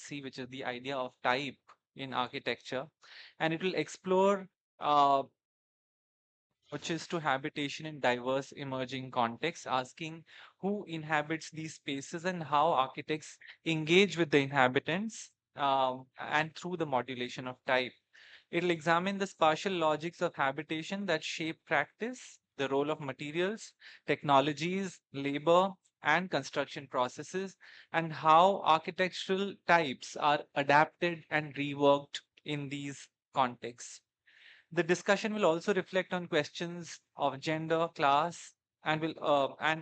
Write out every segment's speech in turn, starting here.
typography, which is the idea of type in architecture, and it will explore uh, approaches to habitation in diverse emerging contexts, asking who inhabits these spaces and how architects engage with the inhabitants and through the modulation of type. It'll examine the spatial logics of habitation that shape practice, the role of materials, technologies, labor, and construction processes, and how architectural types are adapted and reworked in these contexts. The discussion will also reflect on questions of gender, class, and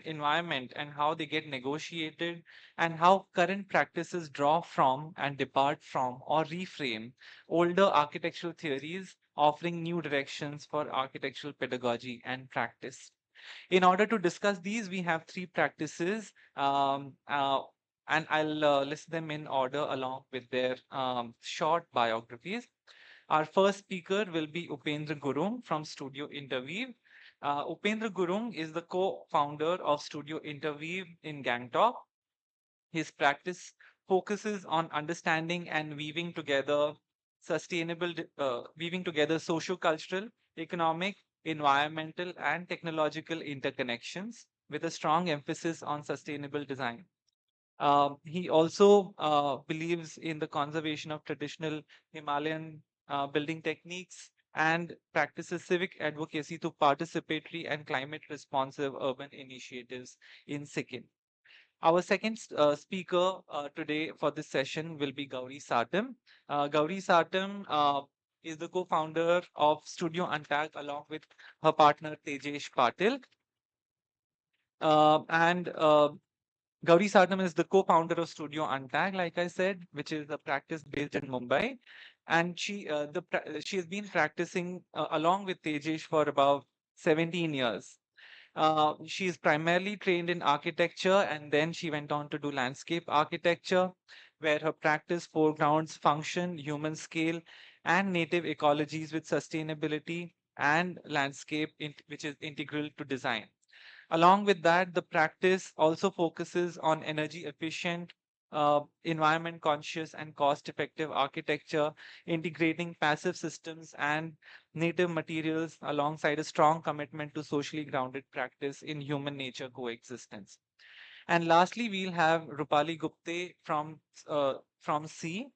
environment, and how they get negotiated, and how current practices draw from and depart from or reframe older architectural theories, offering new directions for architectural pedagogy and practice. In order to discuss these, we have three practices, and I'll list them in order along with their short biographies. Our first speaker will be Opendra Gurung from Studio Interweave. Opendra Gurung is the co-founder of Studio Interweave in Gangtok. His practice focuses on understanding and weaving together socio-cultural, economic, environmental, and technological interconnections with a strong emphasis on sustainable design. He also believes in the conservation of traditional Himalayan building techniques and practices civic advocacy to participatory and climate responsive urban initiatives in Sikkim. Our second speaker today for this session will be Gaudi Sartum. Gaudi Sartum is the co-founder of Studio Untag along with her partner Tejesh Patil. And Gaudi Sartam is the co-founder of Studio Untag, like I said, which is a practice based in Mumbai. And she has been practicing along with Tejesh for about 17 years. She is primarily trained in architecture, and then she went on to do landscape architecture, where her practice foregrounds function, human scale, and native ecologies with sustainability and landscape, which is integral to design. Along with that, the practice also focuses on energy efficient, environment conscious, and cost effective architecture, integrating passive systems and native materials alongside a strong commitment to socially grounded practice in human nature coexistence. And lastly, we'll have Rupali Gupte from C.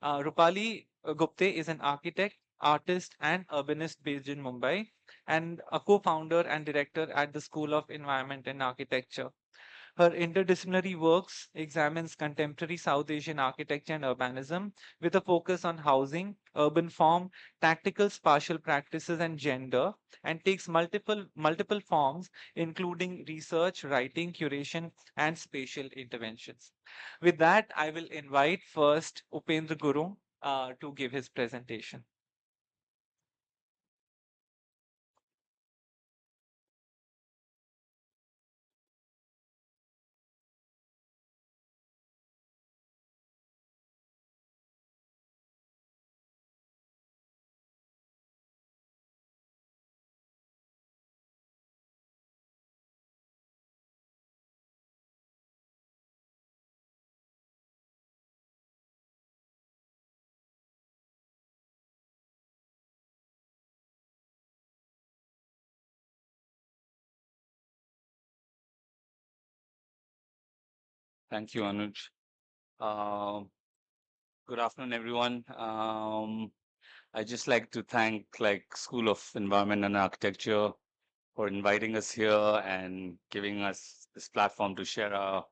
Rupali Gupte is an architect, artist, and urbanist based in Mumbai, and a co founder and director at the School of Environment and Architecture. Her interdisciplinary works examines contemporary South Asian architecture and urbanism with a focus on housing, urban form, tactical spatial practices, and gender, and takes multiple forms, including research, writing, curation, and spatial interventions. With that, I will invite first Upendra Gurung to give his presentation. Thank you, Anuj. Uh, Good afternoon, everyone. I just like to thank School of Environment and Architecture for inviting us here and giving us this platform to share our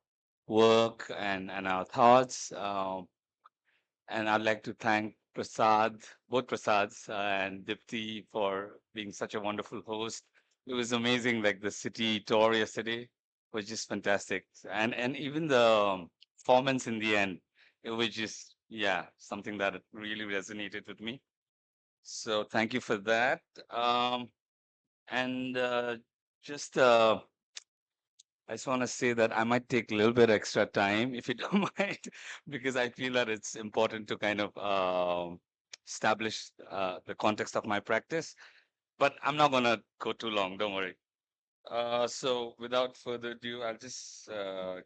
work and our thoughts. And I'd like to thank Prasad, both Prasads and Dipti for being such a wonderful host. It was amazing, like the city tour yesterday was just fantastic. And even the performance in the end, it was just, yeah, something that really resonated with me. So thank you for that. And just I just want to say that I might take a little bit extra time if you don't mind, because I feel that it's important to kind of establish the context of my practice. But I'm not going to go too long, don't worry. So without further ado, I'll just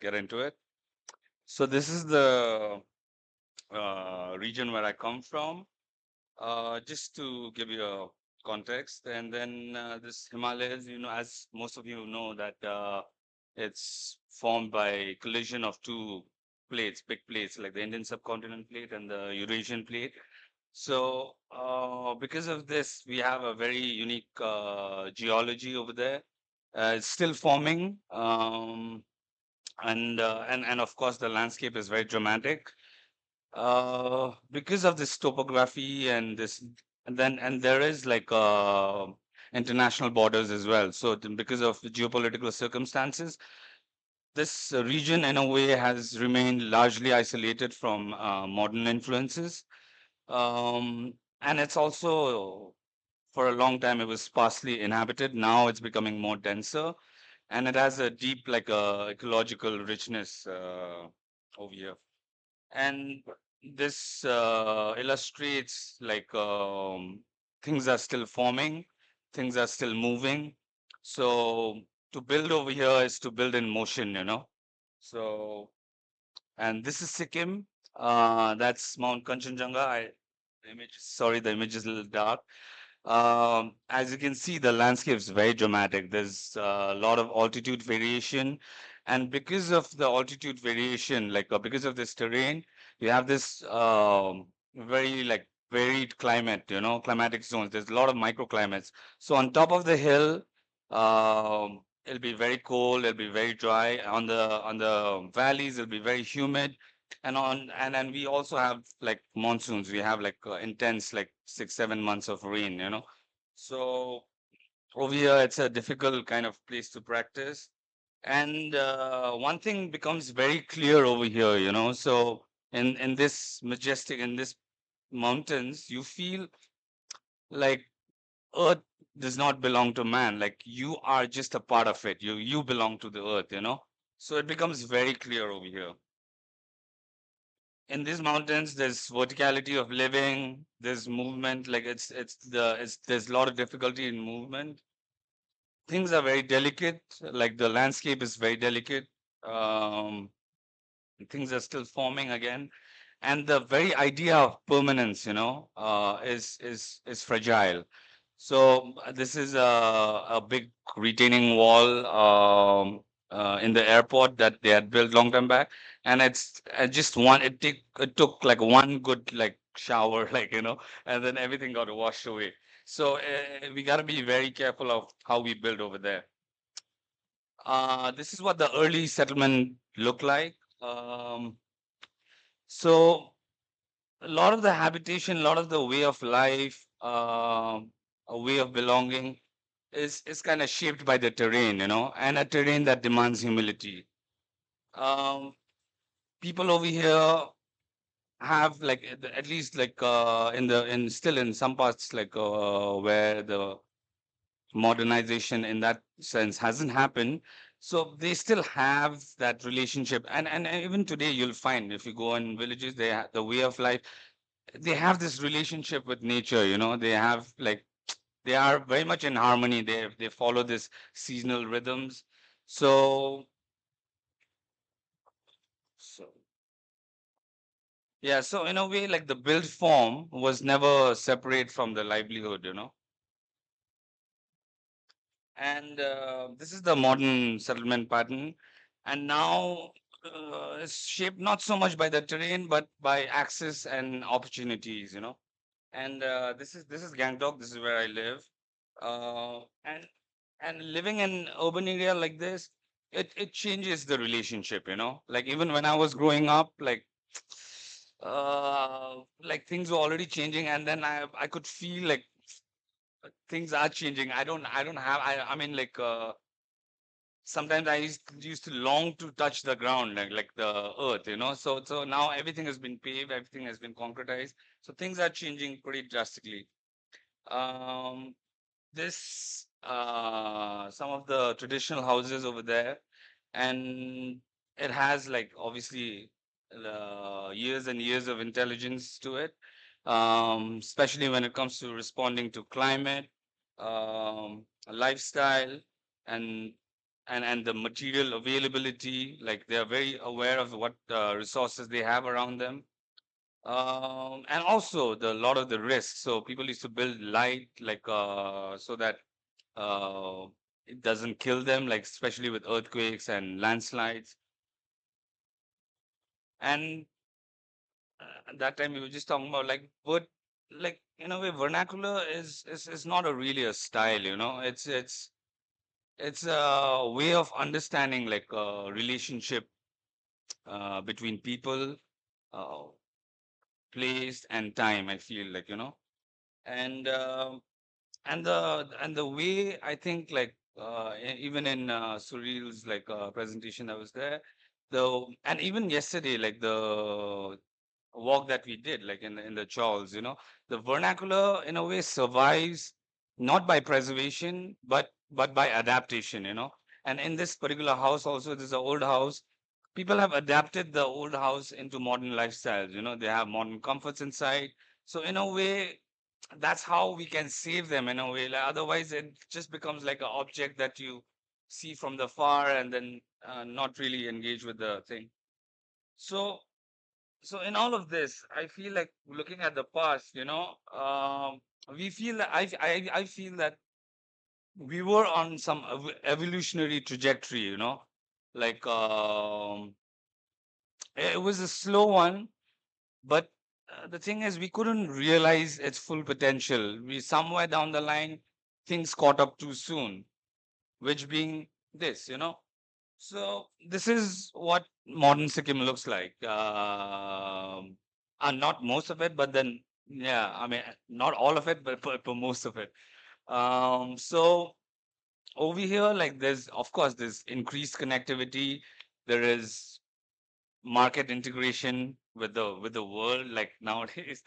get into it. So this is the region where I come from. Just to give you a context, and then this Himalayas, as most of you know, that it's formed by collision of two plates, big plates, like the Indian subcontinent plate and the Eurasian plate. So, because of this, we have a very unique geology over there. It's still forming, and of course, the landscape is very dramatic. Because of this topography and this, and there is like international borders as well. So, because of the geopolitical circumstances, this region, in a way, has remained largely isolated from modern influences. And it's also, for a long time, it was sparsely inhabited. Now it's becoming more denser, and it has a deep, like, ecological richness over here. And this illustrates like things are still forming, things are still moving. So to build over here is to build in motion. So, and this is Sikkim. That's Mount Kanchenjunga. The image is a little dark. As you can see, the landscape is very dramatic. There's a lot of altitude variation, and because of the altitude variation, like because of this terrain, you have this very like varied climate. Climatic zones. There's a lot of microclimates. So on top of the hill, it'll be very cold. It'll be very dry. On the valleys, it'll be very humid. And we also have like monsoons. We have like intense like 6 7 months of rain. So over here it's a difficult kind of place to practice. And one thing becomes very clear over here. So in this majestic, in this mountains, you feel like earth does not belong to man. Like you are just a part of it. You belong to the earth. So it becomes very clear over here. In these mountains there's verticality of living, there's movement, like there's a lot of difficulty in movement. Things are very delicate, like the landscape is very delicate. um, Things are still forming again, and the very idea of permanence, is fragile. So this is a big retaining wall in the airport that they had built long time back, and it's just one. It took like one good like shower, and then everything got washed away. So we got to be very careful of how we build over there. This is what the early settlement looked like. So a lot of the habitation, a lot of the way of life, a way of belonging is kind of shaped by the terrain, and a terrain that demands humility. Um, People over here have like at least like in still in some parts like where the modernization in that sense hasn't happened, so they still have that relationship. And even today you'll find, if you go in villages, the way of life, they have this relationship with nature. They have like, they are very much in harmony. They follow this seasonal rhythms. So so yeah, so in a way, like the built form was never separate from the livelihood. And this is the modern settlement pattern, and now it's shaped not so much by the terrain but by access and opportunities. And this is Gangtok. This is where I live. And living in urban area like this, it changes the relationship. Like even when I was growing up, like things were already changing, and then I could feel like things are changing. I don't have I mean like sometimes I used to long to touch the ground, like the earth. So now everything has been paved, everything has been concretized. So things are changing pretty drastically. Um, this Some of the traditional houses over there, and it has like obviously years and years of intelligence to it, especially when it comes to responding to climate, lifestyle, and and the material availability. Like they are very aware of what resources they have around them. And also the lot of the risks. So people used to build light, like so that uh, it doesn't kill them, like especially with earthquakes and landslides. And at that time we were just talking about like what, like in a way, vernacular is not a really a style, you know. It's a way of understanding like a relationship between people, uh, place, and time. I feel like, you know, and and the way I think like even in Surreal's like presentation that was there, though, and even yesterday, like the walk that we did, like in the Charles, you know, the vernacular in a way survives not by preservation, but by adaptation, you know. And in this particular house, also, this is an old house. People have adapted the old house into modern lifestyles. You know, they have modern comforts inside. So in a way, that's how we can save them in a way. Like, otherwise, it just becomes like an object that you see from the far and then not really engage with the thing. So so in all of this, I feel like looking at the past, you know, we feel that I feel that we were on some evolutionary trajectory, you know, like it was a slow one, but the thing is, we couldn't realize its full potential. We somewhere down the line, things caught up too soon, which being this, you know. So this is what modern Sikkim looks like. And not most of it, but then yeah, I mean not all of it, but most of it. So over here, like there's of course there's increased connectivity. There is market integration with the world, like nowadays.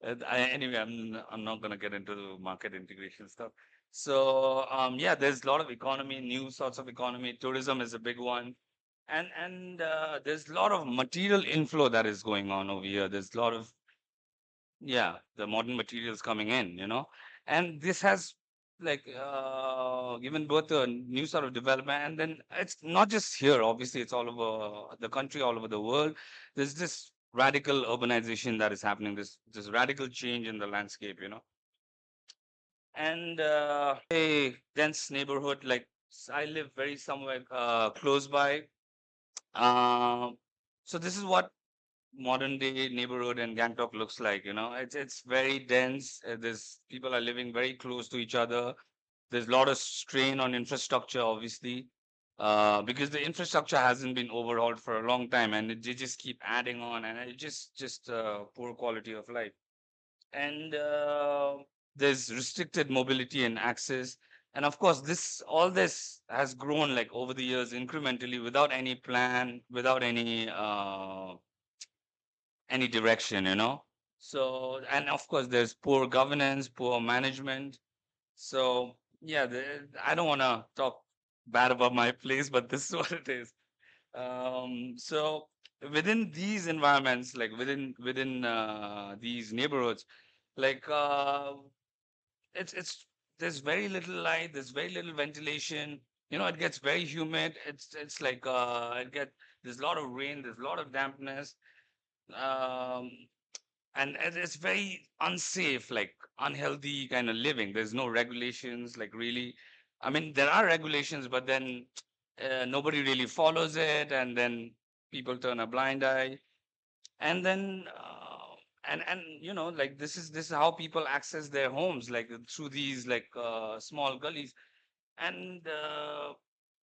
Anyway, I'm not gonna get into the market integration stuff. So yeah, there's a lot of economy, new sorts of economy. Tourism is a big one, and there's a lot of material inflow that is going on over here. There's a lot of, yeah, the modern materials coming in, you know, and this has like given birth to a new sort of development. And then it's not just here, obviously, it's all over the country, all over the world. There's this radical urbanization that is happening, this radical change in the landscape, you know. And a dense neighborhood, like I live very somewhere close by. um so this is what modern day neighborhood in Gangtok looks like. You know, it's very dense. There's people are living very close to each other. There's a lot of strain on infrastructure, obviously, because the infrastructure hasn't been overhauled for a long time, and they just keep adding on, and it just poor quality of life. And there's restricted mobility and access. And of course, this all this has grown like over the years incrementally, without any plan, without any direction, you know. So, and of course, there's poor governance, poor management. So, yeah, I don't want to talk bad about my place, but this is what it is. So, within these environments, like within these neighborhoods, like it's there's very little light, there's very little ventilation. You know, it gets very humid. It's like there's a lot of rain, there's a lot of dampness. Um, and it's very unsafe, like unhealthy kind of living. There's no regulations, like really. I mean, there are regulations, but then nobody really follows it, and then people turn a blind eye. And then and you know, like this is how people access their homes, like through these like small gullies. And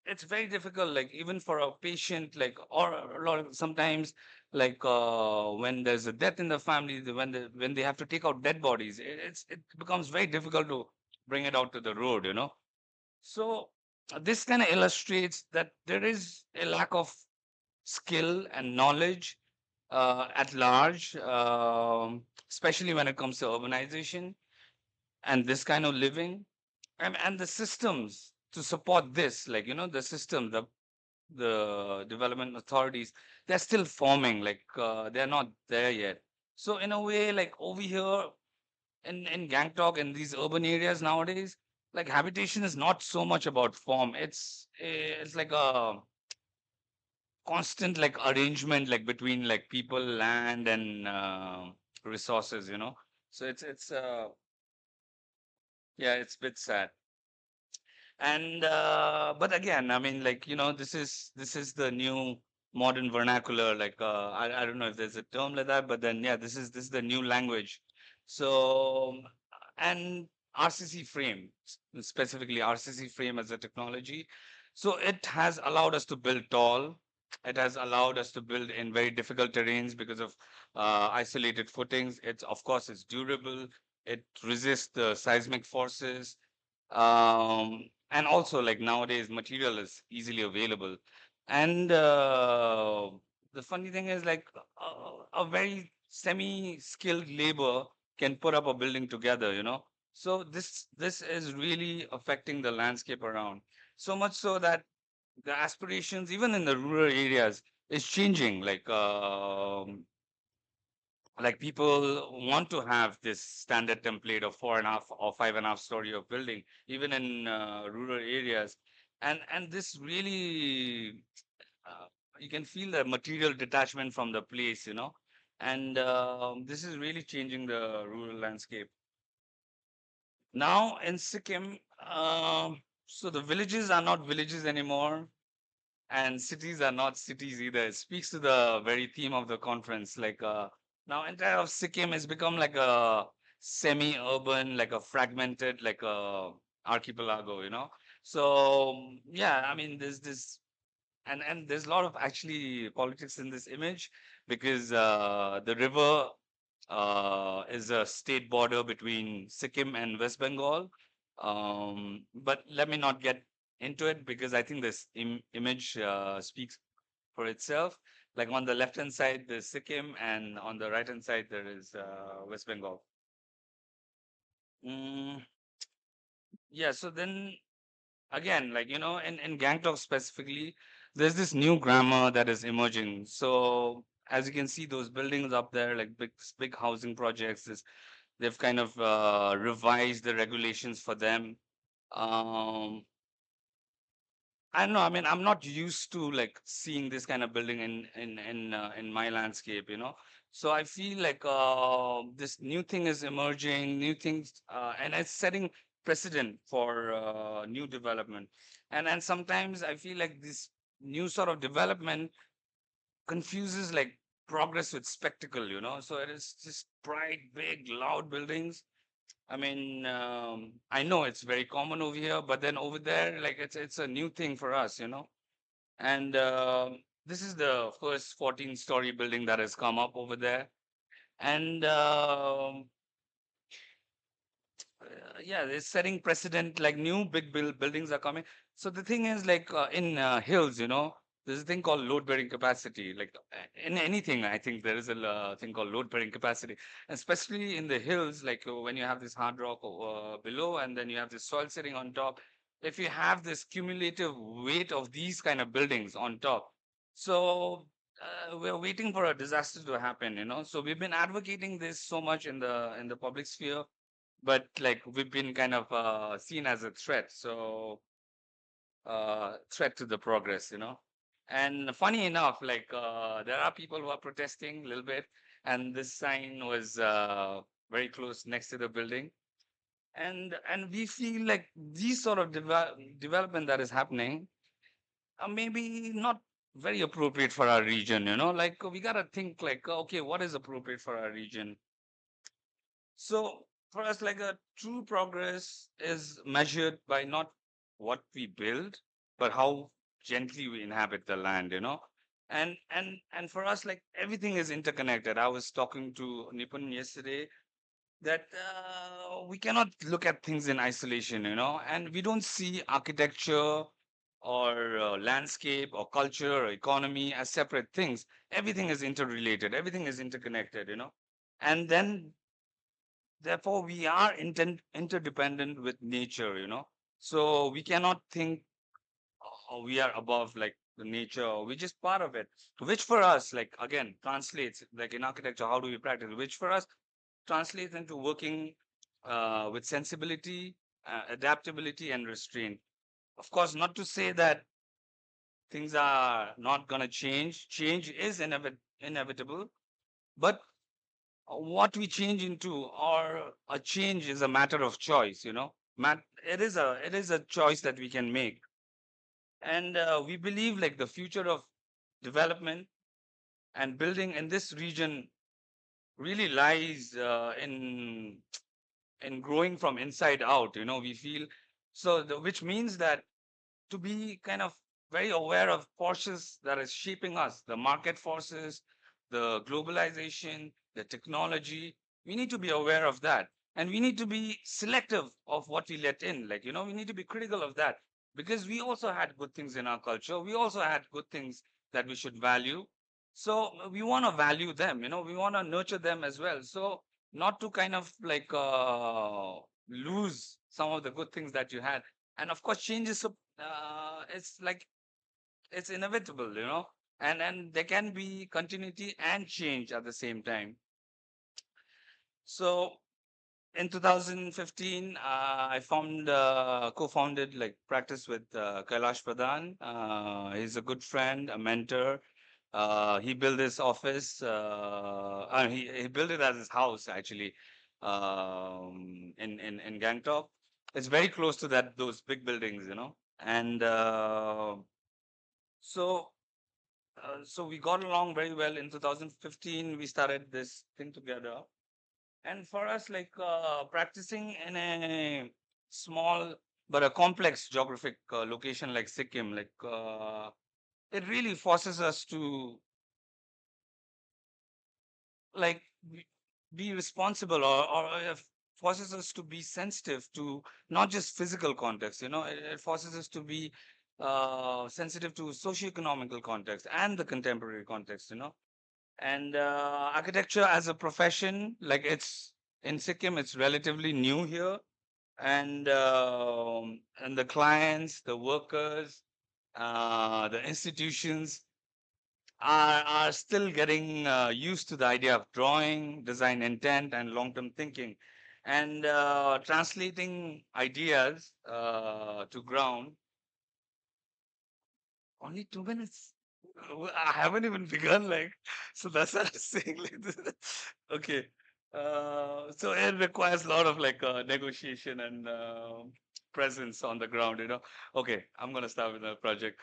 it's very difficult, like even for a patient, like, or a lot of sometimes, like when there's a death in the family, when they have to take out dead bodies, it becomes very difficult to bring it out to the road, you know. So this kind of illustrates that there is a lack of skill and knowledge at large, especially when it comes to urbanization and this kind of living. And the systems to support this, like, you know, the system, the development authorities, they're still forming, like they're not there yet. So in a way, like over here in Gangtok, in these urban areas nowadays, like habitation is not so much about form. It's like a constant like arrangement like between like people, land, and resources, so it's yeah, it's a bit sad. And but again, I mean, like, this is the new modern vernacular. Like, I don't know if there's a term like that, but then yeah, this is the new language. So and RCC frame, specifically RCC frame as a technology. So it has allowed us to build tall. It has allowed us to build in very difficult terrains because of isolated footings. It's, of course, it's durable. It resists the seismic forces, and also, like, nowadays material is easily available. And the funny thing is, like, a very semi-skilled labor can put up a building together, so this is really affecting the landscape around, so much so that the aspirations even in the rural areas is changing. Like people want to have this standard template of 4.5 or 5.5 story of building, even in rural areas. And this really, uh, you can feel the material detachment from the place, and this is really changing the rural landscape. Now in Sikkim, so the villages are not villages anymore, and cities are not cities either. It speaks to the very theme of the conference. Like, now entire of Sikkim has become like a semi-urban, like a fragmented, like a archipelago, So yeah, I mean, there's this, and there's a lot of actually politics in this image, because the river is a state border between Sikkim and West Bengal. But let me not get into it, because I think this image speaks for itself. Like, on the left hand side, there's Sikkim, and on the right hand side, there is West Bengal. Mm, yeah, so then again, like, in Gangtok specifically, there's this new grammar that is emerging. So as you can see, those buildings up there, like big housing projects, they've kind of revised the regulations for them. Um, I don't know. I mean, I'm not used to like seeing this kind of building in my landscape, So I feel like this new thing is emerging, new things, and it's setting precedent for new development. And sometimes I feel like this new sort of development confuses like progress with spectacle, So it is just bright, big, loud buildings. I mean, I know it's very common over here, but then over there, like, it's a new thing for us, And this is the first 14-story building that has come up over there, and yeah, it's setting precedent. Like, new big buildings are coming. So the thing is, like, in hills, there's a thing called load bearing capacity. Like, in anything, I think there is a thing called load bearing capacity, especially in the hills. Like, when you have this hard rock below, and then you have this soil sitting on top. If you have this cumulative weight of these kind of buildings on top, so we're waiting for a disaster to happen. So we've been advocating this so much in the public sphere, but like, we've been kind of seen as a threat. So threat to the progress, And funny enough, like, there are people who are protesting a little bit, and this sign was very close next to the building, and we feel like these sort of development that is happening are maybe not very appropriate for our region, Like, we gotta think like, okay, what is appropriate for our region? So for us, like, a true progress is measured by not what we build, but how gently we inhabit the land, And for us, like, everything is interconnected. I was talking to Nipun yesterday that we cannot look at things in isolation, and we don't see architecture or landscape or culture or economy as separate things. Everything is interrelated. Everything is interconnected, And then therefore we are interdependent with nature, So we cannot think, we are above like the nature, or we're just part of it, which for us, like, again, translates, like, in architecture, how do we practice, which for us translates into working with sensibility, adaptability, and restraint. Of course, not to say that things are not going to change. Change is inevitable, but what we change into or a change is a matter of choice, it is a choice that we can make. And we believe like the future of development and building in this region really lies in growing from inside out. We feel which means that to be kind of very aware of forces that is shaping us, the market forces, the globalization, the technology. We need to be aware of that. And we need to be selective of what we let in. Like, we need to be critical of that because we also had good things in our culture. We also had good things that we should value. So we want to value them, we want to nurture them as well. So not to kind of like lose some of the good things that you had. And of course, change is it's like it's inevitable, and there can be continuity and change at the same time. So in 2015, I co-founded like practice with Kailash Pradhan. He's a good friend, a mentor. He built this office. He built it as his house actually, in Gangtok. It's very close to those big buildings, and so so we got along very well. In 2015, we started this thing together. And for us, like practicing in a small but a complex geographic location like Sikkim, like it really forces us to like be responsible, or forces us to be sensitive to not just physical context. It forces us to be sensitive to socio-economical context and the contemporary context. And architecture as a profession, like it's in Sikkim, it's relatively new here, and the clients, the workers, the institutions are still getting used to the idea of drawing, design intent, and long-term thinking, and translating ideas to ground. Only 2 minutes. I haven't even begun, like, so that's what I'm saying. Like this. Okay. So it requires a lot of like negotiation and presence on the ground. Okay, I'm gonna start with the project.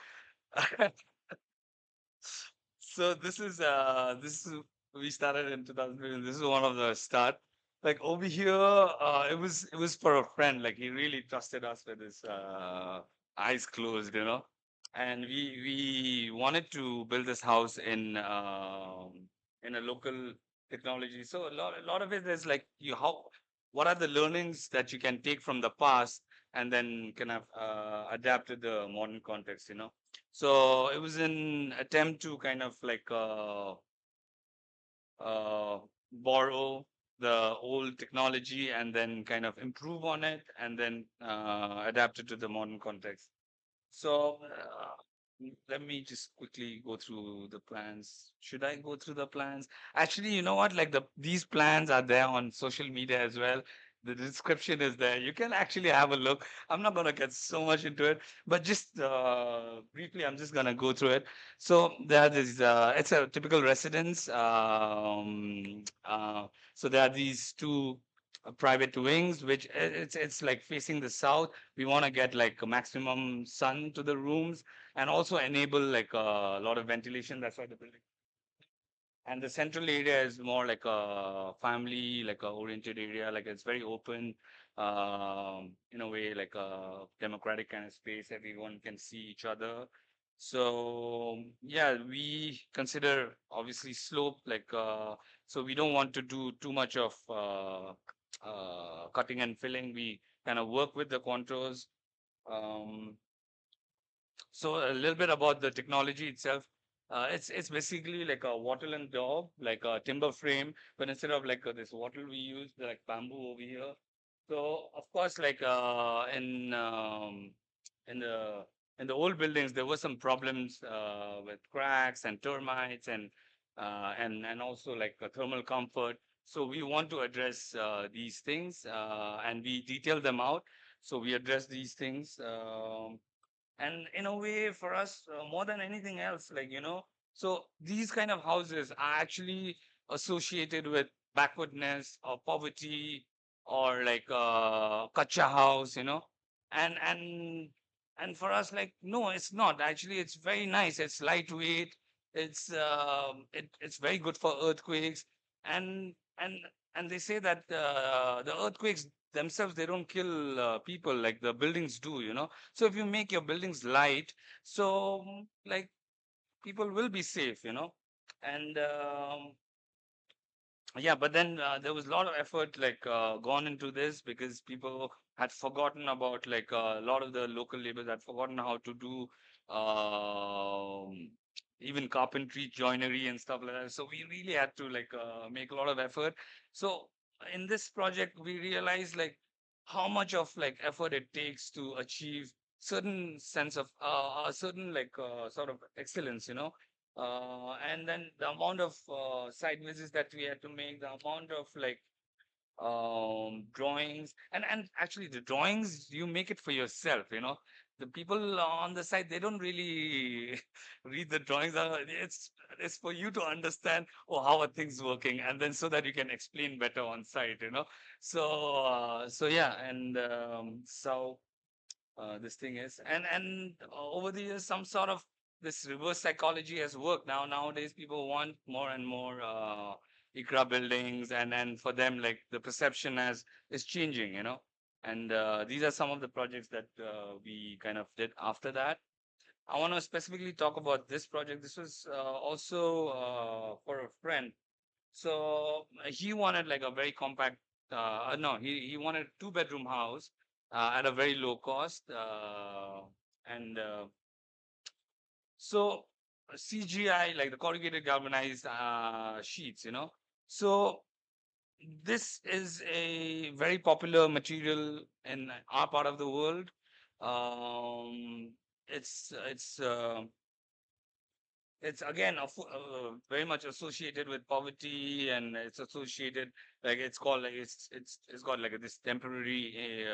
So this is we started in 2015. This is one of the start. Like over here, it was for a friend. Like he really trusted us with his eyes closed, and we wanted to build this house in a local technology. So a lot of it is like what are the learnings that you can take from the past and then kind of adapt to the modern context. So it was an attempt to kind of like uh, borrow the old technology and then kind of improve on it and then adapt it to the modern context. So let me just quickly go through the plans. Should I go through the plans? Actually, you know what? Like these plans are there on social media as well. The description is there. You can actually have a look. I'm not gonna get so much into it, but just briefly, I'm just gonna go through it. So there is it's a typical residence. So there are these two private wings, which it's like facing the south. We want to get like a maximum sun to the rooms and also enable like a lot of ventilation. That's why the building. And the central area is more like a family, like a oriented area. Like it's very open, in a way, like a democratic kind of space. Everyone can see each other. So yeah, we consider obviously slope, like so we don't want to do too much of cutting and filling. We kind of work with the contours. Um, so a little bit about the technology itself. It's basically like a wattle and daub, like a timber frame, but instead of like this wattle, we use like bamboo over here. So of course, like in the in the old buildings, there were some problems with cracks and termites and also like thermal comfort. So we want to address these things and we detail them out. So we address these things. And in a way, for us, more than anything else, like, so these kind of houses are actually associated with backwardness or poverty, or like kacha house, and and for us, like, no, it's not. Actually, it's very nice. It's lightweight. It's very good for earthquakes, and and and they say that the earthquakes themselves, they don't kill people like the buildings do. So if you make your buildings light, so like people will be safe. And yeah, but then there was a lot of effort like gone into this, because people had forgotten about, like, a lot of the local labors had forgotten how to do um, even carpentry, joinery, and stuff like that. So we really had to, like, make a lot of effort. So in this project, we realized, like, how much of, like, effort it takes to achieve certain sense of a certain, like, sort of excellence. And then the amount of site visits that we had to make, the amount of, like, drawings, and actually the drawings, you make it for yourself. The people on the site, they don't really read the drawings. It's for you to understand, oh, how are things working, and then so that you can explain better on site. So yeah, and so this thing is, and over the years, some sort of this reverse psychology has worked. Nowadays, people want more and more ikra buildings, and for them, like, the perception as is changing. And these are some of the projects that we kind of did after that. I want to specifically talk about this project. This was also for a friend. So he wanted, like, a very compact. No, he wanted a two-bedroom house at a very low cost, and so CGI, like the corrugated galvanized sheets. So this is a very popular material in our part of the world. Um, it's again very much associated with poverty, and it's associated, like, it's called, like, it's got, like, this temporary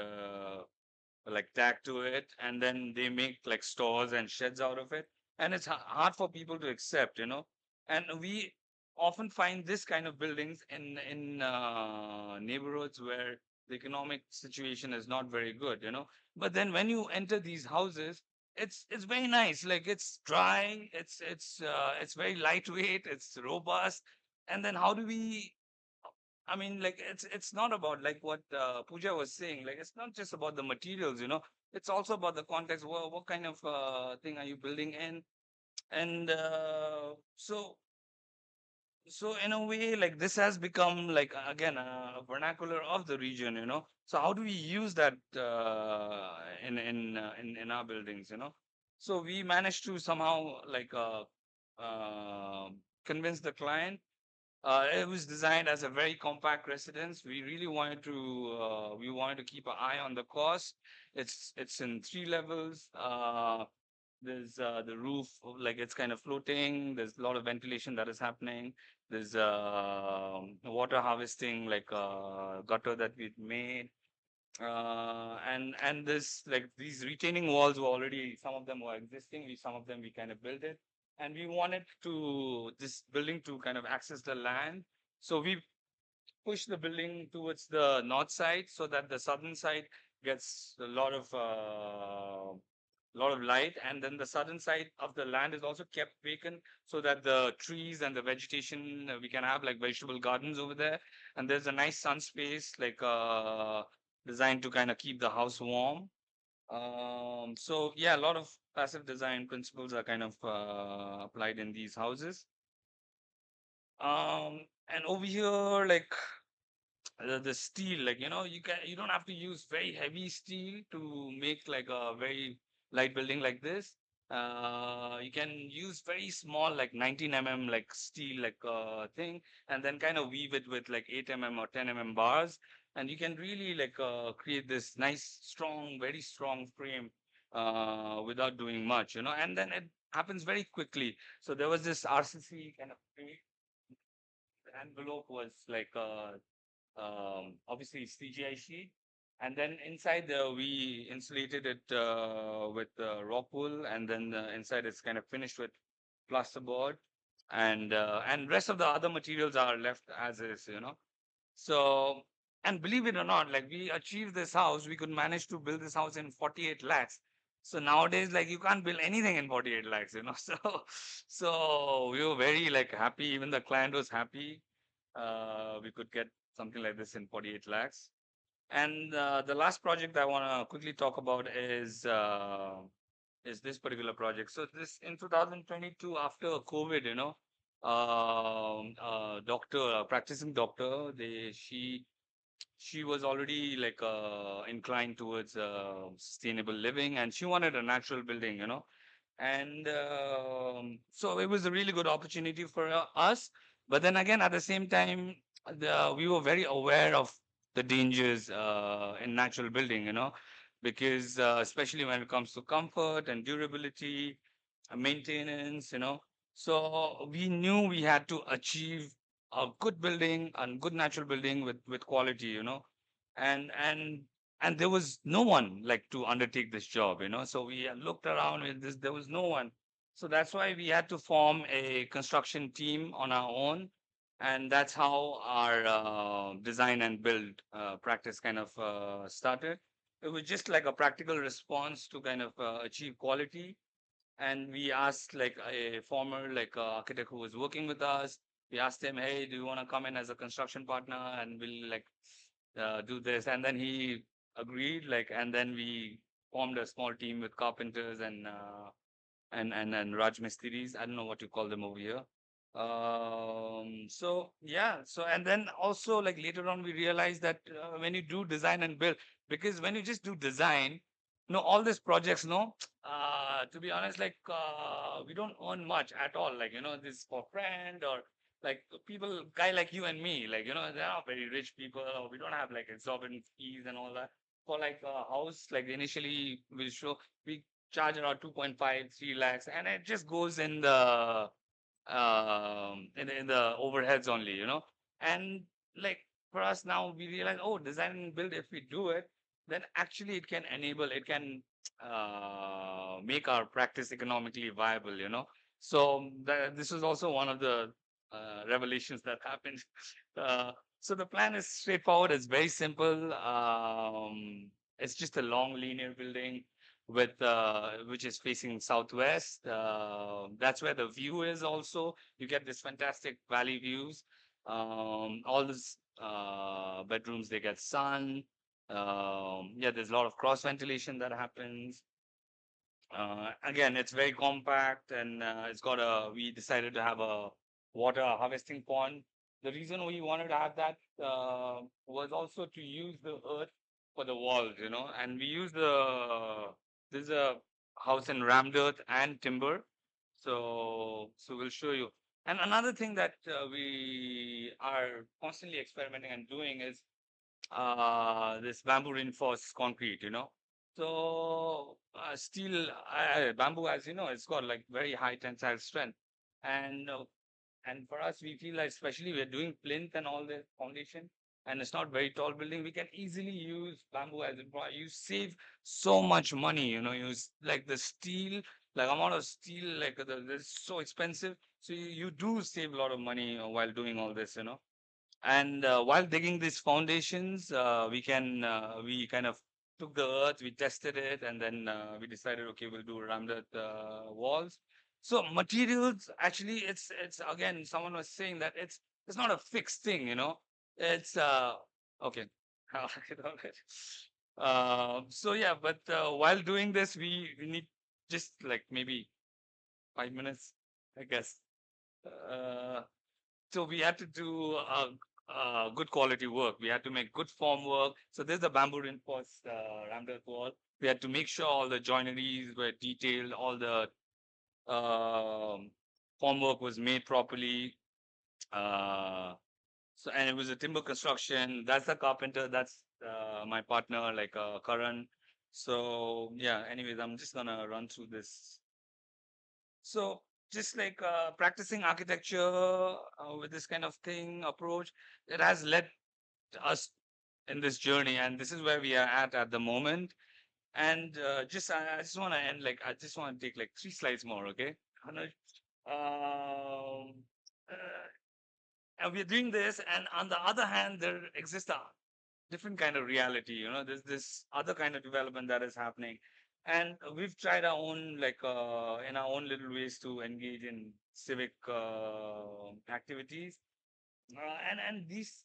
like tag to it, and then they make, like, stores and sheds out of it, and it's hard for people to accept. And we often find this kind of buildings in neighborhoods where the economic situation is not very good. But then when you enter these houses, it's very nice. Like, it's dry, it's very lightweight, it's robust. And then how do we, I mean, like, it's not about, like, what Pooja was saying. Like, it's not just about the materials. It's also about the context. What kind of thing are you building in? And so in a way, like, this has become, like, again, a vernacular of the region. So how do we use that in our buildings? So we managed to somehow, like, uh, convince the client. It was designed as a very compact residence. We wanted to keep an eye on the cost. It's in 3 levels. There's the roof, like, it's kind of floating. There's a lot of ventilation that is happening. There's water harvesting, like, gutter that we've made. And this, like, these retaining walls were already, some of them were existing. Some of them we kind of built it, and we wanted to this building to kind of access the land. So we push the building towards the north side, so that the southern side gets a lot of light, and then the southern side of the land is also kept vacant, so that the trees and the vegetation, we can have, like, vegetable gardens over there, and there's a nice sun space, like, designed to kind of keep the house warm. So yeah, a lot of passive design principles are kind of applied in these houses. And over here, like, the steel, like, you don't have to use very heavy steel to make, like, a very light building like this. You can use very small, like, 19 mm, like, steel, like, thing, and then kind of weave it with, like, 8 mm or 10 mm bars, and you can really, like, create this nice, strong, very strong frame without doing much. And then it happens very quickly. So there was this RCC kind of thing. The envelope was, like, obviously CGI sheet, And then inside we insulated it with rock wool, and then inside it's kind of finished with plasterboard, and rest of the other materials are left as is, you know. So, and believe it or not, like we achieved this house, we could manage to build this house in 48 lakhs. So nowadays, like you can't build anything in 48 lakhs, you know. So we were very like happy. Even the client was happy. We could get something like this in 48 lakhs. And the last project I want to quickly talk about is this particular project. So this in 2022, after COVID, you know, doctor, practicing doctor, she was already like inclined towards sustainable living, and she wanted a natural building, you know. And so it was a really good opportunity for us. But then again, at the same time, we were very aware of the dangers in natural building, you know, because especially when it comes to comfort and durability, maintenance, you know. So we knew we had to achieve a good building and good natural building with quality, you know, and and and there was no one like to undertake this job, you know. So we looked around with this, there was no one. So that's why we had to form a construction team on our own, and that's how our design and build practice kind of started. It was just like a practical response to kind of achieve quality. And we asked like a former like architect who was working with us. We asked him, hey, do you want to come in as a construction partner, and we'll like do this? And then he agreed, like, and then we formed a small team with carpenters and Raj Mistris. I don't know what you call them over here. So yeah, so and then also like later on we realized that when you do design and build, because when you just do design, all these projects, to be honest, like we don't earn much at all. Like, this for friend or like people, guy like you and me, like, they're not very rich people, or we don't have like exorbitant fees and all that. For like a house, like initially we charge around 2.5, 3 lakhs, and it just goes in the in the overheads only, and like for us now we realize, oh, design and build, if we do it, then actually it can make our practice economically viable, so this is also one of the revelations that happened. So the plan is straightforward, it's very simple. It's just a long linear building with which is facing southwest. That's where the view is also. You get this fantastic valley views. All these bedrooms, they get sun. Yeah, there's a lot of cross ventilation that happens. Again, it's very compact, and we decided to have a water harvesting pond. The reason we wanted to have that was also to use the earth for the walls, and we use there's a house in rammed earth and timber. So we'll show you. And another thing that we are constantly experimenting and doing is this bamboo reinforced concrete, So steel, bamboo, as you know, it's got like very high tensile strength, and uh, and for us, we feel like, especially we're doing plinth and all the foundation, and it's not very tall building, we can easily use bamboo as you save so much money, like the steel, like amount of steel, like it's so expensive. So you do save a lot of money while doing all this, And while digging these foundations, we kind of took the earth, we tested it, and then we decided, okay, we'll do rounded walls. So materials, actually, it's again, someone was saying that it's not a fixed thing, It's okay. So yeah, but while doing this, we need just like maybe 5 minutes, I guess. Uh, so we had to do good quality work. We had to make good form work. So there's a bamboo reinforced rammed earth wall. We had to make sure all the joineries were detailed, all the form work was made properly. And it was a timber construction. That's the carpenter. That's my partner, like Karan. So yeah. Anyways, I'm just gonna run through this. So just like practicing architecture with this kind of thing approach, it has led us in this journey, and this is where we are at the moment. And I just want to end like I just want to take like 3 slides more, okay? Anuj? Um, and we're doing this, and on the other hand, there exists a different kind of reality. There's this other kind of development that is happening, and we've tried our own like in our own little ways to engage in civic activities, and these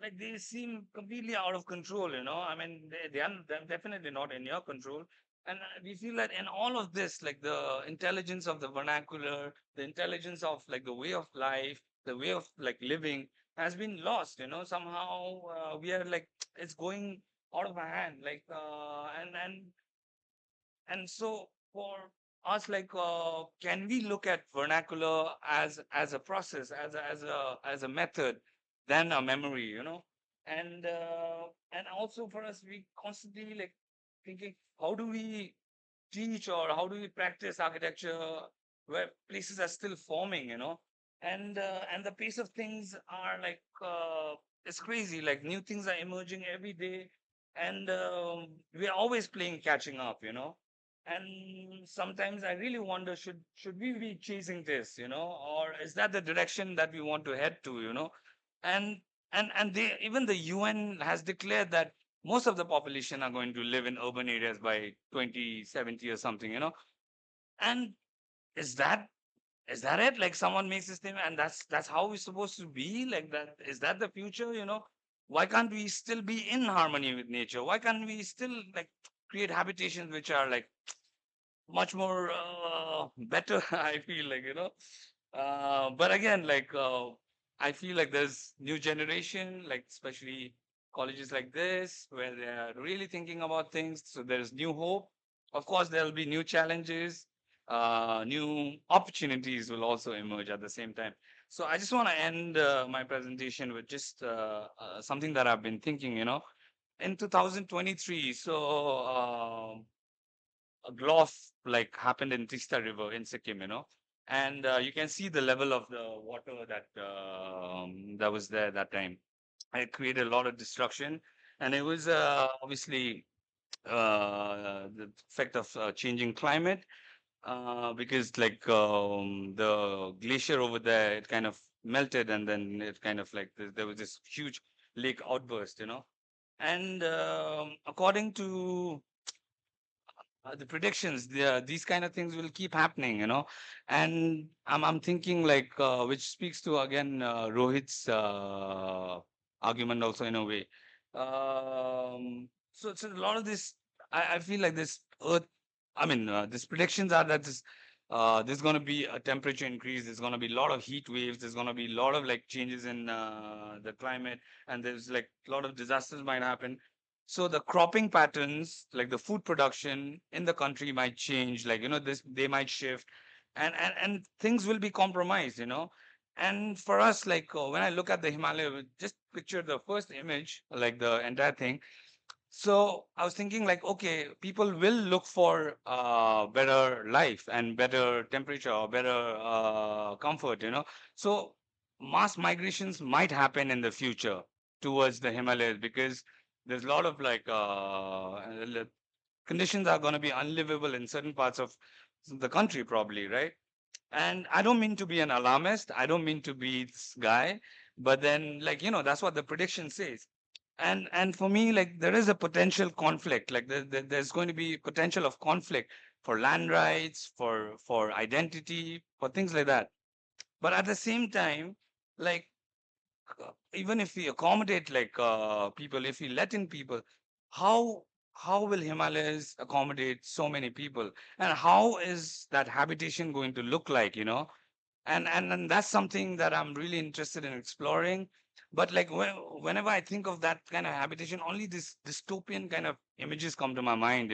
like they seem completely out of control. I mean, they're definitely not in your control. And we feel that in all of this, like the intelligence of the vernacular, the intelligence of like the way of life, the way of like living has been lost. Somehow we are like it's going out of our hand. Like and so for us, like, can we look at vernacular as a process, as a method, than a memory, and also for us, we constantly like thinking, how do we teach or how do we practice architecture where places are still forming, and the pace of things are like it's crazy. Like new things are emerging every day, and we are always playing catching up, and sometimes I really wonder, should we be chasing this, or is that the direction that we want to head to, and and they even the UN has declared that most of the population are going to live in urban areas by 2070 or something, and is that is that it? Like someone makes this statement, and that's how we're supposed to be. Like that is that the future? Why can't we still be in harmony with nature? Why can't we still like create habitations which are like much more better? I feel like but again, like I feel like there's new generation, like especially colleges like this, where they are really thinking about things. So there's new hope. Of course, there'll be new challenges. New opportunities will also emerge at the same time. So I just want to end my presentation with just something that I've been thinking. In 2023, so a gloss like happened in Tista River in Sikkim, and you can see the level of the water that was there that time. It created a lot of destruction, and it was obviously the effect of changing climate, because like the glacier over there, it kind of melted, and then it kind of like there was this huge lake outburst, and according to the predictions, these kind of things will keep happening, and I'm thinking like which speaks to again Rohit's argument also in a way. So a lot of this, I feel like this Earth. I mean, these predictions are that there's going to be a temperature increase. There's going to be a lot of heat waves. There's going to be a lot of like changes in the climate, and there's like a lot of disasters might happen. So the cropping patterns, like the food production in the country might change, like, this they might shift, and things will be compromised, And for us, like when I look at the Himalaya, just picture the first image, like the entire thing. So I was thinking like, okay, people will look for better life and better temperature or better comfort, So mass migrations might happen in the future towards the Himalayas, because there's a lot of like conditions are going to be unlivable in certain parts of the country, probably, right? And I don't mean to be an alarmist. I don't mean to be this guy, but then like, that's what the prediction says. And for me, like there is a potential conflict. Like there's going to be potential of conflict for land rights, for identity, for things like that. But at the same time, like even if we accommodate like people, if we let in people, how how will Himalayas accommodate so many people, and how is that habitation going to look like, and that's something that I'm really interested in exploring. But like whenever I think of that kind of habitation, only this dystopian kind of images come to my mind,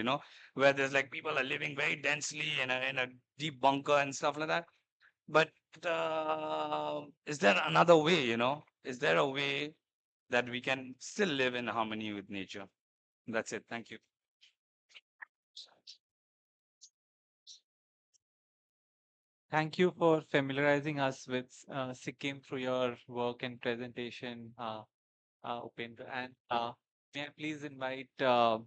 where there's like people are living very densely in a deep bunker and stuff like that. But is there another way, Is there a way that we can still live in harmony with nature? That's it. Thank you. Thank you for familiarizing us with Sikkim through your work and presentation, Upendra. And May I please invite, please.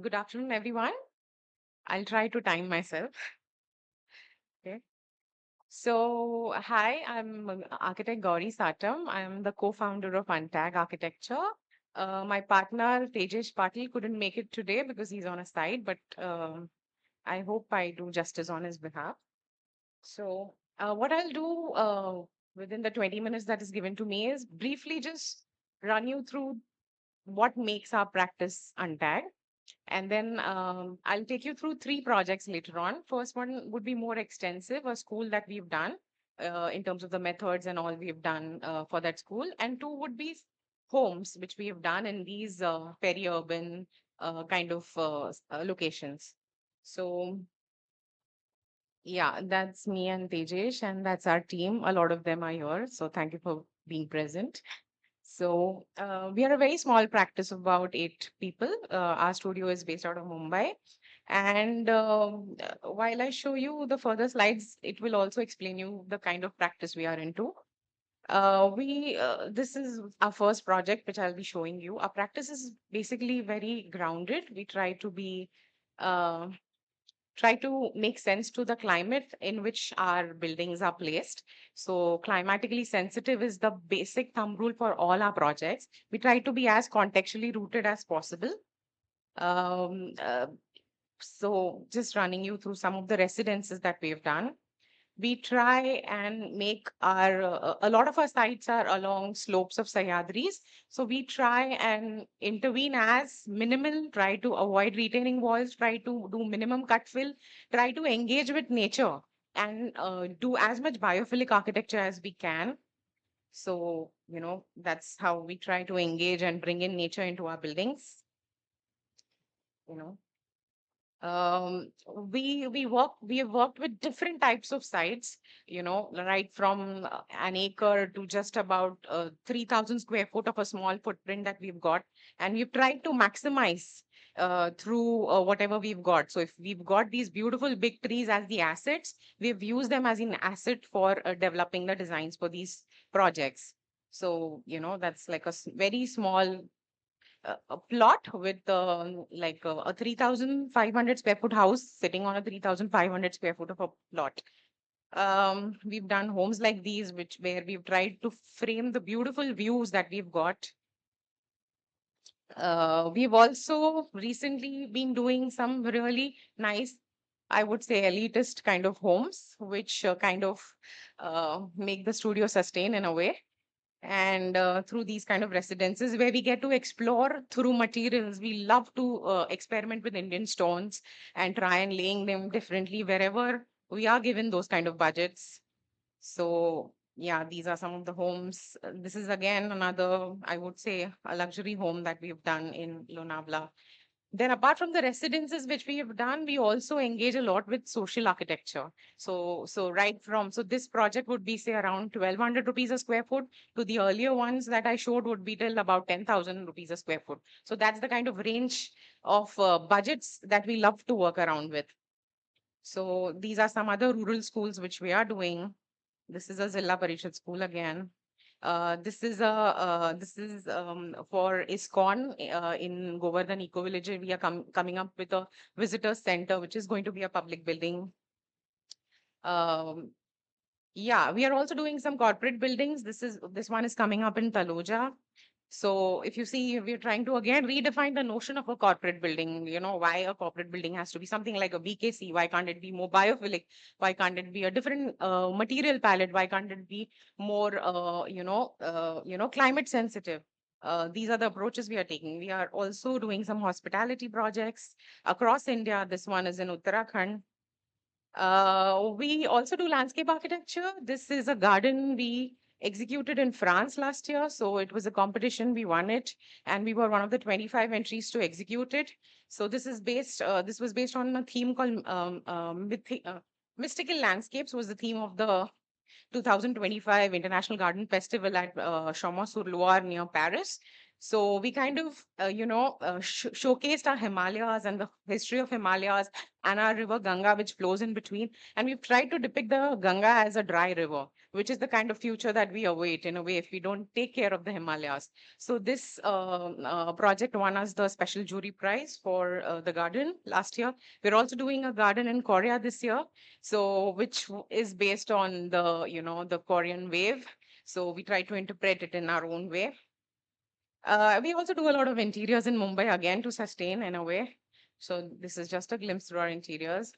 Good afternoon, everyone. I'll try to time myself. Okay. So, hi, I'm architect Gaudi Sartum. I'm the co-founder of Untag Architecture. My partner Tejesh Patil couldn't make it today because he's on a side, but I hope I do justice on his behalf. So, what I'll do within the 20 minutes that is given to me is briefly just run you through what makes our practice Untag. And then I'll take you through three projects later on. First one would be more extensive, a school that we've done in terms of the methods and all we've done for that school. And two would be homes, which we have done in these peri-urban kind of locations. So yeah, that's me and Tejesh, and that's our team. A lot of them are here. So thank you for being present. So we are a very small practice of about 8 people. Our studio is based out of Mumbai. And while I show you the further slides, it will also explain you the kind of practice we are into. This is our first project, which I'll be showing you. Our practice is basically very grounded. We uh, try to make sense to the climate in which our buildings are placed. So climatically sensitive is the basic thumb rule for all our projects. We try to be as contextually rooted as possible. Um, uh, so just running you through some of the residences that we've done. We try and make our a lot of our sites are along slopes of Sahyadris. So we try and intervene as minimal, try to avoid retaining walls, try to do minimum cut fill, try to engage with nature and do as much biophilic architecture as we can. So, that's how we try to engage and bring in nature into our buildings, you know. We have worked with different types of sites, right from an acre to just about 3,000 square foot of a small footprint that we've got, and we've tried to maximize through whatever we've got. So if we've got these beautiful big trees as the assets, we've used them as an asset for developing the designs for these projects. So that's like very small a plot with like a 3,500 square foot house sitting on a 3,500 square foot of a plot. We've done homes like these, where we've tried to frame the beautiful views that we've got. We've also recently been doing some really nice, I would say, elitist kind of homes, which kind of make the studio sustain in a way. And through these kind of residences where we get to explore through materials, we love to experiment with Indian stones and try and laying them differently wherever we are given those kind of budgets. So yeah, these are some of the homes. This is again another, I would say, a luxury home that we've done in Lonavala. Then, apart from the residences which we have done, we also engage a lot with social architecture. So this project would be say around 1,200 rupees a square foot. To the earlier ones that I showed would be till about 10,000 rupees a square foot. So that's the kind of range of budgets that we love to work around with. So these are some other rural schools which we are doing. This is a Zilla Parishad school again. This is for ISKCON in Govardhan Eco Village. We are coming up with a visitor center, which is going to be a public building. Yeah, we are also doing some corporate buildings. This one is coming up in Taloja. So if you see, we're trying to again redefine the notion of a corporate building. Why a corporate building has to be something like a BKC? Why can't it be more biophilic? Why can't it be a different material palette? Why can't it be more, climate sensitive? These are the approaches we are taking. We are also doing some hospitality projects across India. This one is in Uttarakhand. We also do landscape architecture. This is a garden we executed in France last year. So it was a competition, we won it, and we were one of the 25 entries to execute it. So this was based on a theme called Mystical landscapes was the theme of the 2025 International Garden Festival at Chaumont-sur-Loire near Paris. So we kind of, showcased our Himalayas and the history of Himalayas and our river Ganga, which flows in between. And we've tried to depict the Ganga as a dry river, which is the kind of future that we await in a way if we don't take care of the Himalayas. So this project won us the special jury prize for the garden last year. We're also doing a garden in Korea this year, so which is based on the the Korean wave. So we try to interpret it in our own way. We also do a lot of interiors in Mumbai again to sustain in a way. So this is just a glimpse through our interiors.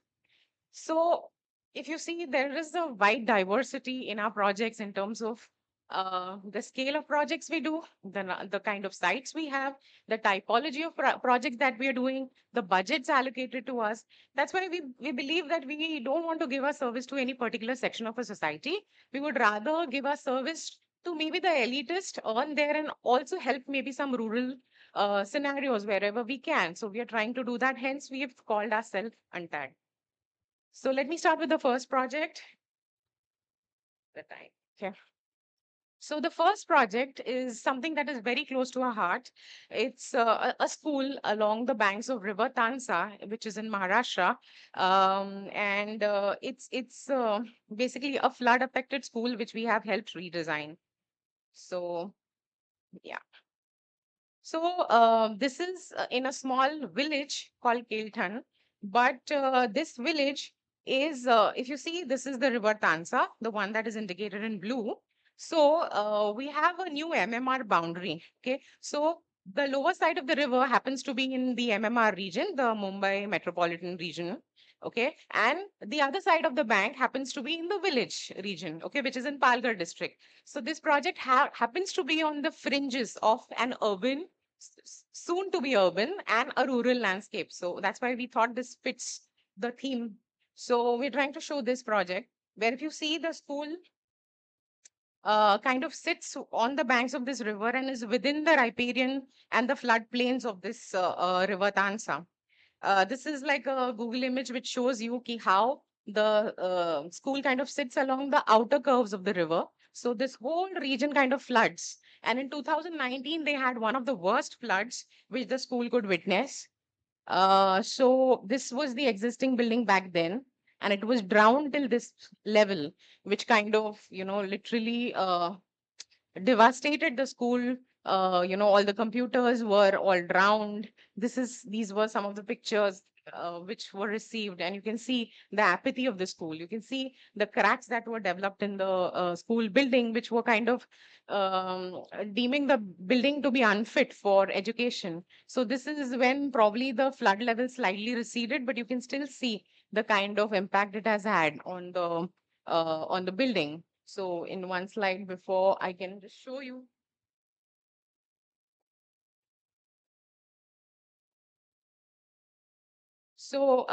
So if you see, there is a wide diversity in our projects in terms of the scale of projects we do, the kind of sites we have, the typology of projects that we are doing, the budgets allocated to us. That's why we believe that we don't want to give our service to any particular section of a society. We would rather give our service to maybe the elitist on there and also help maybe some rural scenarios wherever we can. So we are trying to do that. Hence, we have called ourselves Untagged. So let me start with the first project. The time. Okay. So the first project is something that is very close to our heart. It's a school along the banks of River Tansa, which is in Maharashtra, and it's basically a flood-affected school which we have helped redesign. So yeah. So this is in a small village called Kelthan, but this village is, if you see, this is the river Tansa, the one that is indicated in blue. So we have a new MMR boundary. Okay, so the lower side of the river happens to be in the MMR region, the Mumbai metropolitan region. Okay, and the other side of the bank happens to be in the village region. Okay, which is in Palghar district. So this project happens to be on the fringes of an urban, soon to be urban, and a rural landscape. So that's why we thought this fits the theme. So we're trying to show this project where if you see the school kind of sits on the banks of this river and is within the riparian and the floodplains of this river Tansa. This is like a Google image which shows you how the school kind of sits along the outer curves of the river. So this whole region kind of floods. And in 2019, they had one of the worst floods which the school could witness. So this was the existing building back then, and it was drowned till this level, which kind of, literally devastated the school. All the computers were all drowned. These were some of the pictures which were received, and you can see the apathy of the school. You can see the cracks that were developed in the school building, which were kind of deeming the building to be unfit for education. So this is when probably the flood level slightly receded, but you can still see the kind of impact it has had on the building. So in one slide before, I can just show you. So,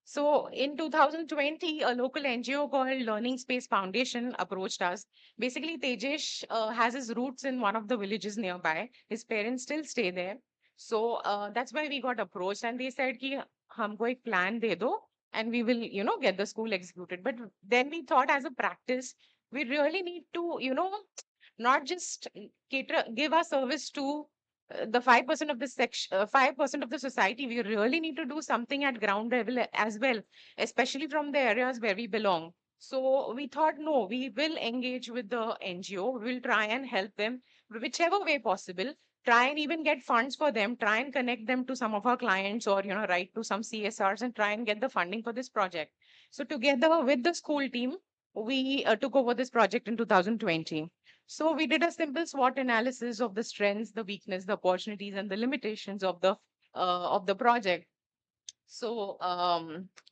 so in 2020, a local NGO called Learning Space Foundation approached us. Basically, Tejesh has his roots in one of the villages nearby. His parents still stay there. So that's why we got approached, and they said, "Ki humko ek plan de do, and we will, get the school executed." But then we thought, as a practice, we really need to, not just give our service to the 5% of the section, 5% of the society. We really need to do something at ground level as well, especially from the areas where we belong. So we thought, no, we will engage with the NGO. We'll try and help them whichever way possible. Try and even get funds for them. Try and connect them to some of our clients, or write to some CSRs and try and get the funding for this project. So together with the school team, we took over this project in 2020. So we did a simple SWOT analysis of the strengths, the weakness, the opportunities, and the limitations of the project. So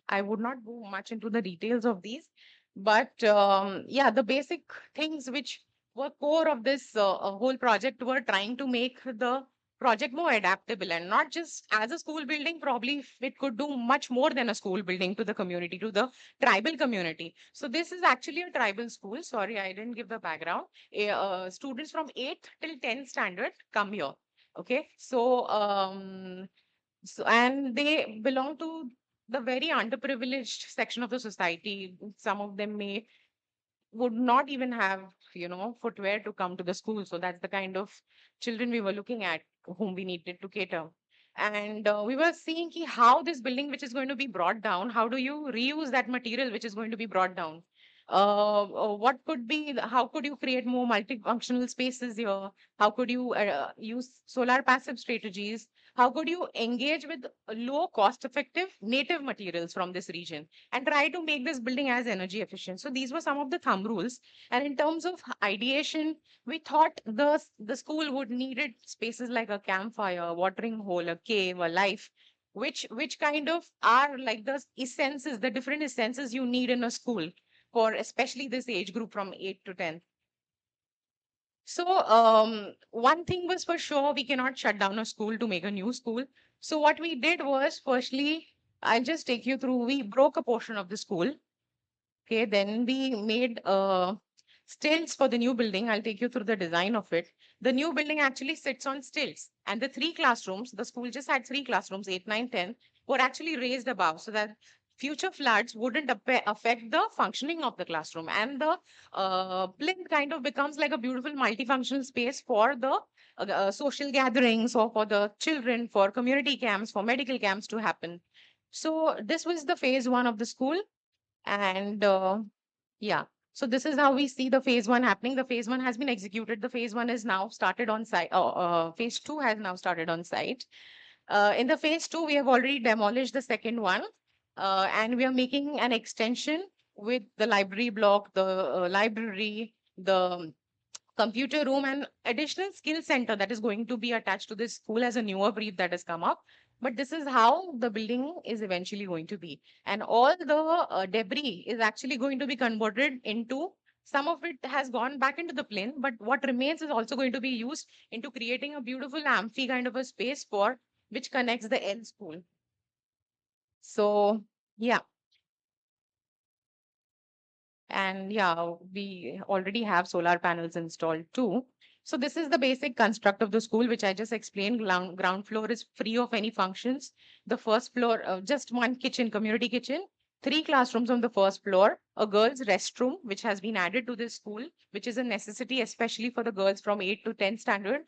I would not go much into the details of these, but yeah, the basic things which were core of this whole project were trying to make the project more adaptable, and not just as a school building. Probably it could do much more than a school building to the community, to the tribal community. So this is actually a tribal school. Sorry, I didn't give the background. Students from 8th till 10th standard come here. Okay, so and they belong to the very underprivileged section of the society. Some of them would not even have, footwear to come to the school. So that's the kind of children we were looking at, whom we needed to cater. And we were seeing how this building, which is going to be brought down, how do you reuse that material which is going to be brought down? What could be, how could you create more multifunctional spaces here? How could you use solar passive strategies? How could you engage with low cost effective native materials from this region and try to make this building as energy efficient? So these were some of the thumb rules. And in terms of ideation, we thought the school would needed spaces like a campfire, watering hole, a cave, a life, which kind of are like the essences, the different essences you need in a school for especially this age group from 8 to 10. So one thing was for sure, we cannot shut down a school to make a new school. So what we did was, firstly, I'll just take you through. We broke a portion of the school. Okay, then we made stilts for the new building. I'll take you through the design of it. The new building actually sits on stilts, and the three classrooms, the school just had three classrooms, 8, 9, 10, were actually raised above so that future floods wouldn't affect the functioning of the classroom. And the plinth kind of becomes like a beautiful multifunctional space for the social gatherings or for the children, for community camps, for medical camps to happen. So this was the phase one of the school. And yeah, so this is how we see the phase one happening. The phase one has been executed. The phase one is now started on site. Phase two has now started on site. In the phase two, we have already demolished the second one, and we are making an extension with the library block, the library, the computer room, and additional skill center that is going to be attached to this school as a newer brief that has come up. But this is how the building is eventually going to be. And all the debris is actually going to be converted into, some of it has gone back into the plane, but what remains is also going to be used into creating a beautiful amphi kind of a space for which connects the L school. So, yeah. And yeah, we already have solar panels installed too. So this is the basic construct of the school, which I just explained. Ground floor is free of any functions. The first floor, just one kitchen, community kitchen, three classrooms on the first floor, a girls' restroom, which has been added to this school, which is a necessity, especially for the girls from 8 to 10 standard.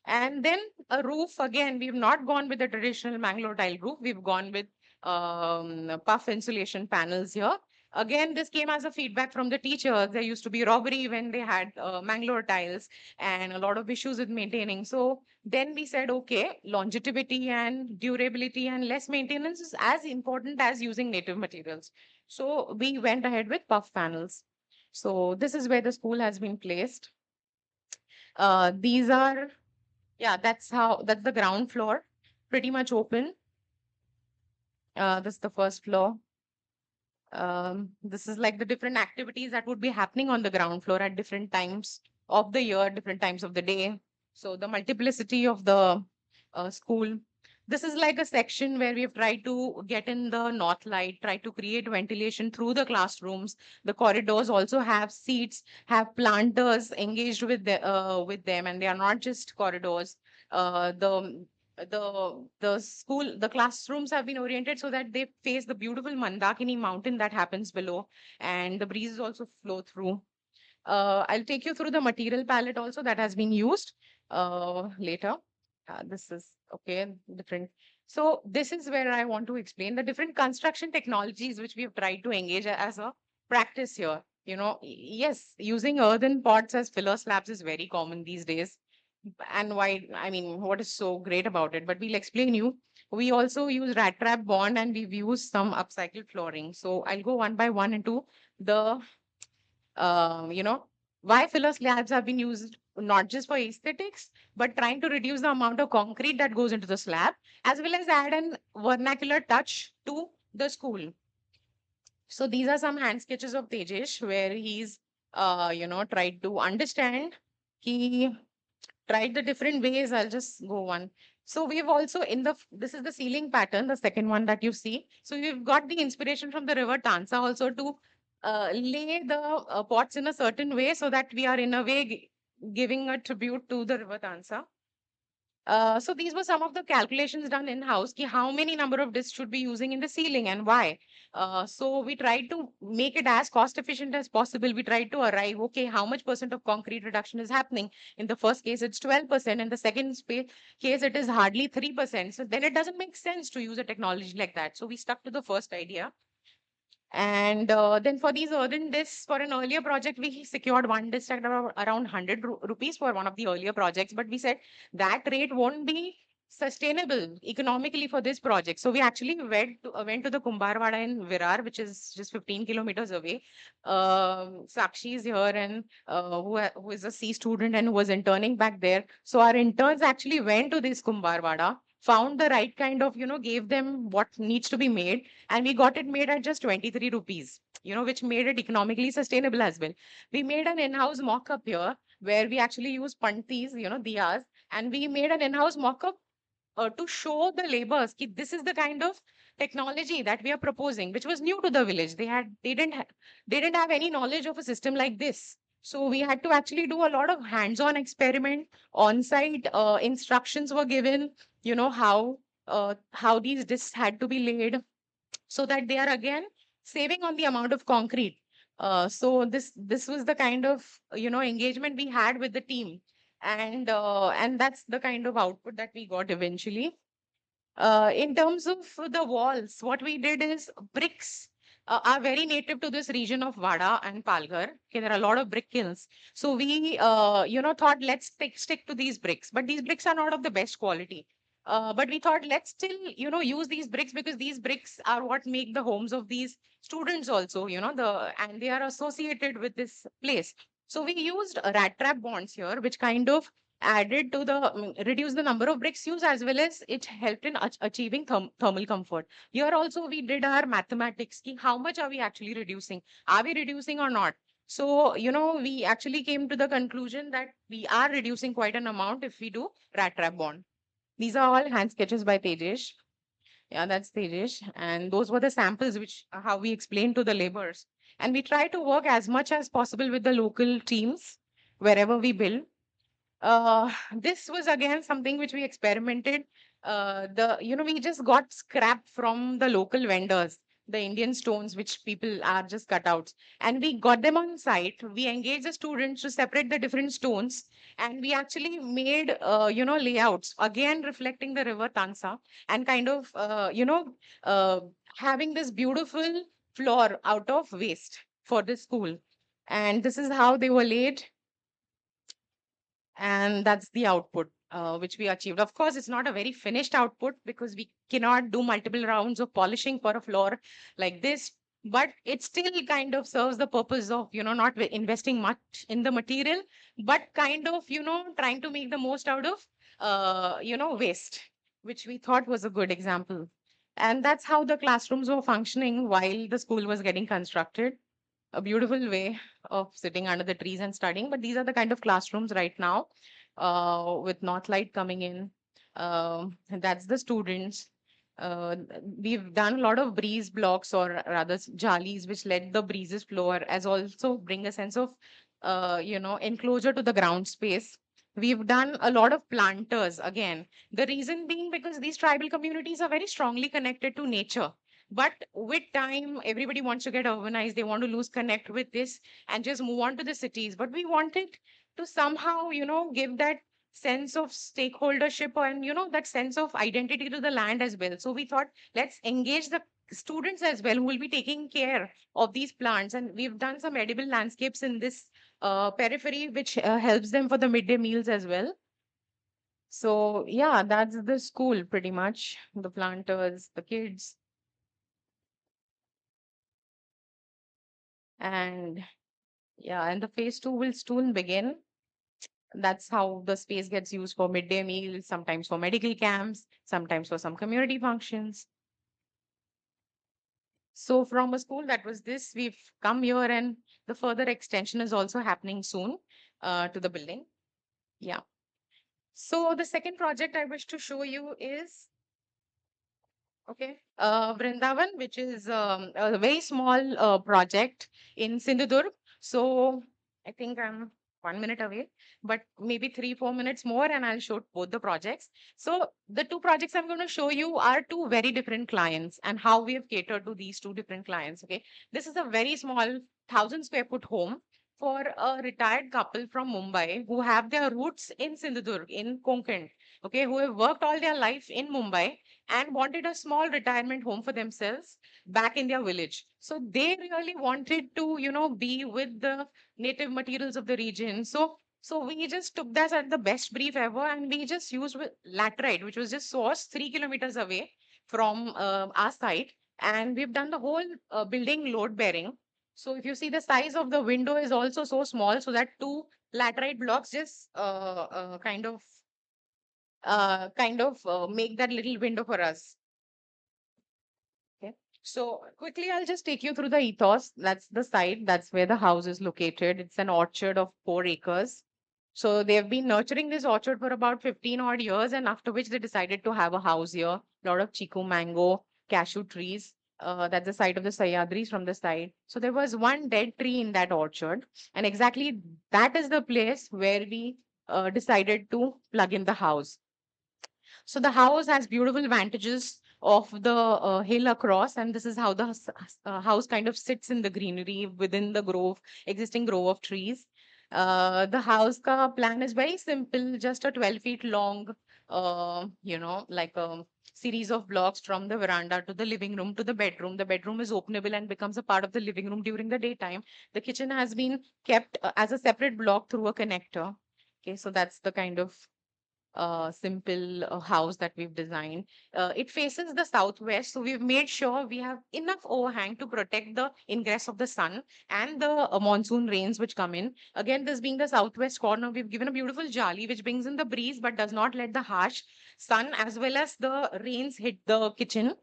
And then a roof, again, we've not gone with the traditional Mangalore tile roof. We've gone with puff insulation panels here. Again, this came as a feedback from the teachers. There used to be robbery when they had Mangalore tiles and a lot of issues with maintaining. So then we said, okay, longevity and durability and less maintenance is as important as using native materials. So we went ahead with puff panels. So this is where the school has been placed. These are, yeah, that's the ground floor, pretty much open. This is the first floor. This is like the different activities that would be happening on the ground floor at different times of the year, different times of the day. So the multiplicity of the school. This is like a section where we've tried to get in the north light, try to create ventilation through the classrooms. The corridors also have seats, have planters engaged with them, and they are not just corridors. The classrooms have been oriented so that they face the beautiful Mandakini mountain that happens below, and the breezes also flow through. I'll take you through the material palette also that has been used later. This is okay, different. So this is where I want to explain the different construction technologies which we have tried to engage as a practice here. Yes, using earthen pots as filler slabs is very common these days. And why, I mean, what is so great about it? But we'll explain you. We also use rat trap bond, and we've used some upcycled flooring. So I'll go one by one into the why filler slabs have been used not just for aesthetics, but trying to reduce the amount of concrete that goes into the slab, as well as add an vernacular touch to the school. So these are some hand sketches of Tejesh where he's, tried to understand. He tried the different ways. I'll just go one. So we've also this is the ceiling pattern, the second one that you see. So we've got the inspiration from the river Tansa also to lay the pots in a certain way so that we are in a way giving a tribute to the river Tansa. So these were some of the calculations done in-house, how many number of discs should be using in the ceiling and why. So we tried to make it as cost efficient as possible. We tried to arrive, okay, how much percent of concrete reduction is happening? In the first case, it's 12%. In the second case, it is hardly 3%. So then it doesn't make sense to use a technology like that. So we stuck to the first idea. And then for these earthen discs, for an earlier project, we secured one disc at around 100 rupees for one of the earlier projects. But we said that rate won't be sustainable economically for this project. So we actually went to the Kumbharwada in Virar, which is just 15 kilometers away. Sakshi is here and who is a C student and who was interning back there. So our interns actually went to this Kumbharwada, found the right kind of, gave them what needs to be made, and we got it made at just 23 rupees, which made it economically sustainable as well. We made an in-house mock-up here where we actually use pantis, diyas, and we made an in-house mock-up to show the laborers that this is the kind of technology that we are proposing, which was new to the village. They didn't have any knowledge of a system like this. So we had to actually do a lot of hands-on experiment. On-site instructions were given, how these discs had to be laid, so that they are again saving on the amount of concrete. So this was the kind of engagement we had with the team, and that's the kind of output that we got eventually. In terms of the walls, what we did is bricks are very native to this region of Vada and Palghar. Okay, there are a lot of brick kilns. So we, thought let's stick to these bricks. But these bricks are not of the best quality. But we thought let's still, use these bricks because these bricks are what make the homes of these students also, and they are associated with this place. So we used rat trap bonds here, which kind of added to reduce the number of bricks used, as well as it helped in achieving thermal comfort. Here also we did our mathematics, how much are we actually reducing, are we reducing or not. So we actually came to the conclusion that we are reducing quite an amount if we do rat trap bond. These are all hand sketches by Tejesh. Yeah, that's Tejesh. And those were the samples which how we explained to the laborers. And we try to work as much as possible with the local teams wherever we build. This was again something which we experimented. We just got scrap from the local vendors, the Indian stones, which people are just cutouts, and we got them on site. We engaged the students to separate the different stones, and we actually made, layouts again reflecting the river Tansa, and kind of, uh, having this beautiful floor out of waste for the school. And this is how they were laid, and that's the output which we achieved. Of course, it's not a very finished output because we cannot do multiple rounds of polishing for a floor like this, but it still kind of serves the purpose of not investing much in the material, but kind of trying to make the most out of waste, which we thought was a good example. And that's how the classrooms were functioning while the school was getting constructed. A beautiful way of sitting under the trees and studying. But these are the kind of classrooms right now, with north light coming in. That's the students. We've done a lot of breeze blocks, or rather jalis, which let the breezes flow, as also bring a sense of, enclosure to the ground space. We've done a lot of planters again. The reason being because these tribal communities are very strongly connected to nature. But with time, everybody wants to get urbanized. They want to lose connect with this and just move on to the cities. But we wanted to somehow, give that sense of stakeholdership and, that sense of identity to the land as well. So we thought, let's engage the students as well who will be taking care of these plants. And we've done some edible landscapes in this periphery, which helps them for the midday meals as well. So yeah, that's the school pretty much. The planters, the kids. And yeah, and the phase two will soon begin. That's how the space gets used for midday meals, sometimes for medical camps, sometimes for some community functions. So from a school that was this, we've come here, and the further extension is also happening soon to the building. Yeah. So the second project I wish to show you is, okay, Vrindavan, which is a very small project in Sindhudurg. So I think I'm 1 minute away, but maybe 3-4 minutes more, and I'll show both the projects. So the two projects I'm going to show you are two very different clients and how we have catered to these two different clients. Okay, this is a very small 1,000 square foot home for a retired couple from Mumbai who have their roots in Sindhudurg, in Konkan. Okay, who have worked all their life in Mumbai and wanted a small retirement home for themselves back in their village. So they really wanted to, be with the native materials of the region. So we just took that at the best brief ever, and we just used laterite, which was just sourced 3 kilometers away from our site, and we've done the whole building load bearing. So if you see, the size of the window is also so small, so that two laterite blocks just make that little window for us. Okay. So quickly, I'll just take you through the ethos. That's the site. That's where the house is located. It's an orchard of 4 acres. So they've been nurturing this orchard for about 15 odd years, and after which they decided to have a house here. A lot of chiku, mango, cashew trees. That's the site of the Sayadris from the side. So there was one dead tree in that orchard, and exactly that is the place where we decided to plug in the house. So the house has beautiful vantages of the hill across, and this is how the house kind of sits in the greenery within the existing grove of trees. The house ka plan is very simple, just a 12 feet long, like a series of blocks from the veranda to the living room to the bedroom. The bedroom is openable and becomes a part of the living room during the daytime. The kitchen has been kept as a separate block through a connector. Okay, so that's the kind of simple house that we've designed. It faces the southwest, so we've made sure we have enough overhang to protect the ingress of the sun and the monsoon rains which come in. Again, this being the southwest corner, we've given a beautiful jali which brings in the breeze but does not let the harsh sun as well as the rains hit the kitchen.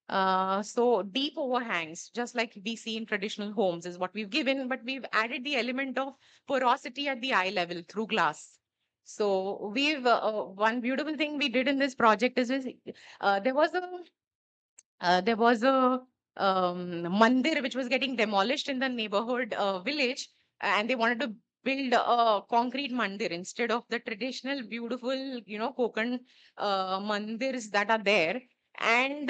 So deep overhangs, just like we see in traditional homes, is what we've given, but we've added the element of porosity at the eye level through glass. So we've one beautiful thing we did in this project is uh, there was a there was a mandir which was getting demolished in the neighborhood village, and they wanted to build a concrete mandir instead of the traditional beautiful, Konkan mandirs that are there. And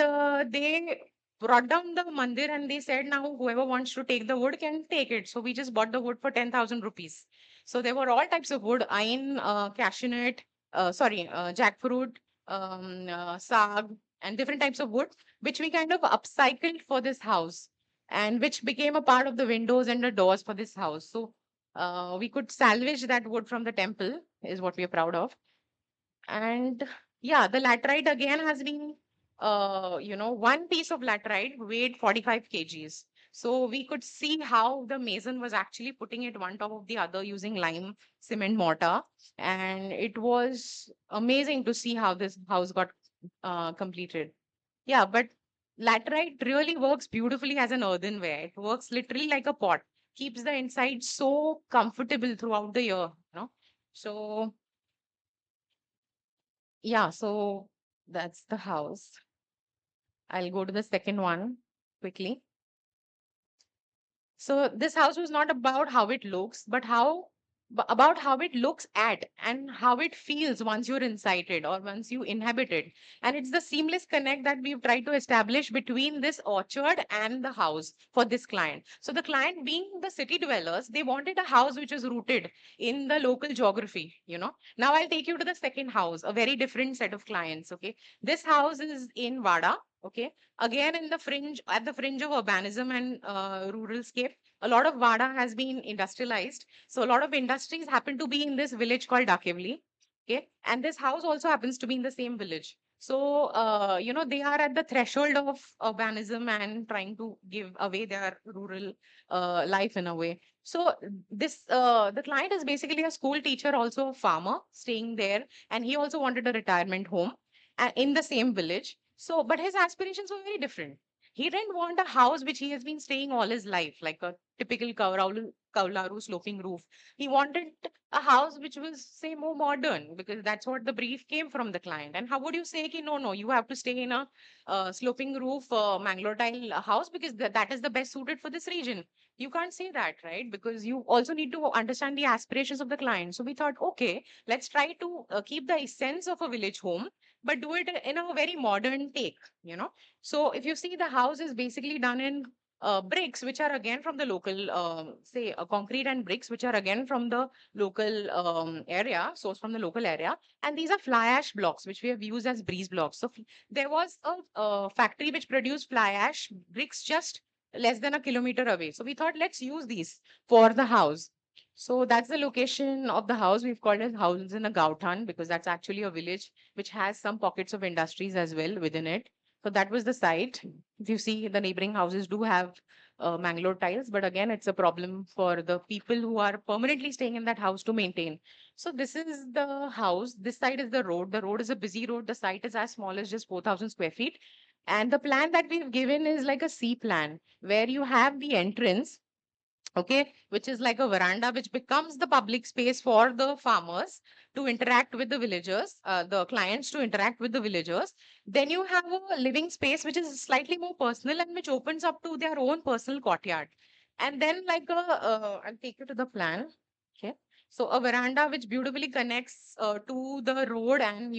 they brought down the mandir and they said, now whoever wants to take the wood can take it. So we just bought the wood for 10,000 rupees. So there were all types of wood: ain, cashew nut, jackfruit, sag, and different types of wood, which we kind of upcycled for this house, and which became a part of the windows and the doors for this house. So we could salvage that wood from the temple, is what we are proud of. And yeah, the laterite again has been, one piece of laterite weighed 45 kgs. So we could see how the mason was actually putting it one top of the other using lime cement mortar. And it was amazing to see how this house got completed. Yeah, but laterite really works beautifully as an earthenware. It works literally like a pot, keeps the inside so comfortable throughout the year. So yeah, so that's the house. I'll go to the second one quickly. So this house was not about how it looks, but about how it looks at and how it feels once you're inside it or once you inhabit it. And it's the seamless connect that we've tried to establish between this orchard and the house for this client. So the client, being the city dwellers, they wanted a house which is rooted in the local geography. Now I'll take you to the second house, a very different set of clients. Okay, this house is in Vada. Okay, again at the fringe of urbanism and rural scape. A lot of Vada has been industrialized, so a lot of industries happen to be in this village called Dakivli. Okay, and this house also happens to be in the same village. So they are at the threshold of urbanism and trying to give away their rural life in a way. So this the client is basically a school teacher, also a farmer staying there, and he also wanted a retirement home in the same village. So, but his aspirations were very different. He didn't want a house which he has been staying all his life, like a typical Kaularu sloping roof. He wanted a house which was, say, more modern, because that's what the brief came from the client. And how would you say, no, no, you have to stay in a sloping roof Mangalore tile house because that is the best suited for this region? You can't say that, right? Because you also need to understand the aspirations of the client. So we thought, okay, let's try to keep the essence of a village home, but do it in a very modern take, So if you see, the house is basically done in bricks, which are again from the local, say, concrete and bricks, which are again from the local area, sourced from the local area. And these are fly ash blocks, which we have used as breeze blocks. So there was a factory which produced fly ash bricks just less than a kilometer away. So we thought, let's use these for the house. So that's the location of the house. We've called it House in a Gauthan because that's actually a village which has some pockets of industries as well within it. So that was the site. If you see, the neighboring houses do have Mangalore tiles, but again, it's a problem for the people who are permanently staying in that house to maintain. So this is the house. This side is the road. The road is a busy road. The site is as small as just 4,000 square feet. And the plan that we've given is like a C plan, where you have the entrance, okay, which is like a veranda, which becomes the public space for the farmers to interact with the villagers, the clients to interact with the villagers. Then you have a living space which is slightly more personal and which opens up to their own personal courtyard. And then like I'll take you to the plan. Okay. So a veranda which beautifully connects to the road and,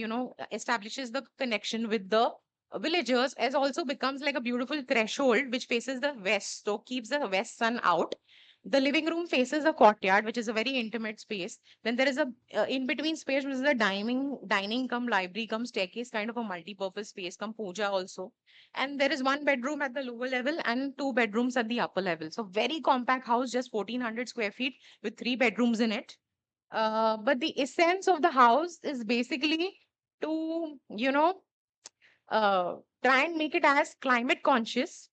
establishes the connection with the villagers, as also becomes like a beautiful threshold which faces the west, so keeps the west sun out. The living room faces a courtyard, which is a very intimate space. Then there is a in between space, which is a dining come library come staircase, kind of a multi-purpose space come puja also. And there is one bedroom at the lower level and two bedrooms at the upper level. So very compact house, just 1,400 square feet with three bedrooms in it. But the essence of the house is basically to, uh, try and make it as climate conscious,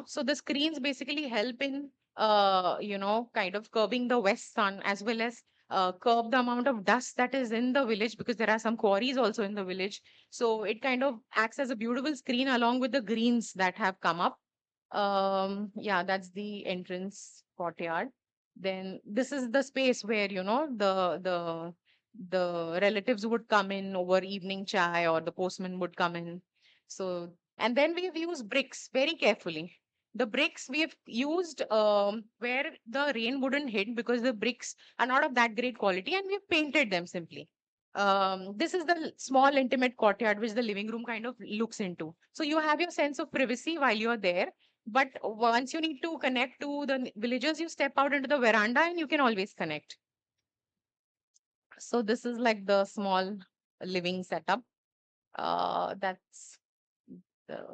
so the screens basically help in kind of curbing the west sun, as well as curb the amount of dust that is in the village, because there are some quarries also in the village. So it kind of acts as a beautiful screen along with the greens that have come up. Yeah, that's the entrance courtyard. Then this is the space where, the relatives would come in over evening chai, or the postman would come in. So, and then we've used bricks very carefully. The bricks we've used where the rain wouldn't hit, because the bricks are not of that great quality, and we've painted them simply. This is the small intimate courtyard which the living room kind of looks into. So you have your sense of privacy while you're there. But once you need to connect to the villagers, you step out into the veranda and you can always connect. So this is like the small living setup. That's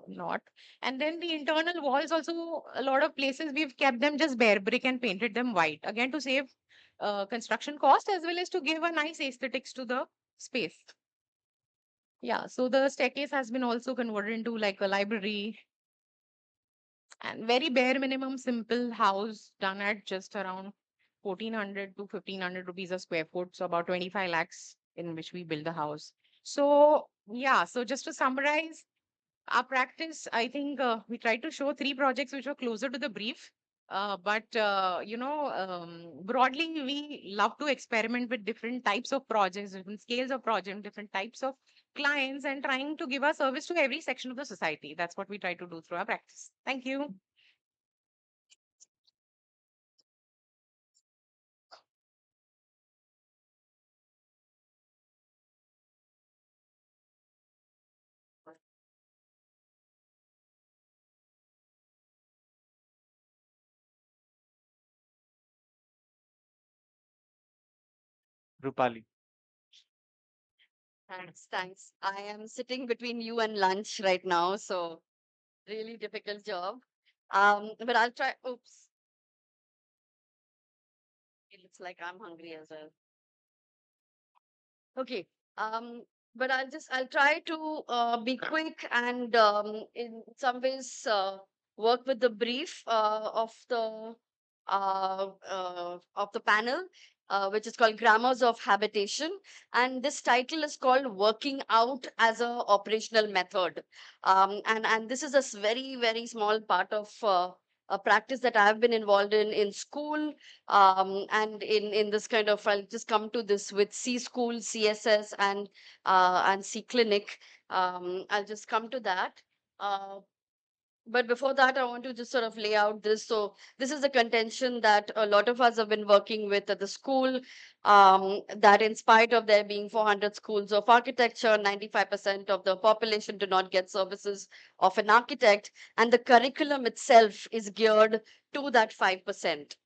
not. And then the internal walls also, a lot of places we've kept them just bare brick and painted them white, again to save construction cost, as well as to give a nice aesthetics to the space. Yeah, so the staircase has been also converted into like a library, and very bare minimum simple house done at just around 1,400 to 1,500 rupees a square foot, so about 25 lakhs in which we build the house. So yeah, so just to summarize our practice, I think we tried to show three projects which were closer to the brief. But broadly, we love to experiment with different types of projects, different scales of project, different types of clients, and trying to give our service to every section of the society. That's what we try to do through our practice. Thank you. Rupali. Thanks, thanks. I am sitting between you and lunch right now, so really difficult job. But I'll try. Oops, it looks like I'm hungry as well. Okay. Um, but I'll try to be quick and in some ways work with the brief of the panel, which is called Grammars of Habitation, and this title is called Working Out as a Operational Method. And this is a very small part of a practice that I've been involved in school, and in this kind of, I'll just come to this with C school, CSS, and C clinic. I'll just come to that. But before that, I want to just sort of lay out this. So this is a contention that a lot of us have been working with at the school, that in spite of there being 400 schools of architecture, 95% of the population do not get services of an architect, and the curriculum itself is geared to that 5%.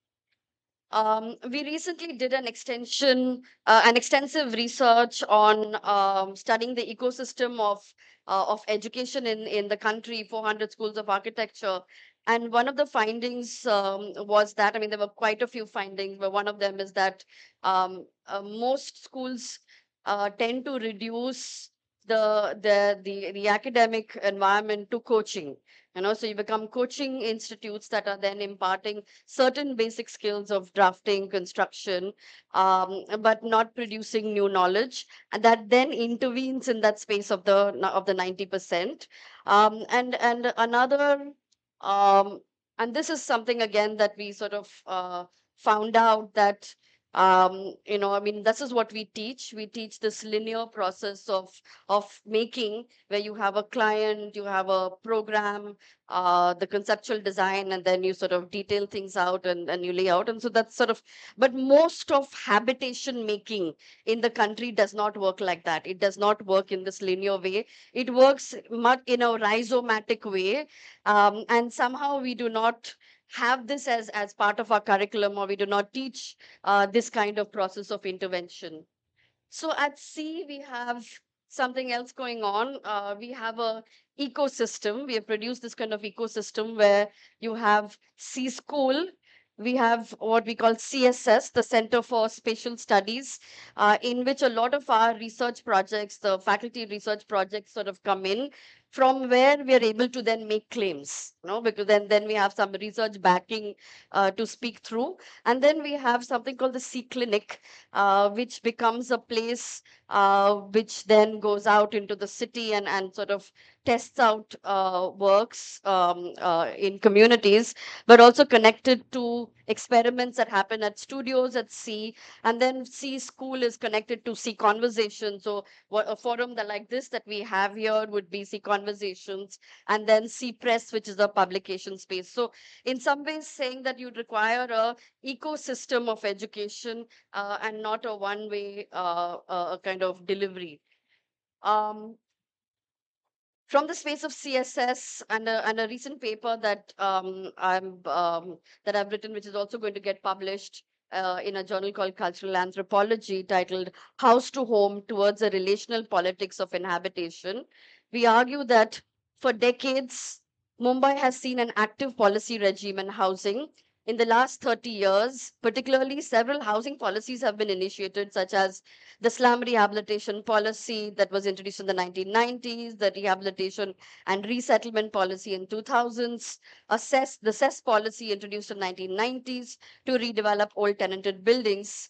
We recently did an extensive research on studying the ecosystem of education in the country, 400 schools of architecture. And one of the findings was that, I mean, there were quite a few findings, but one of them is that most schools tend to reduce the academic environment to coaching. So you become coaching institutes that are then imparting certain basic skills of drafting, construction, but not producing new knowledge, and that then intervenes in that space of the 90%. And another, and this is something again that we sort of found out that, I mean, this is what we teach. We teach this linear process of making, where you have a client, you have a program, the conceptual design, and then you sort of detail things out, and you lay out. And so that's sort of, but most of habitation making in the country does not work like that. It does not work in this linear way. It works much in a rhizomatic way. And somehow we do not have this as part of our curriculum, or we do not teach this kind of process of intervention. So at C, we have something else going on. We have a ecosystem. We have produced this kind of ecosystem where you have C school. We have what we call CSS, the Center for Spatial Studies, in which a lot of our research projects, the faculty research projects, sort of come in, from where we are able to then make claims, because then we have some research backing to speak through. And then we have something called the C clinic, which becomes a place which then goes out into the city and sort of tests out works in communities, but also connected to experiments that happen at studios at C. And then C school is connected to C conversation. So what a forum like this that we have here would be C conversations, and then C press, which is a publication space. So in some ways saying that you'd require a ecosystem of education, and not a one-way kind of delivery. From the space of CSS, and a recent paper that that I've written, which is also going to get published in a journal called Cultural Anthropology, titled "House to Home: Towards a Relational Politics of Inhabitation," we argue that for decades, Mumbai has seen an active policy regime in housing. In the last 30 years, particularly, several housing policies have been initiated, such as the slum rehabilitation policy that was introduced in the 1990s, the rehabilitation and resettlement policy in 2000s, the cess policy introduced in 1990s to redevelop old tenanted buildings.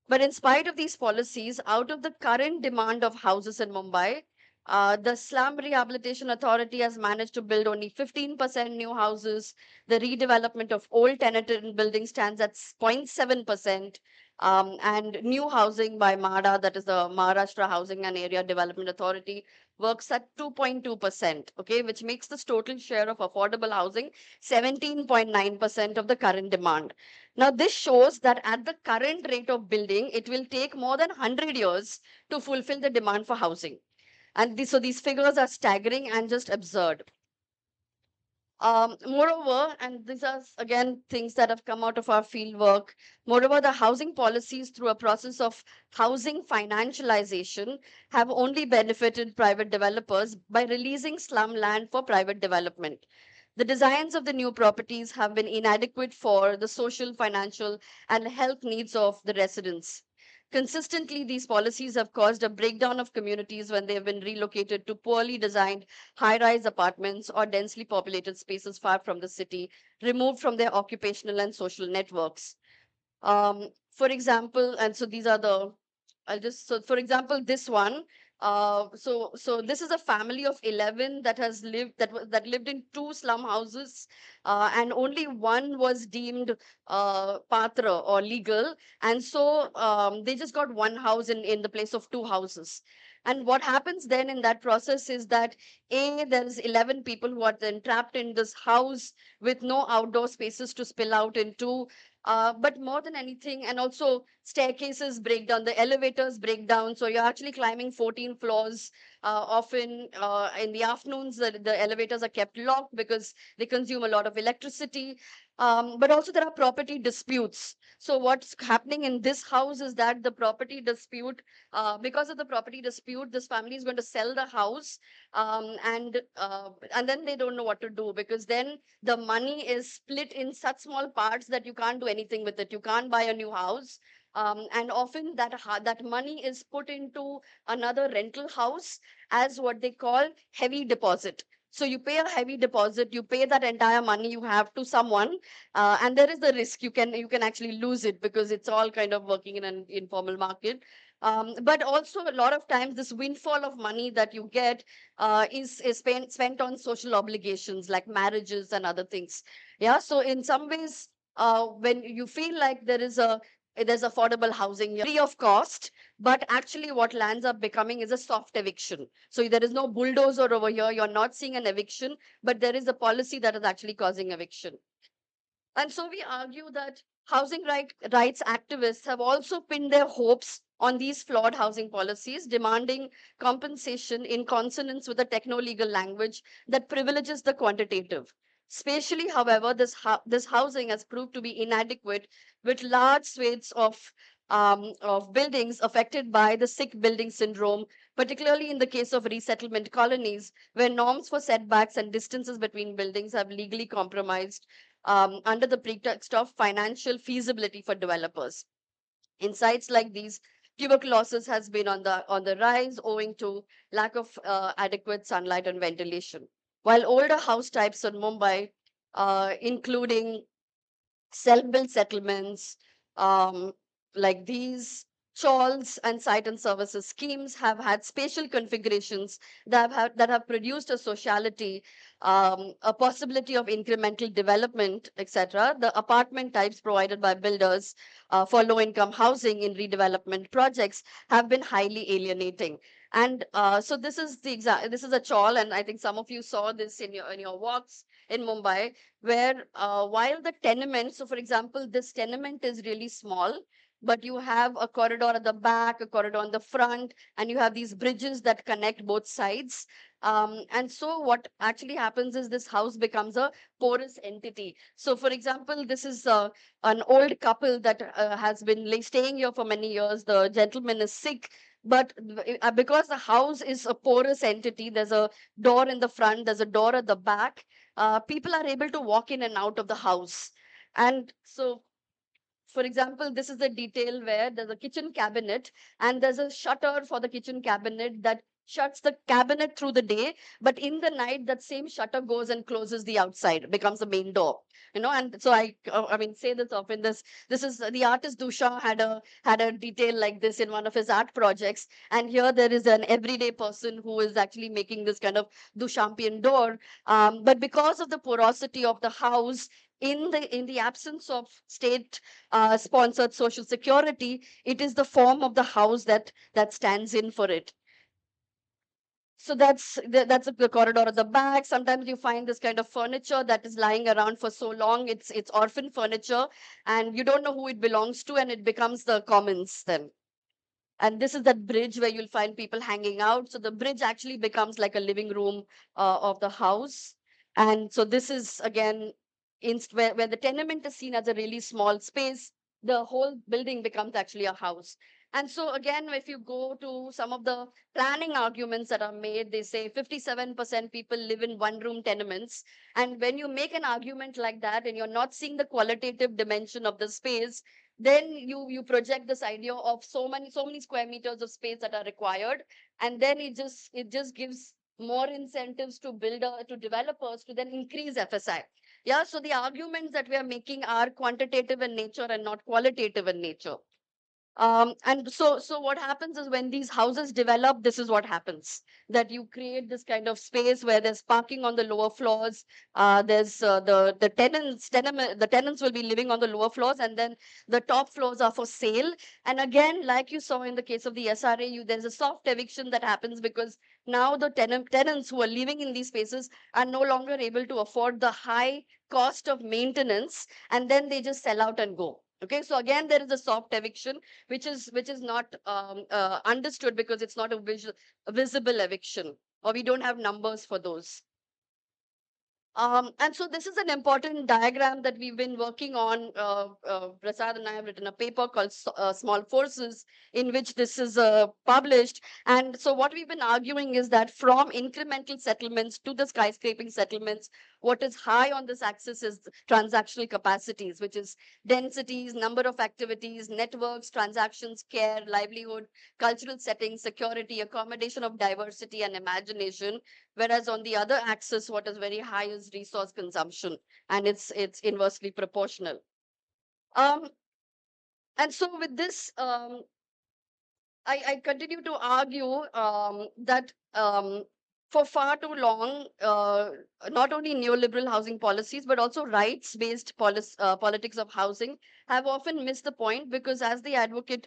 But in spite of these policies, out of the current demand of houses in Mumbai, the Slum Rehabilitation Authority has managed to build only 15% new houses. The redevelopment of old tenanted buildings stands at 0.7%. And new housing by MHADA, that is the Maharashtra Housing and Area Development Authority, works at 2.2%, okay, which makes the total share of affordable housing 17.9% of the current demand. Now, this shows that at the current rate of building, it will take more than 100 years to fulfill the demand for housing. And so these figures are staggering and just absurd. Moreover, and these are again things that have come out of our field work, moreover, the housing policies through a process of housing financialization have only benefited private developers by releasing slum land for private development. The designs of the new properties have been inadequate for the social, financial, and health needs of the residents. Consistently, these policies have caused a breakdown of communities when they have been relocated to poorly designed high-rise apartments or densely populated spaces far from the city, removed from their occupational and social networks. For example, and so these are the, I'll just, so for example, this one, So this is a family of 11 that has lived that lived in two slum houses, and only one was deemed patra or legal, and so they just got one house in the place of two houses. And what happens then in that process is that there's 11 people who are then trapped in this house with no outdoor spaces to spill out into. But more than anything, and also staircases break down, the elevators break down. So you're actually climbing 14 floors. Often in the afternoons, the elevators are kept locked because they consume a lot of electricity. But also there are property disputes. So what's happening in this house is that the property dispute, because of the property dispute, this family is going to sell the house, and then they don't know what to do, because then the money is split in such small parts that you can't do anything with it. You can't buy a new house. And often that money is put into another rental house as what they call heavy deposit. So you pay a heavy deposit, you pay that entire money you have to someone, and there is the risk you can actually lose it, because it's all kind of working in an informal market. But also a lot of times this windfall of money that you get is spent on social obligations like marriages and other things. Yeah, so in some ways, when you feel like there's affordable housing here, free of cost, but actually what lands up becoming is a soft eviction. So there is no bulldozer over here. You're not seeing an eviction, but there is a policy that is actually causing eviction. And so we argue that rights activists have also pinned their hopes on these flawed housing policies, demanding compensation in consonance with a techno-legal language that privileges the quantitative. Spatially, however, this housing has proved to be inadequate, with large swathes of buildings affected by the sick building syndrome, particularly in the case of resettlement colonies, where norms for setbacks and distances between buildings have legally compromised under the pretext of financial feasibility for developers. In sites like these, tuberculosis has been on the rise owing to lack of adequate sunlight and ventilation. While older house types in Mumbai, including self-built settlements, um, like these chawls and site and services schemes have had spatial configurations that have produced a sociality, a possibility of incremental development, etc. The apartment types provided by builders for low-income housing in redevelopment projects have been highly alienating. And so this is a chawl, and I think some of you saw this in your walks in Mumbai, where while the tenement, so for example, this tenement is really small, but you have a corridor at the back, a corridor on the front, and you have these bridges that connect both sides. And so what actually happens is this house becomes a porous entity. So for example, this is an old couple that has been staying here for many years. The gentleman is sick, but because the house is a porous entity, there's a door in the front, there's a door at the back, people are able to walk in and out of the house. And so, for example, this is the detail where there's a kitchen cabinet and there's a shutter for the kitchen cabinet that shuts the cabinet through the day, but in the night that same shutter goes and closes the outside, becomes the main door. And so I say this often. This is the artist Dusha had a detail like this in one of his art projects, and here there is an everyday person who is actually making this kind of Dushampian door. But because of the porosity of the house, in the absence of state sponsored social security, it is the form of the house that stands in for it. So that's the corridor at the back. Sometimes you find this kind of furniture that is lying around for so long, it's orphan furniture, and you don't know who it belongs to, and it becomes the commons then. And this is that bridge where you'll find people hanging out. So the bridge actually becomes like a living room of the house. And so this is again where the tenement is seen as a really small space, the whole building becomes actually a house. And so again, if you go to some of the planning arguments that are made, they say 57% people live in one room tenements. And when you make an argument like that and you're not seeing the qualitative dimension of the space, then you project this idea of so many square meters of space that are required, and then it just gives more incentives to developers to then increase FSI. Yeah, so the arguments that we are making are quantitative in nature and not qualitative in nature. And so what happens is when these houses develop, this is what happens, that you create this kind of space where there's parking on the lower floors. There's the the tenants will be living on the lower floors, and then the top floors are for sale. And again, like you saw in the case of the SRA, there's a soft eviction that happens because now the tenants who are living in these spaces are no longer able to afford the high cost of maintenance, and then they just sell out and go. Okay, so again there is a soft eviction, which is not understood because it's not a visible eviction, or we don't have numbers for those. And so this is an important diagram that we've been working on. Prasad and I have written a paper called Small Forces, in which this is published. And so what we've been arguing is that from incremental settlements to the skyscraping settlements, what is high on this axis is transactional capacities, which is densities, number of activities, networks, transactions, care, livelihood, cultural settings, security, accommodation of diversity and imagination. Whereas on the other axis, what is very high is resource consumption, and it's inversely proportional. Um, and so with this, I continue to argue that for far too long, not only neoliberal housing policies, but also rights-based politics of housing have often missed the point, because as they advocate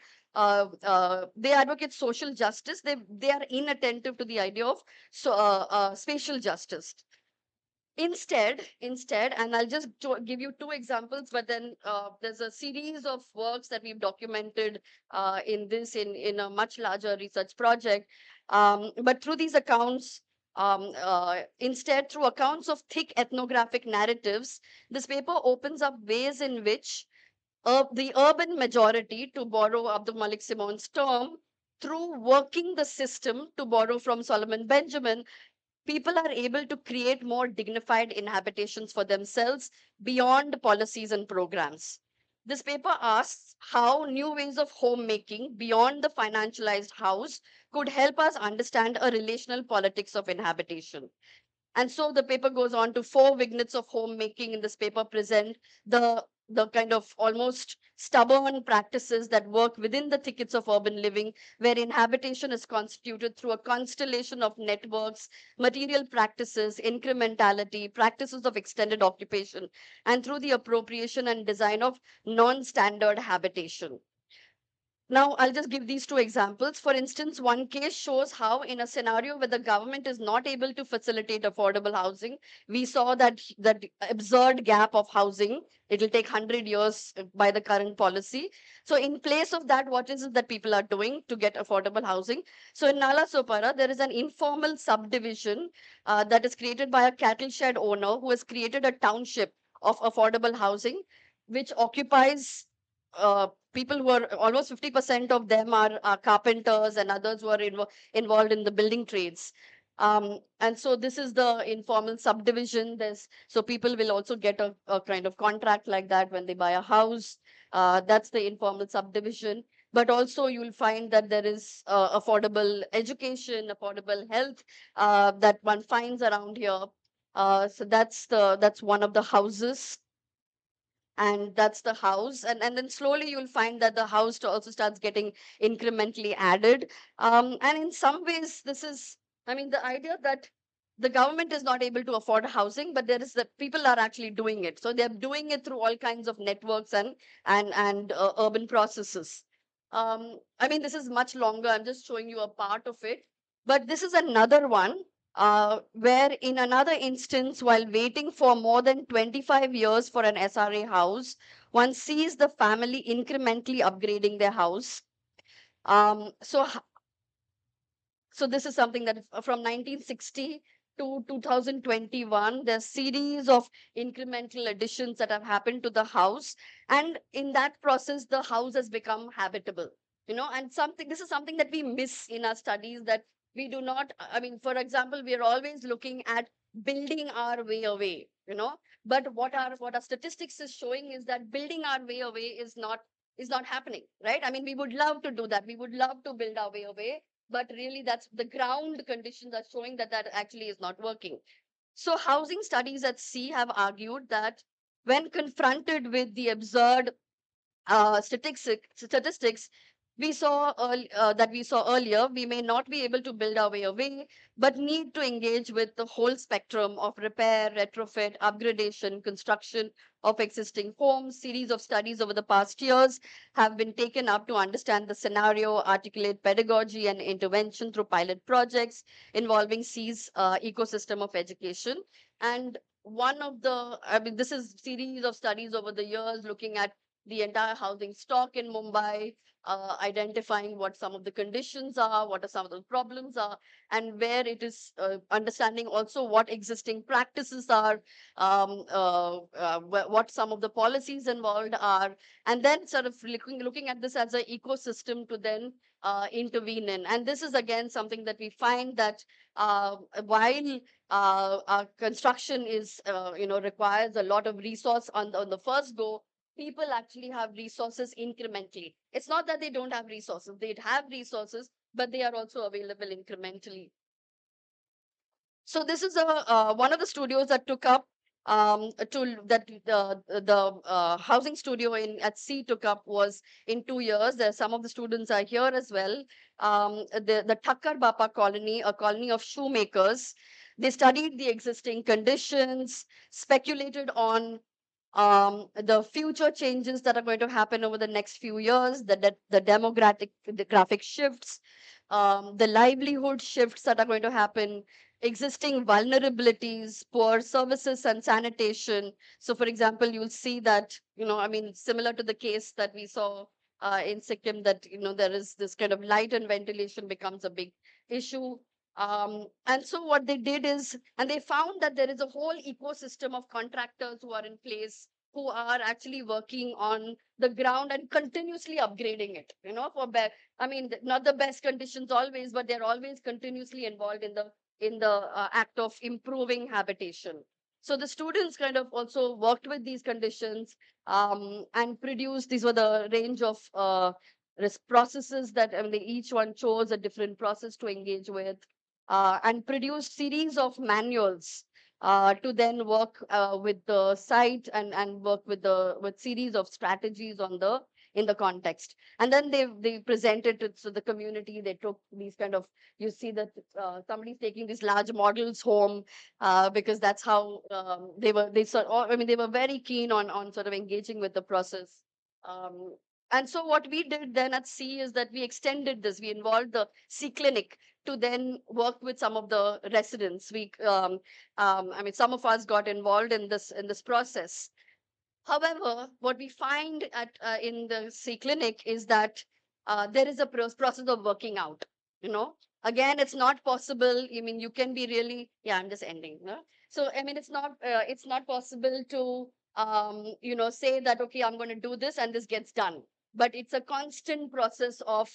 social justice, they are inattentive to the idea of spatial justice. Instead, and I'll just give you two examples, but then there's a series of works that we've documented in a much larger research project. But through these accounts, instead, through accounts of thick ethnographic narratives, this paper opens up ways in which the urban majority, to borrow Abdul Malik Simon's term, through working the system, to borrow from Solomon Benjamin, people are able to create more dignified inhabitations for themselves beyond policies and programs. This paper asks how new ways of homemaking beyond the financialized house could help us understand a relational politics of inhabitation. And so the paper goes on to four vignettes of homemaking in this paper present the kind of almost stubborn practices that work within the thickets of urban living, where inhabitation is constituted through a constellation of networks, material practices, incrementality, practices of extended occupation, and through the appropriation and design of non-standard habitation. Now, I'll just give these two examples. For instance, one case shows how, in a scenario where the government is not able to facilitate affordable housing, we saw that absurd gap of housing. It will take 100 years by the current policy. So, in place of that, what is it that people are doing to get affordable housing? So, in Nala Sopara, there is an informal subdivision that is created by a cattle shed owner who has created a township of affordable housing, which occupies people who are almost 50% of them are carpenters, and others who are involved in the building trades. And so this is the informal subdivision. So people will also get a kind of contract like that when they buy a house. That's the informal subdivision. But also you'll find that there is affordable education, affordable health that one finds around here. So that's one of the houses, and that's the house. And then slowly you'll find that the house also starts getting incrementally added. And in some ways, this is, I mean, the idea that the government is not able to afford housing, but there is the people are actually doing it. So they're doing it through all kinds of networks and urban processes. I mean, this is much longer. I'm just showing you a part of it. But this is another one where in another instance, while waiting for more than 25 years for an SRA house, one sees the family incrementally upgrading their house. So this is something that from 1960 to 2021, there's series of incremental additions that have happened to the house. And in that process, the house has become habitable. And this is something that we miss in our studies, that we do not, I mean, for example, we are always looking at building our way away, but what our statistics is showing is that building our way away is not happening, right? I mean, we would love to do that. We would love to build our way away, but really that's the ground conditions are showing that actually is not working. So housing studies at sea have argued that when confronted with the absurd statistics, we saw earlier, we may not be able to build our way away, but need to engage with the whole spectrum of repair, retrofit, upgradation, construction of existing homes. Series of studies over the past years have been taken up to understand the scenario, articulate pedagogy and intervention through pilot projects involving C's ecosystem of education. And one of the, I mean, this is series of studies over the years looking at the entire housing stock in Mumbai, identifying what some of the conditions are, what are some of the problems are, and where it is understanding also what existing practices are, what some of the policies involved are, and then sort of looking at this as an ecosystem to then intervene in. And this is again something that we find that while construction is, requires a lot of resource on the first go, people actually have resources incrementally. It's not that they don't have resources, they have resources, but they are also available incrementally. So this is one of the studios that took up the housing studio in at C took up was in 2 years. There some of the students are here as well. The Thakkar Bapa colony, a colony of shoemakers. They studied the existing conditions, speculated on the future changes that are going to happen over the next few years, the demographic shifts, the livelihood shifts that are going to happen, existing vulnerabilities, poor services and sanitation. So, for example, you'll see that, I mean, similar to the case that we saw in Sikkim, that, there is this kind of light and ventilation becomes a big issue. And so what they did is, and they found that there is a whole ecosystem of contractors who are in place, who are actually working on the ground and continuously upgrading it, I mean, not the best conditions always, but they're always continuously involved in the act of improving habitation. So the students kind of also worked with these conditions and produced. These were the range of processes that, I mean, each one chose a different process to engage with, and produced series of manuals to then work with the site and work with series of strategies on the in the context. And then they presented it to the community. They took these kind of, you see that somebody's taking these large models home because that's how they were very keen on sort of engaging with the process. Um, and so what we did then at C is that we extended this. We involved the C clinic to then work with some of the residents. I mean, some of us got involved in this process. However, what we find in the C clinic is that there is a process of working out. Again, it's not possible. I mean, you can be really, yeah. I'm just ending. No? So I mean, it's not possible to say that, okay, I'm going to do this and this gets done. But it's a constant process of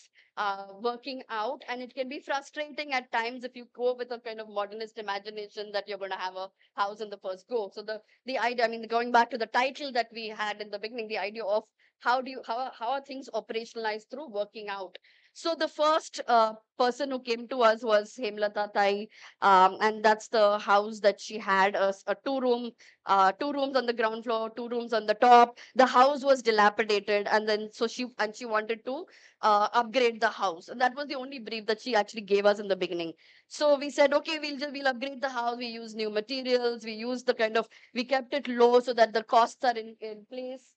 working out, and it can be frustrating at times if you go with a kind of modernist imagination that you're going to have a house in the first go. So the idea, I mean, going back to the title that we had in the beginning, the idea of how are things operationalized through working out. So the first person who came to us was Hemlata Tai, and that's the house that she had, a two rooms on the ground floor, two rooms on the top. The house was dilapidated, and then she wanted to upgrade the house, and that was the only brief that she actually gave us in the beginning. So we said, okay, we'll upgrade the house. We use new materials. We kept it low so that the costs are in place.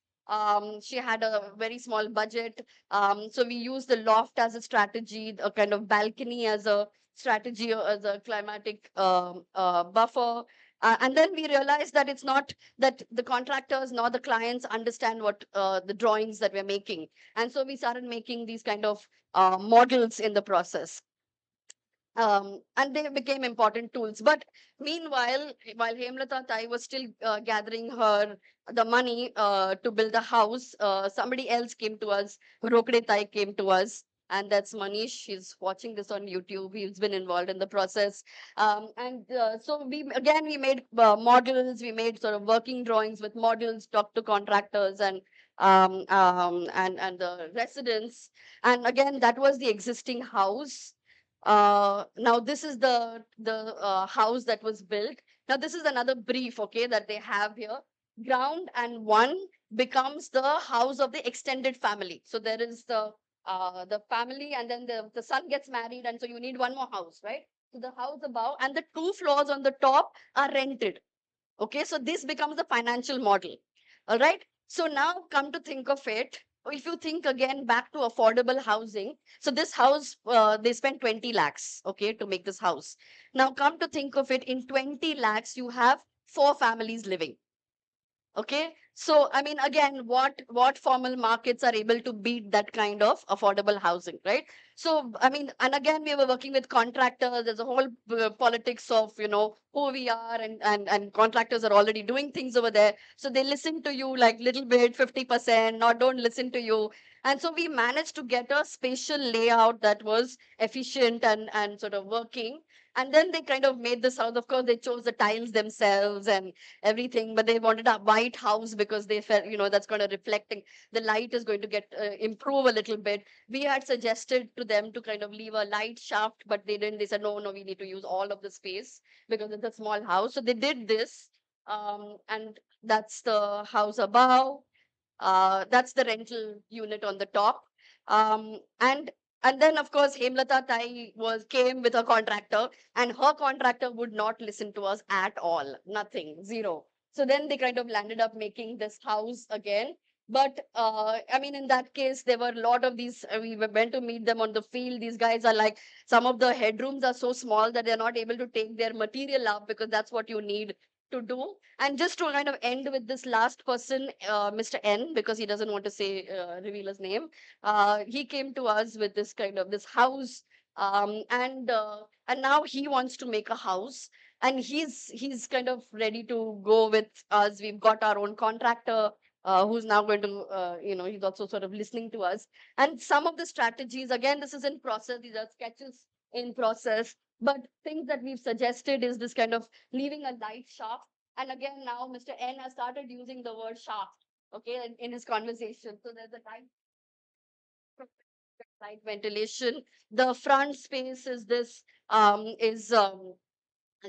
She had a very small budget. So we used the loft as a strategy, a kind of balcony as a strategy, as a climatic buffer. And then we realized that it's not that the contractors nor the clients understand what the drawings that we're making. And so we started making these kind of models in the process. And they became important tools. But meanwhile, while Hemlata Tai was still gathering the money to build the house, somebody else came to us. Rokde Tai came to us, and that's Manish. He's watching this on YouTube. He's been involved in the process. So we made models. We made sort of working drawings with models. Talked to contractors and the residents. And again, that was the existing house. Now this is the house that was built. Now this is another brief, okay, that they have here. Ground and one becomes the house of the extended family. So there is the the family, and then the son gets married, and so you need one more house, right? So the house above and the 2 floors on the top are rented. Okay, so this becomes the financial model. All right. So now come to think of it, if you think again back to affordable housing, so this house, they spent 20 lakhs, okay, to make this house. Now come to think of it, in 20 lakhs, you have 4 families living. Okay, so I mean, again, what formal markets are able to beat that kind of affordable housing, right? So I mean, and again, we were working with contractors. There's a whole politics of, who we are, and contractors are already doing things over there. So they listen to you like little bit, 50%, or don't listen to you. And so we managed to get a spatial layout that was efficient and sort of working. And then they kind of made this house. Of course, they chose the tiles themselves and everything, but they wanted a white house because they felt, that's going to reflecting, the light is going to get improve a little bit. We had suggested to them to kind of leave a light shaft, but they didn't. They said, no, we need to use all of the space because it's a small house. So they did this, and that's the house above. That's the rental unit on the top. And then, of course, Hemlata Tai came with a contractor, and her contractor would not listen to us at all. Nothing, zero. So then they kind of landed up making this house again. But I mean, in that case, there were a lot of these. We went to meet them on the field. These guys are like, some of the headrooms are so small that they're not able to take their material up, because that's what you need to do. And just to kind of end with this last person, Mr. N, because he doesn't want to say, reveal his name. He came to us with this kind of this house, and now he wants to make a house, and he's kind of ready to go with us. We've got our own contractor. Who's now going to, he's also sort of listening to us. And some of the strategies, again, this is in process, these are sketches in process, but things that we've suggested is this kind of leaving a light shaft. And again, now Mr. N has started using the word shaft, okay, in his conversation. So there's a light ventilation. The front space is this, I'll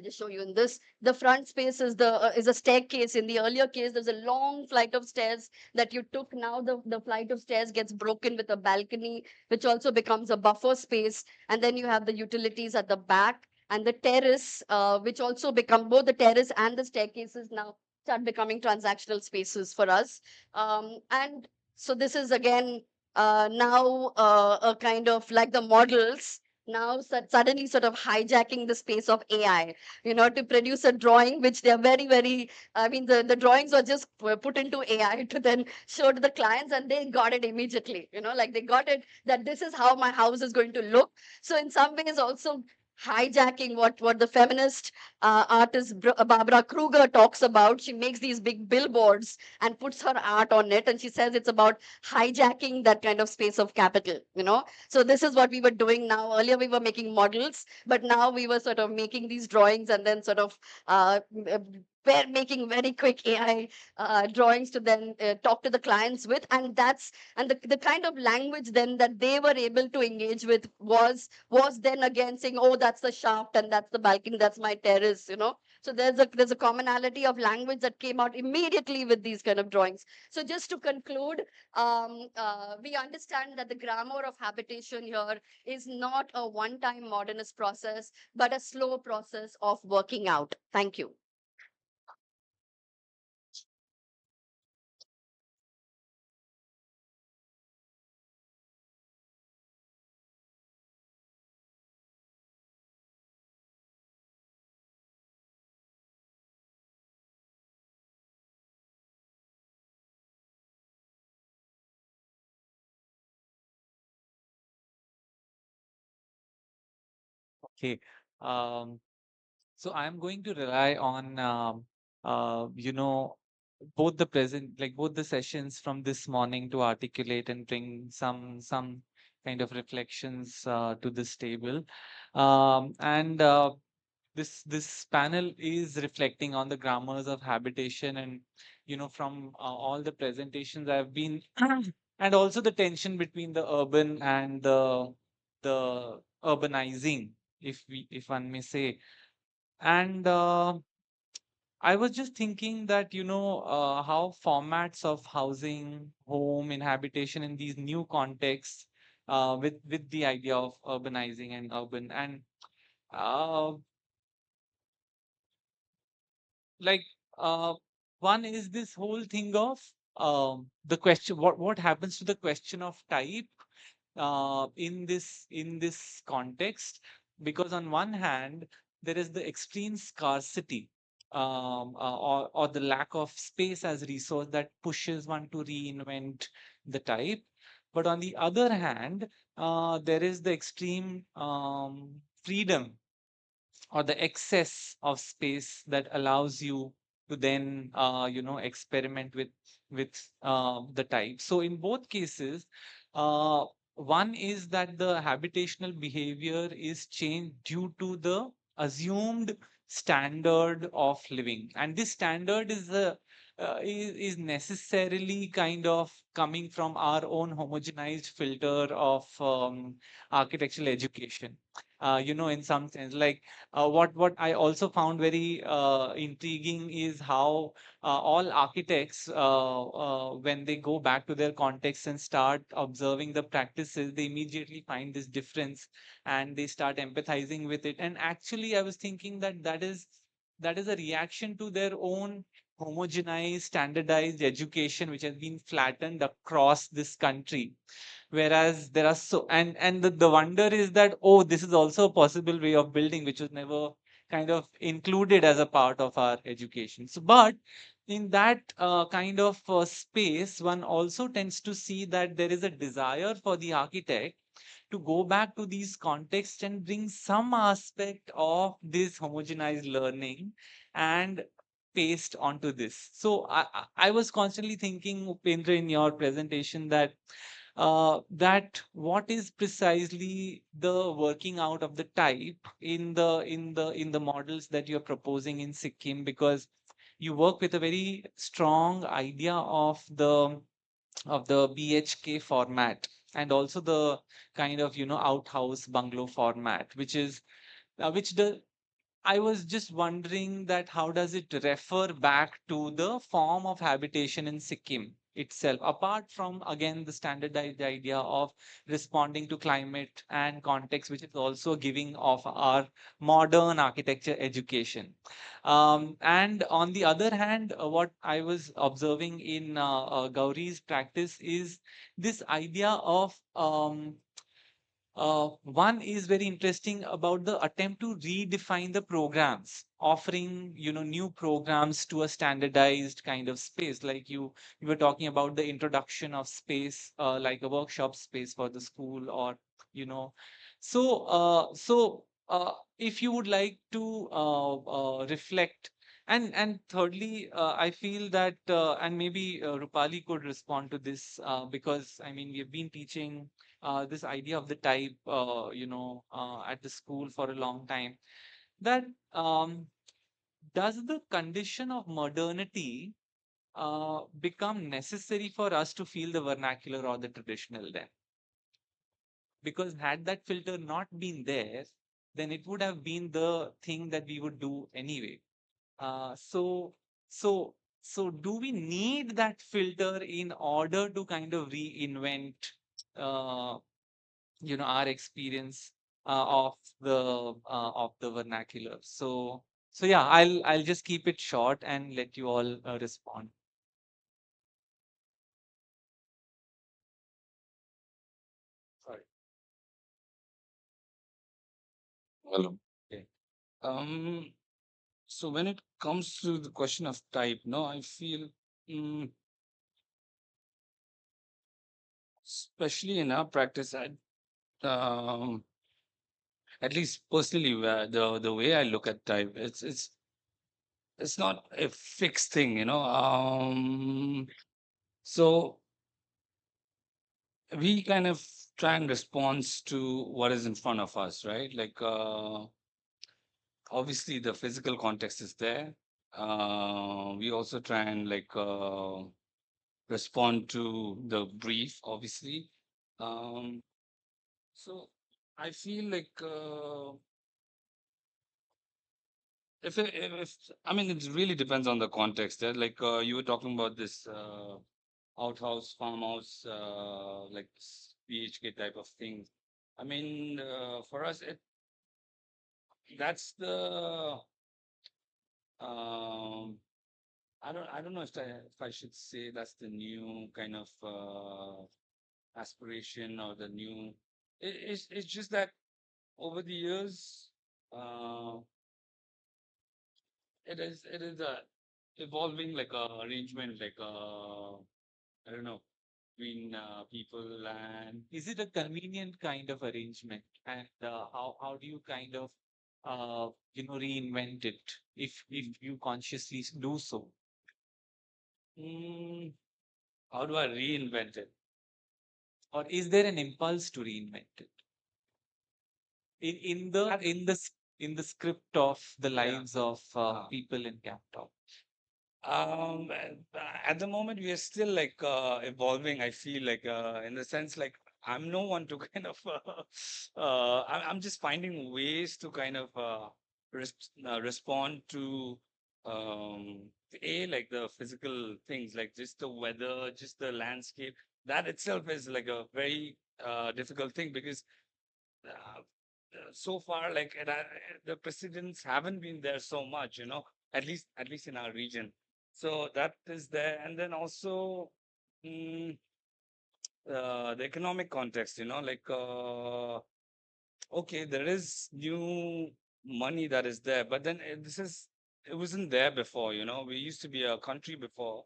just show you in this. The front space is a staircase. In the earlier case, there's a long flight of stairs that you took. Now the flight of stairs gets broken with a balcony, which also becomes a buffer space. And then you have the utilities at the back, and the terrace, which also become, both the terrace and the staircases now start becoming transactional spaces for us. And so this is again, now a kind of like the models now suddenly sort of hijacking the space of AI, to produce a drawing which they're very, very, I mean, the drawings were just put into AI to then show to the clients, and they got it immediately, like they got it that this is how my house is going to look. So in some ways also hijacking what the feminist artist Barbara Kruger talks about. She makes these big billboards and puts her art on it, and she says it's about hijacking that kind of space of capital. So this is what we were doing now. Earlier we were making models, but now we were sort of making these drawings and then sort of we're making very quick AI drawings to then talk to the clients with. And the kind of language then that they were able to engage with was then again saying, oh, that's the shaft and that's the balcony, that's my terrace. So there's a commonality of language that came out immediately with these kind of drawings. So just to conclude, we understand that the grammar of habitation here is not a one-time modernist process, but a slow process of working out. Thank you. Okay. Um, so I'm going to rely on, both the both the sessions from this morning to articulate and bring some kind of reflections to this table. And this panel is reflecting on the grammars of habitation, and from all the presentations I've been and also the tension between the urban and the urbanizing, if one may say. And I was just thinking that how formats of housing, home, inhabitation in these new contexts with the idea of urbanizing and urban and uh, like uh, one is this whole thing of the question what happens to the question of type in this context, because on one hand there is the extreme scarcity or the lack of space as resource that pushes one to reinvent the type, but on the other hand there is the extreme freedom or the excess of space that allows you to then experiment with the type. So in both cases, one is that the habitational behavior is changed due to the assumed standard of living, and this standard is necessarily kind of coming from our own homogenized filter of architectural education. In some sense, like what I also found very intriguing is how all architects, when they go back to their context and start observing the practices, they immediately find this difference and they start empathizing with it. And actually, I was thinking that that is a reaction to their own homogenized, standardized education, which has been flattened across this country, whereas there are and the wonder is that, oh, this is also a possible way of building which was never kind of included as a part of our education. So but in that kind of space, one also tends to see that there is a desire for the architect to go back to these contexts and bring some aspect of this homogenized learning and paste onto this. So I was constantly thinking, Upendra, in your presentation, that what is precisely the working out of the type in the models that you're proposing in Sikkim, because you work with a very strong idea of the BHK format, and also the kind of outhouse bungalow format, which the I was just wondering that how does it refer back to the form of habitation in Sikkim itself, apart from again the standardized idea of responding to climate and context, which is also giving of our modern architecture education. And on the other hand, what I was observing in Gauri's practice is this idea of one is very interesting about the attempt to redefine the programs, offering new programs to a standardized kind of space. Like you were talking about the introduction of space, like a workshop space for the school, or you know. So if you would like to reflect. And thirdly, I feel that, and maybe Rupali could respond to this, because I mean, we've been teaching this idea of the type, at the school for a long time. That does the condition of modernity become necessary for us to feel the vernacular or the traditional then? Because had that filter not been there, then it would have been the thing that we would do anyway. So, so, so do we need that filter in order to kind of reinvent, uh, our experience of the vernacular? So yeah, I'll just keep it short and let you all respond. Sorry. Hello. Okay. Um, so when it comes to the question of type, no, I feel, mm, especially in our practice, um, at least personally, the way I look at type, it's not a fixed thing, you know. So we kind of try and respond to what is in front of us, right? Like, obviously, the physical context is there. We also try and like respond to the brief, obviously. Um, so I feel like if I mean, it really depends on the context. Like you were talking about this outhouse, farmhouse, like BHK type of things. I mean, for us, that's the um, I don't know if I should say that's the new kind of aspiration or the new. It's just that over the years, uh, it is a evolving like a arrangement like I don't know between people and Is it a convenient kind of arrangement? And how do you kind of reinvent it if you consciously do so? mm, how do I reinvent it? Or is there an impulse to reinvent it? In the script of the Yeah. lives of people in Captop? At the moment, we are still like evolving. I feel like in the sense like I'm no one to kind of I'm just finding ways to kind of respond to um, like the physical things, like just the weather, just the landscape. That itself is like a very difficult thing because so far, like the precedents haven't been there so much, at least in our region. So that is there, and then also mm, the economic context, like okay, there is new money that is there, but then it wasn't there before. We used to be a country before,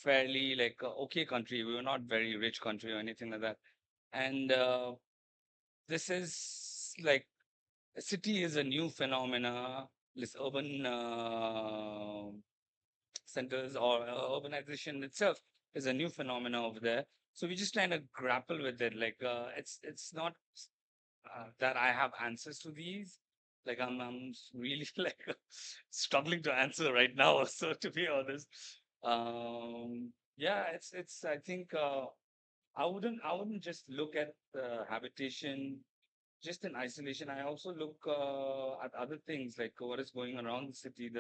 fairly like okay country. We were not very rich country or anything like that, and this is like a city is a new phenomena. This urban centers or urbanization itself is a new phenomena over there. So we just trying to grapple with it. Like it's not that I have answers to these. Like I'm really like struggling to answer right now. So to be honest, yeah, it's I think I wouldn't just look at habitation just in isolation. I also look at other things like what is going around the city,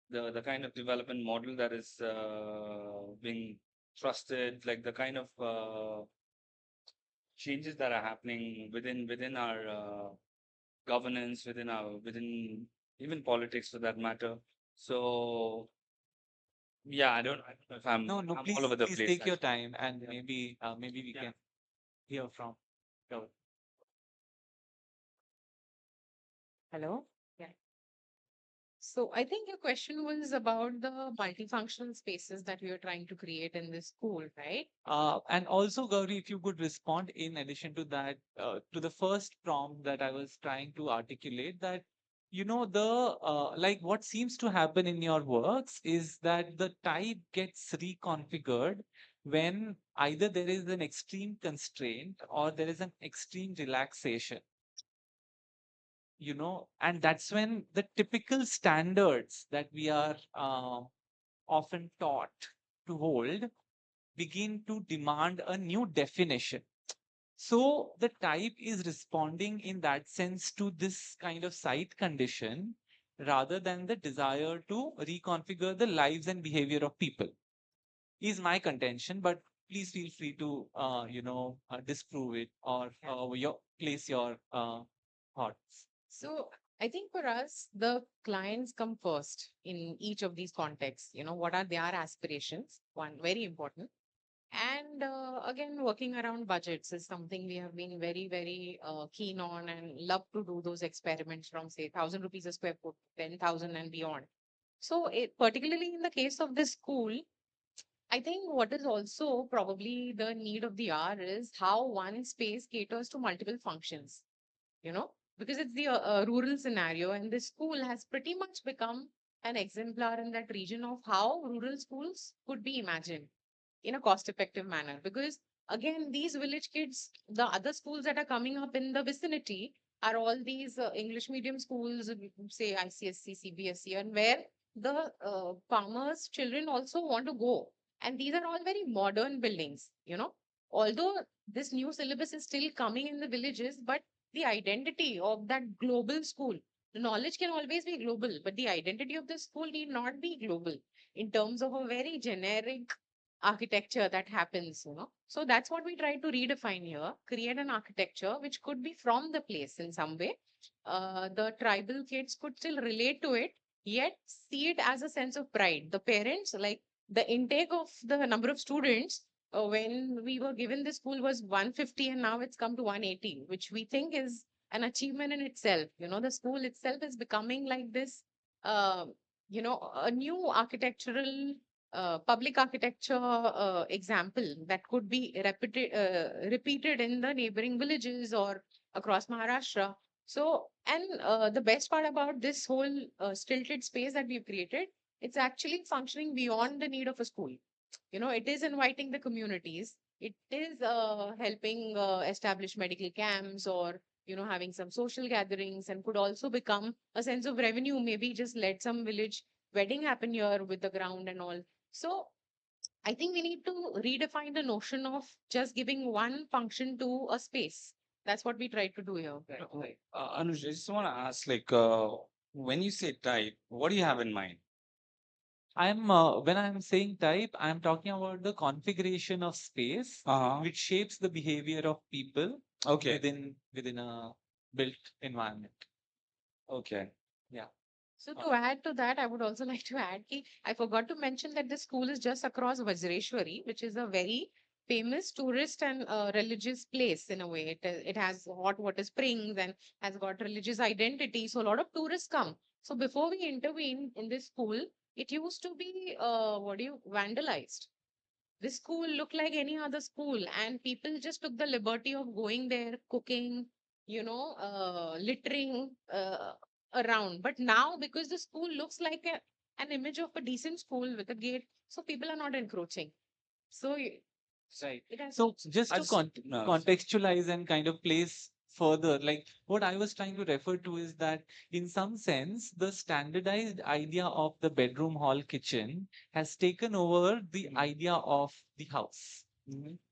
the kind of development model that is being trusted, like the kind of changes that are happening within our governance, within even politics for that matter. So yeah, I don't know if No, no, I'm please, all over the please place take your actually. time, and Yeah. maybe we Yeah. can hear from Gauri. Hello? Yeah. So I think your question was about the multifunctional spaces that we are trying to create in this school, right? And also, Gauri, if you could respond in addition to that, to the first prompt that I was trying to articulate, that like what seems to happen in your works is that the type gets reconfigured when either there is an extreme constraint or there is an extreme relaxation. And that's when the typical standards that we are often taught to hold begin to demand a new definition. So the type is responding in that sense to this kind of site condition rather than the desire to reconfigure the lives and behavior of people, is my contention. But please feel free to disprove it or place your thoughts. So I think for us, the clients come first in each of these contexts. What are their aspirations? One, very important. And again, working around budgets is something we have been very, very keen on and love to do those experiments from, say, 1,000 rupees a square foot, 10,000 and beyond. So, particularly in the case of this school, I think what is also probably the need of the hour is how one space caters to multiple functions, because it's the rural scenario, and this school has pretty much become an exemplar in that region of how rural schools could be imagined in a cost effective manner. Because again, these village kids, the other schools that are coming up in the vicinity are all these English medium schools, say ICSC, CBSE, and where the farmers' children also want to go. And these are all very modern buildings, Although this new syllabus is still coming in the villages, but the identity of that global school, the knowledge can always be global, but the identity of the school need not be global in terms of a very generic architecture that happens, So that's what we try to redefine here, create an architecture which could be from the place in some way. The tribal kids could still relate to it, yet see it as a sense of pride. The parents, like the intake of the number of students when we were given this school was 150 and now it's come to 180, which we think is an achievement in itself. The school itself is becoming like this, uh, a new architectural public architecture example that could be repeated in the neighboring villages or across Maharashtra. So, and the best part about this whole stilted space that we've created, it's actually functioning beyond the need of a school. It is inviting the communities. It is helping establish medical camps or having some social gatherings, and could also become a sense of revenue. Maybe just let some village wedding happen here with the ground and all. So I think we need to redefine the notion of just giving one function to a space. That's what we try to do here. Right. Anuj, I just want to ask, like, when you say type, what do you have in mind? When I'm saying type, I'm talking about the configuration of space, which shapes the behavior of people Okay. within a built environment. Okay. Yeah. So to add to that, I would also like to add ki I forgot to mention that this school is just across Vajreshwari, which is a very famous tourist and religious place in a way. It has hot water springs and has got religious identity. So a lot of tourists come. So before we intervene in this school, it used to be vandalized. This school looked like any other school, and people just took the liberty of going there, cooking, littering around. But now, because the school looks like an image of a decent school with a gate, so people are not encroaching. So Right. it has. So just to No, contextualize and kind of place further, like what I was trying to refer to is that in some sense, the standardized idea of the bedroom, hall, kitchen has taken over the idea of the house.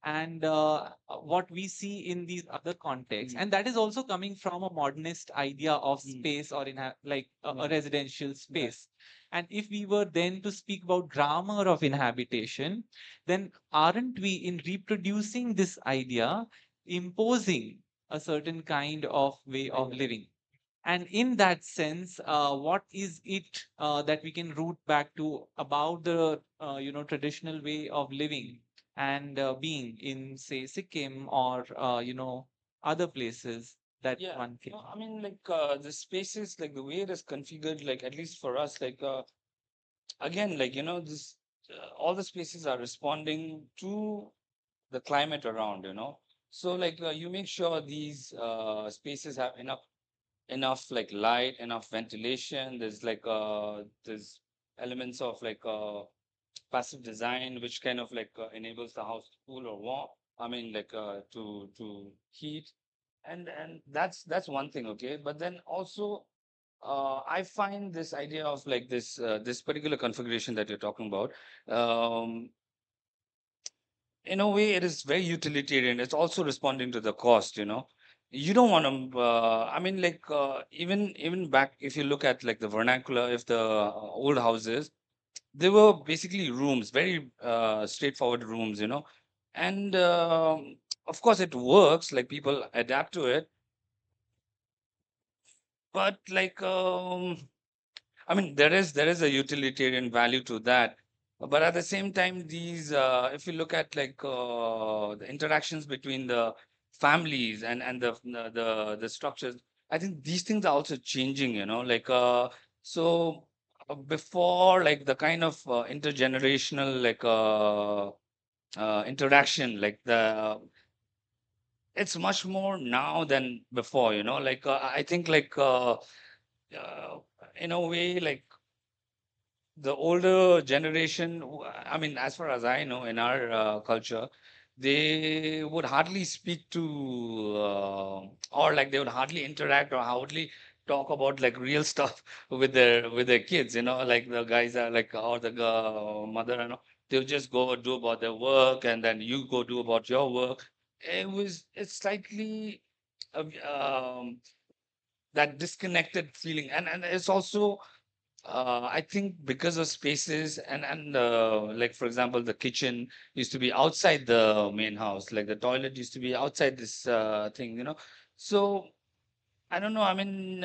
And what we see in these other contexts, and that is also coming from a modernist idea of space or like a residential space. And if we were then to speak about grammar of inhabitation, then aren't we in reproducing this idea, imposing a certain kind of way of living? And in that sense, what is it that we can root back to about the traditional way of living and being in, say, Sikkim or other places that yeah. one can. No, I mean, like, the spaces, like the way it is configured, like at least for us, like, again, like, this, all the spaces are responding to the climate around. So, like, you make sure these spaces have enough like light, enough ventilation. There's elements of like passive design, which kind of like enables the house to cool or warm. I mean, like to heat, and that's one thing, okay. But then also, I find this idea of like this particular configuration that you're talking about. Um, in a way, it is very utilitarian. It's also responding to the cost. You don't want to, I mean, like, even back, if you look at like the vernacular, if the old houses, they were basically rooms, very straightforward rooms. And of course, it works, like people adapt to it. But like, I mean, there is a utilitarian value to that. But at the same time, if you look at like the interactions between the families and the structures, I think these things are also changing. Like, so before, like the kind of intergenerational like interaction, like it's much more now than before. Like, I think like uh, in a way, like the older generation, I mean, as far as I know, in our culture, they would hardly speak to, or like they would hardly interact or hardly talk about like real stuff with their kids. Like the guys are like, or the mother, they'll just go do about their work, and then you go do about your work. It's slightly uh, um, that disconnected feeling, and it's also I think because of spaces and like for example, the kitchen used to be outside the main house, like the toilet used to be outside this thing, So I don't know. I mean,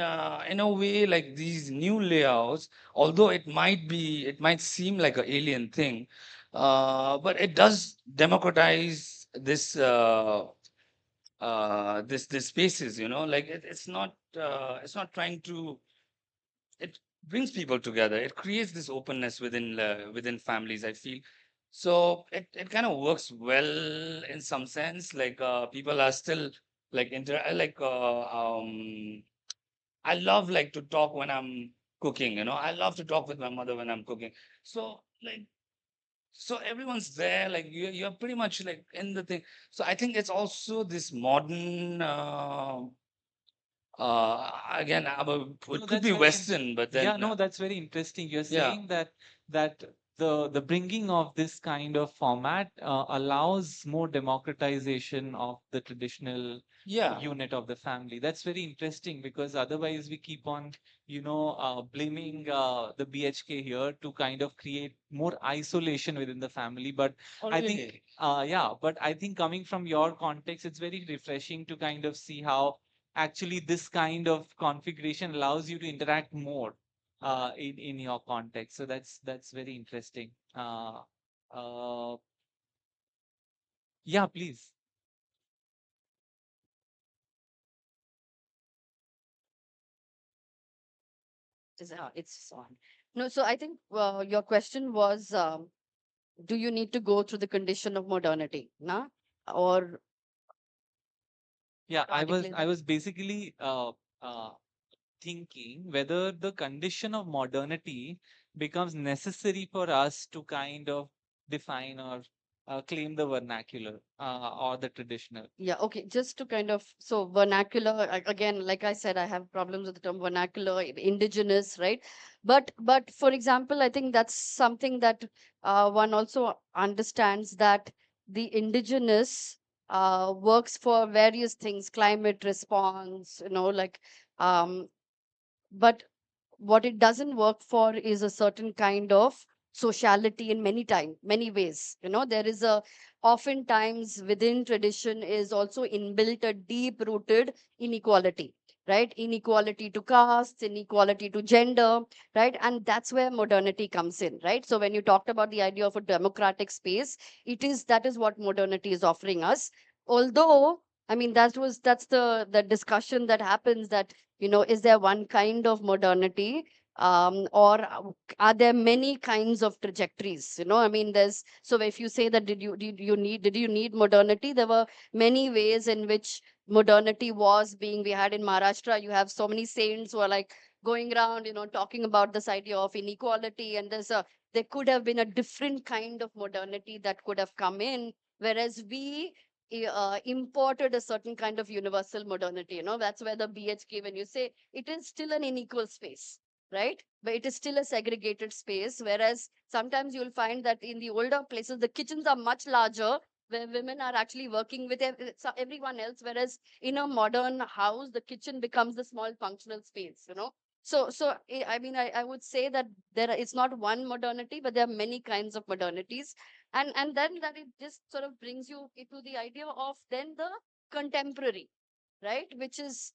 in a way, like these new layouts, although it might seem like an alien thing, but it does democratize this spaces. Like it's not trying to. It brings people together. It creates this openness within families, I feel. So it kind of works well in some sense. Like people are still like I love like to talk when I'm cooking, I love to talk with my mother when I'm cooking. So like so everyone's there, like you're pretty much like in the thing. So I think it's also this modern again it No, could that's be very Western, but yeah, then no, that's very interesting. You're yeah. saying that the bringing of this kind of format allows more democratization of the traditional Yeah. unit of the family. That's very interesting because otherwise we keep on, blaming the BHK here to kind of create more isolation within the family. But Oh, I think, really? yeah, but I think coming from your context, it's very refreshing to kind of see how actually this kind of configuration allows you to interact more in your context. So that's very interesting. Uh, yeah, please. It's on. No, so I think your question was, do you need to go through the condition of modernity, na? Or Yeah, to articulate I that? was basically uh, thinking whether the condition of modernity becomes necessary for us to kind of define or claim the vernacular or the traditional. Yeah, okay. Just to kind of, so vernacular, again, like I said, I have problems with the term vernacular, indigenous, right? But for example, I think that's something that one also understands, that the indigenous works for various things, climate response, um, but what it doesn't work for is a certain kind of sociality in many ways. There is a, oftentimes within tradition is also inbuilt a deep rooted inequality, right? Inequality to caste, inequality to gender, right? And that's where modernity comes in, right? So when you talked about the idea of a democratic space, that is what modernity is offering us. Although, I mean, that's the discussion that happens, that is there one kind of modernity, or are there many kinds of trajectories? I mean, there's, so if you say that, did you need modernity, there were many ways in which modernity was being, we had in Maharashtra, you have so many saints who are like going around, talking about this idea of inequality, and there could have been a different kind of modernity that could have come in, whereas we imported a certain kind of universal modernity. That's where the BHK, when you say, it is still an unequal space, right? But it is still a segregated space. Whereas sometimes you'll find that in the older places, the kitchens are much larger, where women are actually working with everyone else. Whereas in a modern house, the kitchen becomes the small functional space. I mean, I would say that it's not one modernity, but there are many kinds of modernities, and then that it just sort of brings you into the idea of then the contemporary, right? Which is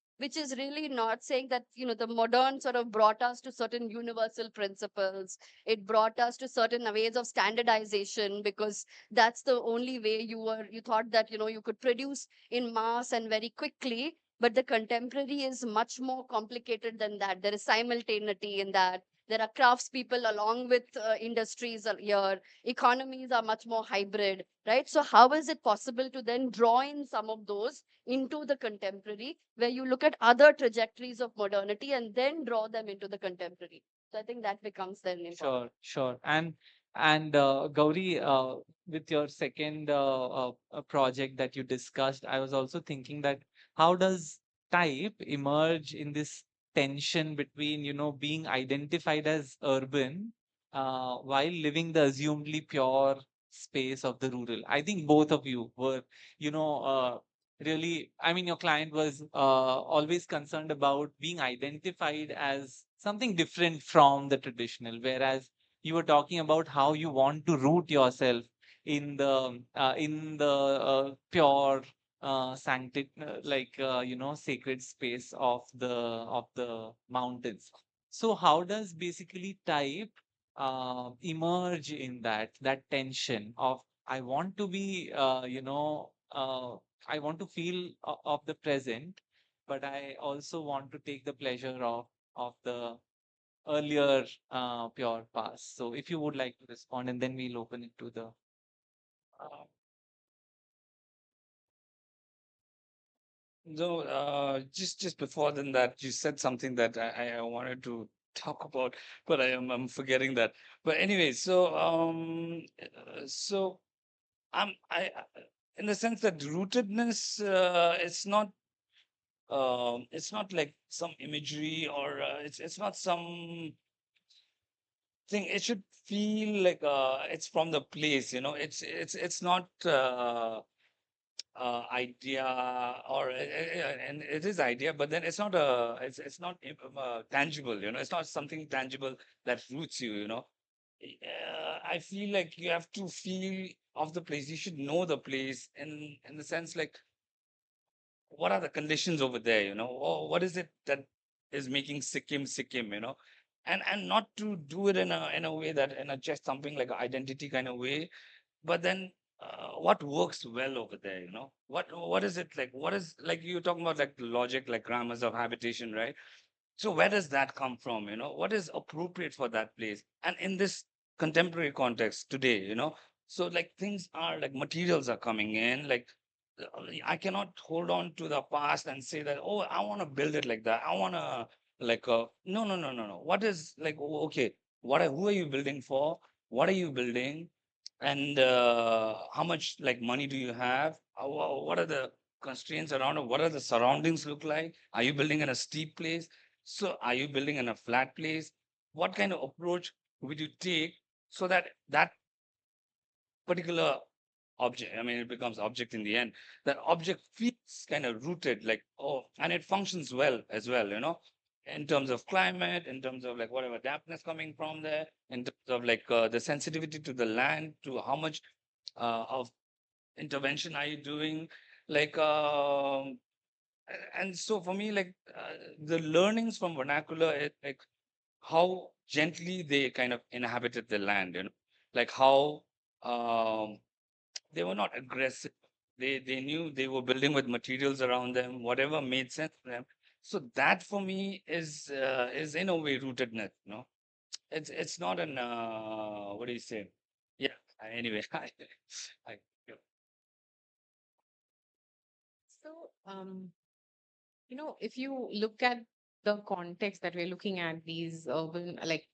really not saying that the modern sort of brought us to certain universal principles. It brought us to certain ways of standardization, because that's the only way you thought that you could produce in mass and very quickly. But the contemporary is much more complicated than that. There is simultaneity in that. There are craftspeople along with industries are here. Economies are much more hybrid, right? So how is it possible to then draw in some of those into the contemporary, where you look at other trajectories of modernity and then draw them into the contemporary? So I think that becomes then important. Sure, sure. And Gauri, with your second project that you discussed, I was also thinking that how does type emerge in this tension between, being identified as urban while living the assumedly pure space of the rural? I think both of you were, you know, really, I mean, your client was always concerned about being identified as something different from the traditional, whereas you were talking about how you want to root yourself in the pure sanctity, sacred space of the mountains. So how does basically type emerge in that tension of I want to be I want to feel of the present, but I also want to take the pleasure of the earlier pure past. So if you would like to respond, and then we'll open it to the uh, No, just before than that, you said something that I wanted to talk about, but I'm forgetting that. But anyway, so in the sense that rootedness, it's not like some imagery or it's not some thing. It should feel like it's from the place, you know. It's not. Idea or and it is idea, but then it's not it's not tangible, you know. It's not something tangible that roots you, you know. I feel like you have to feel of the place. You should know the place in the sense like what are the conditions over there, you know, or what is it that is making Sikkim, you know, and not to do it in a way that in a chest thumping like a identity kind of way, but then what works well over there, you know? What is it like? What is like you're talking about like logic, like grammars of habitation, right? So where does that come from? You know, what is appropriate for that place? And in this contemporary context today, you know, so like things are like materials are coming in, like I cannot hold on to the past and say that, oh, I want to build it like that. I want to like no. What is like okay, who are you building for? What are you building? And how much like money do you have? What are the constraints around it? What are the surroundings look like? Are you building in a steep place? So are you building in a flat place? What kind of approach would you take so that that particular object, I mean, it becomes object in the end, that object feels kind of rooted, like, oh, and it functions well as well, you know, in terms of climate, in terms of like whatever dampness coming from there, in terms of like the sensitivity to the land, to how much of intervention are you doing, like and so for me, like the learnings from vernacular, like how gently they kind of inhabited the land, you know, like how um, they were not aggressive. They knew they were building with materials around them, whatever made sense to them. So that for me is in a way rootedness, you know. It's not an what do you say? Yeah. Anyway, I yeah. So, if you look at the context that we're looking at, these urban, like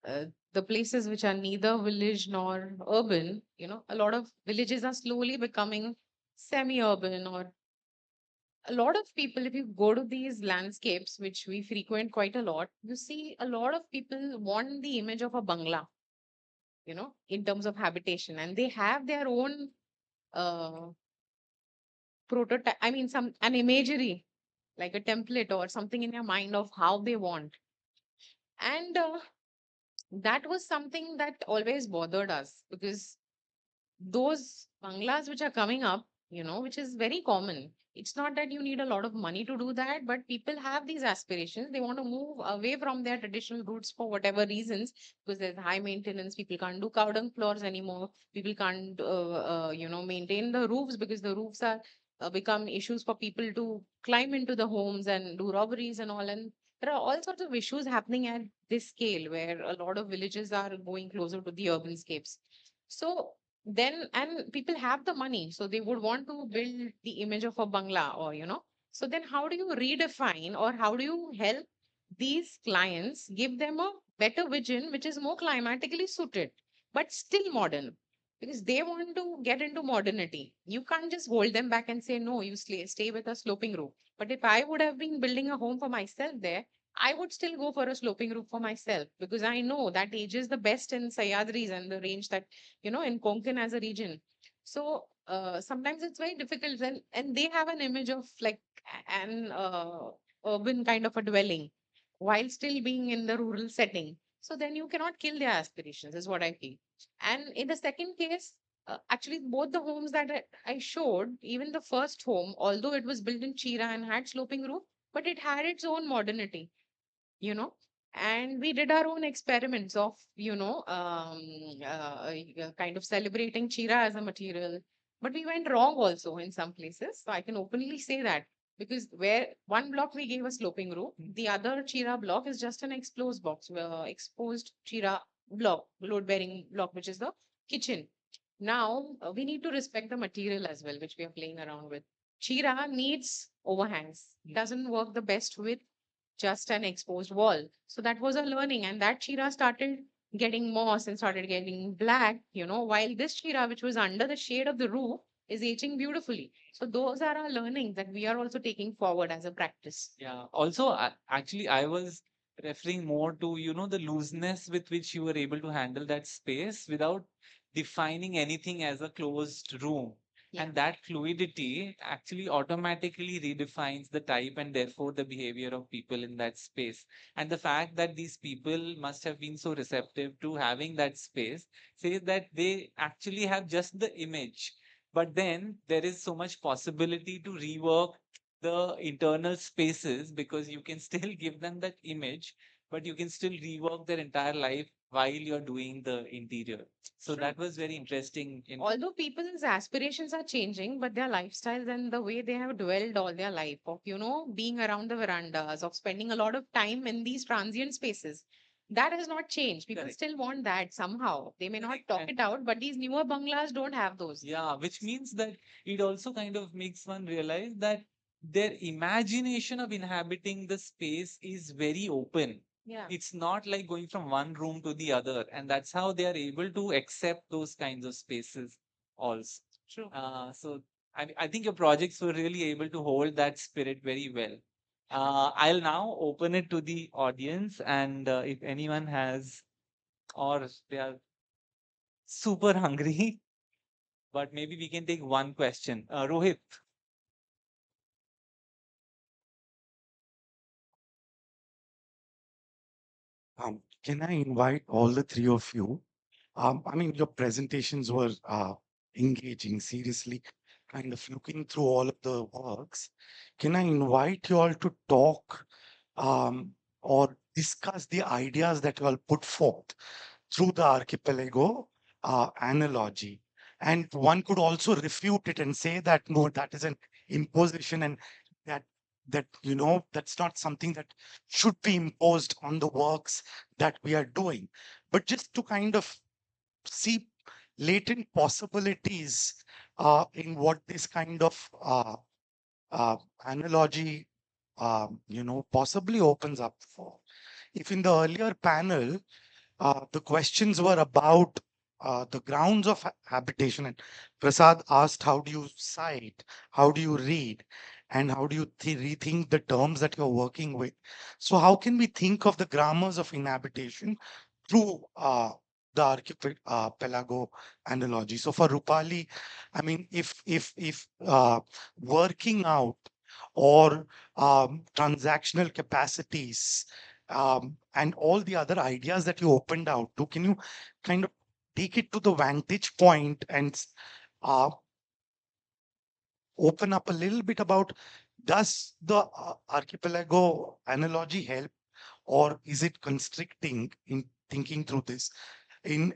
the places which are neither village nor urban, a lot of villages are slowly becoming semi-urban, or a lot of people, if you go to these landscapes, which we frequent quite a lot, you see a lot of people want the image of a bangla, in terms of habitation, and they have their own uh, prototype, I mean, an imagery, like a template or something in your mind of how they want. And that was something that always bothered us, because those banglas which are coming up, which is very common. It's not that you need a lot of money to do that, but people have these aspirations. They want to move away from their traditional roots for whatever reasons, because there's high maintenance. People can't do cow dung floors anymore. People can't, maintain the roofs, because the roofs are become issues for people to climb into the homes and do robberies and all. And there are all sorts of issues happening at this scale, where a lot of villages are going closer to the urban scapes. So then, and people have the money, so they would want to build the image of a bangla, or so then how do you redefine, or how do you help these clients, give them a better vision which is more climatically suited but still modern, because they want to get into modernity. You can't just hold them back and say, no, you stay with a sloping roof. But if I would have been building a home for myself there, I would still go for a sloping roof for myself, because I know that ages the best in Sayadris and the range that, in Konkan as a region. So sometimes it's very difficult, and they have an image of like an urban kind of a dwelling while still being in the rural setting. So then you cannot kill their aspirations, is what I feel. And in the second case, actually, both the homes that I showed, even the first home, although it was built in Chira and had sloping roof, but it had its own modernity, you know. And we did our own experiments of, kind of celebrating Chira as a material. But we went wrong also in some places. So I can openly say that, because where one block we gave a sloping roof, the other Chira block is just an exposed box, exposed Chira block, load bearing block, which is the kitchen. Now we need to respect the material as well, which we are playing around with. Chira needs overhangs, doesn't work the best with just an exposed wall. So that was a learning, and that Chira started getting moss and started getting black, while this Chira, which was under the shade of the roof, is aging beautifully. So those are our learnings that we are also taking forward as a practice. Yeah. Also, actually, I was referring more to, the looseness with which you were able to handle that space without defining anything as a closed room. Yeah. And that fluidity actually automatically redefines the type and therefore the behavior of people in that space. And the fact that these people must have been so receptive to having that space says that they actually have just the image. But then there is so much possibility to rework the internal spaces, because you can still give them that image, but you can still rework their entire life while you're doing the interior. So True. that was very interesting. Although people's aspirations are changing, but their lifestyles and the way they have dwelled all their life of, being around the verandas, of spending a lot of time in these transient spaces, that has not changed. People Correct. still want that somehow. They may not Correct. talk And it out, but these newer bungalows don't have those. yeah, which means that it also kind of makes one realize that their imagination of inhabiting the space is very open. Yeah. It's not like going from one room to the other, and that's how they are able to accept those kinds of spaces also. True. So I think your projects were really able to hold that spirit very well. I'll now open it to the audience, and if anyone has, or they are super hungry, but maybe we can take one question. Rohit. Can I invite all the three of you? I mean, your presentations were engaging, seriously, kind of looking through all of the works. Can I invite you all to talk or discuss the ideas that you all put forth through the archipelago analogy? And one could also refute it and say that no, that is an imposition, and that that's not something that should be imposed on the works that we are doing. But just to kind of see latent possibilities in what this kind of analogy possibly opens up for. If in the earlier panel the questions were about the grounds of habitation, and Prasad asked, how do you cite, how do you read, and how do you rethink the terms that you're working with? So how can we think of the grammars of inhabitation through the archipelago analogy? So for Rupali, I mean, if working out or transactional capacities and all the other ideas that you opened out to, can you kind of take it to the vantage point and uh, open up a little bit about, does the archipelago analogy help, or is it constricting in thinking through this? In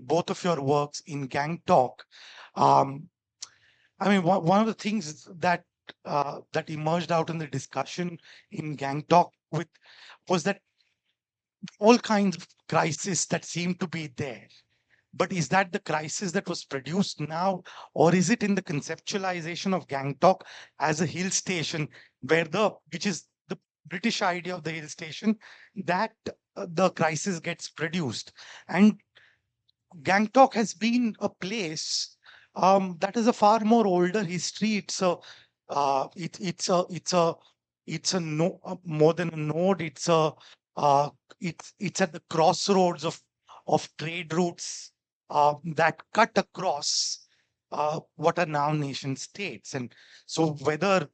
both of your works in Gang Talk, um, I mean, one of the things that emerged out in the discussion in Gang Talk with was that all kinds of crises that seem to be there. But is that the crisis that was produced now, or is it in the conceptualization of Gangtok as a hill station, which is the British idea of the hill station, that the crisis gets produced? And Gangtok has been a place that is a far more older history. It's a no, more than a node. Uh, it's at the crossroads of trade routes that cut across what are now nation states. And so whether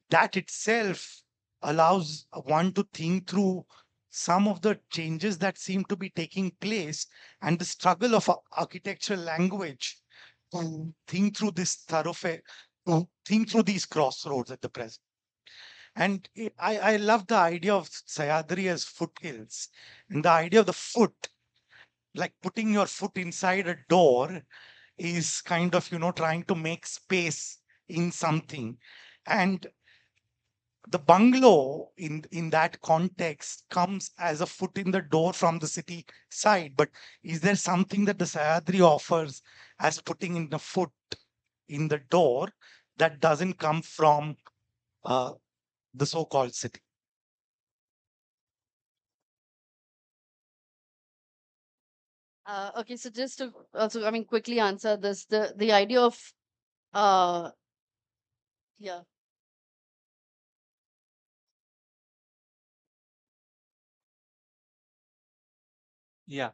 that itself allows one to think through some of the changes that seem to be taking place and the struggle of architectural language to think through this thoroughfare, to think through these crossroads at the present. And I love the idea of Sayadri as foothills and the idea of the foot, like putting your foot inside a door is kind of, trying to make space in something. And the bungalow in that context comes as a foot in the door from the city side. But is there something that the Sayadri offers as putting in the foot in the door that doesn't come from the so-called city? Okay, so just to also, I mean, quickly answer this, the idea of uh, yeah. Yeah.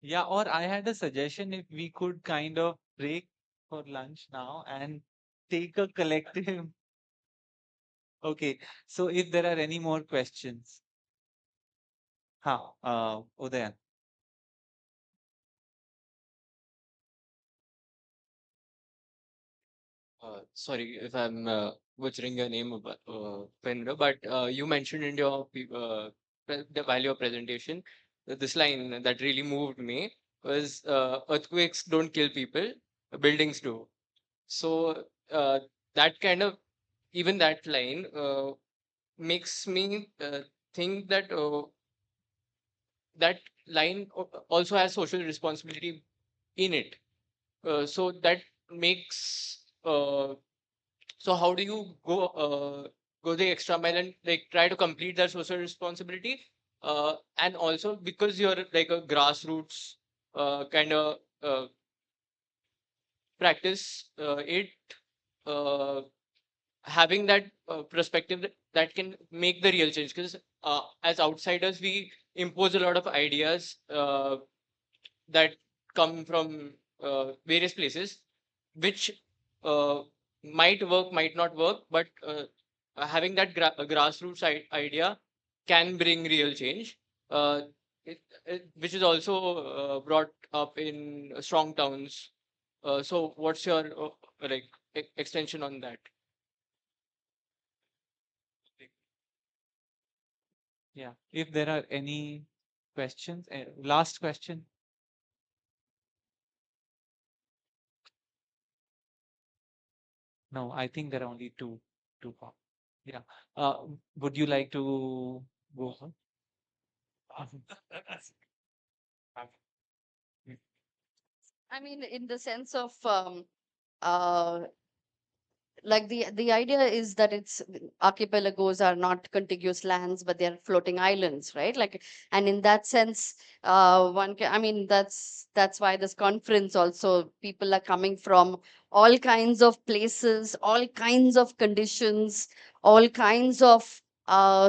Yeah, or I had a suggestion if we could kind of break for lunch now and take a collective. Okay, so if there are any more questions. Udayan. Sorry if I'm butchering your name, Pendra, but you mentioned in your while your presentation, this line that really moved me was earthquakes don't kill people, buildings do. So that kind of even that line makes me think that that line also has social responsibility in it. So that makes so how do you go the extra mile and like try to complete that social responsibility? And also because you're like a grassroots kind of practice, it uh, having that perspective that can make the real change. Because as outsiders, we impose a lot of ideas that come from various places, which uh, might work, might not work, but having that grassroots idea can bring real change, uh, which is also brought up in strong towns. So, what's your like extension on that? Yeah, if there are any questions, last question. No, I think there are only two. Yeah. Would you like to go on? I mean, in the sense of uh, like the idea is that it's archipelagos are not contiguous lands, but they're floating islands, right? Like, and in that sense, one can, I mean, that's why this conference also, people are coming from all kinds of places, all kinds of conditions, all kinds of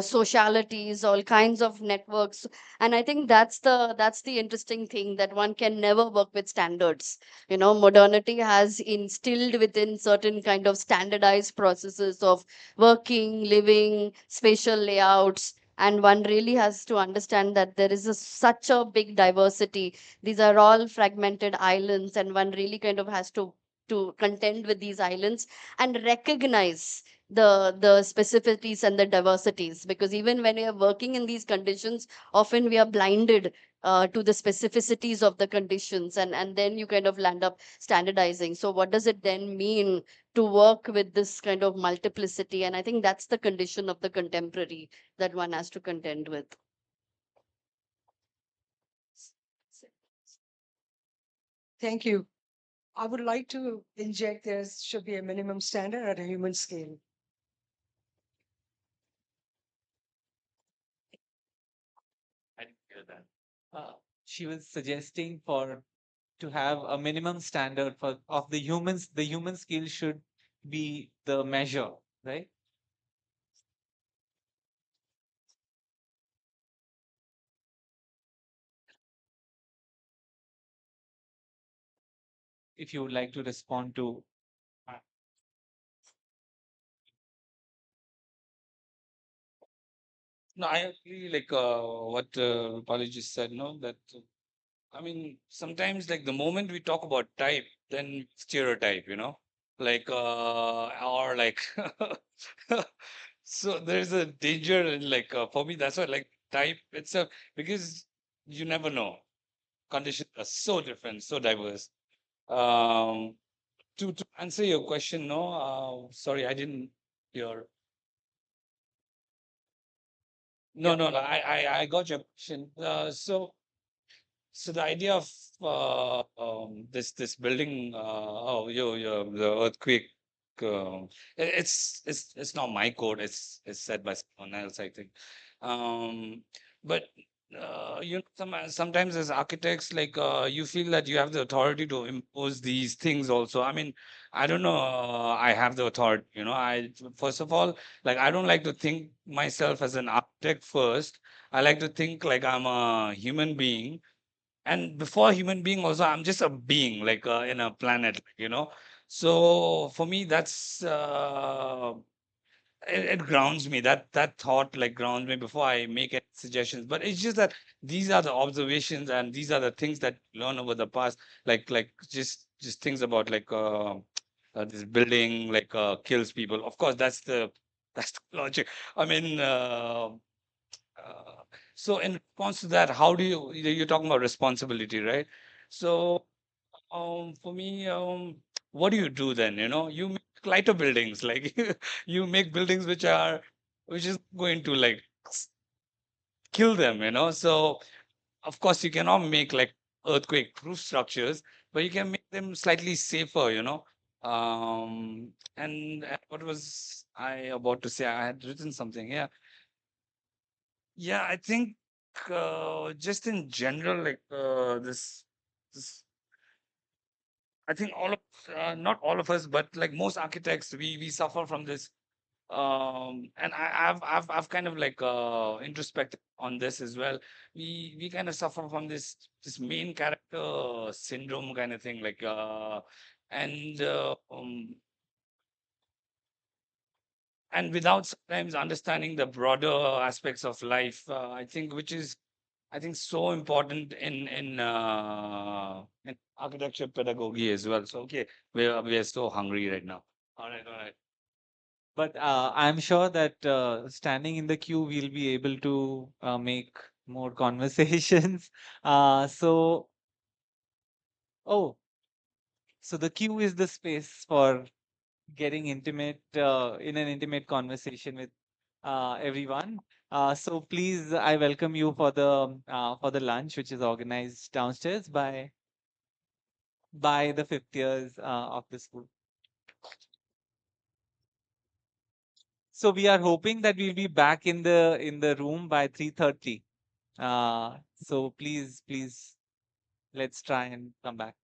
socialities, all kinds of networks. And I think that's the interesting thing, that one can never work with standards. Modernity has instilled within certain kind of standardized processes of working, living, spatial layouts, and one really has to understand that there is such a big diversity. These are all fragmented islands, and one really kind of has to contend with these islands and recognize the specificities and the diversities, because even when we are working in these conditions, often we are blinded to the specificities of the conditions, and then you kind of land up standardizing. So what does it then mean to work with this kind of multiplicity? And I think that's the condition of the contemporary that one has to contend with. Thank you. I would like to inject there should be a minimum standard at a human scale. I didn't hear that. She was suggesting to have a minimum standard of the humans. The human skill should be the measure, right? if you would like to respond to. No, I agree, like what Rupali just said, no, that I mean, sometimes like the moment we talk about type, then stereotype, like or like so there's a danger in like for me that's why like type itself because you never know. Conditions are so different, so diverse. Um, to answer your question, no, sorry, I didn't hear. No, I got your question. So the idea of this building, the earthquake, it's not my code. It's said by someone else, I think. Um, but sometimes as architects, like you feel that you have the authority to impose these things. Also, I mean, I don't know. I have the authority. I first of all, like I don't like to think myself as an architect first. I like to think like I'm a human being, and before human being also I'm just a being like in a planet. So for me that's it grounds me, that thought like grounds me before I make any suggestions. But it's just that these are the observations and these are the things that learn over the past, like just things about like this building like kills people. Of course that's the that's the logic. I mean uh, so in response to that, how do you're talking about responsibility, right? So for me, what do you do then? You make lighter buildings, like you make buildings which is going to like kill them. So of course you cannot make like earthquake proof structures, but you can make them slightly safer. And what was I about to say? I had written something. Yeah, I think just in general, like this, I think not all of us, but like most architects, we suffer from this. And I've kind of like introspected on this as well. We kind of suffer from this main character syndrome kind of thing, like and and without sometimes understanding the broader aspects of life, I think which is I think so important in architecture pedagogy as well. So okay, we are so hungry right now. All right. But I'm sure that standing in the queue, we'll be able to make more conversations. So, oh, so the queue is the space for getting intimate in an intimate conversation with everyone. So please, I welcome you for the lunch, which is organized downstairs by the fifth years of the school. So we are hoping that we'll be back in the room by 3:30. So please, let's try and come back.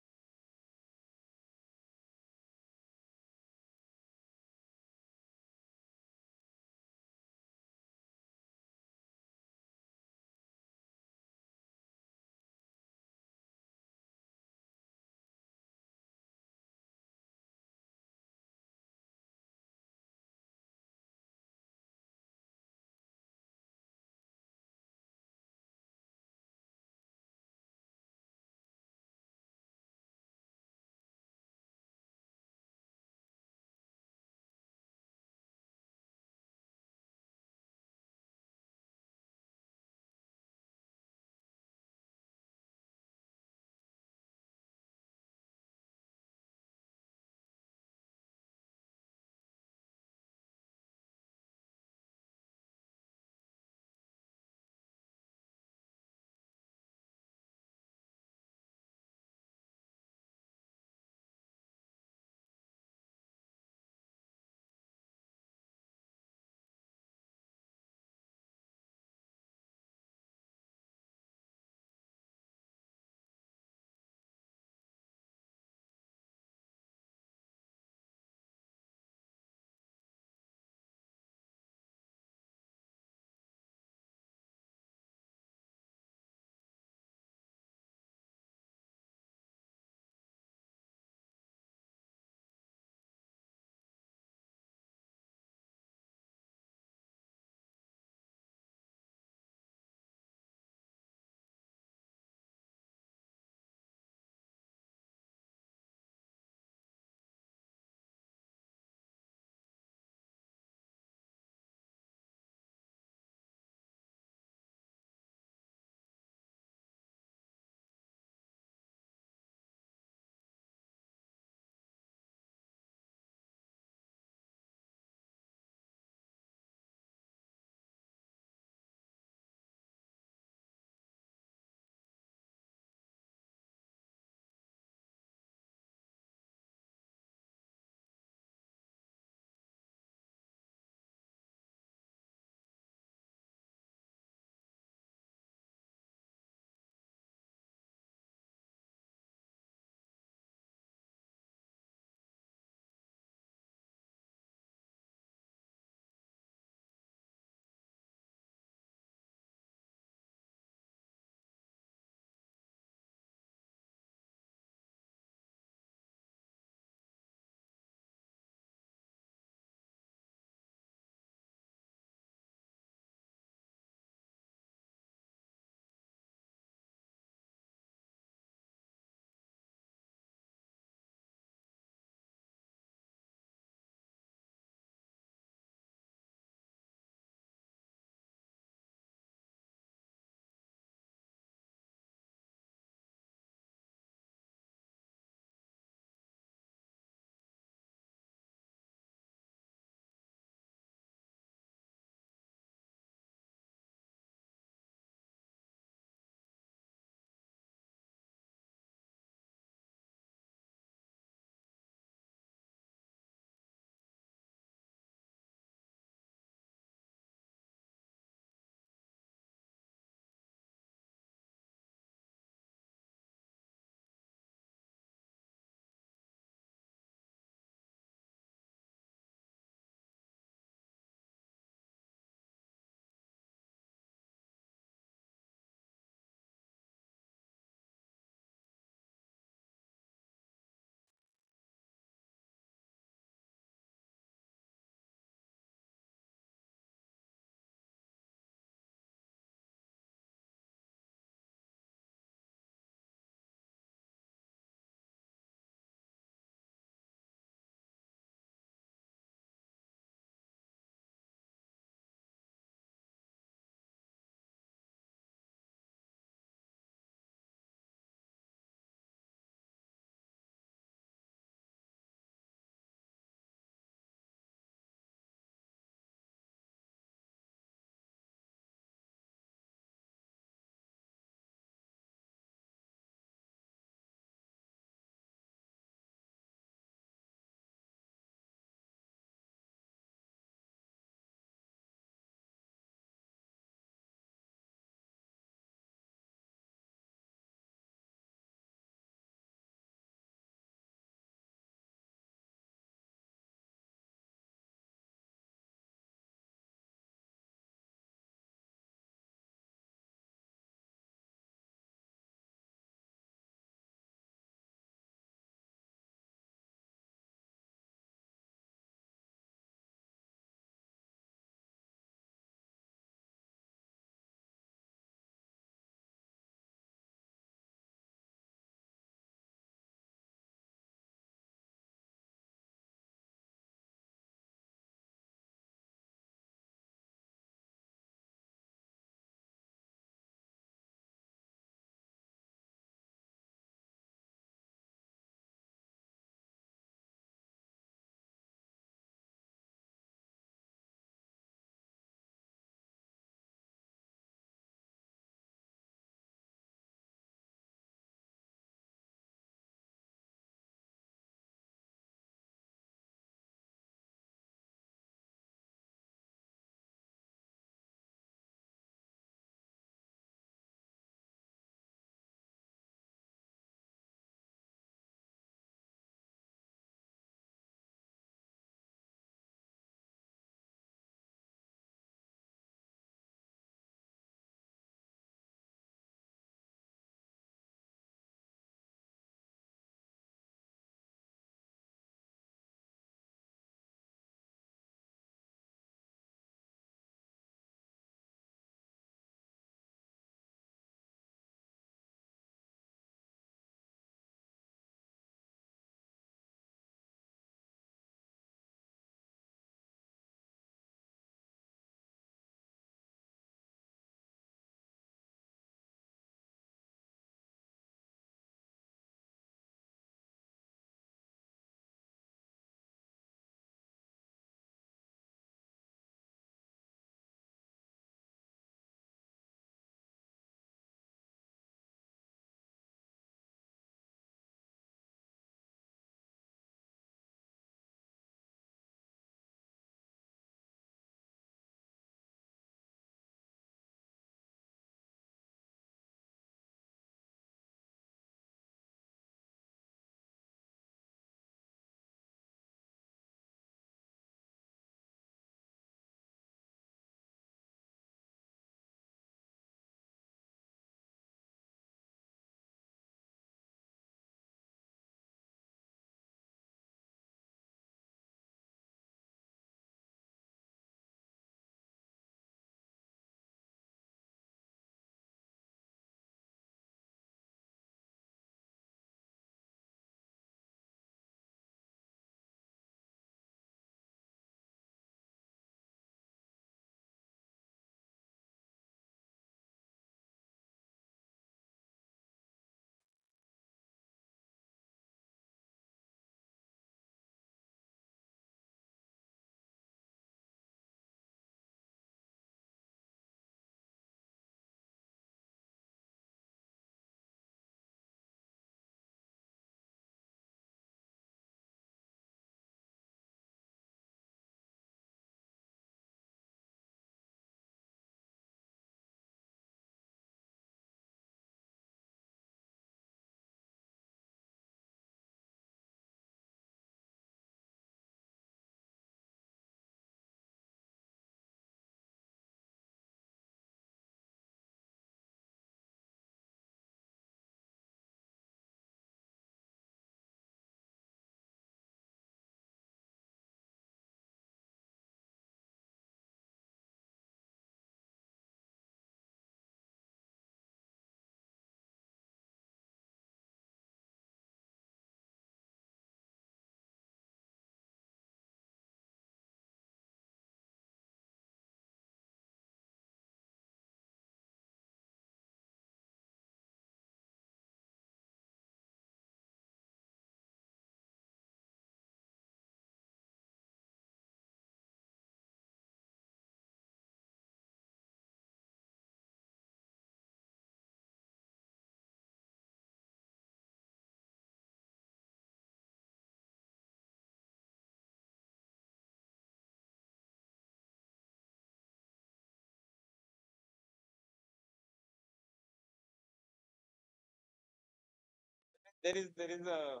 There is a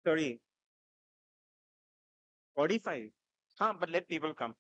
sorry, 45. Huh, but let people come.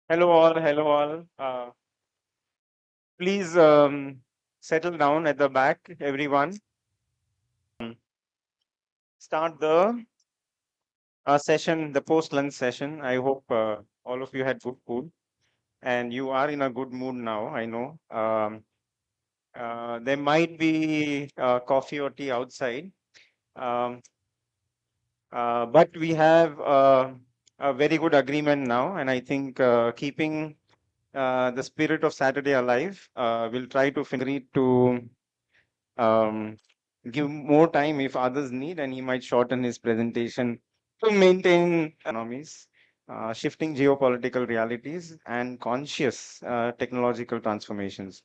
Hello all, hello all. Please settle down at the back, everyone. Start the session, the post-lunch session. I hope all of you had good food and you are in a good mood now, I know. There might be coffee or tea outside, um, but we have a very good agreement now, and I think keeping the spirit of Saturday alive, we'll try to agree to um, give more time if others need, and he might shorten his presentation to maintain economies, shifting geopolitical realities, and conscious technological transformations.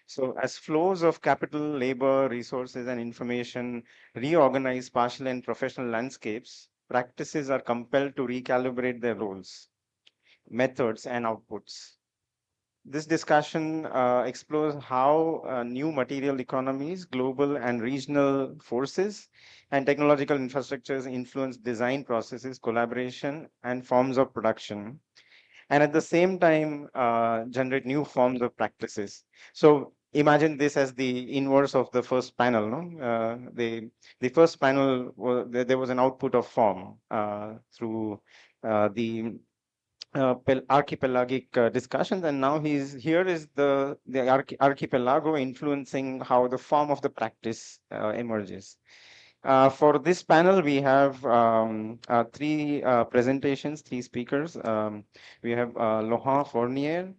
So, as flows of capital, labor, resources, and information reorganize spatial and professional landscapes, practices are compelled to recalibrate their roles, methods, and outputs. This discussion explores how new material economies, global and regional forces, and technological infrastructures influence design processes, collaboration, and forms of production, and at the same time generate new forms of practices. So imagine this as the inverse of the first panel. No? The first panel, there was an output of form through the archipelagic discussions, and now here is the archipelago influencing how the form of the practice emerges. For this panel, we have three presentations, three speakers. We have Loha Fournier.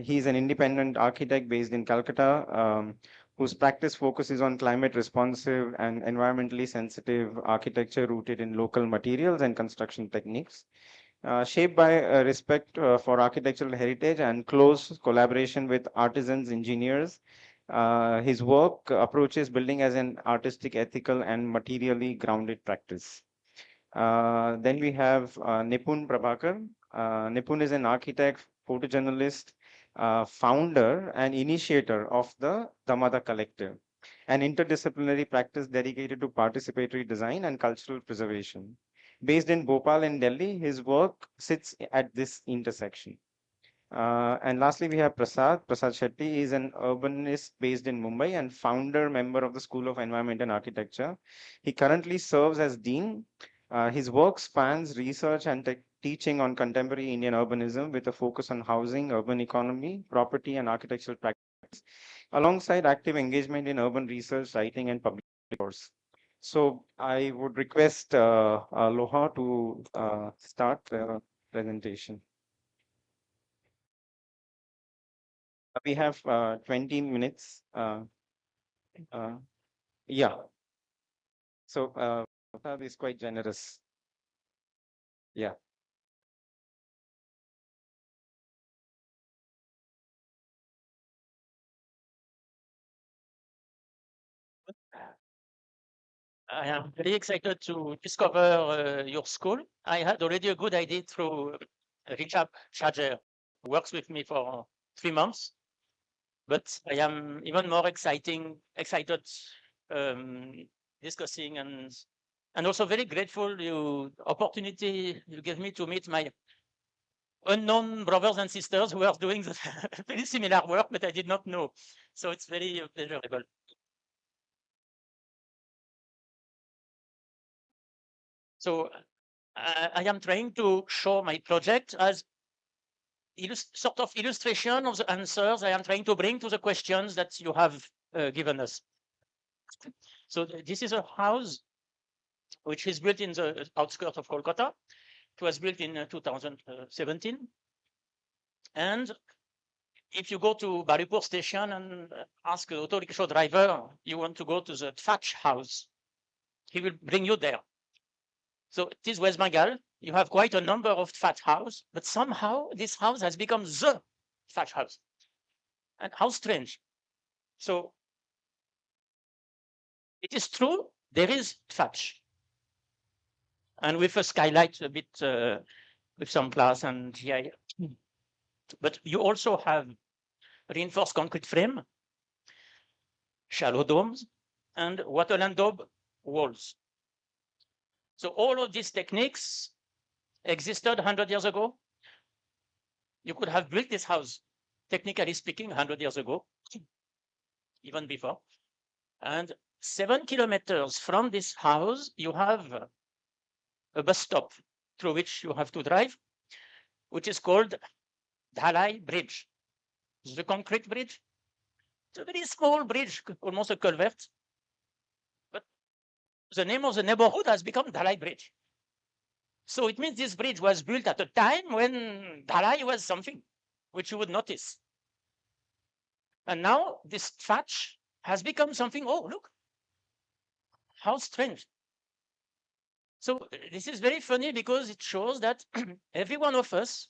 He's an independent architect based in Calcutta, whose practice focuses on climate responsive and environmentally sensitive architecture rooted in local materials and construction techniques. Shaped by respect for architectural heritage and close collaboration with artisans, engineers, his work approaches building as an artistic, ethical, and materially grounded practice. Then we have Nepun Prabhakar. Nepun is an architect, photojournalist, founder, and initiator of the Tamada Collective, an interdisciplinary practice dedicated to participatory design and cultural preservation. Based in Bhopal and Delhi, his work sits at this intersection. And lastly, we have Prasad. Prasad Shetty is an urbanist based in Mumbai and founder member of the School of Environment and Architecture. He currently serves as dean. His work spans research and teaching on contemporary Indian urbanism with a focus on housing, urban economy, property, and architectural practice, alongside active engagement in urban research, writing, and public discourse. So I would request Loha to start the presentation. We have 20 minutes. Yeah. So Prasad is quite generous. Yeah. I am very excited to discover your school. I had already a good idea through Richard Chager, who works with me for 3 months. But I am even more excited discussing and also very grateful you opportunity you gave me to meet my unknown brothers and sisters who are doing the very similar work, but I did not know. So it's very pleasurable. So I am trying to show my project as sort of illustration of the answers I am trying to bring to the questions that you have given us. So this is a house which is built in the outskirts of Kolkata. It was built in 2017. And if you go to Baripur station and ask the auto rickshaw driver, you want to go to the thatch house, he will bring you there. So it is West Bengal. You have quite a number of thatch houses, but somehow this house has become the thatch house. And how strange. So it is true, there is thatch. And with a skylight a bit, with some glass and yeah. But you also have reinforced concrete frame, shallow domes, and waterland dome walls. So all of these techniques existed 100 years ago. You could have built this house, technically speaking, 100 years ago, even before. And 7 kilometers from this house, you have a bus stop through which you have to drive, which is called Dhalai Bridge. It's the concrete bridge. It's a very small bridge, almost a culvert. But the name of the neighborhood has become Dhalai Bridge. So it means this bridge was built at a time when Dhalai was something which you would notice. And now this thatch has become something, oh, look, how strange. So this is very funny because it shows that every one of us,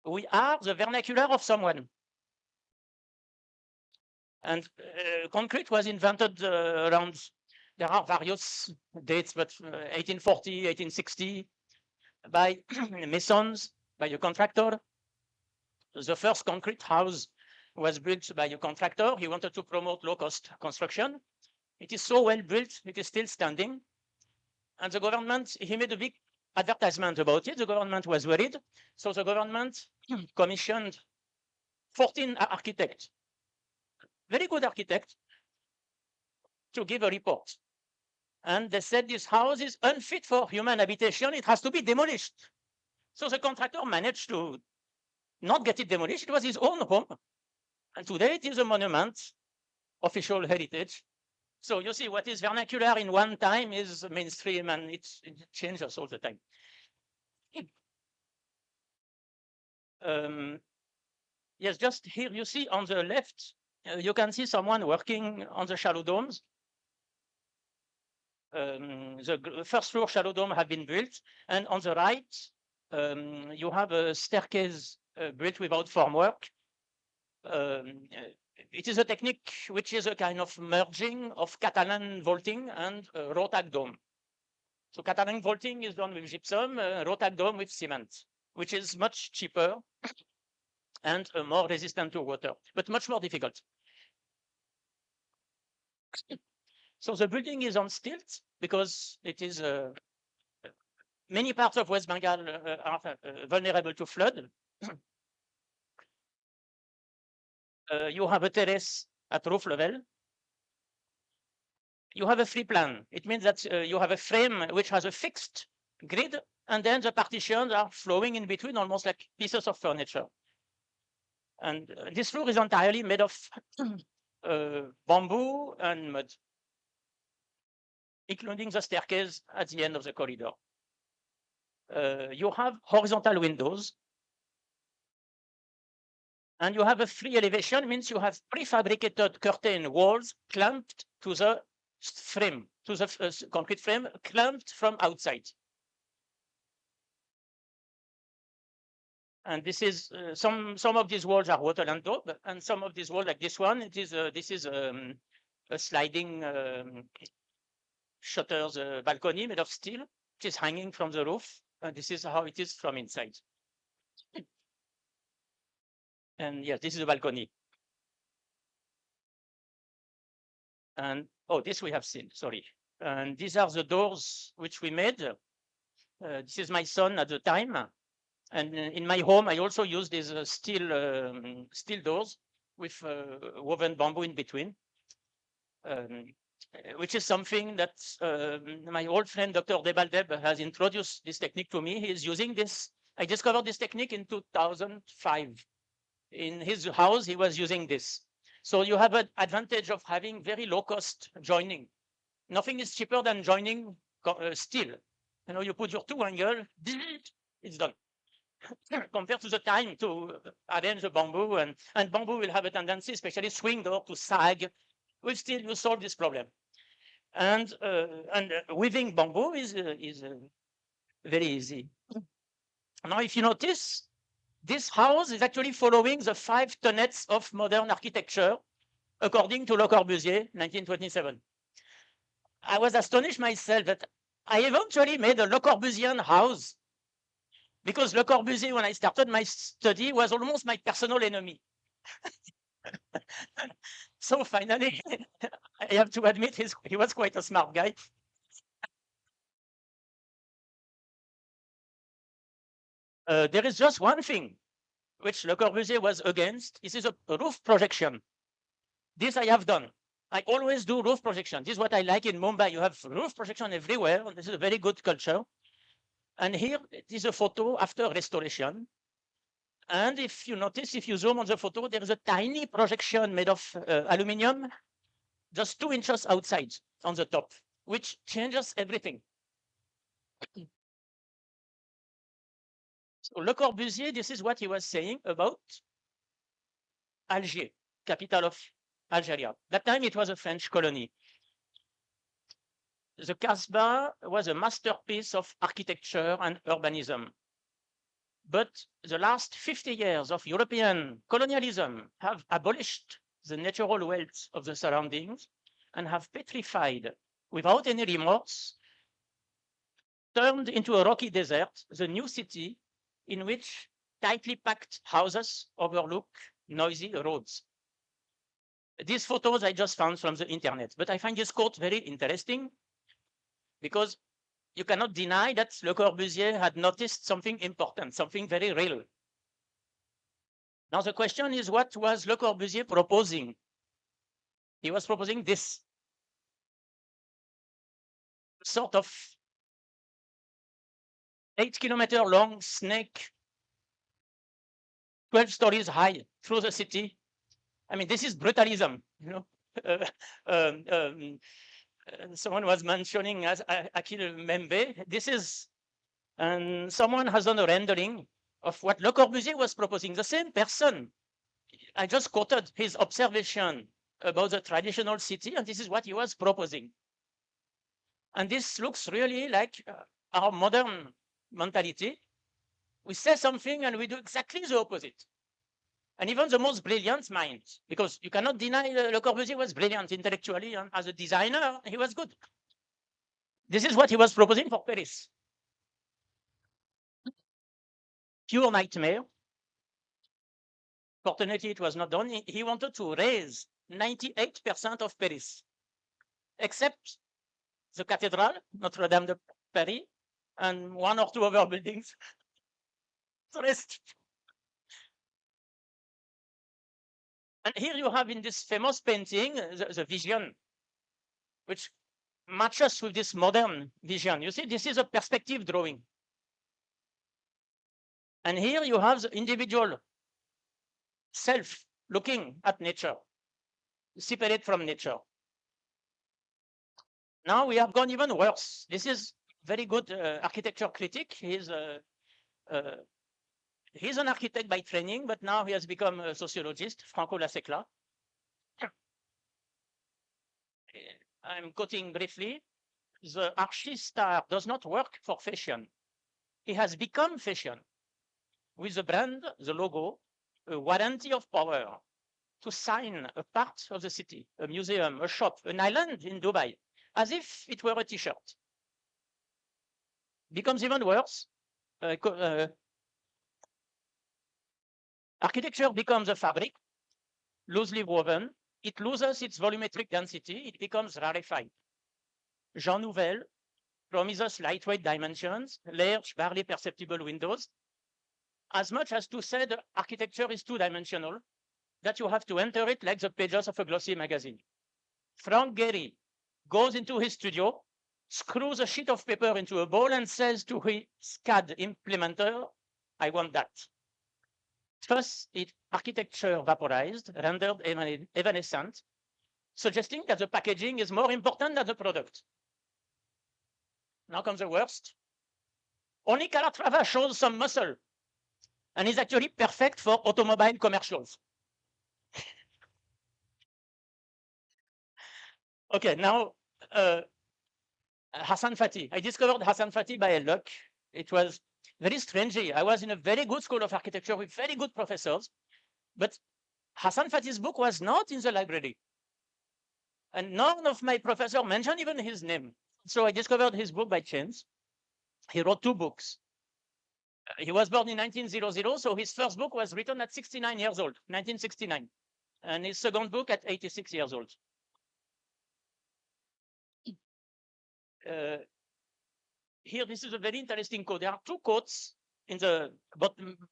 we are the vernacular of someone. And concrete was invented around, there are various dates, but 1840, 1860, by masons, by a contractor. The first concrete house was built by a contractor. He wanted to promote low-cost construction. It is so well built, it is still standing. And the government, he made a big advertisement about it. The government was worried. So the government commissioned 14 architects, very good architects, to give a report. And they said this house is unfit for human habitation. It has to be demolished. So the contractor managed to not get it demolished. It was his own home. And today it is a monument, official heritage. So you see, what is vernacular in one time is mainstream, and it changes all the time. Yes, just here you see on the left, you can see someone working on the shallow domes. The first floor shallow dome have been built, and on the right, you have a staircase built without formwork. It is a technique which is a kind of merging of Catalan vaulting and Rotac dome. So Catalan vaulting is done with gypsum, Rotac dome with cement, which is much cheaper and more resistant to water, but much more difficult. So the building is on stilts because it is many parts of West Bengal are vulnerable to flood. You have a terrace at roof level. You have a free plan. It means that you have a frame which has a fixed grid, and then the partitions are flowing in between, almost like pieces of furniture. And this floor is entirely made of bamboo and mud, including the staircase at the end of the corridor. You have horizontal windows, and you have a free elevation, means you have prefabricated curtain walls clamped to the frame, to the concrete frame, clamped from outside. And this is some of these walls are water and daub, and some of these walls, like this one, this is a sliding shutters balcony made of steel, which is hanging from the roof, and this is how it is from inside. And yes, this is a balcony. And oh, this we have seen, sorry. And these are the doors which we made. This is my son at the time. And in my home, I also use these steel doors with woven bamboo in between, which is something that my old friend, Dr. Debaldeb, has introduced this technique to me. He is using this. I discovered this technique in 2005. In his house, he was using this. So you have an advantage of having very low cost joining. Nothing is cheaper than joining steel. You know, you put your two angle, it's done. Compared to the time to arrange the bamboo, and bamboo will have a tendency, especially swing door, to sag. With steel, you solve this problem. And weaving bamboo is very easy. Now, if you notice, this house is actually following the 5 tenets of modern architecture, according to Le Corbusier, 1927. I was astonished myself that I eventually made a Le Corbusian house, because Le Corbusier, when I started my study, was almost my personal enemy. So finally, I have to admit, he was quite a smart guy. There is just one thing which Le Corbusier was against. This is a roof projection. This I have done. I always do roof projection. This is what I like in Mumbai. You have roof projection everywhere. This is a very good culture. And here it is a photo after restoration. And if you notice, if you zoom on the photo, there is a tiny projection made of aluminum, just 2 inches outside on the top, which changes everything. So Le Corbusier, this is what he was saying about Alger, capital of Algeria. That time it was a French colony. The Kasbah was a masterpiece of architecture and urbanism. But the last 50 years of European colonialism have abolished the natural wealth of the surroundings and have petrified, without any remorse, turned into a rocky desert, the new city in which tightly packed houses overlook noisy roads. These photos I just found from the internet, but I find this quote very interesting because you cannot deny that Le Corbusier had noticed something important, something very real. Now the question is, what was Le Corbusier proposing? He was proposing this sort of 8-kilometer long snake, 12 stories high through the city. I mean, this is brutalism, you know. Someone was mentioning as Akil Membe. This is, and someone has done a rendering of what Le Corbusier was proposing. The same person. I just quoted his observation about the traditional city, and this is what he was proposing. And this looks really like our modern mentality. We say something and we do exactly the opposite. And even the most brilliant minds, because you cannot deny Le Corbusier was brilliant intellectually, and as a designer, he was good. This is what he was proposing for Paris. Pure nightmare. Fortunately, it was not done. He wanted to raise 98% of Paris, except the cathedral, Notre Dame de Paris, and one or two other buildings. The rest. And here you have in this famous painting the vision, which matches with this modern vision. You see, this is a perspective drawing. And here you have the individual self looking at nature, separate from nature. Now we have gone even worse. This is very good architecture critic. He's an architect by training, but now he has become a sociologist, Franco Lasecla. I'm quoting briefly. The archistar does not work for fashion. He has become fashion. With the brand, the logo, a warranty of power to sign a part of the city, a museum, a shop, an island in Dubai, as if it were a t-shirt. Becomes even worse. Architecture becomes a fabric, loosely woven. It loses its volumetric density. It becomes rarefied. Jean Nouvel promises lightweight dimensions, large, barely perceptible windows, as much as to say the architecture is two-dimensional, that you have to enter it like the pages of a glossy magazine. Frank Gehry goes into his studio, screws a sheet of paper into a bowl and says to his CAD implementer, I want that. Thus, architecture vaporized, rendered evanescent, suggesting that the packaging is more important than the product. Now comes the worst. Only Calatrava shows some muscle and is actually perfect for automobile commercials. Okay, now Hassan Fatih. I discovered Hassan Fatih by luck. It was very strangely. I was in a very good school of architecture with very good professors, but Hassan Fatih's book was not in the library. And none of my professors mentioned even his name. So I discovered his book by chance. He wrote two books. He was born in 1900, so his first book was written at 69 years old, 1969. And his second book at 86 years old. Here, this is a very interesting quote. There are two quotes in the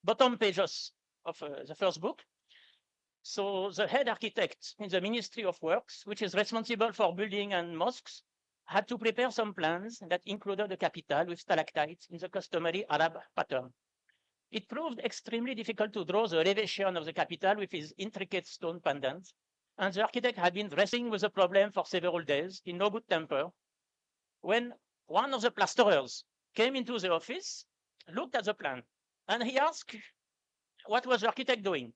bottom pages of the first book. So the head architect in the Ministry of Works, which is responsible for building and mosques, had to prepare some plans that included a capital with stalactites in the customary Arab pattern. It proved extremely difficult to draw the elevation of the capital with its intricate stone pendants, and the architect had been wrestling with the problem for several days in no good temper, when one of the plasterers came into the office, looked at the plan, and he asked what was the architect doing.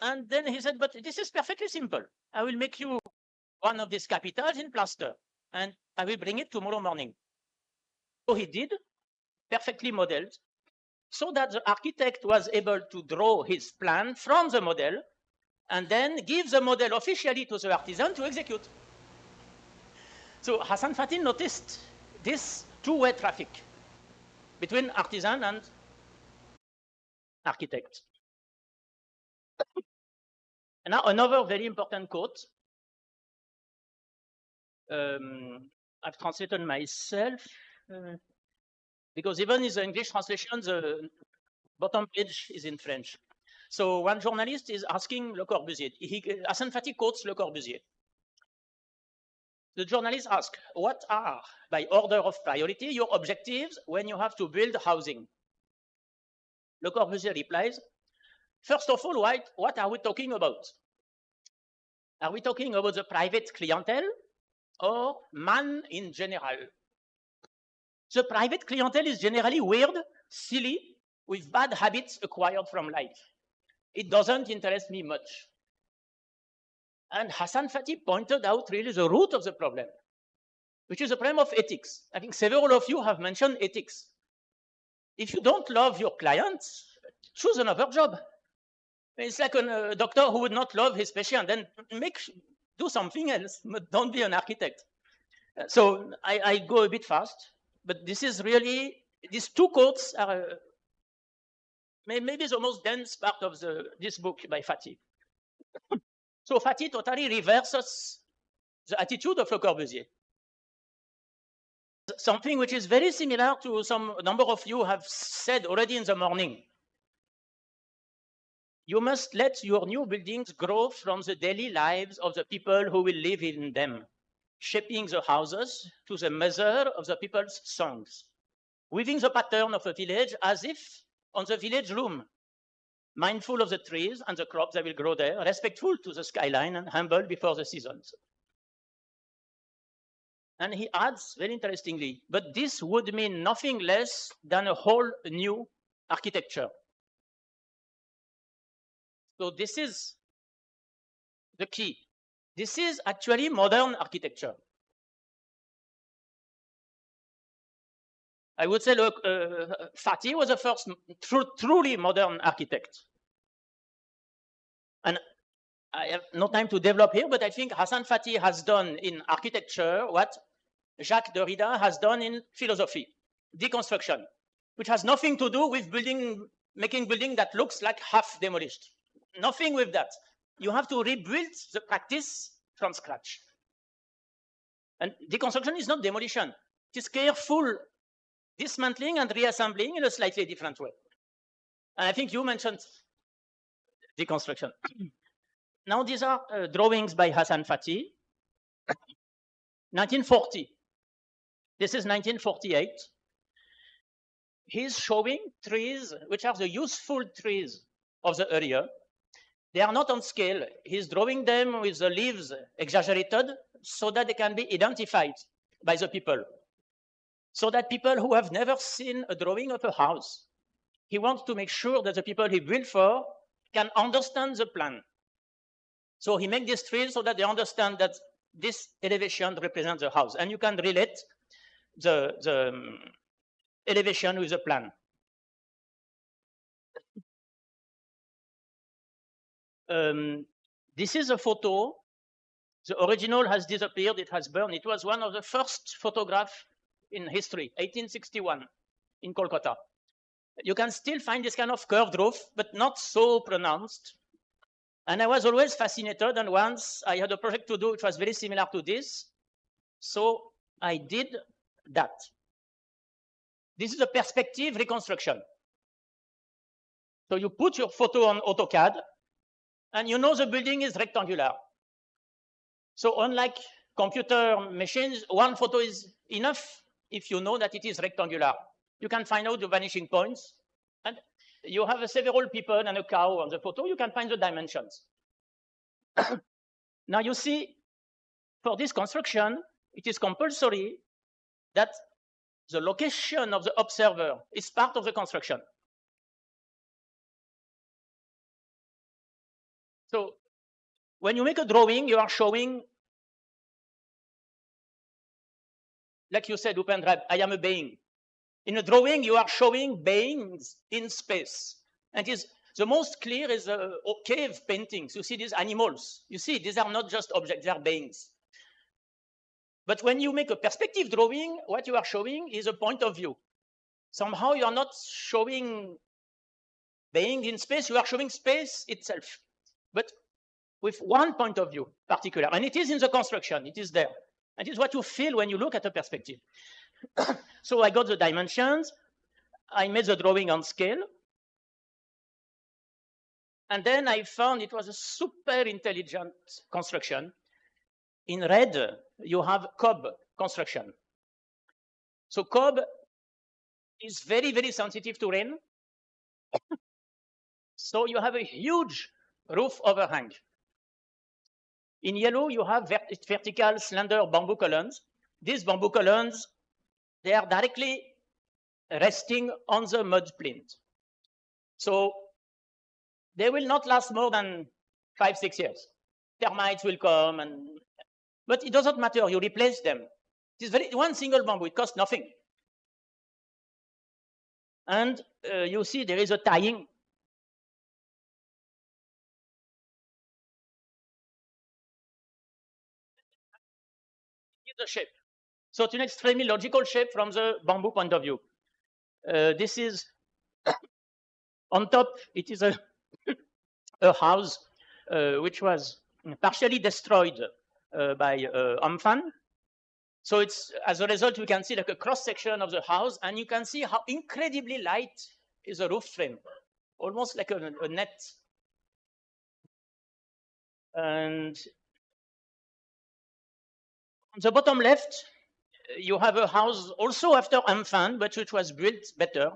And then he said, but this is perfectly simple. I will make you one of these capitals in plaster, and I will bring it tomorrow morning. So he did, perfectly modeled, so that the architect was able to draw his plan from the model and then give the model officially to the artisan to execute. So Hassan Fatih noticed this two-way traffic between artisan and architect. And now another very important quote. I've translated myself because even in the English translation, the bottom page is in French. So one journalist is asking Le Corbusier. Hassan Fatih quotes Le Corbusier. The journalist asks, what are, by order of priority, your objectives when you have to build housing? Le Corbusier replies, first of all, what are we talking about? Are we talking about the private clientele or man in general? The private clientele is generally weird, silly, with bad habits acquired from life. It doesn't interest me much. And Hassan Fatih pointed out really the root of the problem, which is the problem of ethics. I think several of you have mentioned ethics. If you don't love your clients, choose another job. It's like a doctor who would not love his patient, then do something else, but don't be an architect. So I go a bit fast, but this is really, these two quotes are maybe the most dense part of this book by Fatih. So Fatih totally reverses the attitude of Le Corbusier. something which is very similar to some number of you have said already in the morning. You must let your new buildings grow from the daily lives of the people who will live in them, shaping the houses to the measure of the people's songs, weaving the pattern of a village as if on the village loom, mindful of the trees and the crops that will grow there, respectful to the skyline and humble before the seasons. And he adds, very interestingly, but this would mean nothing less than a whole new architecture. So this is the key. This is actually modern architecture. I would say, look, Fatih was the first truly modern architect. And I have no time to develop here, but I think Hassan Fatih has done in architecture what Jacques Derrida has done in philosophy, deconstruction, which has nothing to do with making building that looks like half demolished. Nothing with that. You have to rebuild the practice from scratch. And deconstruction is not demolition. It is careful dismantling and reassembling in a slightly different way. And I think you mentioned deconstruction. Now, these are drawings by Hassan Fatih, 1940. This is 1948. He's showing trees, which are the useful trees of the area. They are not on scale. He's drawing them with the leaves exaggerated so that they can be identified by the people. So that people who have never seen a drawing of a house, he wants to make sure that the people he built for can understand the plan. So he makes these trees so that they understand that this elevation represents the house. And you can relate the elevation with the plan. This is a photo. The original has disappeared. It has burned. It was one of the first photographs in history, 1861, in Kolkata. You can still find this kind of curved roof, but not so pronounced. And I was always fascinated. And once I had a project to do, which was very similar to this. So I did that. This is a perspective reconstruction. So you put your photo on AutoCAD, and you know the building is rectangular. So unlike computer machines, one photo is enough if you know that it is rectangular. You can find out the vanishing points. And you have several people and a cow on the photo. You can find the dimensions. Now you see, for this construction, it is compulsory that the location of the observer is part of the construction. So when you make a drawing, you are showing, like you said, Opendra, I am a being. In a drawing, you are showing beings in space. And the most clear is cave paintings. You see these animals. You see, these are not just objects, they are beings. But when you make a perspective drawing, what you are showing is a point of view. Somehow you are not showing being in space, you are showing space itself. But with one point of view, particular. And it is in the construction, it is there. And it is what you feel when you look at a perspective. So I got the dimensions. I made the drawing on scale. And then I found it was a super intelligent construction. In red, you have cob construction. So cob is very, very sensitive to rain. So you have a huge roof overhang. In yellow, you have vertical, slender bamboo columns. These bamboo columns, they are directly resting on the mud plinth. So they will not last more than 5-6 years. Termites will come, but it doesn't matter. You replace them. It is one single bamboo. It costs nothing. And you see there is a tying. The shape. So it's an extremely logical shape from the bamboo point of view. This is on top. It is a house which was partially destroyed by Amphan. So it's, as a result, we can see like a cross-section of the house, and you can see how incredibly light is a roof frame, almost like a net. And on the bottom left, you have a house also after Amphan, but which was built better,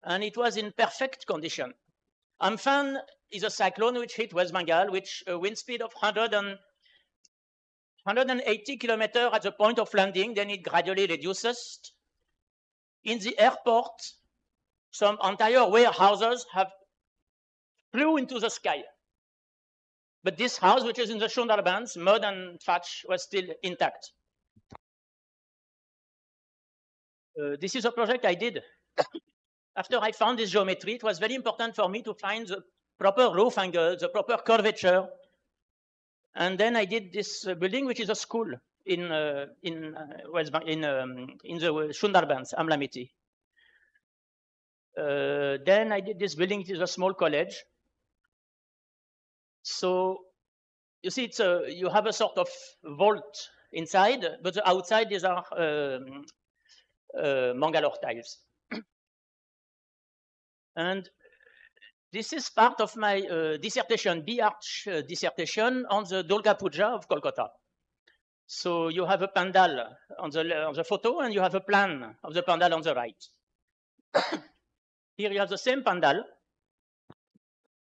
and it was in perfect condition. Amphan is a cyclone which hit West Bengal, which a wind speed of 180 kilometers at the point of landing, then it gradually reduces. In the airport, some entire warehouses have flew into the sky. But this house, which is in the Sundarbans, mud and thatch, was still intact. This is a project I did. After I found this geometry, it was very important for me to find the proper roof angle, the proper curvature. And then I did this building, which is a school in the Sundarbans, Amlamiti. Then I did this building, it is a small college. So you see, it's you have a sort of vault inside, but the outside these are Mangalore tiles. And this is part of my dissertation, B.Arch dissertation on the Durga Puja of Kolkata. So you have a pandal on the photo, and you have a plan of the pandal on the right. Here you have the same pandal.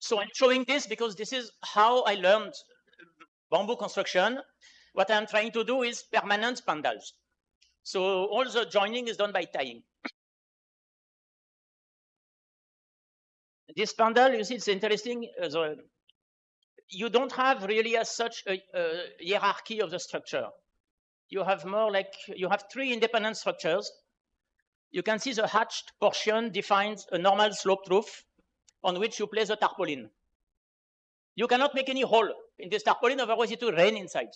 So I'm showing this because this is how I learned bamboo construction. What I'm trying to do is permanent pandals. So all the joining is done by tying. This pandal, you see, it's interesting. You don't have really as such a hierarchy of the structure. You have more like, you have three independent structures. You can see the hatched portion defines a normal sloped roof on which you place a tarpaulin. You cannot make any hole in this tarpaulin, otherwise it will rain inside.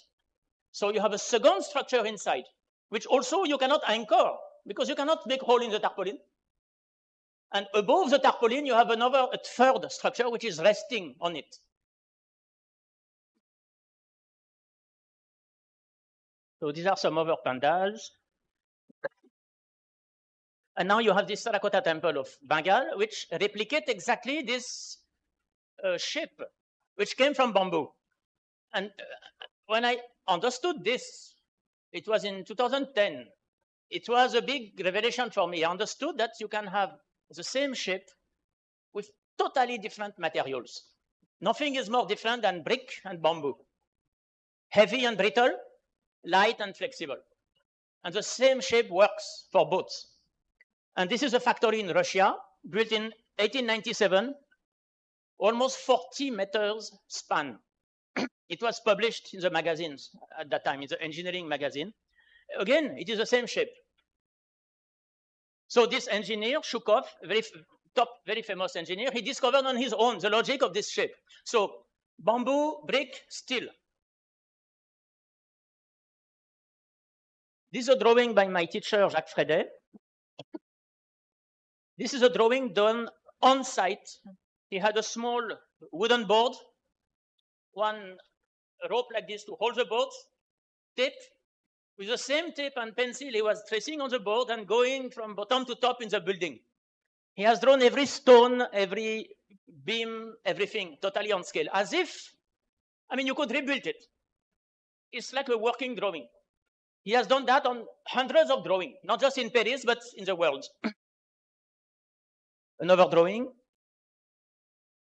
So you have a second structure inside, which also you cannot anchor because you cannot make hole in the tarpaulin. And above the tarpaulin, you have a third structure which is resting on it. So these are some other pandals. And now you have this terracotta temple of Bengal, which replicate exactly this shape, which came from bamboo. And when I understood this, it was in 2010. It was a big revelation for me. I understood that you can have the same shape with totally different materials. Nothing is more different than brick and bamboo. Heavy and brittle, light and flexible. And the same shape works for both. And this is a factory in Russia, built in 1897, almost 40 meters span. It was published in the magazines at that time, in the engineering magazine. Again, it is the same shape. So this engineer, Shukov, very famous engineer, he discovered on his own the logic of this shape. So bamboo, brick, steel. This is a drawing by my teacher, Jacques Frédet. This is a drawing done on site. He had a small wooden board, one rope like this to hold the board, tape. With the same tape and pencil, he was tracing on the board and going from bottom to top in the building. He has drawn every stone, every beam, everything, totally on scale, as if, I mean, you could rebuild it. It's like a working drawing. He has done that on hundreds of drawings, not just in Paris, but in the world. Another drawing.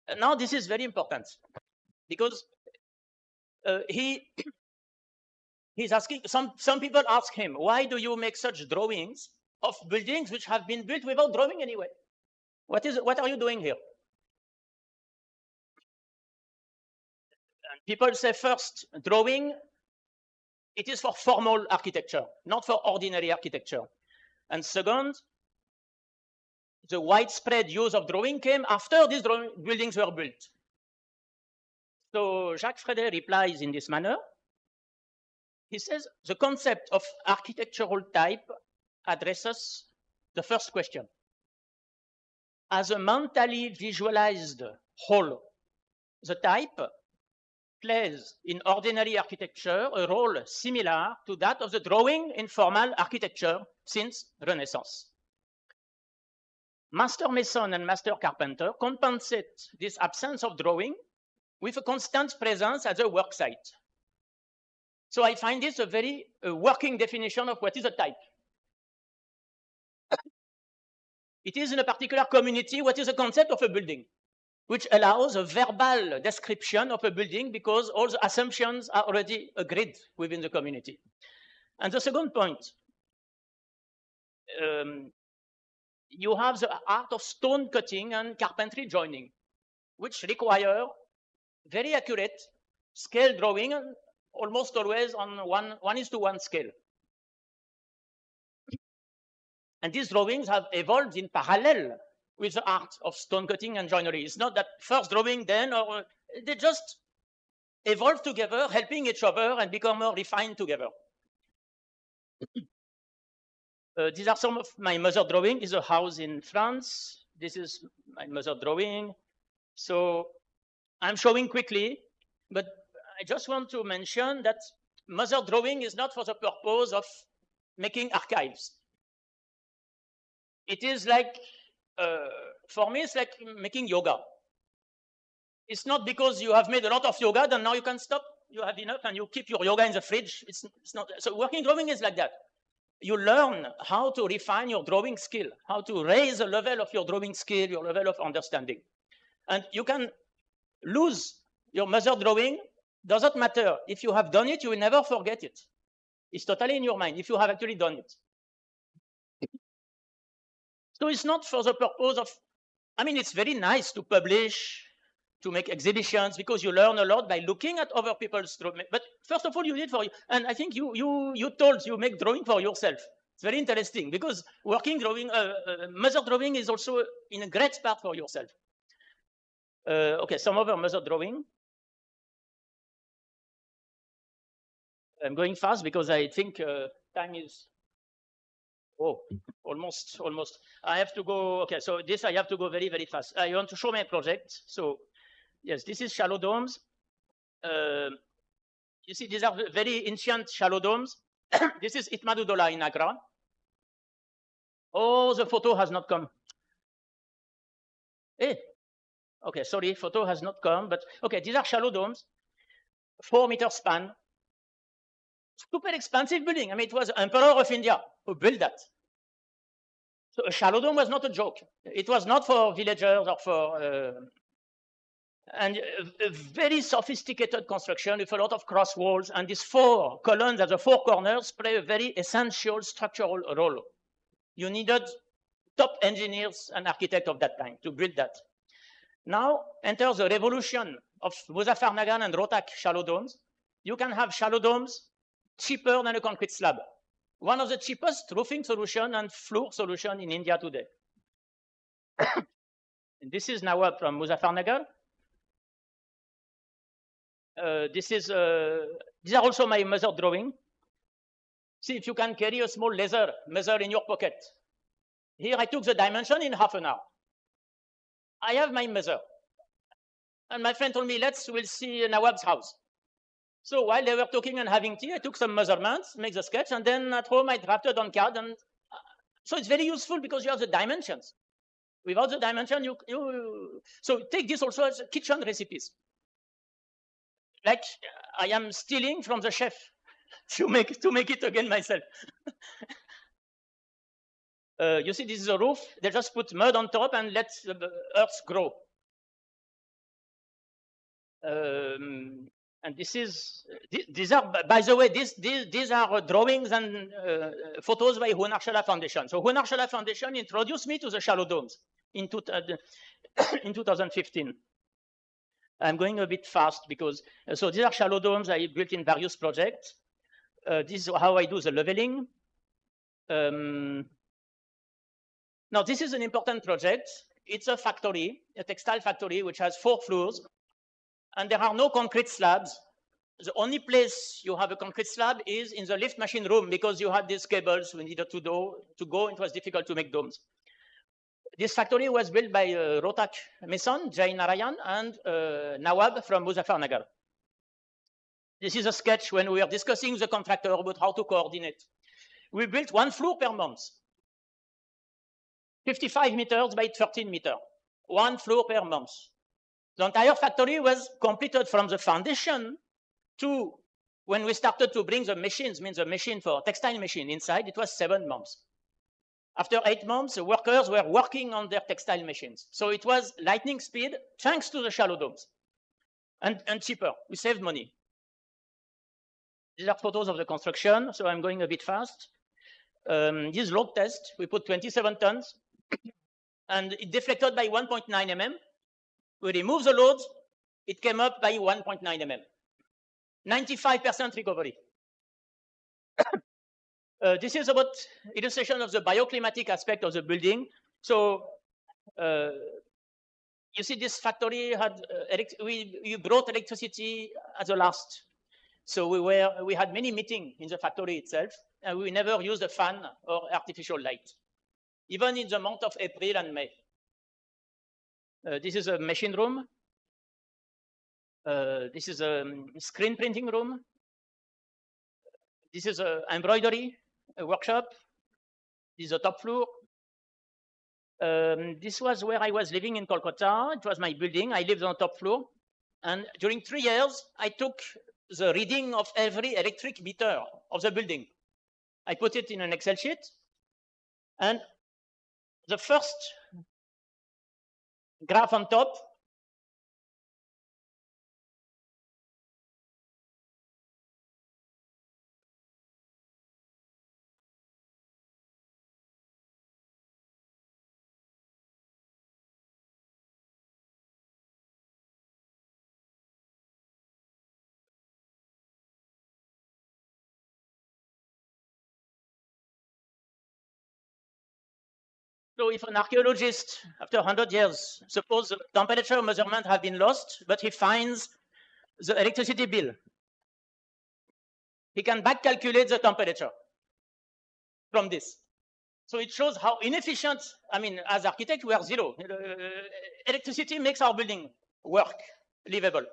And now this is very important because he's asking, some people ask him, why do you make such drawings of buildings which have been built without drawing anyway? What are you doing here? And people say first, drawing, it is for formal architecture, not for ordinary architecture. And second, the widespread use of drawing came after these buildings were built. So Jacques Frédet replies in this manner. He says, the concept of architectural type addresses the first question. As a mentally visualized whole, the type plays in ordinary architecture a role similar to that of the drawing in formal architecture since Renaissance. Master mason and master carpenter compensate this absence of drawing with a constant presence at the work site. So I find this a very working definition of what is a type. It is in a particular community what is the concept of a building, which allows a verbal description of a building because all the assumptions are already agreed within the community. And the second point, you have the art of stone cutting and carpentry joining, which require very accurate scale drawing, almost always on 1:1 scale. And these drawings have evolved in parallel with the art of stone cutting and joinery. It's not that first drawing then, or they just evolve together, helping each other and become more refined together. These are some of my mother drawing. This is a house in France. This is my mother drawing. So I'm showing quickly, but I just want to mention that mother drawing is not for the purpose of making archives. It is like, for me, it's like making yoga. It's not because you have made a lot of yoga, then now you can stop. You have enough and you keep your yoga in the fridge. It's not. So working drawing is like that. You learn how to refine your drawing skill, how to raise the level of your drawing skill, your level of understanding. And you can lose your mother drawing. Doesn't matter. If you have done it, you will never forget it. It's totally in your mind if you have actually done it. So it's not for the purpose of, I mean, it's very nice to publish, to make exhibitions, because you learn a lot by looking at other people's drawing. But first of all, you need for you. And I think you told you make drawing for yourself. It's very interesting because working drawing, mother drawing is also in a great part for yourself. Okay, some other mother drawing. I'm going fast because I think time is, almost. I have to go, okay, so this I have to go very, very fast. I want to show my project. So yes, this is shallow domes. You see, these are very ancient shallow domes. This is Itmadudola in Agra. Oh, the photo has not come. Hey, okay, sorry, photo has not come, but okay, these are shallow domes, 4-meter span. Super expensive building. I mean, it was the Emperor of India who built that. So a shallow dome was not a joke. It was not for villagers or for, and a very sophisticated construction with a lot of cross walls. And these 4 columns at the 4 corners play a very essential structural role. You needed top engineers and architects of that time to build that. Now enters the revolution of Muzaffarnagar and Rohtak shallow domes. You can have shallow domes cheaper than a concrete slab. One of the cheapest roofing solution and floor solution in India today. And this is Nawab from Muzaffarnagar. These are also my measure drawing. See if you can carry a small laser measure in your pocket. Here I took the dimension in half an hour. I have my measure. And my friend told me, we'll see Nawab's house. So while they were talking and having tea, I took some measurements, make the sketch, and then at home I drafted on card. And so it's very useful because you have the dimensions. Without the dimension, so take this also as kitchen recipes. Like I am stealing from the chef to make it again myself. You see, this is a roof. They just put mud on top and let the earth grow. And these are, by the way, these are drawings and photos by Hunarchala Foundation. So Hunarchala Foundation introduced me to the shallow domes in 2015. I'm going a bit fast because, so these are shallow domes I built in various projects. This is how I do the leveling. Now, this is an important project. It's a factory, a textile factory, which has 4 floors. And there are no concrete slabs. The only place you have a concrete slab is in the lift machine room because you had these cables we needed to go. It was difficult to make domes. This factory was built by Rohtak Mason, Jai Narayan, and Nawab from Muzaffarnagar. This is a sketch when we are discussing the contractor about how to coordinate. We built 1 floor per month, 55 meters by 13 meters, 1 floor per month. The entire factory was completed from the foundation to when we started to bring the machines, means the machine for textile machine inside, it was 7 months. After 8 months, the workers were working on their textile machines. So it was lightning speed thanks to the shallow domes and cheaper. We saved money. These are photos of the construction, so I'm going a bit fast. This load test, we put 27 tons and it deflected by 1.9 mm. We removed the loads, it came up by 1.9 mm. 95% recovery. This is about illustration of the bioclimatic aspect of the building. So you see this factory had, we brought electricity at the last. So we had many meetings in the factory itself, and we never used a fan or artificial light, even in the month of April and May. This is a machine room. This is a screen printing room. This is an embroidery workshop. This is a top floor. This was where I was living in Kolkata. It was my building. I lived on the top floor. And during 3 years, I took the reading of every electric meter of the building. I put it in an Excel sheet. And the first graph on top So if an archaeologist, after 100 years, suppose the temperature measurement have been lost, but he finds the electricity bill, he can back calculate the temperature from this. So it shows how inefficient, I mean, as architect, we are zero. Electricity makes our building work, livable.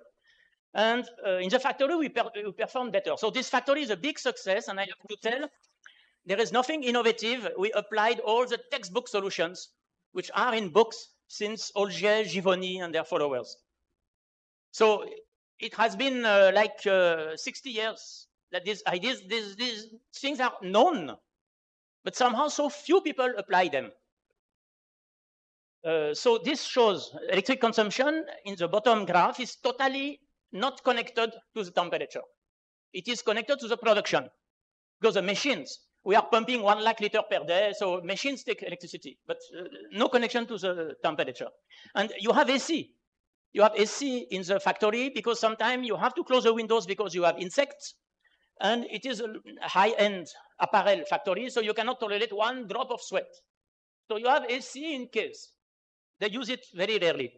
And in the factory, we perform better. So this factory is a big success, and I have to tell, there is nothing innovative. We applied all the textbook solutions, which are in books since Olgier, Givoni, and their followers. So it has been 60 years that these ideas, these things are known, but somehow so few people apply them. So this shows electric consumption in the bottom graph is totally not connected to the temperature. It is connected to the production, because the machines, we are pumping 1 lakh liters per day, so machines take electricity, but no connection to the temperature. And you have AC. You have AC in the factory because sometimes you have to close the windows because you have insects, and it is a high-end apparel factory, so you cannot tolerate 1 drop of sweat. So you have AC in case. They use it very rarely.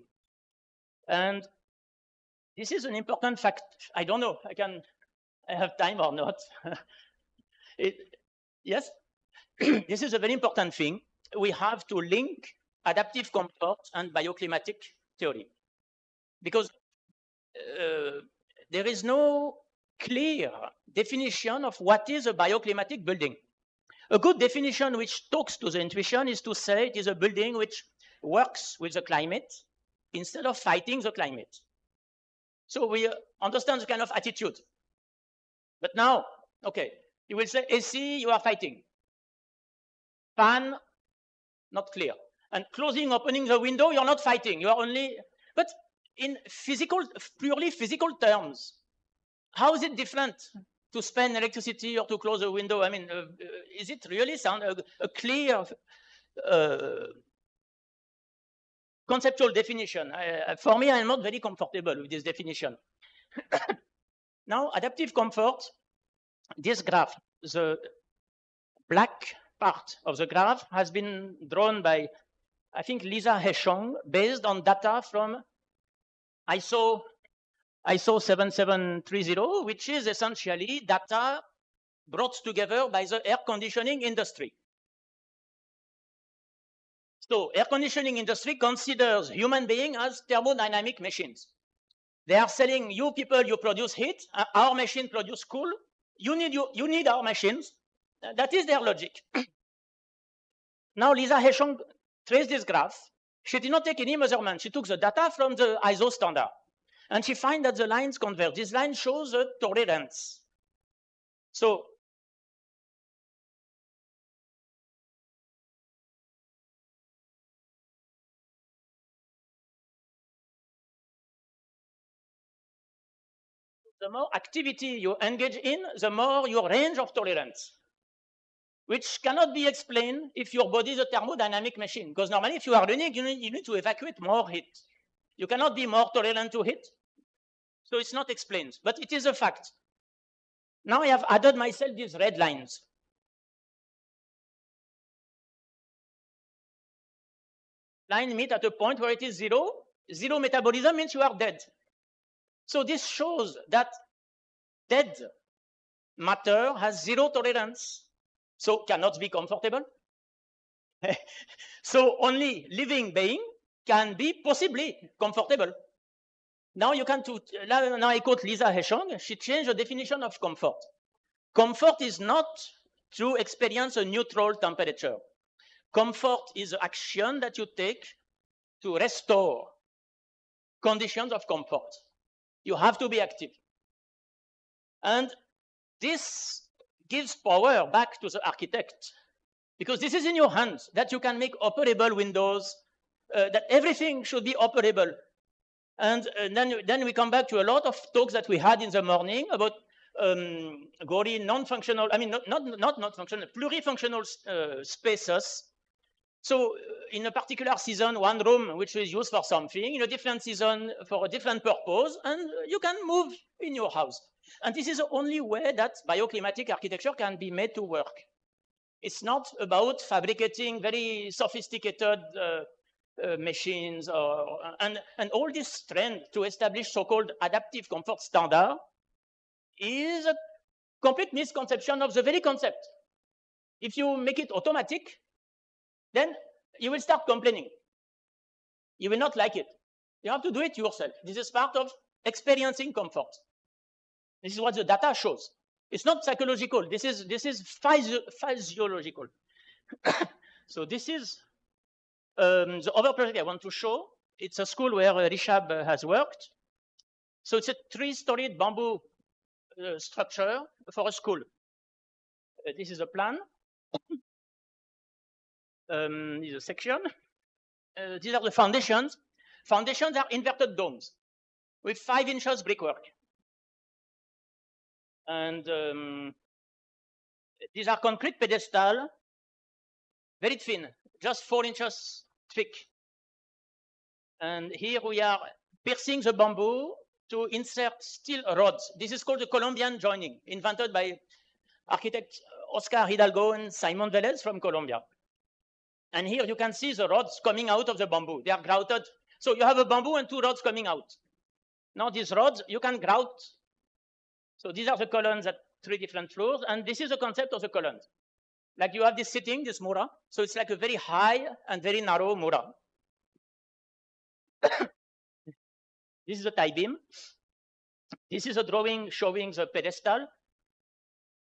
And this is an important fact. I don't know, I have time or not. Yes, this is a very important thing. We have to link adaptive comfort and bioclimatic theory, because there is no clear definition of what is a bioclimatic building. A good definition which talks to the intuition is to say it is a building which works with the climate instead of fighting the climate. So we understand the kind of attitude. But now, okay, you will say AC, you are fighting. Fan, not clear. And closing, opening the window, you're not fighting. You are only, but in physical, purely physical terms, how is it different to spend electricity or to close a window? I mean, is it really sound a clear conceptual definition? For me, I'm not very comfortable with this definition. Now, adaptive comfort, this graph, the black part of the graph has been drawn by, I think, Lisa Hechong, based on data from ISO 7730, which is essentially data brought together by the air conditioning industry. So air conditioning industry considers human beings as thermodynamic machines. They are selling, you people, you produce heat, our machine produce cool. You need our machines. That is their logic. Now, Lisa Hechong traced this graph. She did not take any measurement. She took the data from the ISO standard. And she finds that the lines converge. This line shows the tolerance. So the more activity you engage in, the more your range of tolerance, which cannot be explained if your body is a thermodynamic machine. Because normally, if you are running, you need to evacuate more heat. You cannot be more tolerant to heat. So it's not explained, but it is a fact. Now I have added myself these red lines. Line meet at a point where it is zero. Zero metabolism means you are dead. So this shows that dead matter has zero tolerance, so cannot be comfortable. So only living being can be possibly comfortable. Now you can now I quote Lisa Hechong. She changed the definition of comfort. Comfort is not to experience a neutral temperature. Comfort is the action that you take to restore conditions of comfort. You have to be active. And this gives power back to the architect, because this is in your hands, that you can make operable windows, that everything should be operable. And then we come back to a lot of talks that we had in the morning about Gaudi non-functional, I mean, not functional, plurifunctional spaces. So in a particular season, one room which is used for something, in a different season for a different purpose, and you can move in your house. And this is the only way that bioclimatic architecture can be made to work. It's not about fabricating very sophisticated machines and all this trend to establish so-called adaptive comfort standard is a complete misconception of the very concept. If you make it automatic, then you will start complaining. You will not like it. You have to do it yourself. This is part of experiencing comfort. This is what the data shows. It's not psychological. This is physiological. So this is the other project I want to show. It's a school where Rishab has worked. So it's a 3-storied bamboo structure for a school. This is a plan. This is a section. These are the foundations. Foundations are inverted domes with 5 inches brickwork. And these are concrete pedestal, very thin, just 4 inches thick. And here we are piercing the bamboo to insert steel rods. This is called the Colombian joining, invented by architect Oscar Hidalgo and Simon Velez from Colombia. And here you can see the rods coming out of the bamboo. They are grouted. So you have a bamboo and 2 rods coming out. Now these rods, you can grout. So these are the columns at 3 different floors. And this is the concept of the columns. Like you have this sitting, this mura. So it's like a very high and very narrow mura. This is a tie beam. This is a drawing showing the pedestal.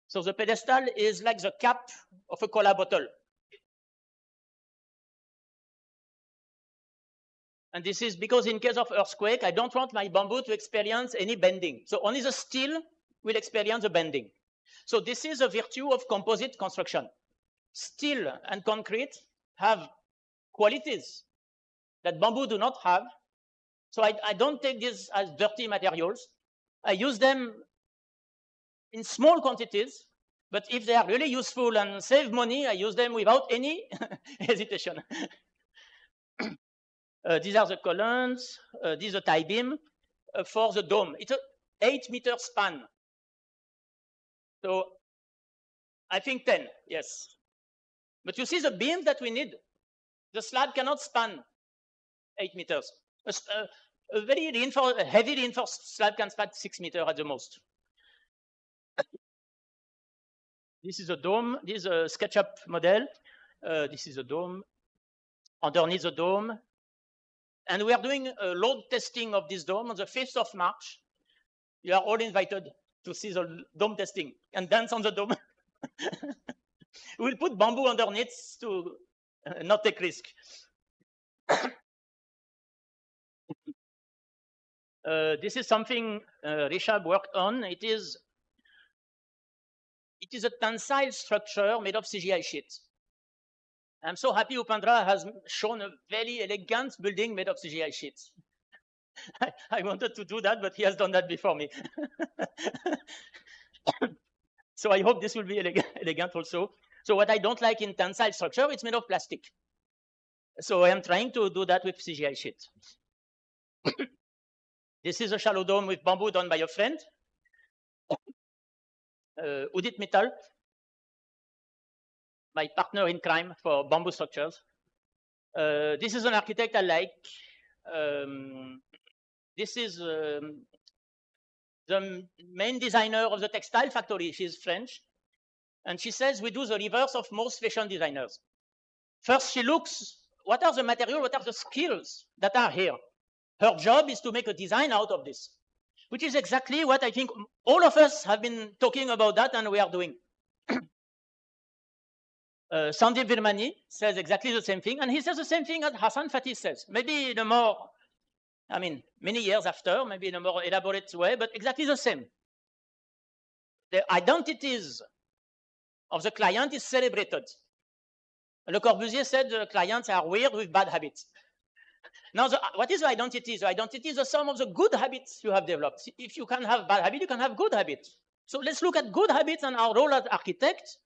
So the pedestal is like the cap of a cola bottle. And this is because in case of earthquake, I don't want my bamboo to experience any bending. So only the steel will experience the bending. So this is a virtue of composite construction. Steel and concrete have qualities that bamboo do not have. So I don't take these as dirty materials. I use them in small quantities, but if they are really useful and save money, I use them without any hesitation. These are the columns. This is a tie beam for the dome. It's an 8-meter span. So I think 10, yes. But you see the beams that we need. The slab cannot span 8 meters. A very reinforced, heavy reinforced slab can span 6 meters at the most. This is a dome. This is a SketchUp model. This is a dome. Underneath the dome, And we are doing a load testing of this dome on the 5th of March. You are all invited to see the dome testing and dance on the dome. We'll put bamboo underneath to not take risk. This is something Rishabh worked on. It is a tensile structure made of CGI sheets. I'm so happy Opendra has shown a very elegant building made of CGI sheets. I wanted to do that, but he has done that before me. So I hope this will be elegant also. So what I don't like in tensile structure, it's made of plastic. So I am trying to do that with CGI sheets. This is a shallow dome with bamboo done by a friend, Udit Mittal, my partner in crime for bamboo structures. This is an architect I like. This is the main designer of the textile factory. She's French. And she says we do the reverse of most fashion designers. First, she looks, what are the materials, what are the skills that are here? Her job is to make a design out of this, which is exactly what I think all of us have been talking about that and we are doing. Sandeep Virmani says exactly the same thing, and he says the same thing as Hassan Fatih says. Maybe in a more, I mean, many years after, maybe in a more elaborate way, but exactly the same. The identities of the client is celebrated. Le Corbusier said the clients are weird with bad habits. Now, what is the identity? The identity is the sum of the good habits you have developed. If you can have bad habits, you can have good habits. So let's look at good habits, and our role as architect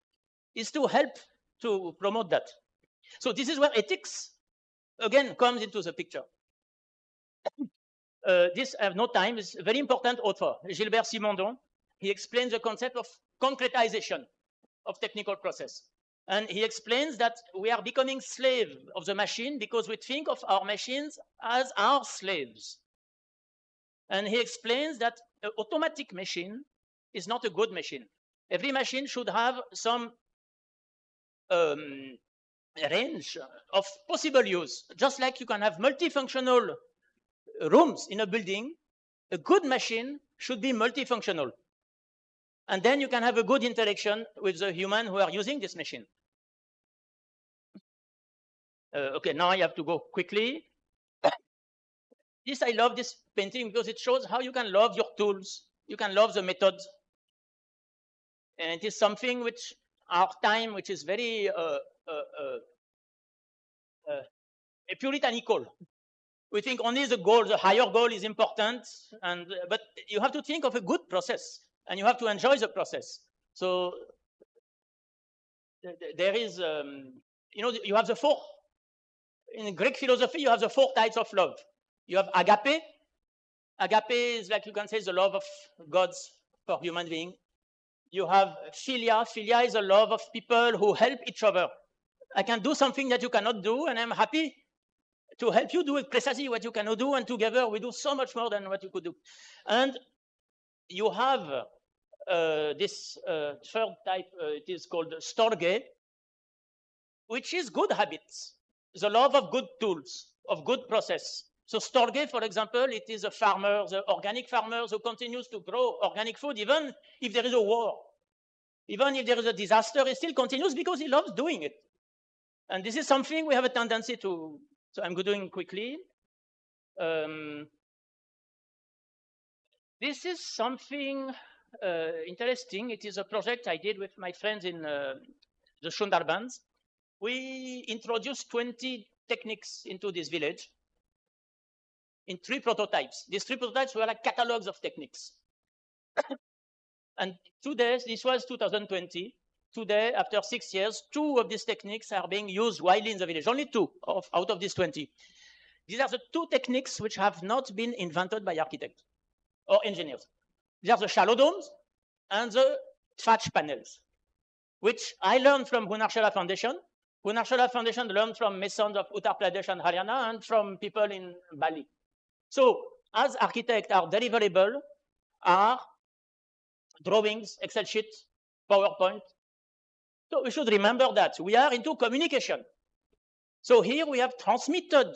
is to help to promote that. So this is where ethics, again, comes into the picture. This, I have no time, is a very important author, Gilbert Simondon. He explains the concept of concretization of technical process. And he explains that we are becoming slaves of the machine because we think of our machines as our slaves. And he explains that an automatic machine is not a good machine. Every machine should have some range of possible use. Just like you can have multifunctional rooms in a building, a good machine should be multifunctional. And then you can have a good interaction with the human who are using this machine. Okay, now I have to go quickly. I love this painting because it shows how you can love your tools, you can love the methods. And it is something which our time, which is very puritanical. We think only the goal, the higher goal is important, but you have to think of a good process. And you have to enjoy the process. So there is, you have the four. In Greek philosophy, you have the 4 types of love. You have agape. Agape is, like you can say, the love of gods for human beings. You have philia. Philia is the love of people who help each other. I can do something that you cannot do, and I'm happy to help you do precisely what you cannot do, and together we do so much more than what you could do. And you have this third type, it is called storge, which is good habits, the love of good tools, of good process. So storge, for example, it is a farmer, the organic farmer who continues to grow organic food, even if there is a war, even if there is a disaster, he still continues because he loves doing it. And this is something we have a tendency to, so I'm doing quickly. This is something interesting. It is a project I did with my friends in the Sundarbans. We introduced 20 techniques into this village in 3 prototypes. These 3 prototypes were like catalogs of techniques. And today, this was 2020. Today, after 6 years, 2 of these techniques are being used widely in the village. Only 2 out of these 20. These are the 2 techniques which have not been invented by architects or engineers. These are the shallow domes and the thatch panels, which I learned from Hunarshela Foundation. Hunarshela Foundation learned from masons of Uttar Pradesh and Haryana and from people in Bali. So as architects, our deliverable are drawings, Excel sheets, PowerPoint. So we should remember that we are into communication. So here we have transmitted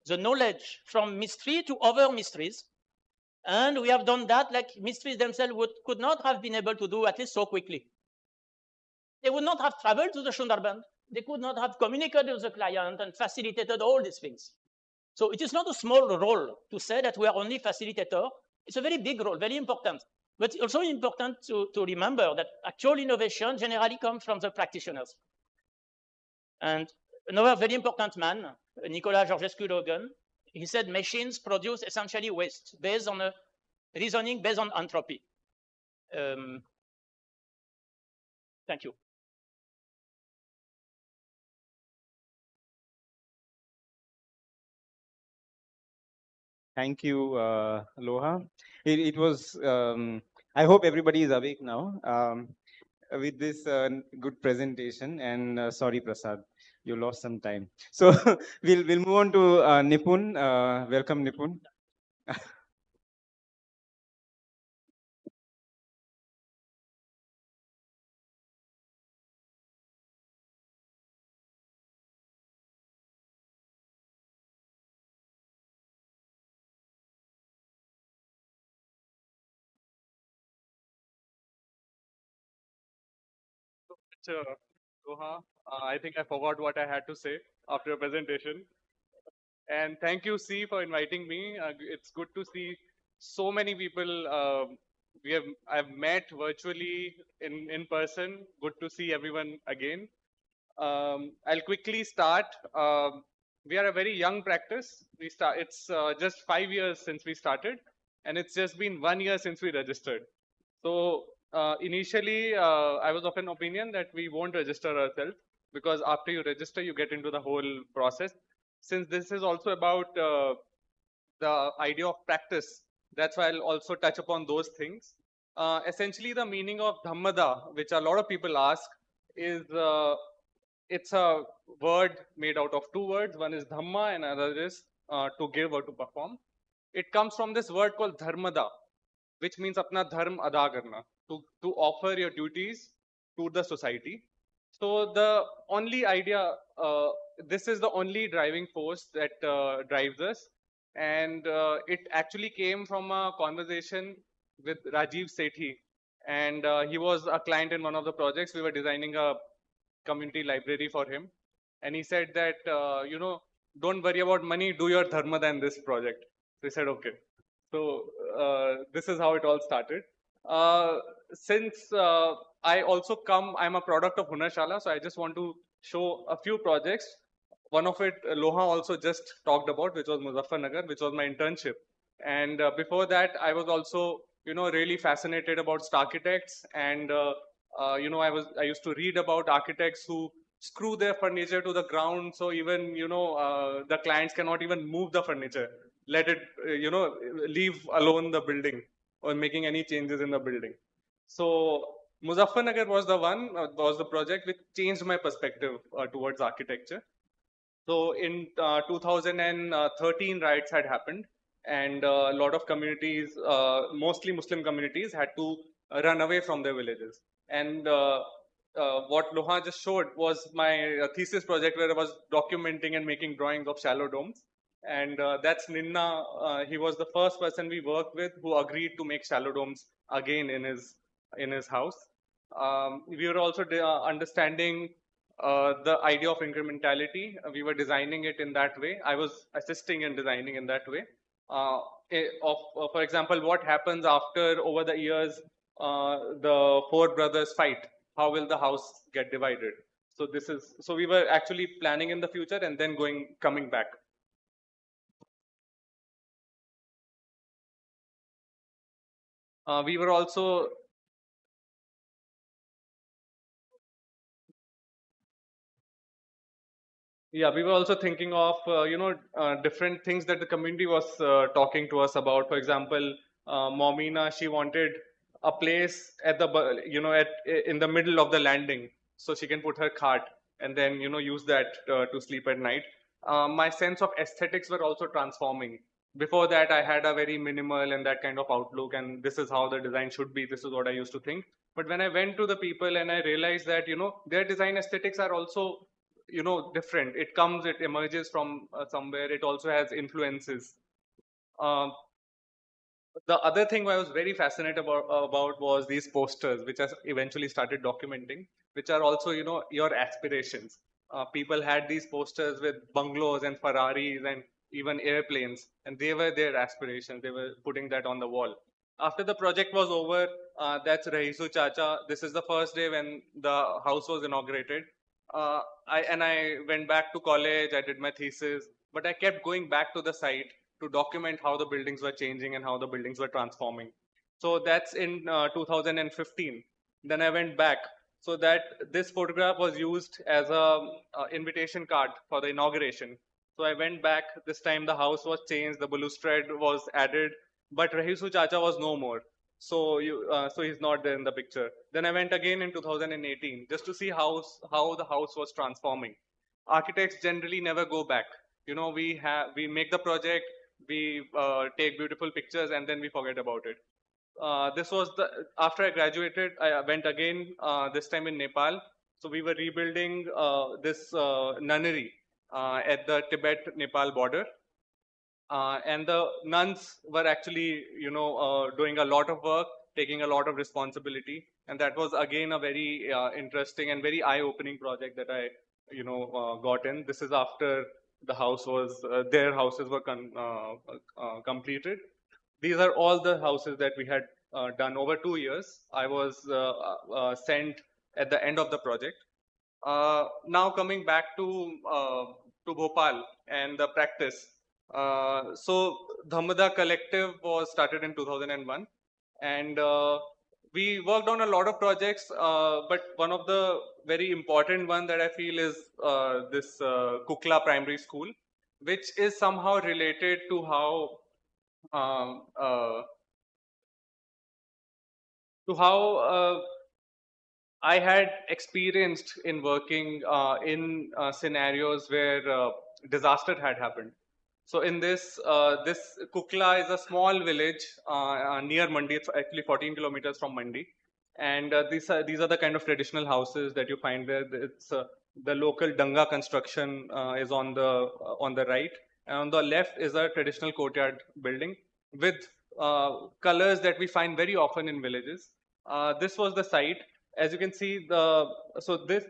the knowledge from mystery to other mysteries. And we have done that like mysteries themselves could not have been able to do, at least so quickly. They would not have traveled to the Sundarban. They could not have communicated with the client and facilitated all these things. So it is not a small role to say that we are only facilitator. It's a very big role, very important. But it's also important to remember that actual innovation generally comes from the practitioners. And another very important man, Nicolas Georgescu-Logan, he said machines produce essentially waste based on a reasoning based on entropy. Thank you. Thank you, Loha. It was, I hope everybody is awake now with this good presentation. And sorry, Prasad, you lost some time. So we'll move on to Nepun. Welcome, Nepun. Loha, I think I forgot what I had to say after your presentation. And thank you, C, for inviting me. It's good to see so many people. I've met virtually in person. Good to see everyone again. I'll quickly start. We are a very young practice. It's just 5 years since we started, and it's just been 1 year since we registered. So initially, I was of an opinion that we won't register ourselves, because after you register, you get into the whole process. Since this is also about the idea of practice, that's why I'll also touch upon those things. Essentially, the meaning of Dhammada, which a lot of people ask, is it's a word made out of two words. One is Dhamma and another is to give or to perform. It comes from this word called Dharmada, which means apna dharm ada karna, to offer your duties to the society. So the only idea, this is the only driving force that drives us. And it actually came from a conversation with Rajiv Sethi. And he was a client in one of the projects. We were designing a community library for him. And he said that, don't worry about money, do your dharmada in this project. So he said, okay. So this is how it all started. Since I also I'm a product of Hunarshala, so I just want to show a few projects. One of it, Loha also just talked about, which was Muzaffarnagar, which was my internship. And before that, I was also, really fascinated about architects. And, I used to read about architects who screw their furniture to the ground. So even, the clients cannot even move the furniture. Let it, leave alone the building or making any changes in the building. So Muzaffarnagar was the project which changed my perspective towards architecture. So in 2013, riots had happened, and a lot of communities, mostly Muslim communities, had to run away from their villages. And what Loha just showed was my thesis project, where I was documenting and making drawings of shallow domes. And that's Ninna. He was the first person we worked with who agreed to make shallow domes again in his house. We were also understanding the idea of incrementality. We were designing it in that way. I was assisting in designing in that way. For example, what happens after, over the years, the four brothers fight? How will the house get divided? So we were actually planning in the future and then coming back. We were also we were also thinking of different things that the community was talking to us about. For example, Momina, she wanted a place at in the middle of the landing, so she can put her cart and then use that to sleep at night. My sense of aesthetics were also transforming. Before that, I had a very minimal and that kind of outlook, and this is how the design should be. This is what I used to think. But when I went to the people and I realized that their design aesthetics are also different. It emerges from somewhere. It also has influences. The other thing I was very fascinated about was these posters, which I eventually started documenting, which are also, your aspirations. People had these posters with bungalows and Ferraris and even airplanes, and they were their aspirations. They were putting that on the wall. After the project was over, that's Rahisu Chacha. This is the first day when the house was inaugurated. I went back to college. I did my thesis, but I kept going back to the site to document how the buildings were changing and how the buildings were transforming. So that's in 2015. Then I went back. So that this photograph was used as a invitation card for the inauguration. So I went back. This time the house was changed, the balustrade was added, but Rahisu Chacha was no more. So so he's not there in the picture. Then I went again in 2018 just to see how the house was transforming. Architects generally never go back. We make the project, we take beautiful pictures, and then we forget about it. This was after I graduated, I went again, this time in Nepal. So we were rebuilding this nunnery at the Tibet-Nepal border. And the nuns were actually, doing a lot of work, taking a lot of responsibility. And that was again a very interesting and very eye-opening project that I, got in. This is after the house was, their houses were completed. These are all the houses that we had done over 2 years. I was sent at the end of the project. Now coming back to Bhopal and the practice. So Dhamada Collective was started in 2001, and we worked on a lot of projects, but one of the very important one that I feel is this Kukla Primary School, which is somehow related to how I had experienced in working in scenarios where disaster had happened. So in this Kukla is a small village near Mandi. It's actually 14 kilometers from Mandi, and these are the kind of traditional houses that you find there. It's the local Danga construction is on the right, and on the left is a traditional courtyard building with colors that we find very often in villages. This was the site. As you can see, this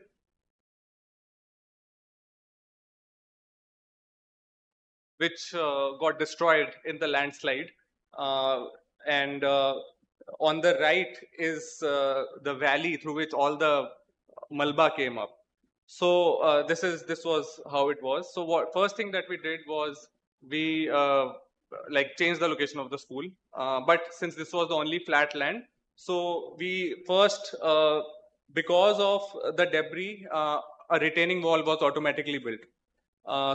which got destroyed in the landslide, and on the right is the valley through which all the Malba came up. So this was how it was. So first thing that we did was we changed the location of the school. But since this was the only flat land, so we first, because of the debris, a retaining wall was automatically built.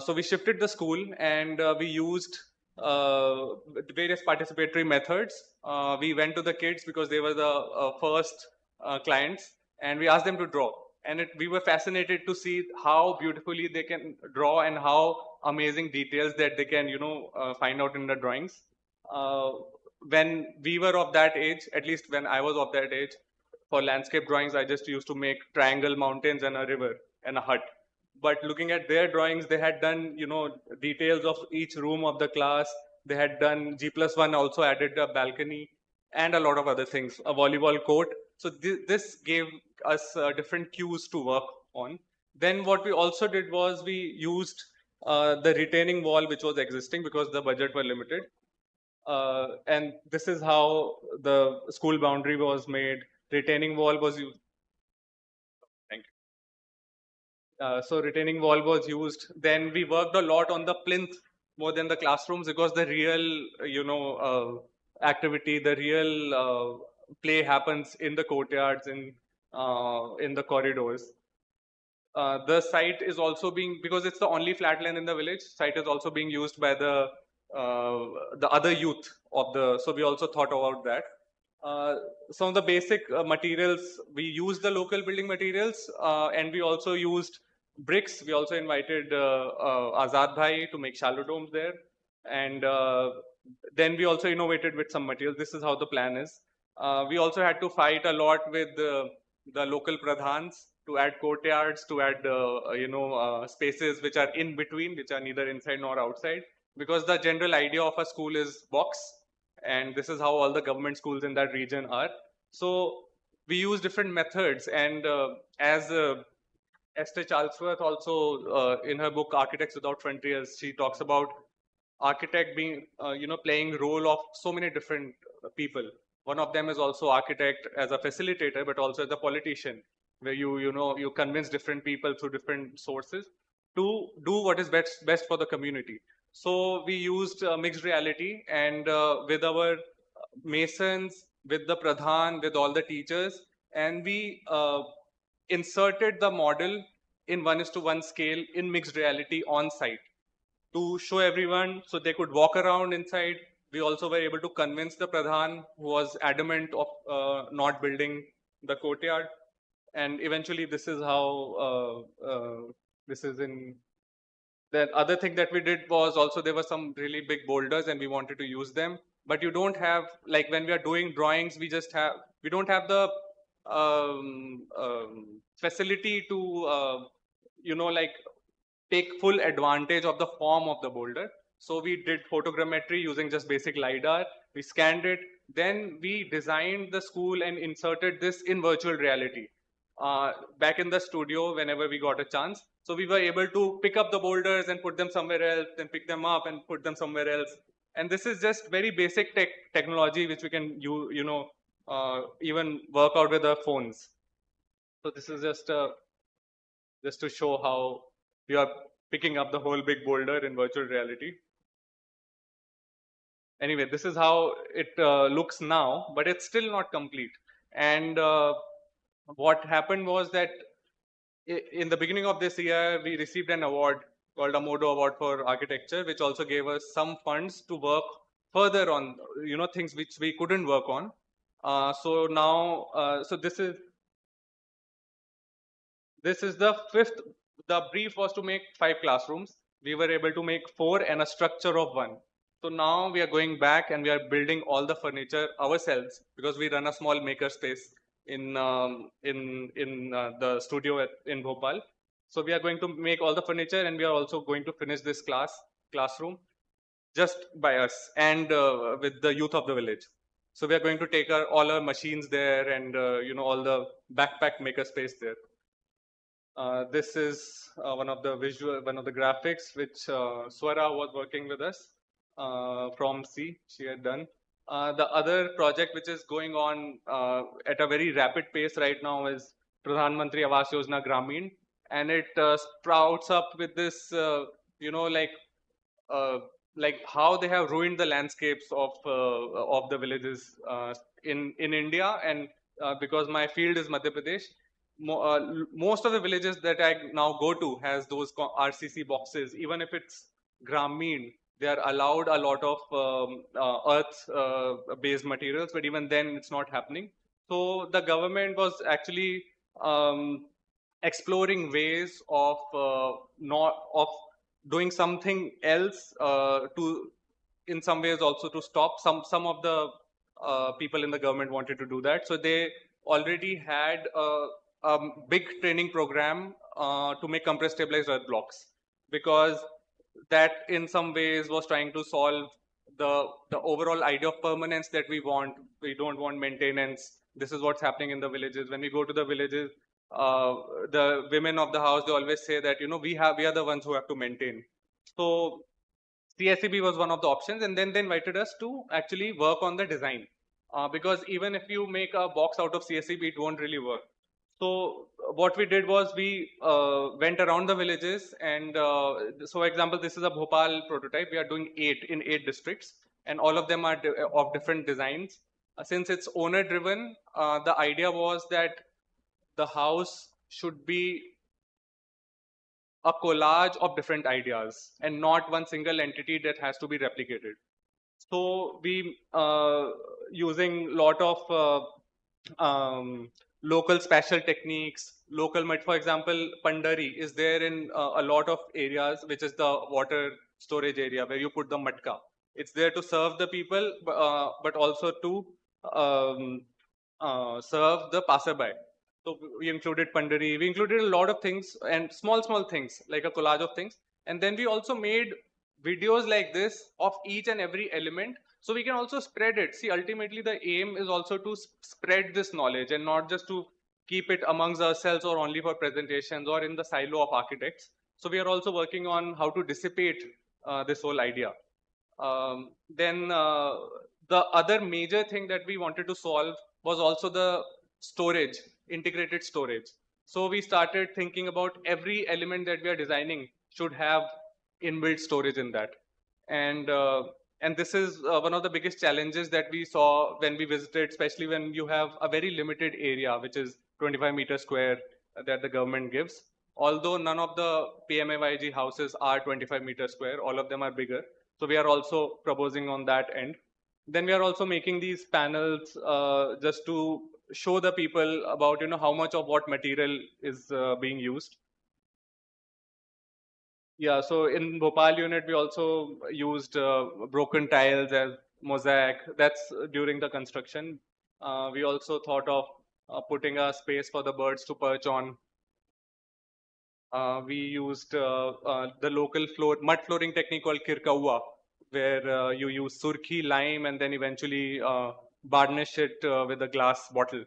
So we shifted the school, and we used various participatory methods. We went to the kids because they were the first clients, and we asked them to draw. And we were fascinated to see how beautifully they can draw and how amazing details that they can, find out in the drawings. When we were of that age, at least when I was of that age, for landscape drawings, I just used to make triangle, mountains, and a river and a hut. But looking at their drawings, they had done, details of each room of the class. They had done G+1, also added a balcony and a lot of other things, a volleyball court. So this gave us different cues to work on. Then what we also did was we used the retaining wall, which was existing because the budget were limited. And this is how the school boundary was made. Retaining wall was used. Thank you. So retaining wall was used. Then we worked a lot on the plinth more than the classrooms, because the real, activity, the real play happens in the courtyards, in the corridors. The site is also being, because it's the only flat land in the village, site is also being used by the other youth of the, so we also thought about that. Some of the basic materials, we used the local building materials, and we also used bricks. We also invited Azad Bhai to make shallow domes there. And then we also innovated with some materials. This is how the plan is. We also had to fight a lot with the local pradhans to add courtyards, to add spaces which are in between, which are neither inside nor outside, because the general idea of a school is box, and this is how all the government schools in that region are. So we use different methods, and as Esther Charlesworth also in her book Architects Without Frontiers, she talks about architect being playing role of so many different people. One of them is also architect as a facilitator, but also as a politician, where you convince different people through different sources to do what is best for the community. So we used mixed reality, and with our masons, with the pradhan, with all the teachers, and we inserted the model in 1:1 scale in mixed reality on site to show everyone so they could walk around inside. We also were able to convince the Pradhan, who was adamant of not building the courtyard. And eventually, this is how this is in. The other thing that we did was also there were some really big boulders and we wanted to use them. But you don't have, like when we are doing drawings, we don't have the facility to, like take full advantage of the form of the boulder. So we did photogrammetry using just basic LiDAR. We scanned it. Then we designed the school and inserted this in virtual reality back in the studio whenever we got a chance. So we were able to pick up the boulders and put them somewhere else, then pick them up and put them somewhere else. And this is just very basic technology which we can even work out with our phones. So this is just to show how we are picking up the whole big boulder in virtual reality. Anyway, this is how it looks now, but it's still not complete. And what happened was that in the beginning of this year, we received an award called a Modo Award for Architecture, which also gave us some funds to work further on, things which we couldn't work on. So now, so this is the fifth. The brief was to make 5 classrooms. We were able to make 4 and a structure of 1. So now we are going back and we are building all the furniture ourselves because we run a small maker space in the studio in Bhopal. So we are going to make all the furniture and we are also going to finish this classroom just by us and with the youth of the village. So we are going to take all our machines there and all the backpack maker space there. This is one of the graphics which Swara was working with us from C. She had done. The other project which is going on at a very rapid pace right now is Pradhan Mantri Awas Yojana Gramin, and it sprouts up with this, like how they have ruined the landscapes of the villages in India, and because my field is Madhya Pradesh. Most of the villages that I now go to has those RCC boxes. Even if it's Gramin, they are allowed a lot of earth-based materials, but even then it's not happening. So the government was actually exploring ways of doing something else to, in some ways, also to stop some of the people in the government wanted to do that. So they already had a big training program to make compressed stabilized earth blocks, because that in some ways was trying to solve the overall idea of permanence that we want. We don't want maintenance. This is what's happening in the villages. When we go to the villages, the women of the house, they always say that, we are the ones who have to maintain. So CSEB was one of the options, and then they invited us to actually work on the design, because even if you make a box out of CSEB, it won't really work. So what we did was we went around the villages, and so for example, this is a Bhopal prototype. We are doing 8 in 8 districts, and all of them are of different designs. Since it's owner driven, the idea was that the house should be a collage of different ideas and not one single entity that has to be replicated. So we using a lot of local spatial techniques, for example, Pandari is there in a lot of areas, which is the water storage area where you put the matka. It's there to serve the people, but also to serve the passerby. So we included Pandari, we included a lot of things and small things like a collage of things. And then we also made videos like this of each and every element. So we can also spread it. See, ultimately the aim is also to spread this knowledge and not just to keep it amongst ourselves or only for presentations or in the silo of architects. So we are also working on how to dissipate this whole idea. Then the other major thing that we wanted to solve was also the storage, integrated storage. So we started thinking about every element that we are designing should have inbuilt storage in that. And this is one of the biggest challenges that we saw when we visited, especially when you have a very limited area, which is 25 meters square that the government gives. Although none of the PMAYG houses are 25 meters square, all of them are bigger. So we are also proposing on that end. Then we are also making these panels just to show the people about how much of what material is being used. Yeah, so in Bhopal unit we also used broken tiles as mosaic. That's during the construction. We also thought of putting a space for the birds to perch on. We used the local mud flooring technique called kirkaua, where you use surkhi, lime, and then eventually varnish it with a glass bottle.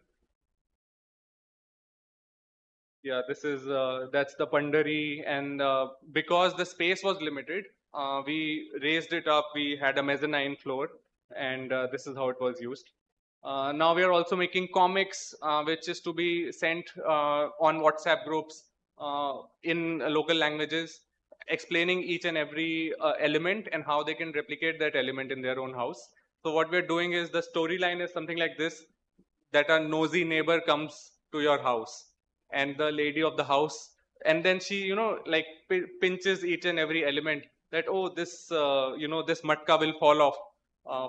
Yeah, this is that's the Pandari, and because the space was limited, we raised it up. We had a mezzanine floor, and this is how it was used. Now we are also making comics, which is to be sent on WhatsApp groups in local languages, explaining each and every element and how they can replicate that element in their own house. So what we're doing is the storyline is something like this, that a nosy neighbor comes to your house and the lady of the house, and then she, like pinches each and every element that, oh, this, this matka will fall off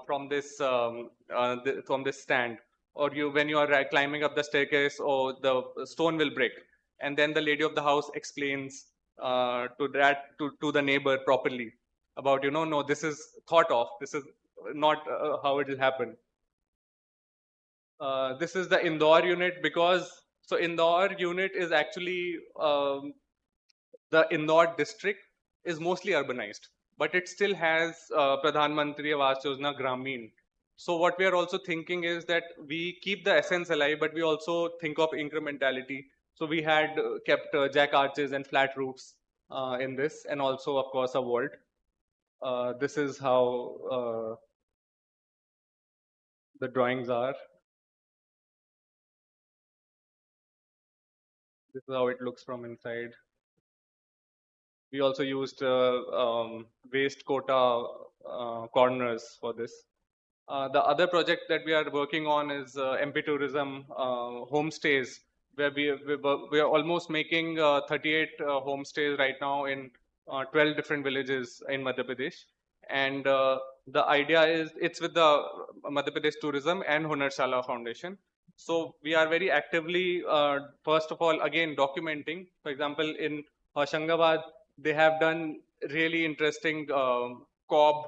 from this from this stand, or when you are climbing up the staircase, or the stone will break, and then the lady of the house explains to the neighbor properly about, no, this is thought of, this is not how it will happen. This is the Indore unit, because so Indore unit is actually the Indore district is mostly urbanized, but it still has Pradhan Mantri Awas Yojana Gramin. So what we are also thinking is that we keep the essence alive, but we also think of incrementality. So we had kept jack arches and flat roofs in this, and also of course a vault. This is how the drawings are. This is how it looks from inside. We also used waste quota corners for this. The other project that we are working on is MP Tourism homestays, where we are almost making 38 homestays right now in 12 different villages in Madhya Pradesh. And the idea is, it's with the Madhya Pradesh Tourism and Hunarshala Foundation. So we are very actively, first of all, again, documenting. For example, in Hoshangabad, they have done really interesting cob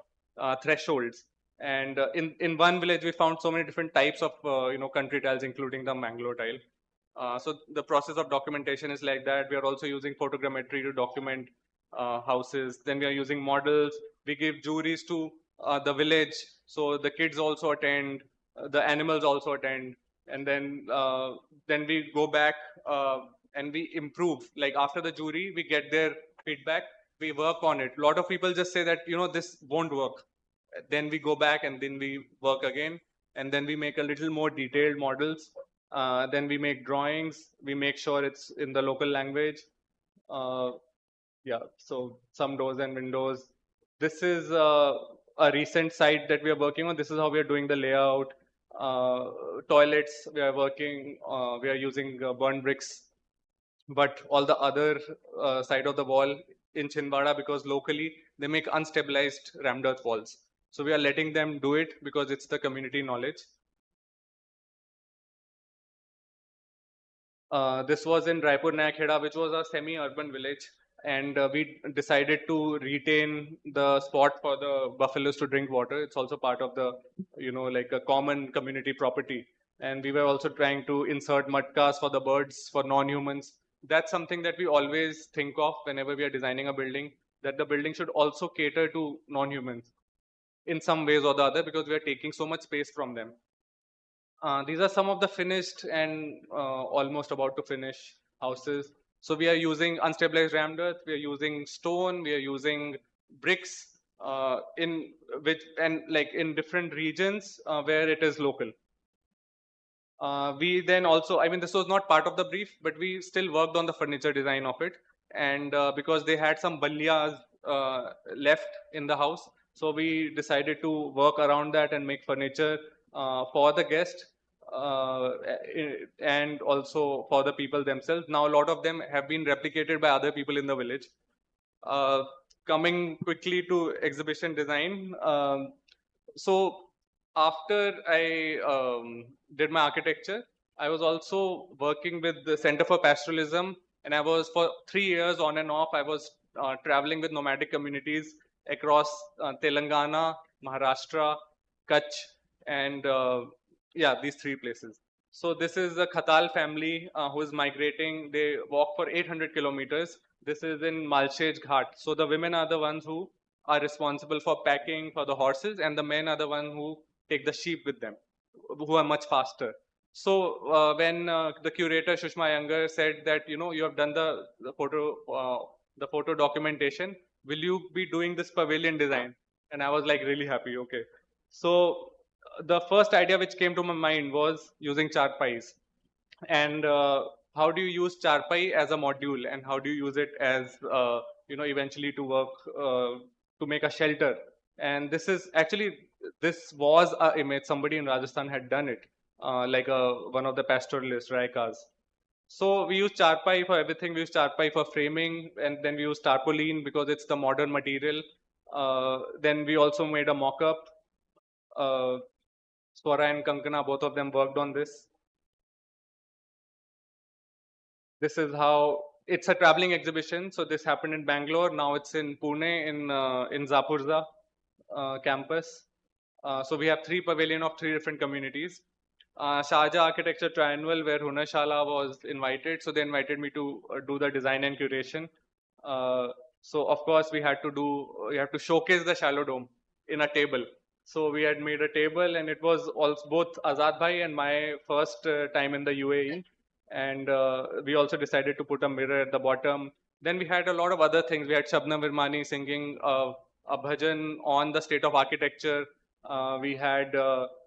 thresholds. And in one village, we found so many different types of country tiles, including the Mangalore tile. So the process of documentation is like that. We are also using photogrammetry to document houses. Then we are using models. We give juries to the village, so the kids also attend, the animals also attend, and then we go back and we improve. Like after the jury, we get their feedback. We work on it. A lot of people just say that this won't work. Then we go back and then we work again, and then we make a little more detailed models. Then we make drawings. We make sure it's in the local language. Yeah, so some doors and windows. This is a recent site that we are working on. This is how we are doing the layout. Toilets, we are working, we are using burn bricks. But all the other side of the wall in Chinwada, because locally they make unstabilized rammed earth walls. So we are letting them do it because it's the community knowledge. This was in Raipur Nayakheda, which was a semi-urban village. And we decided to retain the spot for the buffaloes to drink water. It's also part of the, like a common community property. And we were also trying to insert matkas for the birds, for non-humans. That's something that we always think of whenever we are designing a building, that the building should also cater to non-humans in some ways or the other, because we are taking so much space from them. These are some of the finished and almost about to finish houses. So we are using unstabilized rammed earth, we are using stone, we are using bricks in which, and like in different regions where it is local. We then also, I mean, this was not part of the brief, but we still worked on the furniture design of it. And because they had some balyas left in the house, so we decided to work around that and make furniture for the guest and also for the people themselves. Now, a lot of them have been replicated by other people in the village. Coming quickly to exhibition design. So after I did my architecture, I was also working with the Center for Pastoralism, and I was for 3 years on and off. I was traveling with nomadic communities across Telangana, Maharashtra, Kutch, and yeah, these 3 places. So this is a Khatal family who is migrating. They walk for 800 kilometers. This is in Malshej Ghat. So the women are the ones who are responsible for packing for the horses, and the men are the ones who take the sheep with them, who are much faster. So when the curator Shushma Iyengar said that, you know, you have done the photo documentation, will you be doing this pavilion design? And I was like really happy. Okay. So the first idea which came to my mind was using charpais, and how do you use charpai as a module, and how do you use it as you know, eventually to work to make a shelter? And this is actually, this was a image somebody in Rajasthan had done it, like one of the pastoralist Raikas. So we use charpai for everything. We use charpai for framing, and then we use tarpaulin because it's the modern material. Then we also made a mock-up. Swara and Kankana, both of them worked on this. This is how, it's a traveling exhibition. So this happened in Bangalore. Now it's in Pune, in Zapurza campus. So we have 3 pavilion of 3 different communities. Sharjah Architecture Triannual, where Hunashala was invited. So they invited me to do the design and curation. So of course we have to showcase the shallow dome in a table. So we had made a table, and it was also both Azad Bhai and my first time in the UAE. And we also decided to put a mirror at the bottom. Then we had a lot of other things. We had Shabnam Virmani singing a bhajan on the state of architecture. We had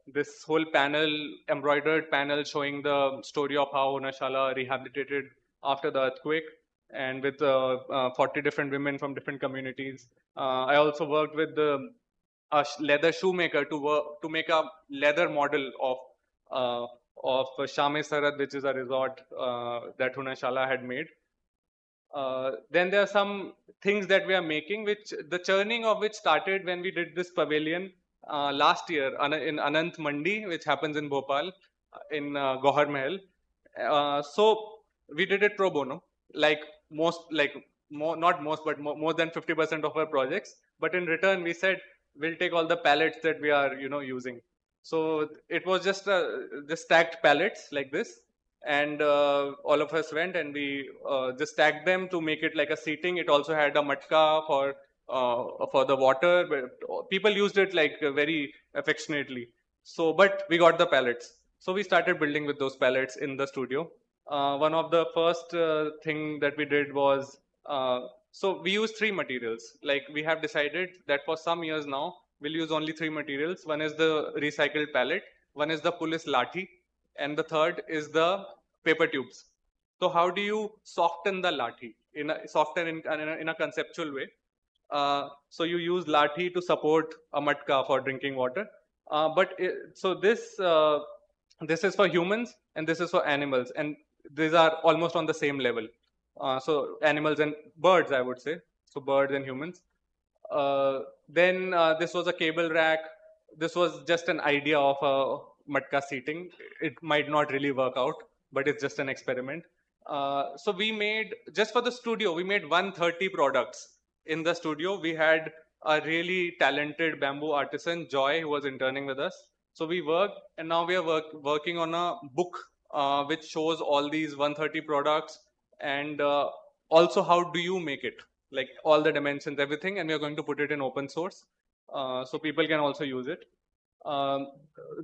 this whole panel, embroidered panel, showing the story of how Hunashala rehabilitated after the earthquake, and with 40 different women from different communities. I also worked with a leather shoemaker to make a leather model of Shame Sarad, which is a resort that Hunashala had made. Then there are some things that we are making, which the churning of which started when we did this pavilion last year in Anant Mandi, which happens in Bhopal, in Gohar Mahal. So we did it pro bono, like most, not most, but more than 50% of our projects. But in return, we said we'll take all the pallets that we are, you know, using. So it was just stacked pallets like this, and all of us went and we just stacked them to make it like a seating. It also had a matka for the water, but people used it like very affectionately. So, but we got the pallets. So we started building with those pallets in the studio. One of the first thing that we did was, so we use 3 materials. Like we have decided that for some years now, we'll use only 3 materials. One is the recycled pallet, one is the police lathi, and the third is the paper tubes. So how do you soften the lathi in a conceptual way? So you use lathi to support a matka for drinking water. So this is for humans and this is for animals, and these are almost on the same level. So animals and birds, I would say. So birds and humans. Then this was a cable rack. This was just an idea of a matka seating. It might not really work out, but it's just an experiment. So we made, just for the studio, we made 130 products in the studio. We had a really talented bamboo artisan, Joy, who was interning with us. So we worked, and now we are working on a book which shows all these 130 products, and also how do you make it, like all the dimensions, everything, and we are going to put it in open source, so people can also use it. One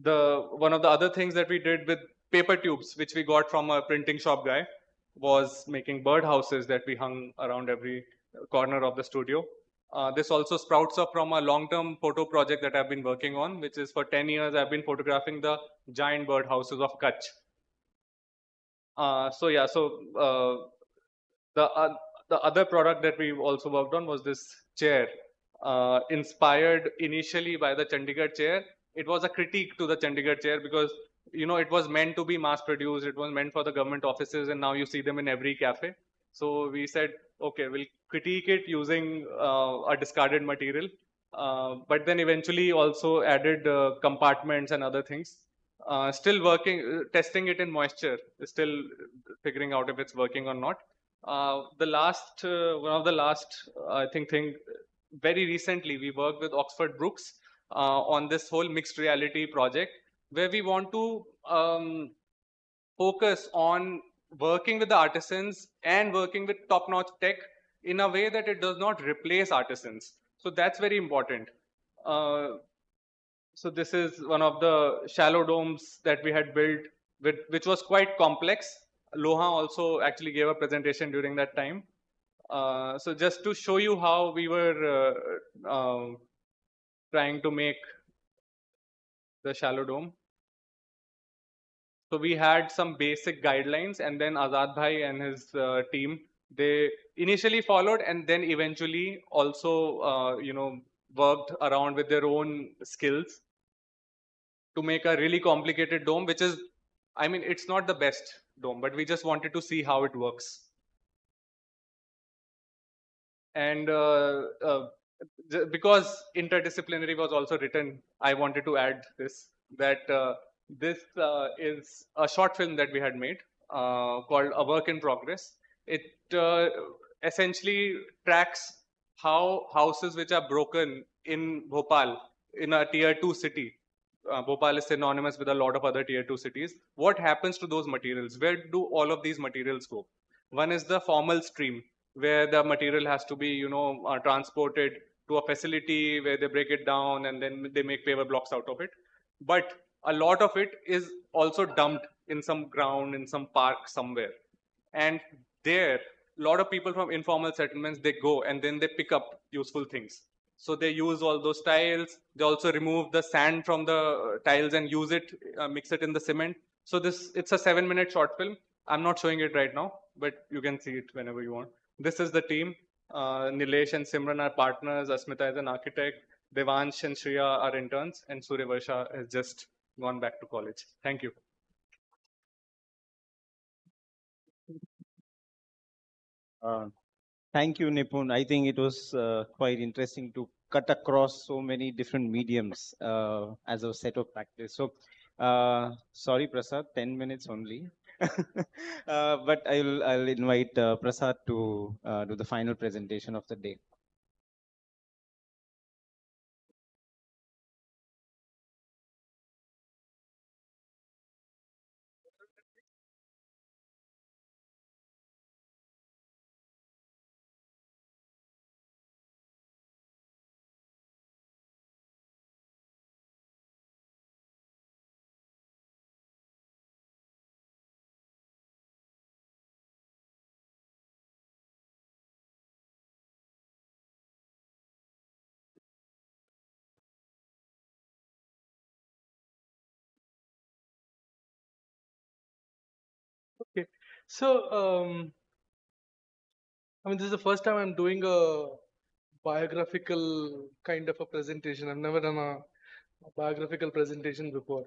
of the other things that we did with paper tubes, which we got from a printing shop guy, was making bird houses that we hung around every corner of the studio. This also sprouts up from a long-term photo project that I've been working on, which is for 10 years I've been photographing the giant bird houses of Kutch. The other product that we also worked on was this chair, inspired initially by the Chandigarh chair. It was a critique to the Chandigarh chair because it was meant to be mass produced. It was meant for the government offices, and now you see them in every cafe. So we said, okay, we'll critique it using a discarded material, but then eventually also added compartments and other things. Still working, testing it in moisture, still figuring out if it's working or not. One of the last, I think, very recently, we worked with Oxford Brookes on this whole mixed reality project, where we want to focus on working with the artisans and working with top-notch tech in a way that it does not replace artisans. So that's very important. So this is one of the shallow domes that we had built, which was quite complex. Loha also actually gave a presentation during that time. So just to show you how we were trying to make the shallow dome. So we had some basic guidelines, and then Azad Bhai and his team, they initially followed and then eventually also, worked around with their own skills to make a really complicated dome, which is, I mean, it's not the best dome, but we just wanted to see how it works. And because interdisciplinary was also written, I wanted to add this, that this is a short film that we had made called A Work in Progress. It essentially tracks how houses which are broken in Bhopal, in a tier 2 city, Bhopal is synonymous with a lot of other tier 2 cities. What happens to those materials? Where do all of these materials go? One is the formal stream, where the material has to be, transported to a facility where they break it down and then they make paver blocks out of it. But a lot of it is also dumped in some ground, in some park somewhere. And there, a lot of people from informal settlements, they go and then they pick up useful things. So they use all those tiles. They also remove the sand from the tiles and use it, mix it in the cement. So it's a 7-minute short film. I'm not showing it right now, but you can see it whenever you want. This is the team. Nilesh and Simran are partners. Asmita is an architect. Devansh and Shriya are interns. And Suryavarsha has just gone back to college. Thank you. Thank you, Nepun. I think it was quite interesting to cut across so many different mediums as a set of practice. So, sorry, Prasad, 10 minutes only. But I'll invite Prasad to do the final presentation of the day. Okay, so I mean, this is the first time I'm doing a biographical kind of a presentation. I've never done a biographical presentation before.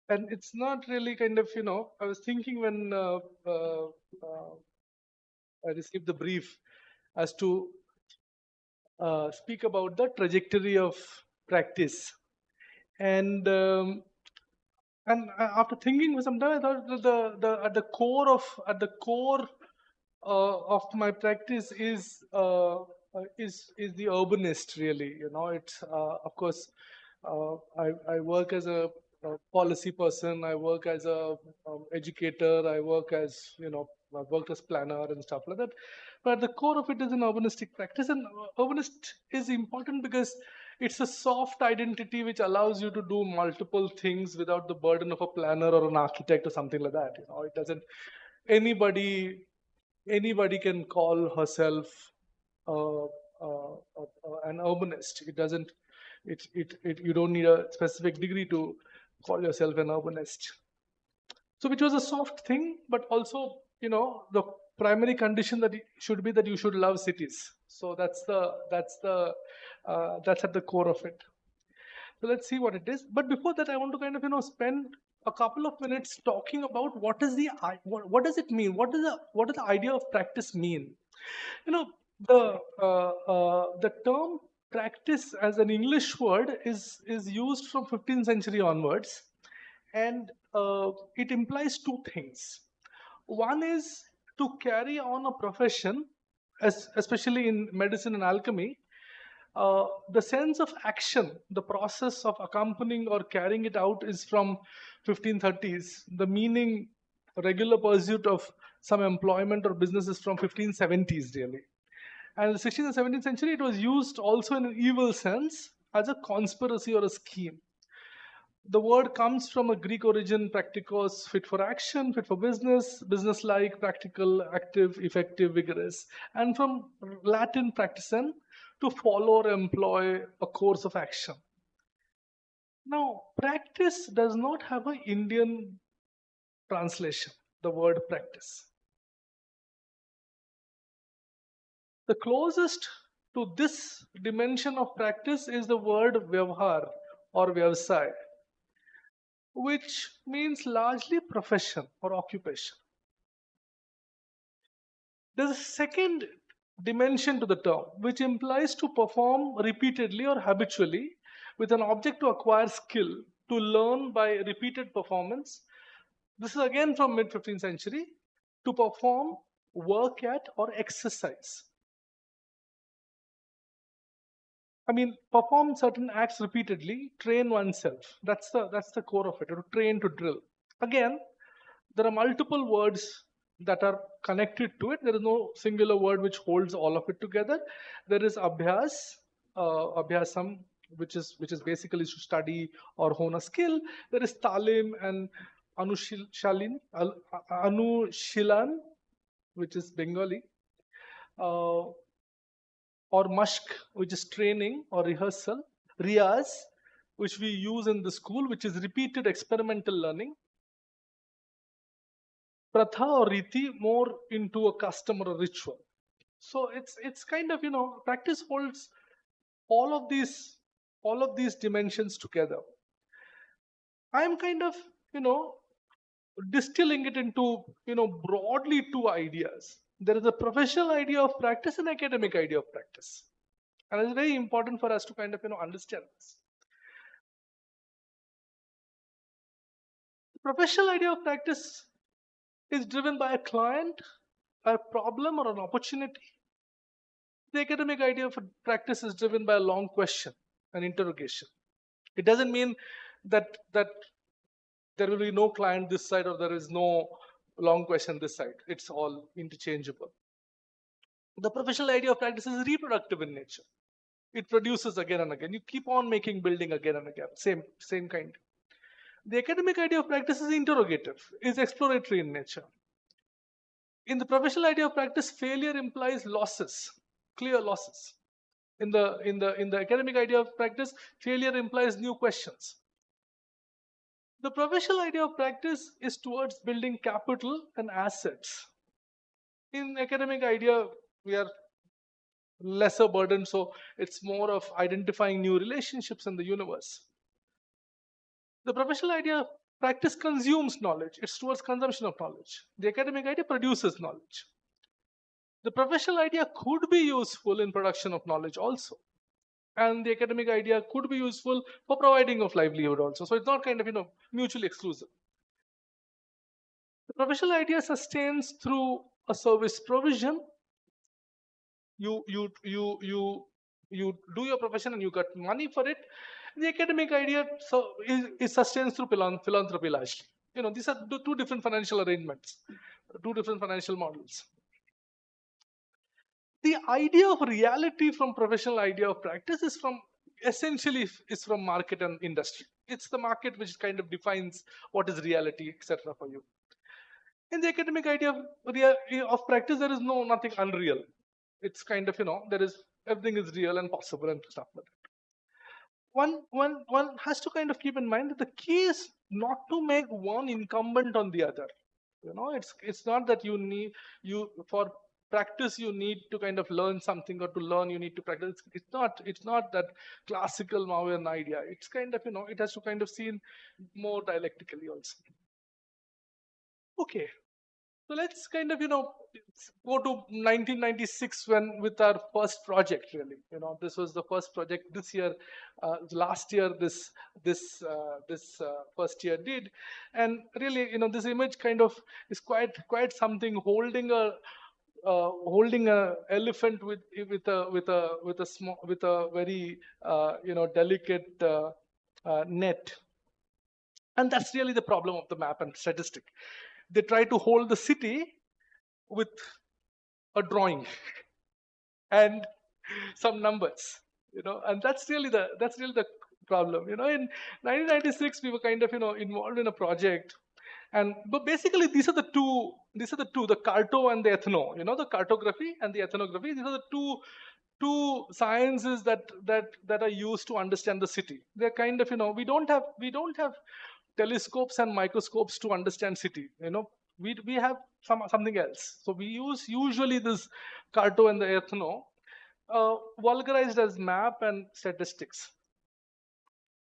And it's not really kind of, I was thinking when I received the brief as to speak about the trajectory of practice. And after thinking for some time, I thought that at the core of my practice is the urbanist. Really, it's of course I work as a policy person. I work as a educator. I work as, I've worked as planner and stuff like that. But at the core of it is an urbanistic practice, and urbanist is important because it's a soft identity which allows you to do multiple things without the burden of a planner or an architect or something like that. It doesn't. Anybody can call herself uh, an urbanist. It doesn't. You don't need a specific degree to call yourself an urbanist. So, which was a soft thing, but also, the primary condition that should be that you should love cities. So that's at the core of it. So let's see what it is. But before that, I want to kind of spend a couple of minutes talking about what does it mean? What does the idea of practice mean? The term practice as an English word is used from 15th century onwards, and it implies two things. One is to carry on a profession, especially in medicine and alchemy. The sense of action, the process of accompanying or carrying it out is from 1530s. The meaning, regular pursuit of some employment or business is from 1570s really. And in the 16th and 17th century, it was used also in an evil sense as a conspiracy or a scheme. The word comes from a Greek origin, practicos, fit for action, fit for business, business-like, practical, active, effective, vigorous, and from Latin practicen, to follow or employ a course of action. Now, practice does not have an Indian translation, the word practice. The closest to this dimension of practice is the word vyavhar or vyavsai, which means largely profession or occupation. There's a second dimension to the term, which implies to perform repeatedly or habitually with an object to acquire skill, to learn by repeated performance. This is again from mid-15th century, to perform, work at, or exercise. Perform certain acts repeatedly, train oneself. That's the core of it, to train, to drill. Again, there are multiple words that are connected to it. There is no singular word which holds all of it together. There is abhyas, abhyasam, which is basically to study or hone a skill. There is talim and anushilan, which is Bengali. Or mashk, which is training or rehearsal. Riyaz, which we use in the school, which is repeated experimental learning. Pratha or riti, more into a custom or a ritual. So it's kind of, practice holds all of these dimensions together. I'm kind of, distilling it into, broadly two ideas. There is a professional idea of practice and academic idea of practice. And it's very important for us to kind of, understand this. The professional idea of practice is driven by a client, a problem, or an opportunity. The academic idea of practice is driven by a long question, an interrogation. It doesn't mean that there will be no client this side or there is no long question this side. It's all interchangeable. The professional idea of practice is reproductive in nature. It produces again and again. You keep on making, building again and again. Same kind. The academic idea of practice is interrogative, is exploratory in nature. In the professional idea of practice, failure implies losses, clear losses. In the academic idea of practice, failure implies new questions. The professional idea of practice is towards building capital and assets. In academic idea, we are lesser burdened, so it's more of identifying new relationships in the universe. The professional idea of practice consumes knowledge. It's towards consumption of knowledge. The academic idea produces knowledge. The professional idea could be useful in production of knowledge also. And the academic idea could be useful for providing of livelihood also. So it's not kind of, mutually exclusive. The professional idea sustains through a service provision. You do your profession and you get money for it. The academic idea is sustained through philanthropy largely. These are two different financial arrangements, two different financial models. The idea of reality from professional idea of practice is essentially from market and industry. It's the market which kind of defines what is reality, etc. for you. In the academic idea of practice, there is nothing unreal. It's kind of, there is everything is real and possible and stuff like that. One has to kind of keep in mind that the key is not to make one incumbent on the other. It's not that for practice you need to kind of learn something, or to learn you need to practice. It's not that classical Maoian idea. It's kind of, it has to kind of seen more dialectically also. Okay. So let's kind of, go to 1996 with our first project, really. This was the first project this year. Last year, this first year did. And really, this image kind of is quite something, holding a elephant with a very delicate net. And that's really the problem of the map and statistic. They try to hold the city with a drawing and some numbers, and that's really the problem. In 1996, we were kind of involved in a project, but basically these are the two, the carto and the ethno. The cartography and the ethnography. These are the two sciences that are used to understand the city. They're kind of, we don't have telescopes and microscopes to understand city. We have something else. So we use usually this carto and the ethno, vulgarized as map and statistics.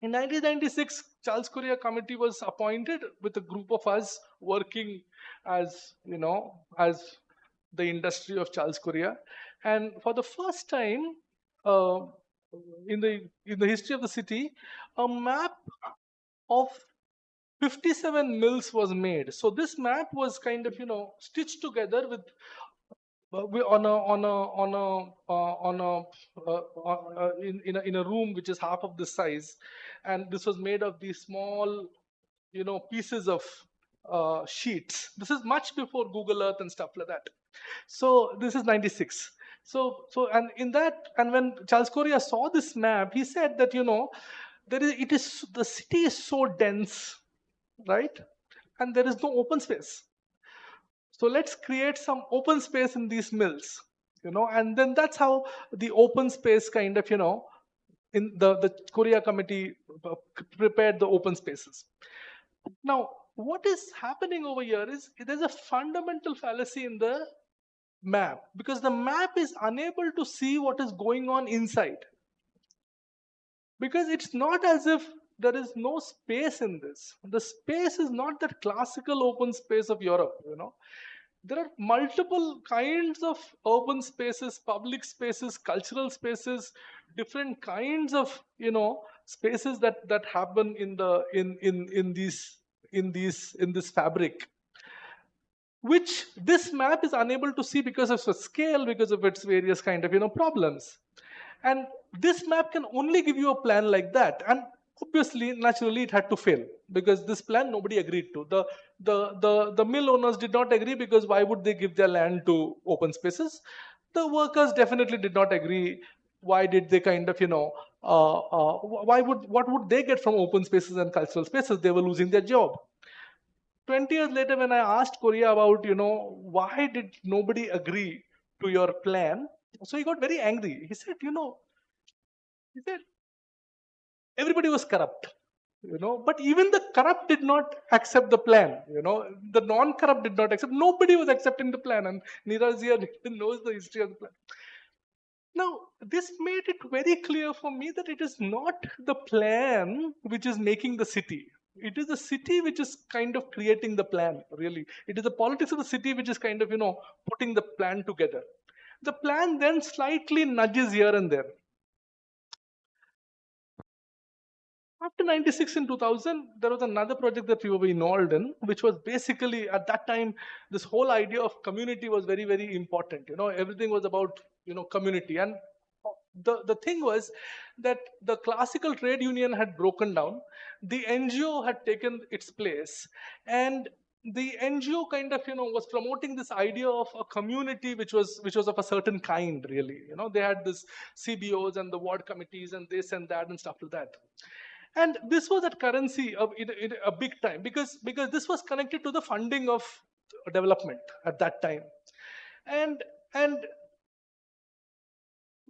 In 1996, Charles Korea Committee was appointed with a group of us working as the industry of Charles Korea, and for the first time in the history of the city, a map of 57 mills was made. So this map was kind of stitched together with in a room which is half of this size, and this was made of these small pieces of sheets. This is much before Google Earth and stuff like that. So this is 96. So and when Charles Korea saw this map, he said that the city is so dense, right? And there is no open space. So let's create some open space in these mills, and then that's how the open space kind of, in the Korea Committee prepared the open spaces. Now, what is happening over here is there's a fundamental fallacy in the map, because the map is unable to see what is going on inside. Because it's not as if there is no space in this. The space is not that classical open space of Europe, There are multiple kinds of open spaces, public spaces, cultural spaces, different kinds of, spaces that happen in this fabric, which this map is unable to see because of its scale, because of its various kind of, problems. And this map can only give you a plan like that. And obviously, naturally, it had to fail, because this plan nobody agreed to. The mill owners did not agree, because why would they give their land to open spaces? The workers definitely did not agree. Why did they kind of, what would they get from open spaces and cultural spaces? They were losing their job. 20 years later, when I asked Korea about, why did nobody agree to your plan? So he got very angry. He said, everybody was corrupt, but even the corrupt did not accept the plan, the non-corrupt did not accept. Nobody was accepting the plan, and Neeraj here knows the history of the plan. Now, this made it very clear for me that it is not the plan which is making the city. It is the city which is kind of creating the plan, really. It is the politics of the city which is kind of, putting the plan together. The plan then slightly nudges here and there. After 96 and 2000, there was another project that we were involved in, which was basically, at that time, this whole idea of community was very, very important. Everything was about, community. And the thing was that the classical trade union had broken down, the NGO had taken its place, and the NGO kind of was promoting this idea of a community which was of a certain kind, really. They had this CBOs and the ward committees and this and that and stuff like that. And this was that currency of in a big time, because this was connected to the funding of development at that time. And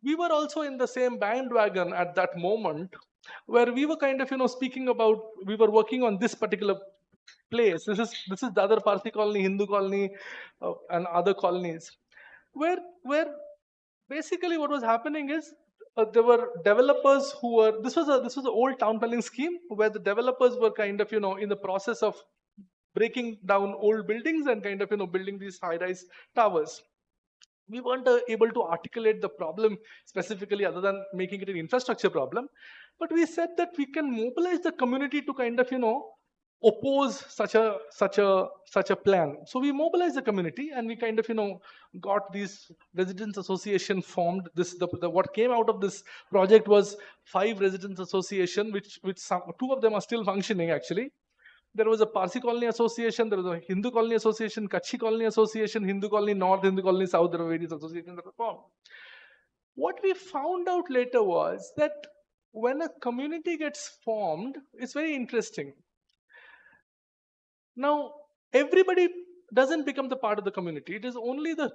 we were also in the same bandwagon at that moment, where we were kind of speaking about, we were working on this particular place. This is the other Parsi colony, Hindu colony, and other colonies, where basically what was happening is there were developers who were, this was an old town planning scheme where the developers were kind of in the process of breaking down old buildings and kind of building these high-rise towers. We weren't able to articulate the problem specifically, other than making it an infrastructure problem. But we said that we can mobilize the community to kind of oppose such a plan. So we mobilized the community, and we kind of got these residents association formed. What came out of this project was 5 residents association, which 2 of them are still functioning actually. There was a Parsi Colony Association, there was a Hindu Colony Association, Kutchi Colony Association, Hindu Colony North, Hindu Colony South. There were various associations that were formed. What we found out later was that when a community gets formed, it's very interesting. Now, everybody doesn't become the part of the community. It is only the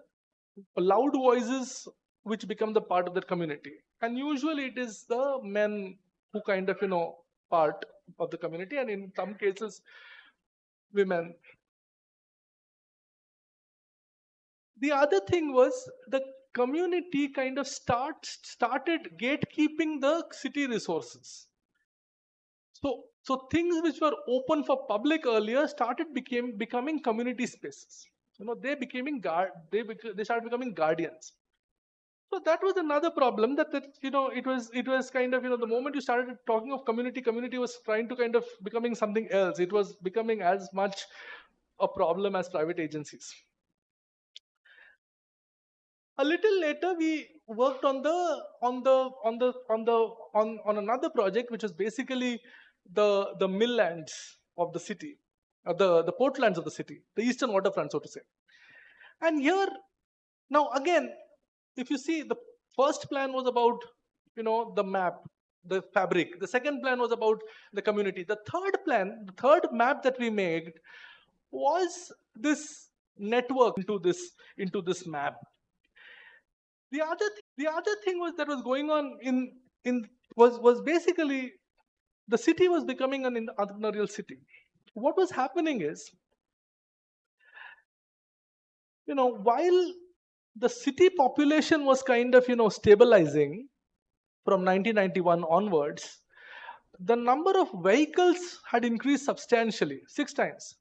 loud voices which become the part of the community. And usually it is the men who kind of, part of the community, and in some cases, women. The other thing was the community kind of started gatekeeping the city resources. So things which were open for public earlier started becoming community spaces. They started becoming guardians. So that was another problem, that it was kind of the moment you started talking of community was trying to kind of becoming something else. It was becoming as much a problem as private agencies. A little later, we worked on another project, which was basically the milllands of the city, the portlands of the city, the eastern waterfront, so to say. And here, now again, if you see, the first plan was about the map, the fabric. The second plan was about the community. The third map that we made was this network into this map. The other thing was that was going on was basically the city was becoming an entrepreneurial city. What was happening is, while the city population was kind of stabilizing from 1991 onwards, the number of vehicles had increased substantially, 6 times.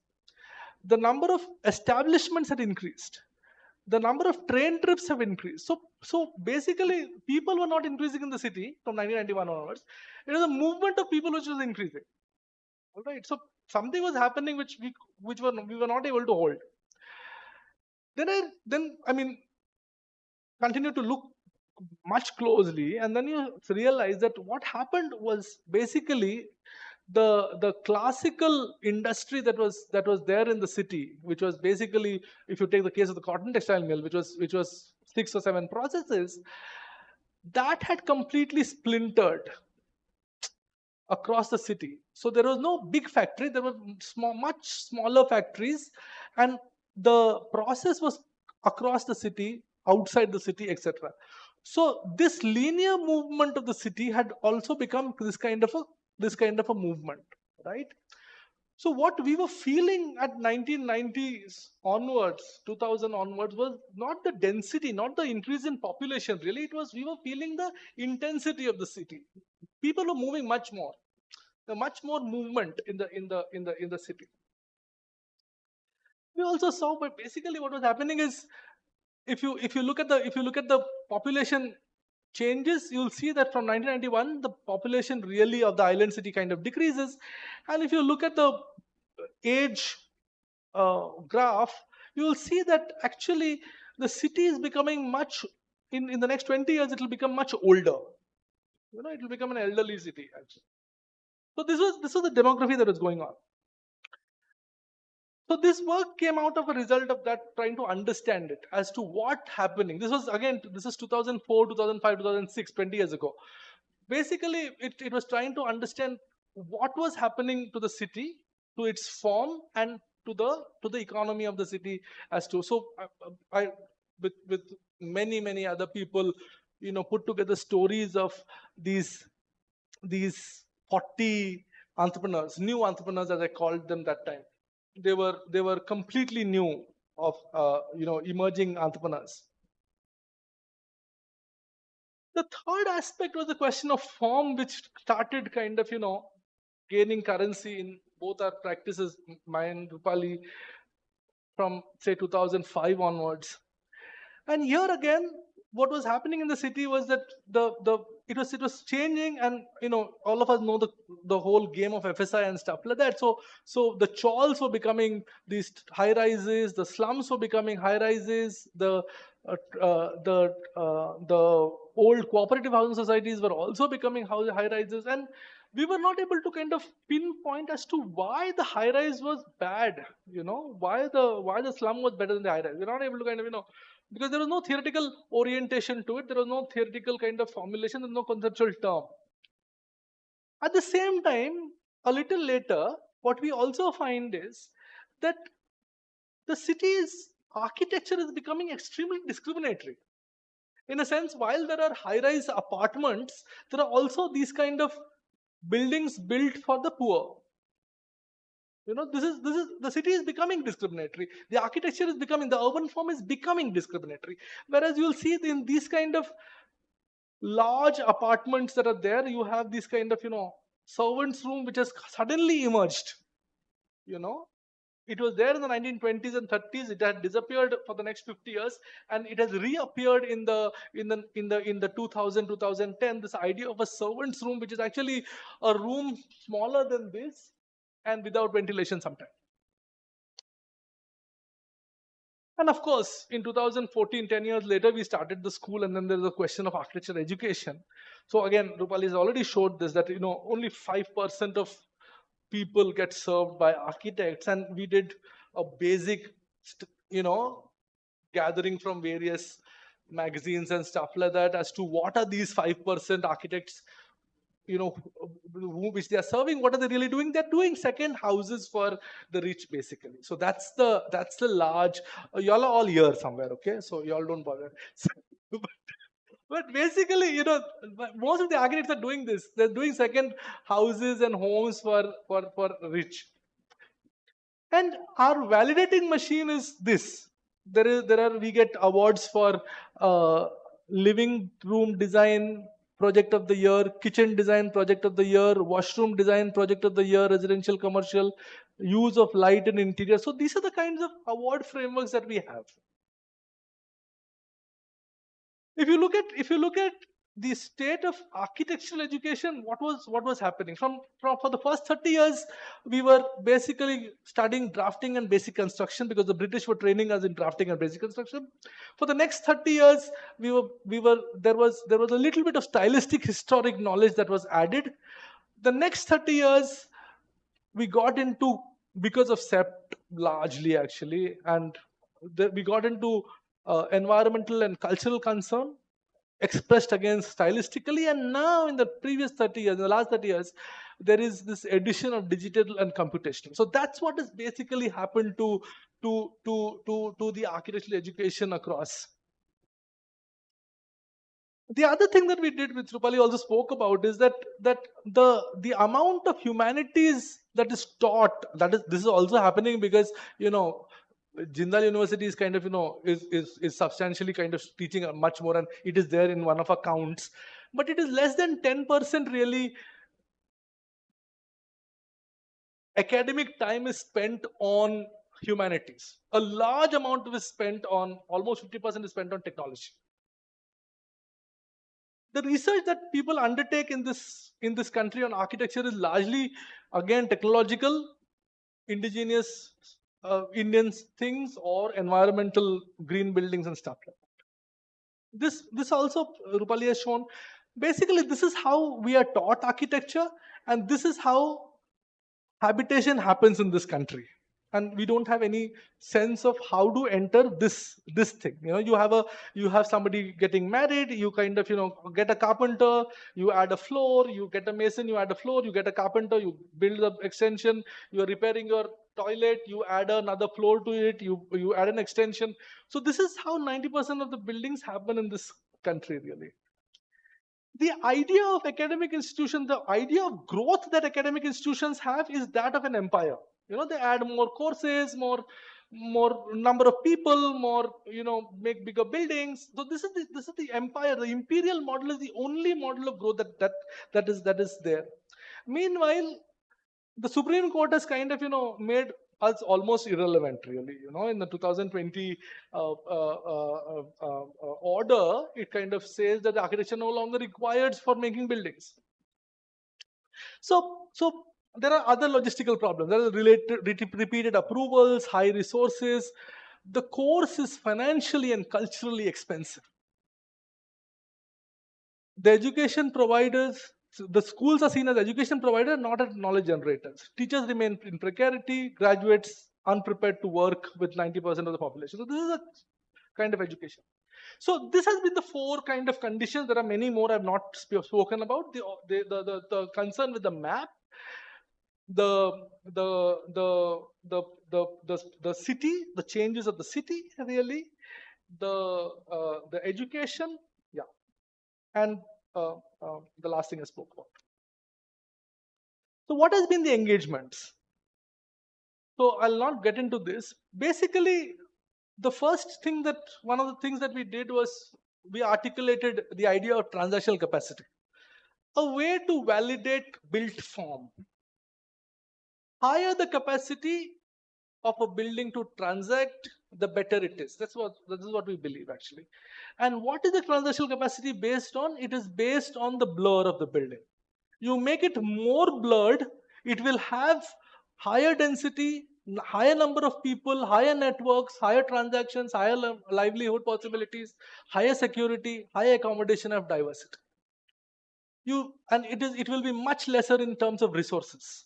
The number of establishments had increased. The number of train trips have increased. So basically, people were not increasing in the city from 1991 onwards. It was a movement of people which was increasing. All right. So something was happening which we were not able to hold. Then I mean, continue to look much closely, and then you realize that what happened was basically the classical industry that was there in the city, which was basically, if you take the case of the cotton textile mill, which was 6 or 7 processes, that had completely splintered across the city. So there was no big factory, there were much smaller factories, and the process was across the city, outside the city, etc. So this linear movement of the city had also become this kind of a movement, right? So what we were feeling at 1990s onwards, 2000 onwards, was not the density, not the increase in population. Really, it was, we were feeling the intensity of the city. People were moving much more. There much more movement in the city. We also saw, but basically what was happening is, if you look at the population changes, you'll see that from 1991 the population really of the island city kind of decreases, and if you look at the age graph, you will see that actually the city is becoming much in the next 20 years, it will become much older. You know, it will become an elderly city actually. So this was the demography that was going on. So this work came out of a result of that, trying to understand it as to what happening. This was again, this is 2004, 2005, 2006, 20 years ago. Basically, it was trying to understand what was happening to the city, to its form, and to the economy of the city as to. So I with many other people, you know, put together stories of these 40 entrepreneurs, new entrepreneurs as I called them that time. They were completely new of you know, emerging entrepreneurs. The third aspect was the question of form, which started kind of, you know, gaining currency in both our practices, mine and Rupali, from say 2005 onwards. And here again, what was happening in the city was that it was changing, and you know, all of us know the whole game of FSI and stuff like that. So the chawls were becoming these high rises, the slums were becoming high rises, the old cooperative housing societies were also becoming high rises, and we were not able to kind of pinpoint as to why the high rise was bad. You know, why the slum was better than the high rise. We're not able to kind of, you know, because there was no theoretical orientation to it. There was no theoretical kind of formulation. There was no conceptual term. At the same time, a little later, what we also find is that the city's architecture is becoming extremely discriminatory. In a sense, while there are high-rise apartments, there are also these kind of buildings built for the poor. You know, this is the city is becoming discriminatory. The architecture is becoming, the urban form is becoming discriminatory. Whereas you'll see in these kind of large apartments that are there, you have this kind of, you know, servants' room which has suddenly emerged. You know, it was there in the 1920s and 30s. It had disappeared for the next 50 years, and it has reappeared in the 2000 2010. This idea of a servants' room, which is actually a room smaller than this and without ventilation sometimes. And of course, in 2014, 10 years later, we started the school, and then there's a question of architecture education. So again, Rupali has already showed this, that, you know, only 5% of people get served by architects, and we did a basic, you know, gathering from various magazines and stuff like that as to what are these 5% architects, you know, which they are serving. What are they really doing? They're doing second houses for the rich, basically. So that's the large. Y'all are all here somewhere, okay? So y'all don't bother. But basically, you know, most of the architects are doing this. They're doing second houses and homes for rich. And our validating machine is this. We get awards for living room design project of the year, kitchen design project of the year, washroom design project of the year, residential, commercial, use of light and interior. So these are the kinds of award frameworks that we have. If you look at the state of architectural education, what was happening for the first 30 years, we were basically studying drafting and basic construction, because the British were training us in drafting and basic construction. For the next 30 years, there was a little bit of stylistic historic knowledge that was added. The next 30 years, we got into, because of SEPT largely actually, and we got into environmental and cultural concern expressed against stylistically. And now in the previous 30 years, in the last 30 years, there is this addition of digital and computational. So that's what has basically happened to the architectural education across. The other thing that we did, which Rupali also spoke about, is that the amount of humanities that is taught, this is also happening because, you know, Jindal University is kind of, you know, is substantially kind of teaching much more, and it is there in one of our counts, but it is less than 10% really. Academic time is spent on humanities. A large amount is spent on, almost 50% is spent on technology. The research that people undertake in this country on architecture is largely, again, technological, indigenous Indian things, or environmental green buildings and stuff like that. this also Rupali has shown. Basically, this is how we are taught architecture, and this is how habitation happens in this country. And we don't have any sense of how to enter this thing. You have somebody getting married, you kind of get a carpenter, you add a floor, you get a mason, you add a floor, you get a carpenter, you build the extension, you are repairing your toilet, you add another floor to it, you add an extension. So this is how 90% of the buildings happen in this country, really. The idea of academic institutions, the idea of growth that academic institutions have is that of an empire. They add more courses, more number of people, more, make bigger buildings. So this is the empire. The imperial model is the only model of growth that is there. Meanwhile, the Supreme Court has kind of, made us almost irrelevant, really. In the 2020 order, it kind of says that the architecture no longer required for making buildings. So there are other logistical problems. There are repeated approvals, high resources. The course is financially and culturally expensive. The education providers, the schools are seen as education providers, not as knowledge generators. Teachers remain in precarity, graduates unprepared to work with 90% of the population. So this is a kind of education. So this has been the four kind of conditions. There are many more I've not spoken about. The concern with the map, the city, the changes of the city, really, the education, yeah, and the last thing I spoke about. So what has been the engagements? So I'll not get into this. Basically, the first thing one of the things that we did was we articulated the idea of transactional capacity, a way to validate built form. Higher the capacity of a building to transact, the better it is. This is what we believe, actually. And what is the transactional capacity based on? It is based on the blur of the building. You make it more blurred, it will have higher density, higher number of people, higher networks, higher transactions, higher livelihood possibilities, higher security, higher accommodation of diversity. It will be much lesser in terms of resources.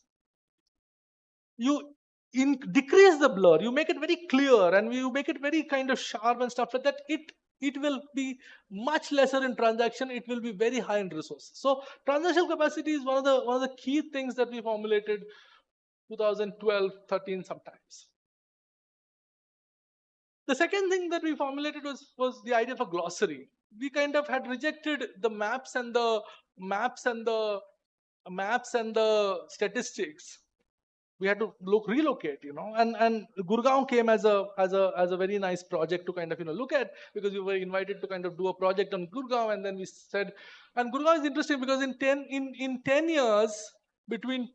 You decrease the blur, you make it very clear, and you make it very kind of sharp and stuff like that. It will be much lesser in transaction, it will be very high in resources. So transactional capacity is one of the key things that we formulated 2012, 13 sometimes. The second thing that we formulated was the idea of a glossary. We kind of had rejected the maps and the statistics. We had to relocate, and Gurgaon came as a very nice project to kind of look at, because we were invited to kind of do a project on Gurgaon, and then we said, and Gurgaon is interesting because in 10 years between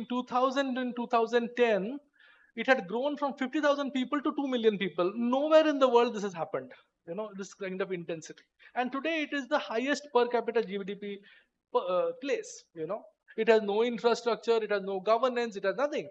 2000 and 2010, it had grown from 50,000 people to 2 million people. Nowhere in the world this has happened, this kind of intensity. And today it is the highest per capita GDP place, It has no infrastructure, it has no governance, it has nothing.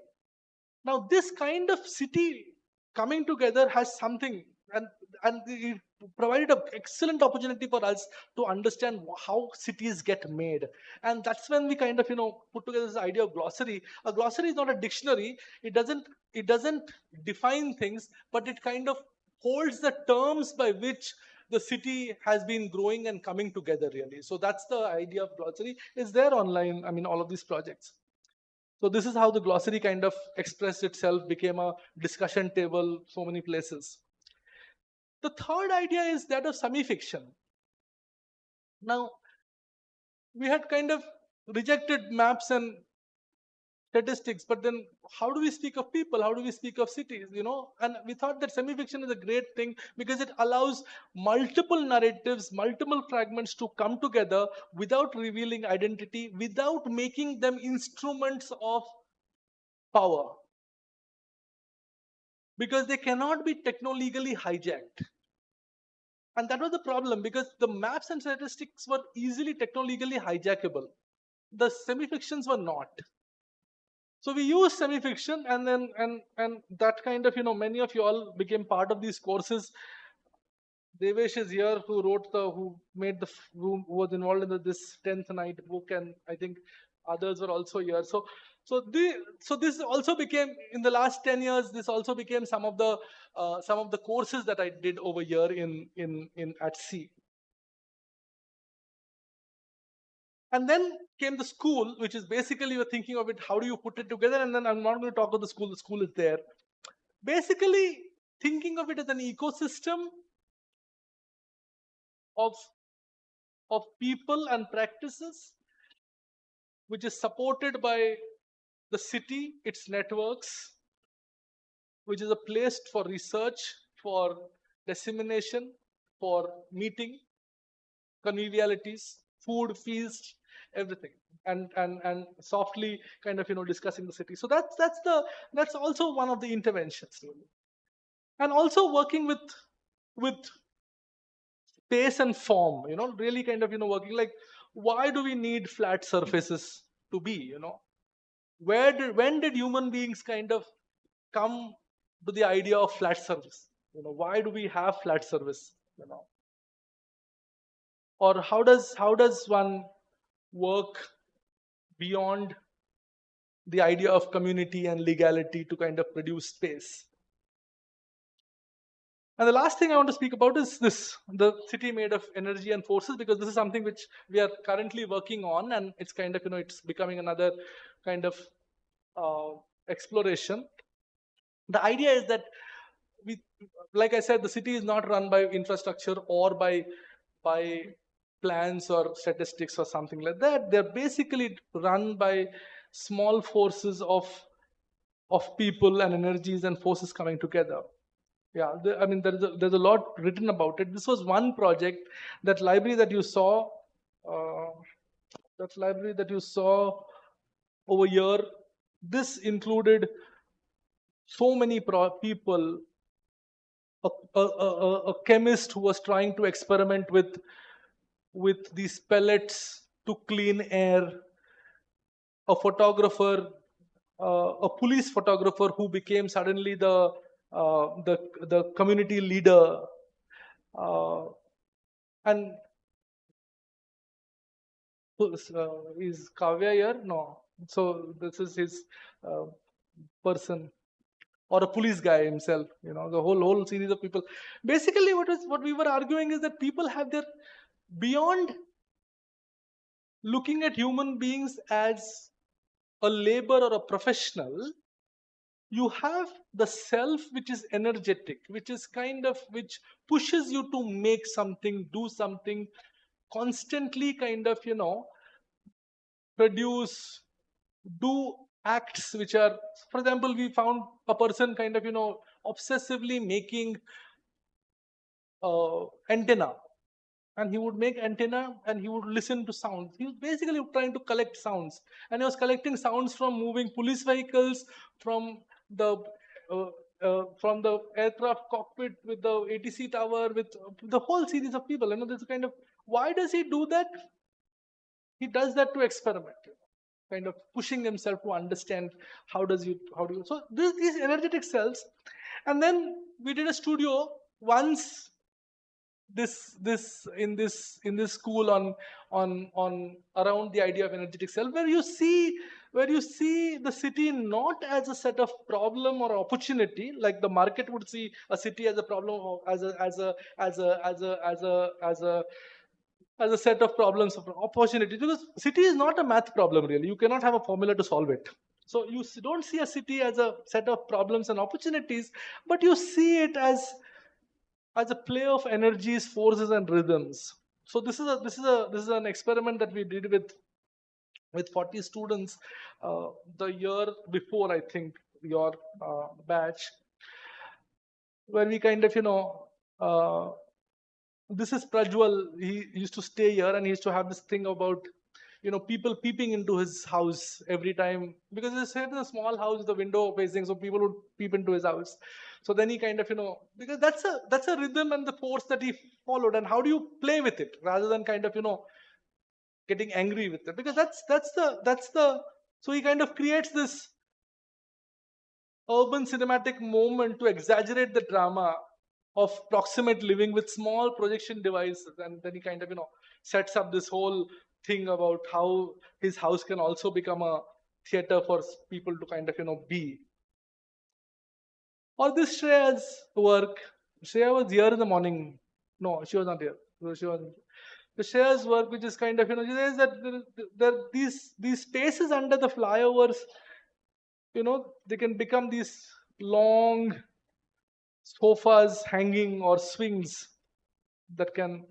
Now this kind of city coming together has something, and it provided an excellent opportunity for us to understand how cities get made. And that's when we kind of put together this idea of glossary. A glossary is not a dictionary. It doesn't define things, but it kind of holds the terms by which the city has been growing and coming together, really. So that's the idea of glossary. It's there online, all of these projects. So this is how the glossary kind of expressed itself, became a discussion table, so many places. The third idea is that of semi-fiction. Now, we had kind of rejected maps and statistics, but then how do we speak of people? How do we speak of cities? And we thought that semi-fiction is a great thing because it allows multiple narratives, multiple fragments to come together without revealing identity, without making them instruments of power, because they cannot be techno-legally hijacked. And that was the problem, because the maps and statistics were easily techno-legally hijackable. The semi-fictions were not. So we used semi-fiction, and then and that kind of many of you all became part of these courses. Devesh is here, who was involved in this 10th night book, and I think others were also here. So this also became, in the last 10 years, this also became some of the courses that I did over here in at C. And then came the school, which is basically you're thinking of it, how do you put it together? And then I'm not going to talk about the school is there. Basically, thinking of it as an ecosystem of people and practices, which is supported by the city, its networks, which is a place for research, for dissemination, for meeting, convivialities, food, feast, everything, and softly kind of discussing the city. So that's also one of the interventions, really. And also working with space and form, really kind of working like, why do we need flat surfaces to be? When did human beings kind of come to the idea of flat surface? Why do we have flat surface? Or how does one work beyond the idea of community and legality to kind of produce space? And the last thing I want to speak about is the city made of energy and forces, because this is something which we are currently working on, and it's kind of, it's becoming another kind of exploration. The idea is that like I said, the city is not run by infrastructure or by plans or statistics or something like that. They're basically run by small forces of people and energies and forces coming together. Yeah, I mean, there's a lot written about it. This was one project. That library that you saw, over here, this included so many people. A chemist who was trying to experiment with these pellets to clean air, a photographer, a police photographer who became suddenly the community leader, and is Kavya here? No. So this is his person, or a police guy himself. The whole series of people. Basically, what we were arguing is that people have their, beyond looking at human beings as a labor or a professional, you have the self, which is energetic, which is which pushes you to make something, do something, constantly kind of, produce, do acts which are, for example, we found a person kind of, obsessively making antenna. And he would make antenna and he would listen to sounds. He was basically trying to collect sounds. And he was collecting sounds from moving police vehicles, from the aircraft cockpit, with the ATC tower, with the whole series of people. There's a kind of, why does he do that? He does that to experiment, kind of pushing himself to understand how do you. So these energetic cells. And then we did a studio once in this school on around the idea of energetic self, where you see the city not as a set of problem or opportunity, like the market would see a city as a problem, or as a set of problems of opportunity. Because city is not a math problem, really. You cannot have a formula to solve it. So you don't see a city as a set of problems and opportunities, but you see it as a play of energies, forces, and rhythms. So this is an experiment that we did with 40 students the year before, I think, your batch, where we kind of this is Prajwal. He used to stay here, and he used to have this thing about people peeping into his house every time, because he said a small house, the window facing, so people would peep into his house. So then he kind of, because that's a rhythm and the force that he followed. And how do you play with it rather than kind of, getting angry with it? Because that's the, so he kind of creates this urban cinematic moment to exaggerate the drama of proximate living with small projection devices, and then he kind of sets up this whole thing about how his house can also become a theater for people to kind of be. Or this Shreya's work. Shreya was here in the morning. No, she was not here. So she was. The Shreya's work, which is kind of she says that there these spaces under the flyovers, they can become these long sofas hanging or swings that can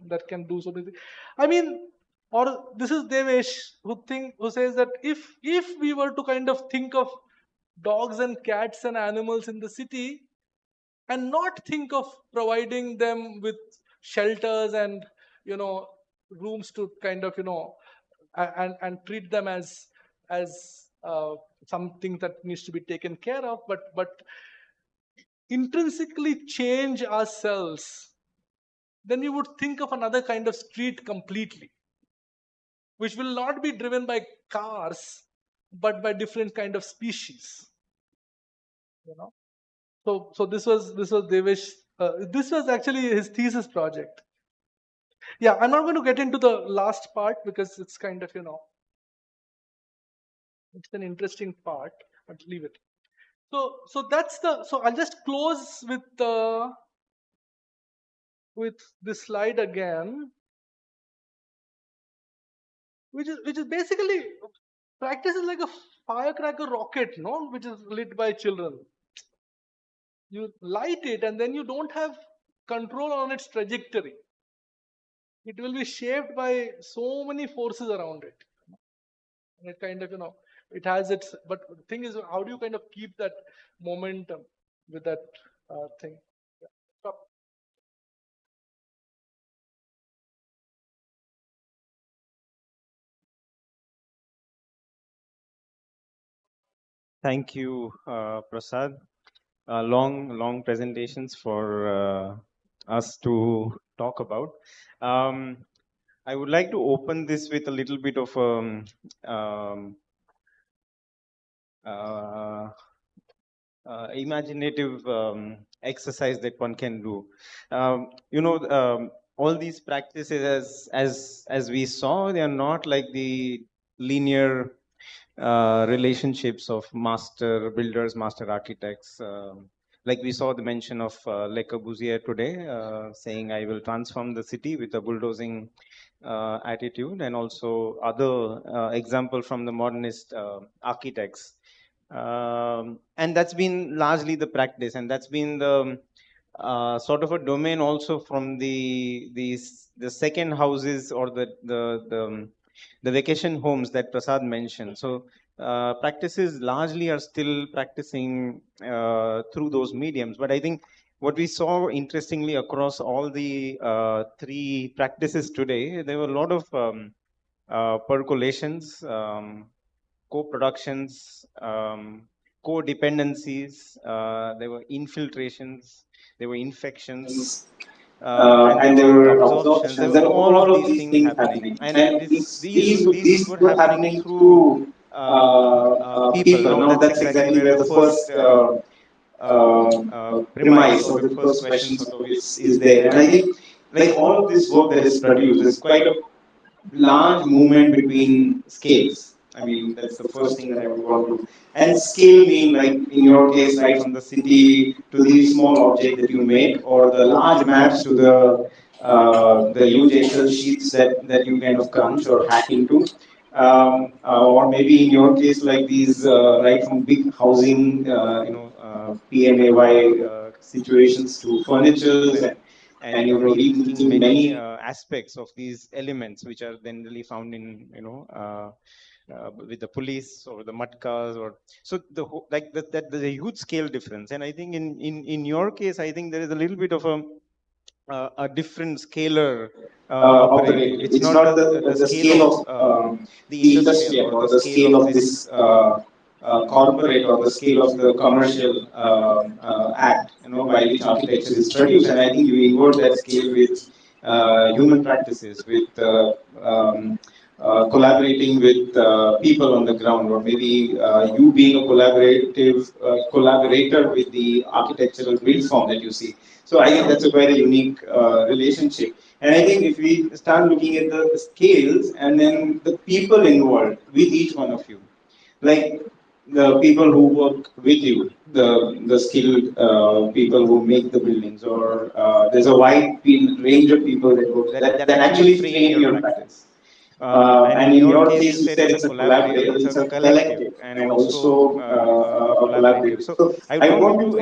do so many things. I mean, or this is Devesh who says that if we were to kind of think of dogs and cats and animals in the city and not think of providing them with shelters and rooms to kind of and treat them as something that needs to be taken care of, but intrinsically change ourselves, then we would think of another kind of street completely, which will not be driven by cars but by different kind of species. So this was Devesh. This was actually his thesis project. Yeah, I'm not going to get into the last part because it's kind of it's an interesting part, but leave it. So that's so I'll just close with this slide again, which is basically practice is like a firecracker rocket, which is lit by children. You light it and then you don't have control on its trajectory. It will be shaped by so many forces around it. And it kind of, it has its, but the thing is, how do you kind of keep that momentum with that thing? Yeah. Stop. Thank you, Prasad. Long presentations for us to talk about. I would like to open this with a little bit of imaginative exercise that one can do. All these practices, as we saw, they are not like the linear relationships of master builders, master architects. Like we saw the mention of Le Corbusier today, saying, I will transform the city with a bulldozing attitude, and also other example from the modernist architects. And that's been largely the practice, and that's been the sort of a domain also from the second houses or the vacation homes that Prasad mentioned. So practices largely are still practicing through those mediums. But I think what we saw interestingly across all the three practices today, there were a lot of percolations, co-productions, co-dependencies, there were infiltrations, there were infections, and there were absorptions. There were all of these things happening, and these were happening through people. Now that's exactly where the first premise or the first question sort of is there. And I think like all of this work that is produced, there's quite a large movement between scales. I mean, that's the first thing that I would want to. And scale mean, like in your case, right from the city to the small object that you make, or the large maps to the huge Excel sheets that you kind of crunch or hack into. Or maybe in your case, like these, right from big housing, PMAY situations to furnitures and rethinking many aspects of these elements, which are generally found in with the police or the mud cars, or so the like that there's a huge scale difference. And I think in your case, I think there is a little bit of a different scalar operative. It's not the scale of the industrial or the scale of this corporate or the scale of the commercial act, by which architecture is produced. And I think you invert that scale with human practices, with collaborating with people on the ground, or maybe you being a collaborator with the architectural build form that you see. So I think that's a quite a unique relationship. And I think if we start looking at the scales and then the people involved with each one of you, like the people who work with you, the skilled people who make the buildings, or there's a wide range of people that work that actually frame your practice. And in your case, you said it's a collective and also a collaborative. So I want you to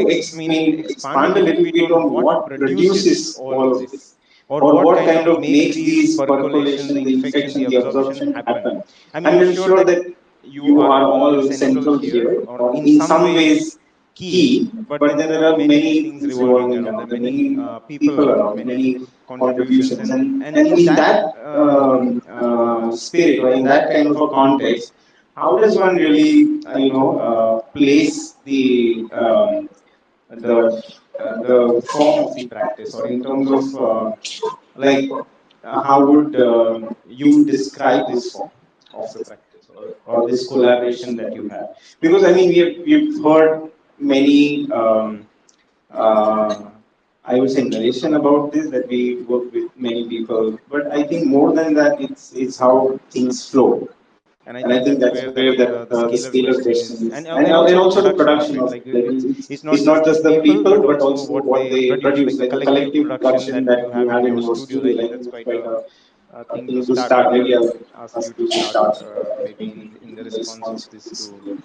expand a little bit on what produces all of this, or what kind of makes these percolation, the infection, the absorption happen. I mean, I'm sure that you are all central here, or in some ways key, but then there are many things revolving around. There are many people around, many contributions, and in that spirit, or in that kind of a context, how does one really, place the the form of the practice, or in terms of like how would you describe this form of the practice, or this collaboration that you have? Because I mean, we've heard many uh, I would say narration about this, that we work with many people, but I think more than that, it's how things flow. And I think that's where the scalar question is, and also the production of it. Like it's not just the people, but also what they produce, like the collective production that you have in your studios. I think that's quite a thing to start. Maybe I'll ask you to start, maybe in the response of this to.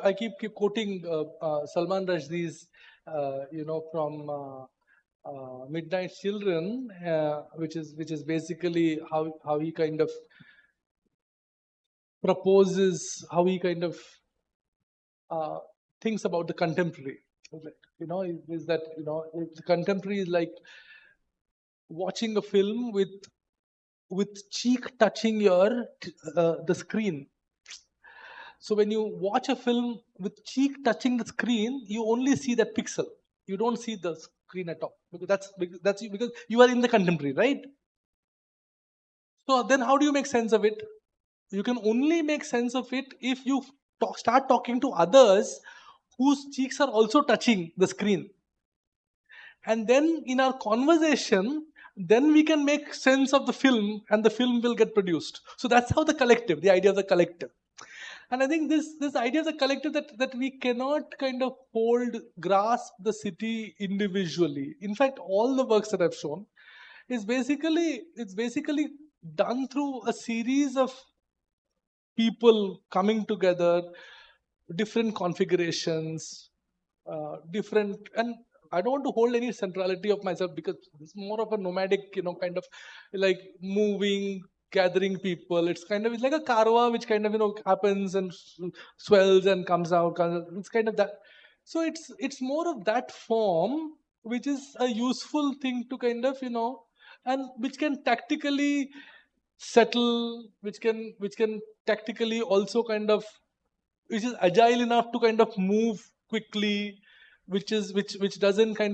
I keep quoting Salman Rushdie's, from Midnight Children, which is basically how he kind of proposes, how he kind of thinks about the contemporary. Is that the contemporary is like watching a film with cheek touching the screen. So when you watch a film with cheek touching the screen, you only see that pixel. You don't see the screen at all, because that's because you are in the contemporary, right? So then how do you make sense of it? You can only make sense of it if you start talking to others whose cheeks are also touching the screen. And then in our conversation, then we can make sense of the film, and the film will get produced. So that's how the idea of the collective. And I think this idea of the collective, that we cannot kind of grasp the city individually. In fact, all the works that I've shown it's basically done through a series of people coming together, different configurations, different, and I don't want to hold any centrality of myself, because it's more of a nomadic, kind of like moving, gathering people. It's like a karwa, which kind of happens and swells and comes out. It's kind of that. So it's more of that form, which is a useful thing to kind of and which can tactically settle, which can tactically also kind of, which is agile enough to kind of move quickly, which doesn't get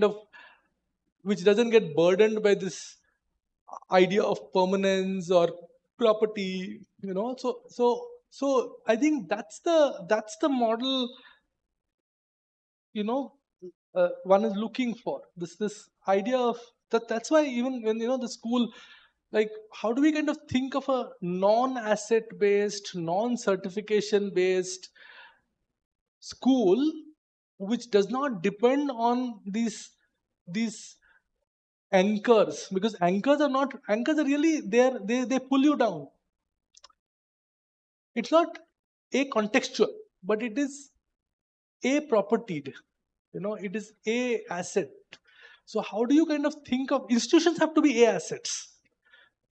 burdened by this idea of permanence or property. So I think that's the model one is looking for, this idea of that's why even when the school, like, how do we kind of think of a non-asset based, non-certification based school, which does not depend on these anchors, because anchors are really they pull you down. It's not a contextual, but it is a propertied, it is a asset. So how do you kind of think of institutions have to be a assets?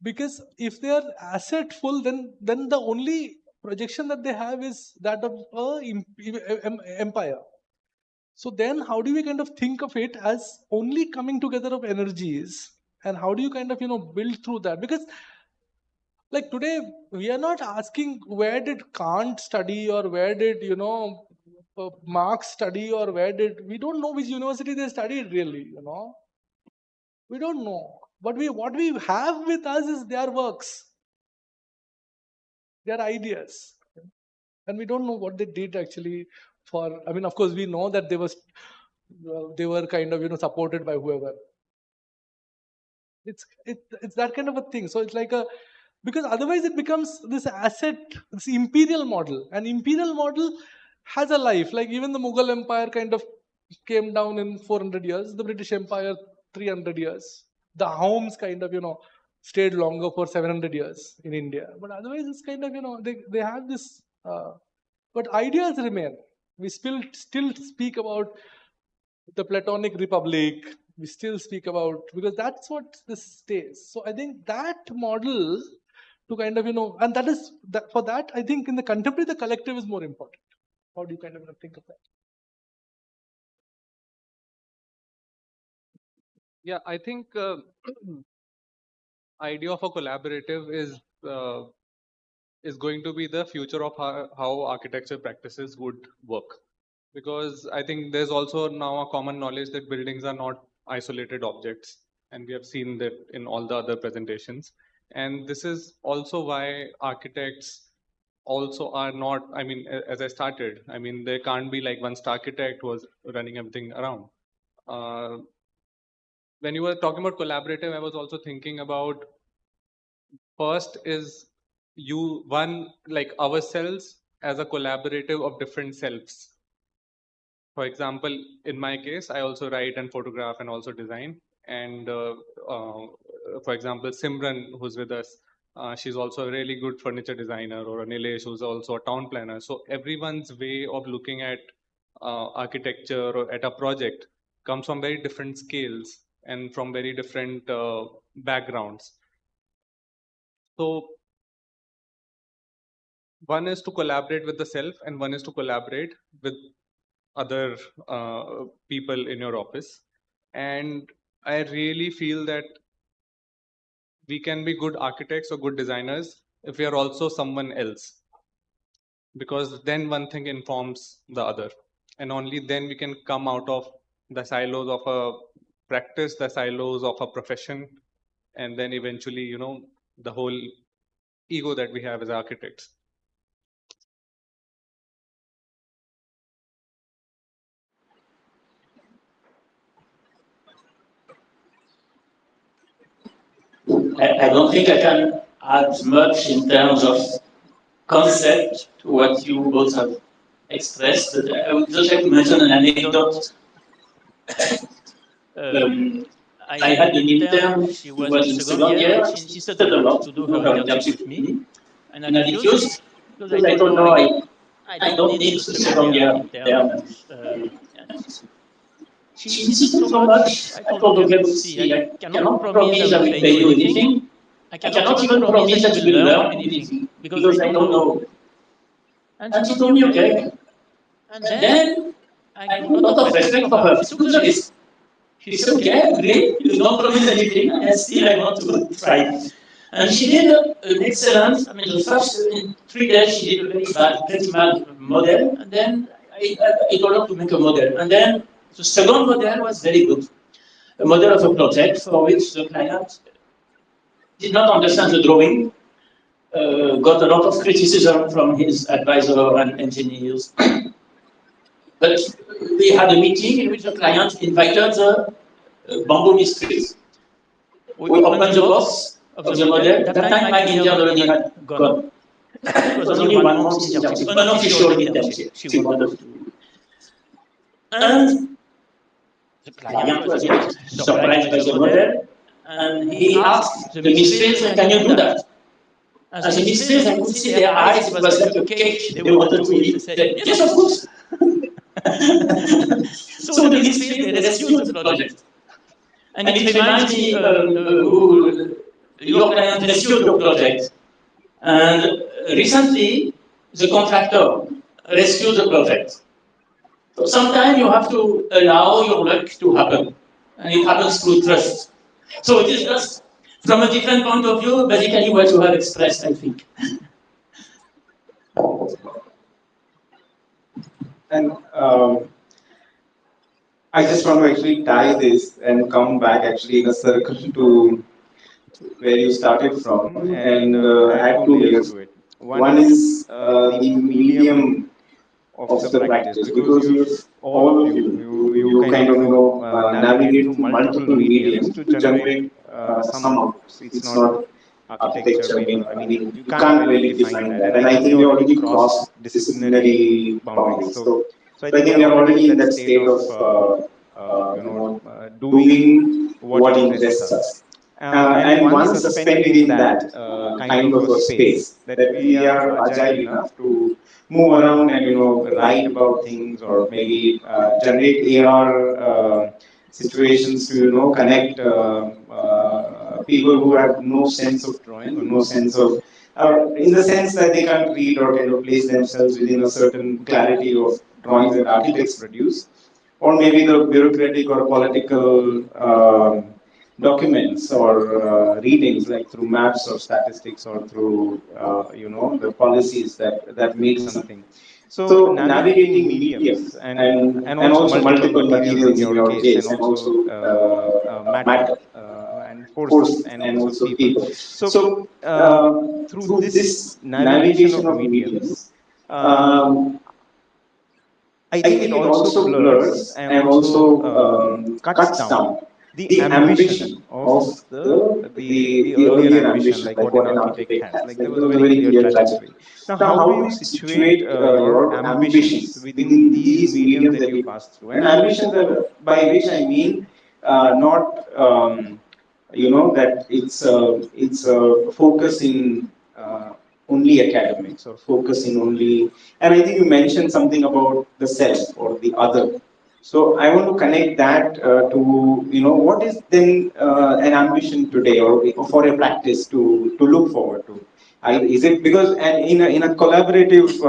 Because if they are asset full, then the only projection that they have is that of empire. So then how do we kind of think of it as only coming together of energies, and how do you kind of build through that? Because like today we are not asking where did Kant study, or where did Marx study, or we don't know which university they studied really. We don't know. But what we have with us is their works, their ideas, and we don't know what they did actually for, I mean, of course, we know that they were kind of, supported by whoever. It's that kind of a thing. So it's like because otherwise it becomes this asset, this imperial model. An imperial model has a life. Like even the Mughal Empire kind of came down in 400 years, the British Empire 300 years. The Homes kind of, stayed longer for 700 years in India. But otherwise it's kind of, they have this, but ideas remain. We still speak about the Platonic Republic. We still speak about, because that's what this stays. So I think that model to kind of, and that is, for that, I think in the contemporary, the collective is more important. How do you kind of think of that? Yeah, I think idea of a collaborative is going to be the future of how architecture practices would work. Because I think there's also now a common knowledge that buildings are not isolated objects, and we have seen that in all the other presentations. And this is also why architects also are not, I mean, as I started, I mean, there can't be like one star architect who was running everything around. When you were talking about collaborative, I was also thinking about, first is one, like ourselves as a collaborative of different selves. For example, in my case, I also write and photograph and also design. And for example, Simran, who's with us, she's also a really good furniture designer, or Nilesh, who's also a town planner. So everyone's way of looking at architecture or at a project comes from very different scales and from very different backgrounds. So one is to collaborate with the self, and one is to collaborate with other people in your office. And I really feel that we can be good architects or good designers if we are also someone else, because then one thing informs the other, and only then we can come out of the silos of a practice, the silos of a profession, and then eventually, the whole ego that we have as architects. I don't think I can add much in terms of concept to what you both have expressed, but I would just like to mention an anecdote. I had an intern, she was in second year, and she insisted a lot to do her internship with me. And I refused, because I told her I don't need a second year intern. She insisted so much. I told her, okay, but see, I cannot promise I will pay you anything. I cannot even promise that you will learn anything, because I don't know. And she told me, okay. And then I got a lot of respect for her. She took the risk. She said, okay, agree, you don't promise anything, and still I want to try. And she did an excellent, I mean, the first, in 3 days, she did a very bad, pretty bad model, and then I told her to make a model. And then the second model was very good. A model of a project for which the client did not understand the drawing, got a lot of criticism from his advisor and engineers. But we had a meeting in which the client invited the bamboo mysteries. We opened the box of the model. That time my intern already had gone. It was only 1 month internship, unofficial internship. She wanted to. And the client was surprised by the model, and he asked the mysteries, can you do that? And the mysteries, I could see their eyes, it was like a cake they wanted to eat. They said, yes, of course. So the mysteries, they rescued the project. And it reminds me who your client rescued your project. And recently, the contractor rescued the project. So sometimes you have to allow your luck to happen. And it happens through trust. So it is just, from a different point of view, basically what you have expressed, I think. And I just want to actually tie this and come back actually in a circle to where you started from, and add 2 layers to it. One is the medium of the practice, because you've all of you kind of navigate through multiple mediums to generate some outputs. It's not architecture, I mean you can't really define that, and I think we already crossed disciplinary boundaries. So I think we are already in that state of doing what interests us. And one suspended in that kind of a space, that we are agile enough to move around and write about things, or maybe generate AR situations to connect people who have no sense of drawing, or no sense of, in the sense that they can't read or kind of place themselves within a certain clarity of drawings that architects produce, or maybe the bureaucratic or political documents or readings, like through maps or statistics, or through the policies that make something. So navigating mediums, and also multiple materials in your case, and also matter, and forces, and also people. So through this navigation of mediums, I think it also blurs and also cuts down the ambition of the earlier ambition, like what an architect has. Like there was a very clear trajectory. Now, how do you situate your ambitions within these mediums that you pass through? And ambitions are, by which I mean not that it's a focus in only academics, or focus in only, and I think you mentioned something about the self or the other. So I want to connect that to what is then an ambition today, or for a practice to look forward to. Is it because, and in a collaborative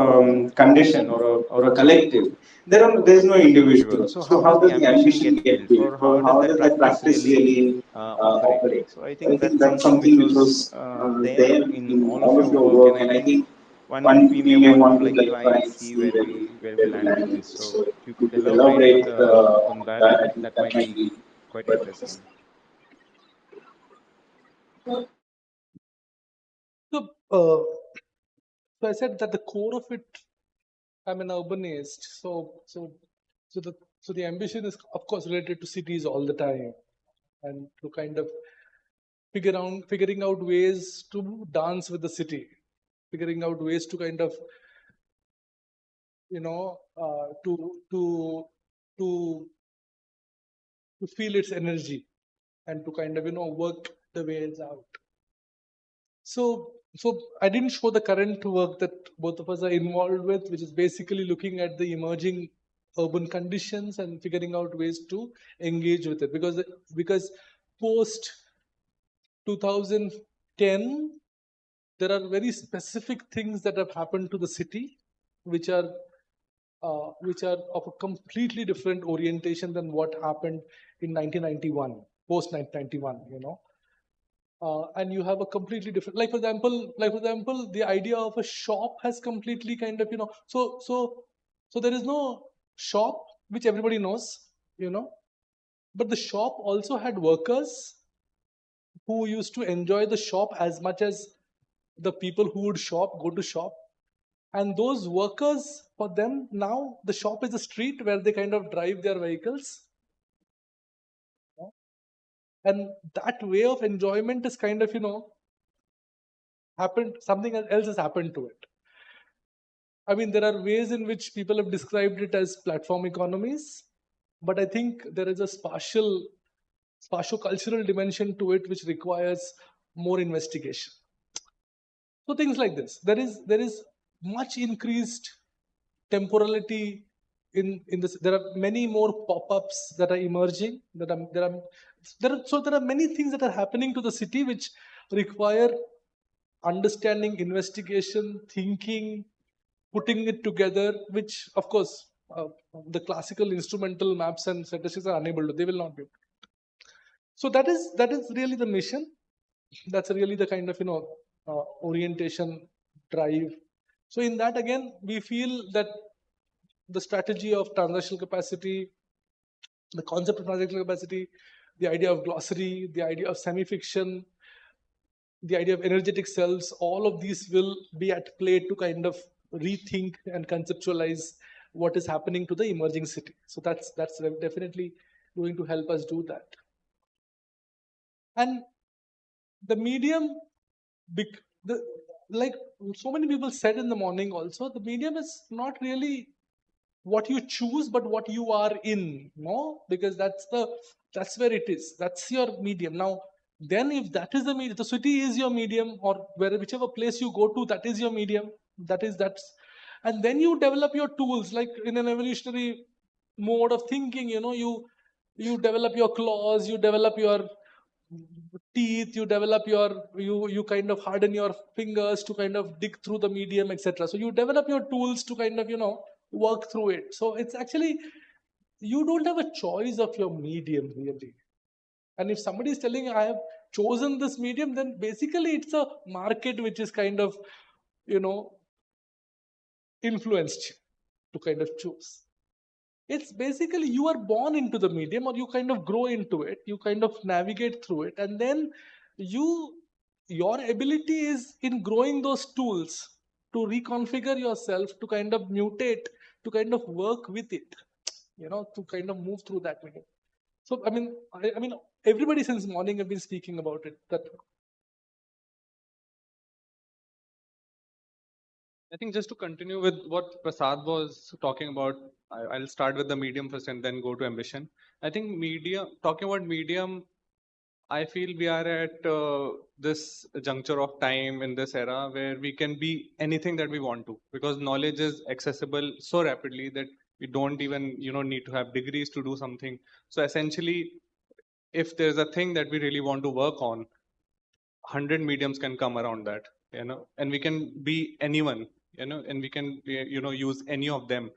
condition, or a collective, there's no individual. So how does the ambition get built, or how does that practice really operate? So I think that's something which was there in all of your work, and I think we may want to like try and see where we land with this. So if you could elaborate on that, that might be quite interesting. So I said that the core of it, I'm an urbanist. So the ambition is, of course, related to cities all the time, and to kind of figuring out ways to dance with the city, figuring out ways to kind of to feel its energy, and to kind of work the ways out. So I didn't show the current work that both of us are involved with, which is basically looking at the emerging urban conditions and figuring out ways to engage with it, because post 2010 there are very specific things that have happened to the city, which are of a completely different orientation than what happened in 1991, post 1991. And you have a completely different, like for example, the idea of a shop has completely kind of so there is no shop, which everybody knows, but the shop also had workers who used to enjoy the shop as much as the people who would go to shop. And those workers, for them now, the shop is a street where they kind of drive their vehicles. And that way of enjoyment is kind of, happened, something else has happened to it. I mean, there are ways in which people have described it as platform economies, but I think there is a spatio-cultural dimension to it which requires more investigation. So things like this. There is much increased temporality in this. There are many more pop-ups that are emerging. There are many things that are happening to the city which require understanding, investigation, thinking, putting it together, which of course the classical instrumental maps and statistics are unable to. They will not be able to. So that is really the mission. That's really the kind of orientation, drive. So in that, again, we feel that the strategy of transactional capacity, the concept of transactional capacity, the idea of glossary, the idea of semi-fiction, the idea of energetic selves, all of these will be at play to kind of rethink and conceptualize what is happening to the emerging city. So that's definitely going to help us do that. And the medium, like so many people said in the morning also, the medium is not really what you choose, but what you are in, no? Because that's where it is. That's your medium. Now, then if that is the medium, the city is your medium, or whichever place you go to, that is your medium. And then you develop your tools, like in an evolutionary mode of thinking, you develop your claws, you develop your teeth, you develop you kind of harden your fingers to kind of dig through the medium, etc. So you develop your tools to kind of work through it. So it's actually, you don't have a choice of your medium really. And if somebody is telling I have chosen this medium, then basically it's a market which is kind of influenced to kind of choose. It's basically you are born into the medium, or you kind of grow into it, you kind of navigate through it, and then your ability is in growing those tools to reconfigure yourself, to kind of mutate, to kind of work with it, to kind of move through that medium. So I mean everybody since morning have been speaking about it. I think just to continue with what Prasad was talking about, I'll start with the medium first and then go to ambition. I think talking about medium, I feel we are at this juncture of time in this era where we can be anything that we want to, because knowledge is accessible so rapidly that we don't even need to have degrees to do something. So essentially, if there's a thing that we really want to work on, 100 mediums can come around that, and we can be anyone, and we can use any of them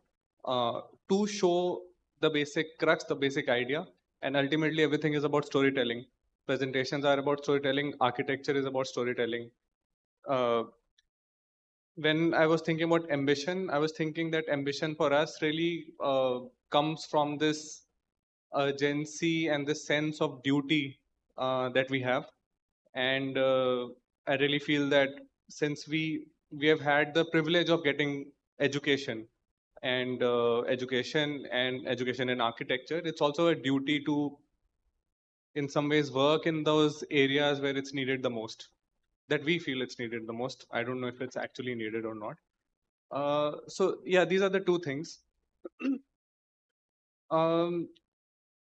to show the basic crux, the basic idea. And ultimately everything is about storytelling. Presentations are about storytelling, architecture is about storytelling. When I was thinking about ambition, I was thinking that ambition for us really comes from this urgency and this sense of duty that we have. And I really feel that since we have had the privilege of getting education and education in architecture, it's also a duty to in some ways work in those areas where it's needed the most, that we feel it's needed the most. I don't know if it's actually needed or not. So yeah, these are the two things.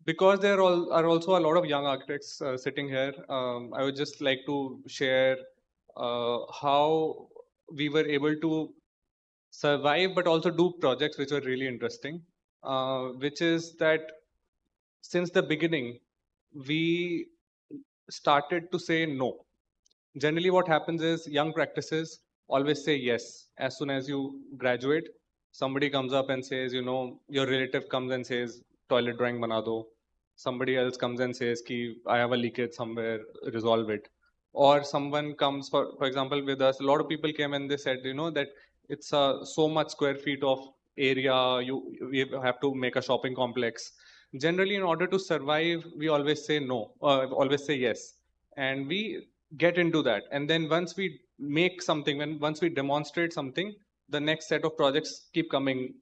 Because there are also a lot of young architects sitting here, I would just like to share how we were able to survive but also do projects which were really interesting, which is that since the beginning we started to say no. Generally what happens is young practices always say yes. As soon as you graduate, somebody comes up and says, your relative comes and says, toilet drawing bana do. Somebody else comes and says, ki, I have a leakage somewhere, resolve it. Or someone comes, for example, with us, a lot of people came and they said, that it's so much square feet of area, we have to make a shopping complex. Generally, in order to survive, we always say no, always say yes. And we get into that. And then once we make something, once we demonstrate something, the next set of projects keep coming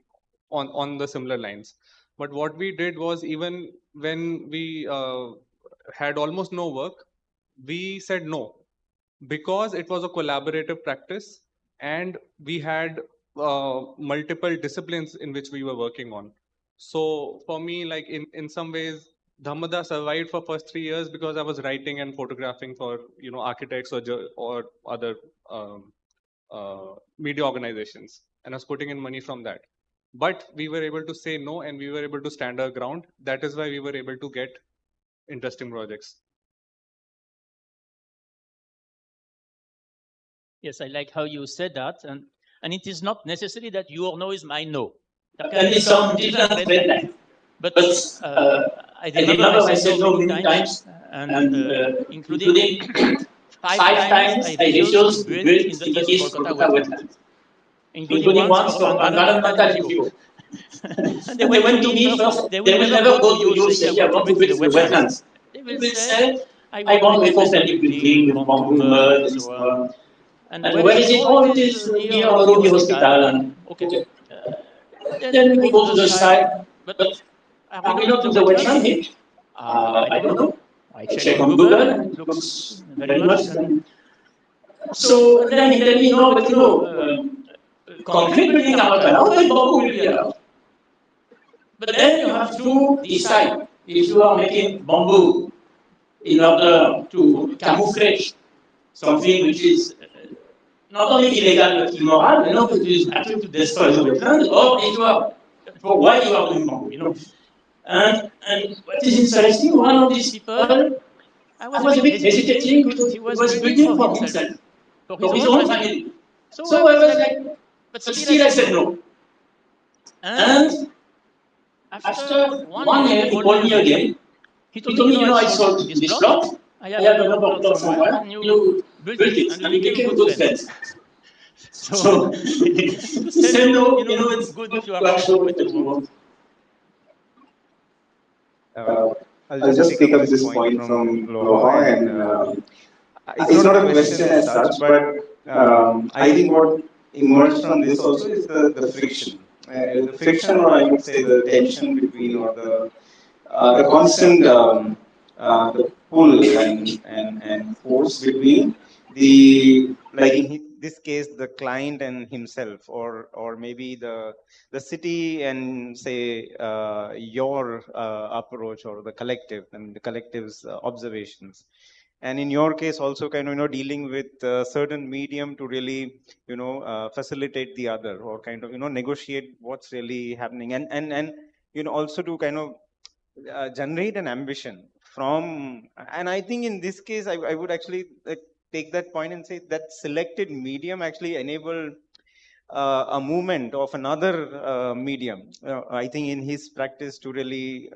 on the similar lines. But what we did was, even when we had almost no work, we said no, because it was a collaborative practice and we had multiple disciplines in which we were working on. So for me, like in some ways, Dhamada survived for first 3 years because I was writing and photographing for architects or other media organizations, and I was putting in money from that. But we were able to say no, and we were able to stand our ground. That is why we were able to get interesting projects. Yes, I like how you said that, and it is not necessary that your no is my no. There can be some different red line. But I remember I said no many times, and including 5 times I refused to build in the East Kolkata wetlands, including once for environmental NGO. They went to me first. They will never go to you saying, I want to build in the wetlands. They will say, I want eco-friendly building with bamboo mud and so on. And where is it? Oh, it is near Ruby Hospital. And okay. Then we go to the side, but I really don't know which one hit. I don't know. I check on Google and it looks very much. So then he tell me, no, but concrete building are not allowed, but bamboo will be allowed. But then you have to decide if you are making bamboo in order to camouflage something which is not only illegal but immoral, but is actually to destroy the wetland, or if you are for why you are doing bamboo, And what is interesting, one of these people, I was a bit hesitating because he was building for himself, for his own family. So I was like, but still I said no. And after 1 year, he called me again. He told me, I sold this plot. I have another plot somewhere, and you built it, and we became good friends. So to say no, it's good to have shown what you want. I'll just pick up this point from Loha, and it's not a question as such, but I think what emerged from this also is the friction. The friction, or I would say the tension between, or the constant the pull and force between the, like in this case, the client and himself, or maybe the city and say your approach, or the collective and the collective's observations. And in your case also kind of dealing with certain medium to really facilitate the other, or kind of negotiate what's really happening, and also to kind of generate an ambition from. And I think in this case I would actually take that point and say that selected medium actually enabled a movement of another medium, I think, in his practice to really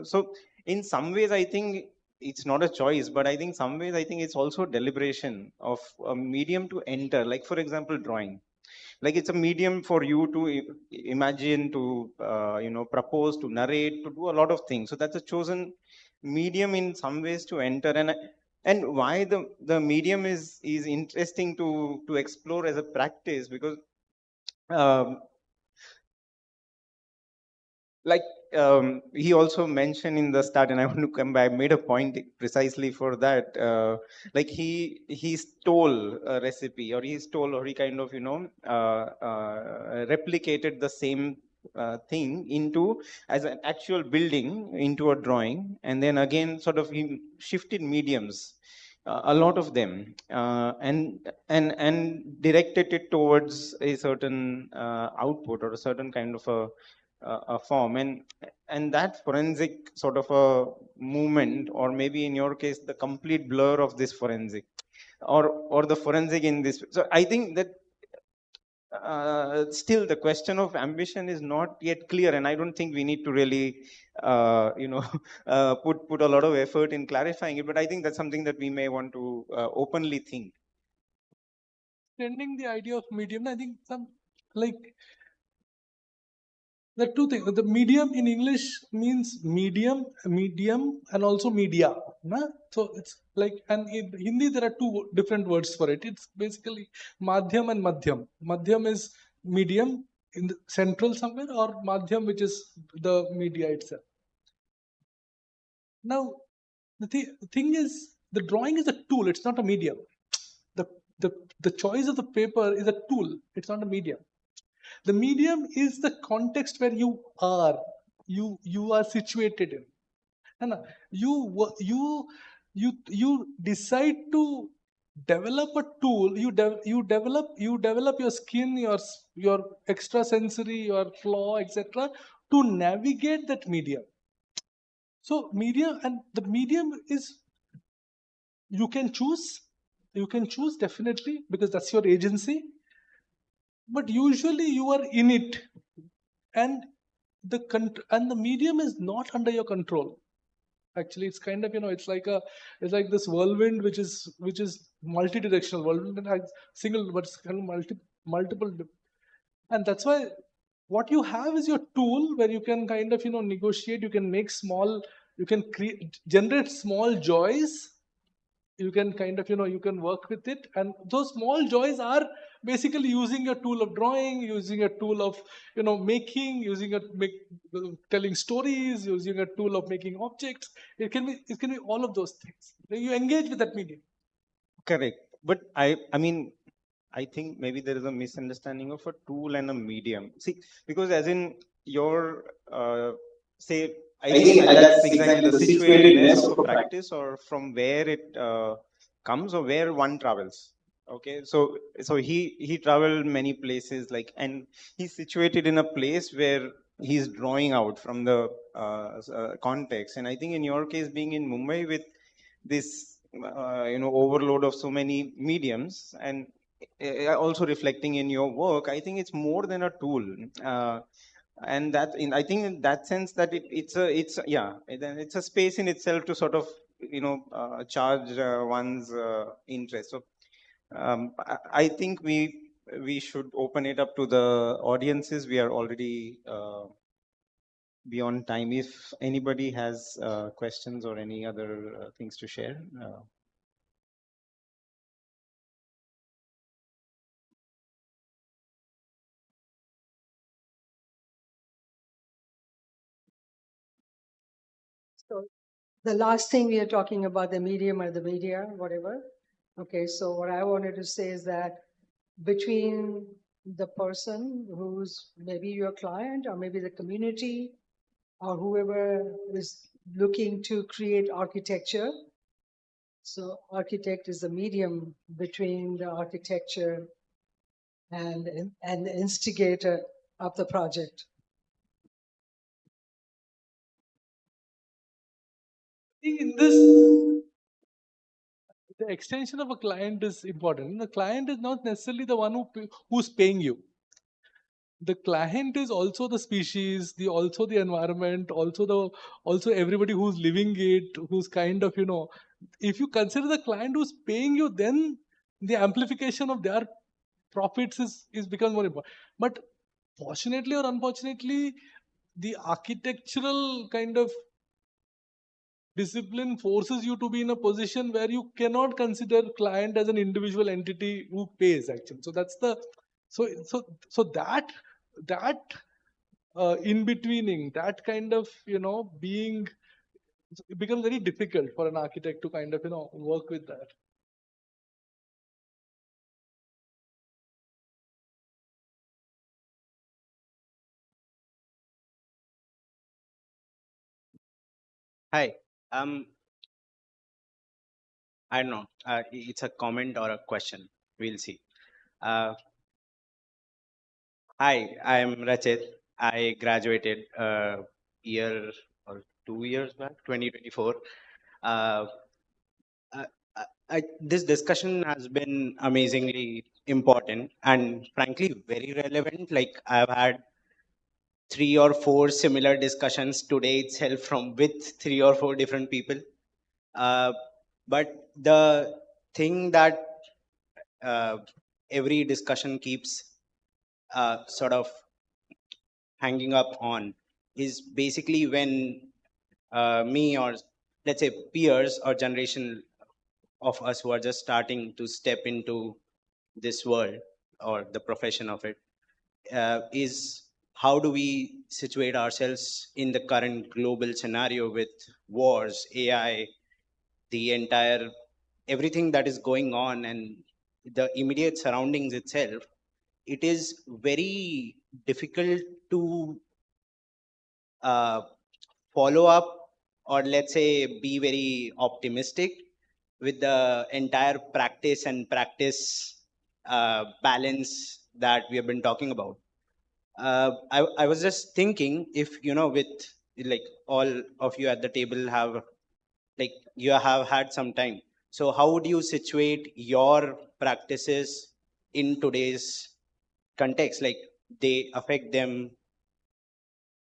so in some ways I think it's not a choice, but I think some ways I think it's also deliberation of a medium to enter. Like for example, drawing, like it's a medium for you to imagine, to propose, to narrate, to do a lot of things. So that's a chosen medium in some ways to enter. And why the medium is interesting to explore as a practice, because like he also mentioned in the start, and I want to come back, made a point precisely for that, like he stole a recipe, or he stole, or he kind of replicated the same thing into as an actual building into a drawing, and then again sort of he shifted mediums, a lot of them, and directed it towards a certain output, or a certain kind of a form, and that forensic sort of a movement, or maybe in your case the complete blur of this forensic, or the forensic in this. So I think that still the question of ambition is not yet clear, and I don't think we need to really put a lot of effort in clarifying it, but I think that's something that we may want to openly think. Extending the idea of medium, I think there are two things. The medium in English means medium, and also media. So it's like, and in Hindi there are two different words for it. It's basically madhyam and madhyam. Madhyam is medium in the central somewhere, or madhyam, which is the media itself. Now, the thing is, the drawing is a tool. It's not a medium. The choice of the paper is a tool. It's not a medium. The medium is the context where you are situated in, and you decide to develop a tool. You develop your skin, your extrasensory, your claw, etc., to navigate that medium. So medium, and the medium is, you can choose definitely, because that's your agency. But usually you are in it, and the medium is not under your control. Actually, it's kind of it's like this whirlwind, which is multi-directional. Whirlwind has single, but it's kind of multiple, and that's why what you have is your tool, where you can kind of negotiate. You can make you can generate small joys. You can kind of you can work with it, and those small joys are basically using a tool of drawing, using a tool of making, telling stories, using a tool of making objects. It can be all of those things. You engage with that medium. Correct. But I mean, I think maybe there is a misunderstanding of a tool and a medium. See, because as in your say, I think that's exactly the situatedness of a practice, or from where it comes, or where one travels. Okay, so he traveled many places, like, and he's situated in a place where he's drawing out from the context. And I think in your case, being in Mumbai with this overload of so many mediums, and also reflecting in your work, I think it's more than a tool. And that I think in that sense that it's a space in itself to sort of charge one's interest. So I think we should open it up to the audiences. We are already beyond time. If anybody has questions or any other things to share. So the last thing we are talking about, the medium or the media, whatever. Okay, so what I wanted to say is that between the person who's maybe your client or maybe the community or whoever is looking to create architecture. So architect is the medium between the architecture and the instigator of the project. In this, the extension of a client is important. The client is not necessarily the one who's paying you. The client is also the species, also the environment, also everybody who's living it, who's kind of if you consider the client who's paying you, then the amplification of their profits is becomes more important. But fortunately or unfortunately, the architectural kind of discipline forces you to be in a position where you cannot consider client as an individual entity who pays actually. So that's the so that in betweening, that kind of being, it becomes very difficult for an architect to kind of work with that. Hi. I don't know. It's a comment or a question. We'll see. Hi, I am Rachit. I graduated a year or 2 years back, 2024. This discussion has been amazingly important and frankly very relevant. Like, I've had 3 or 4 similar discussions today itself with 3 or 4 different people. But the thing that every discussion keeps sort of hanging up on is basically when me, or let's say peers or generation of us who are just starting to step into this world or the profession of it, is how do we situate ourselves in the current global scenario with wars, AI, the entire everything that is going on, and the immediate surroundings itself. It is very difficult to follow up, or let's say be very optimistic with the entire practice balance that we have been talking about. I was just thinking, if with like all of you at the table have, like, you have had some time, so how would you situate your practices in today's context? Like, they affect them,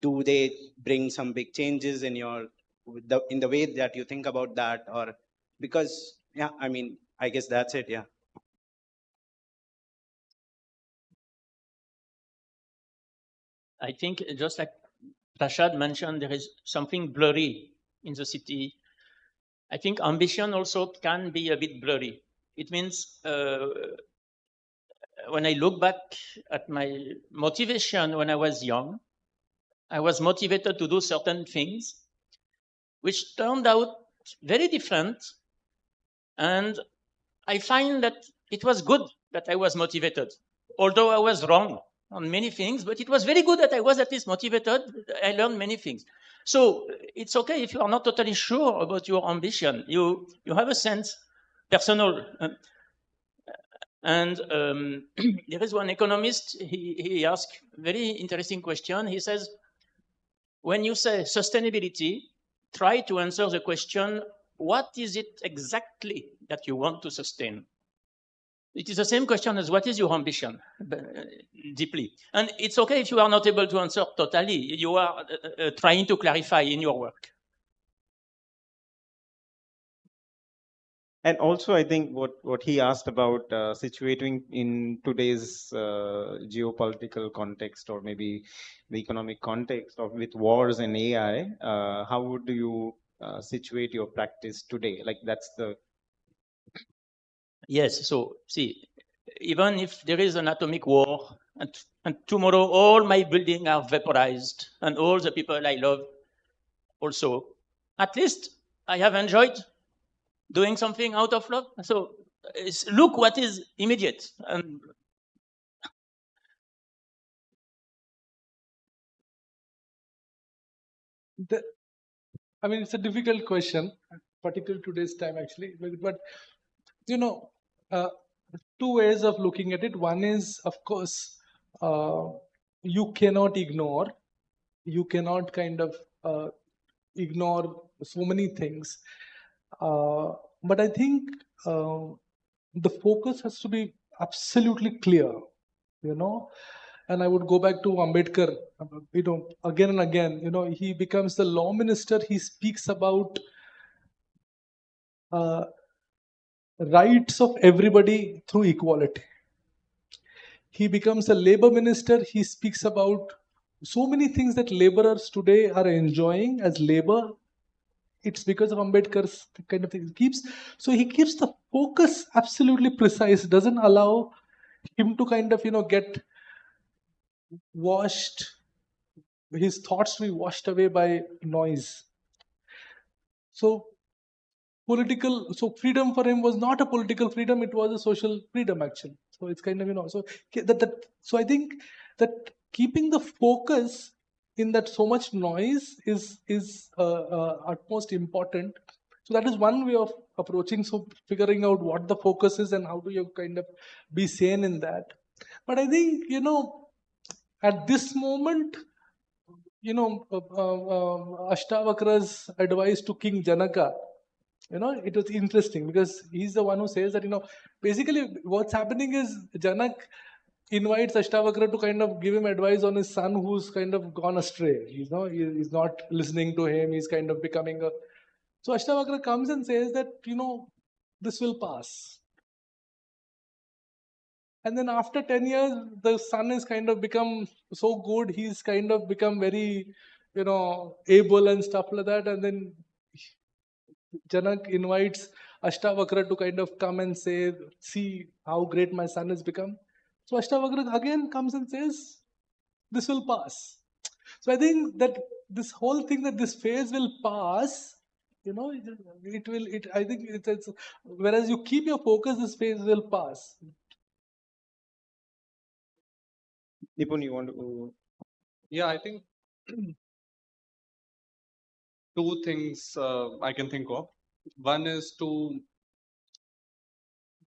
do they bring some big changes in in the way that you think about that? Or because I mean, I guess that's it. I think just like Prasad mentioned, there is something blurry in the city. I think ambition also can be a bit blurry. It means when I look back at my motivation when I was young, I was motivated to do certain things, which turned out very different. And I find that it was good that I was motivated, although I was wrong on many things, but it was very good that I was at least motivated. I learned many things. So it's okay if you are not totally sure about your ambition. You have a sense, personal. And there is one economist, he asked a very interesting question. He says, when you say sustainability, try to answer the question, what is it exactly that you want to sustain? It is the same question as what is your ambition, deeply. And it's okay if you are not able to answer totally. You are trying to clarify in your work. And also, I think what he asked about situating in today's geopolitical context, or maybe the economic context of with wars and AI, how would you situate your practice today? Like that's the. Yes. So see, even if there is an atomic war, and tomorrow all my buildings are vaporized, and all the people I love also, at least I have enjoyed doing something out of love. So look what is immediate. And I mean, it's a difficult question, particularly today's time, actually. But you know, two ways of looking at it. One is, of course, you cannot ignore. You cannot kind of ignore so many things. But I think the focus has to be absolutely clear, you know. And I would go back to Ambedkar, you know, again and again. You know, he becomes the law minister. He speaks about rights of everybody through equality. He becomes a labor minister. He speaks about so many things that laborers today are enjoying as labor. It's because of Ambedkar's kind of thing. He keeps the focus absolutely precise. Doesn't allow him to kind of, you know, get washed, his thoughts to be washed away by noise. So freedom for him was not a political freedom, it was a social freedom, actually. So it's kind of, you know, so I think that keeping the focus in that so much noise is utmost important. So that is one way of approaching. So figuring out what the focus is and how do you kind of be sane in that. But I think, you know, at this moment, you know, Ashtavakra's advice to King Janaka, you know, it was interesting because he's the one who says that, you know, basically what's happening is Janak invites Ashtavakra to kind of give him advice on his son who's kind of gone astray. You know, he's not listening to him. He's kind of becoming a. So Ashtavakra comes and says that, you know, this will pass. And then after 10 years, the son is kind of become so good. He's kind of become very, you know, able and stuff like that. And then Janak invites Ashtavakra to kind of come and say, see how great my son has become. So Ashtavakra again comes and says, this will pass. So I think that this whole thing, that this phase will pass, you know, I think it's whereas you keep your focus, this phase will pass. Nepun, you want to? Yeah, I think two things I can think of. One is to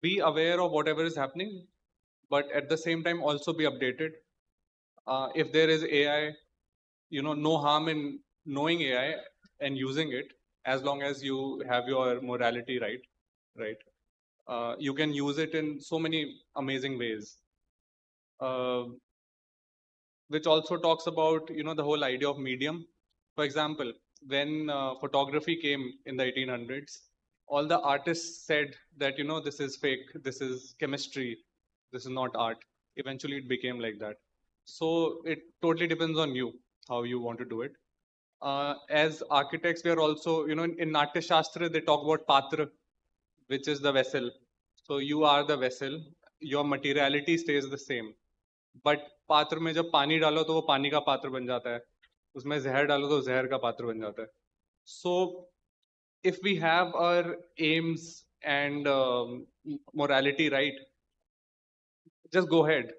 be aware of whatever is happening, but at the same time also be updated. If there is AI, you know, no harm in knowing AI and using it, as long as you have your morality right? You can use it in so many amazing ways. Which also talks about, you know, the whole idea of medium. For example, when photography came in the 1800s, all the artists said that, you know, this is fake, this is chemistry, this is not art. Eventually it became like that. So it totally depends on you, how you want to do it. As architects, we are also, you know, in Natya Shastra, they talk about patra, which is the vessel. So you are the vessel. your materiality stays the same. But पात्र में जब पानी डालो तो वो पानी का पात्र बन जाता है, उसमें जहर डालो तो जहर का पात्र बन जाता है. So if we have our aims and morality right, just go ahead.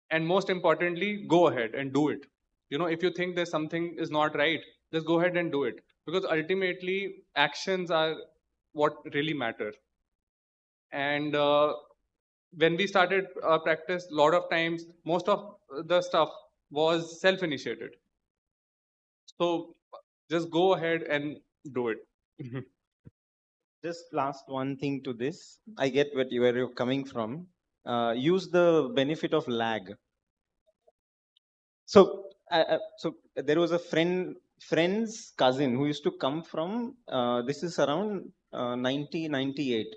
And most importantly, go ahead and do it. You know, if you think there's something is not right, just go ahead and do it, because ultimately actions are what really matter. And when we started practice, a lot of times most of the stuff was self-initiated. So just go ahead and do it. Just last one thing to this. I get where you're coming from. Use the benefit of lag. So there was a friend's cousin who used to come from, this is around 1998.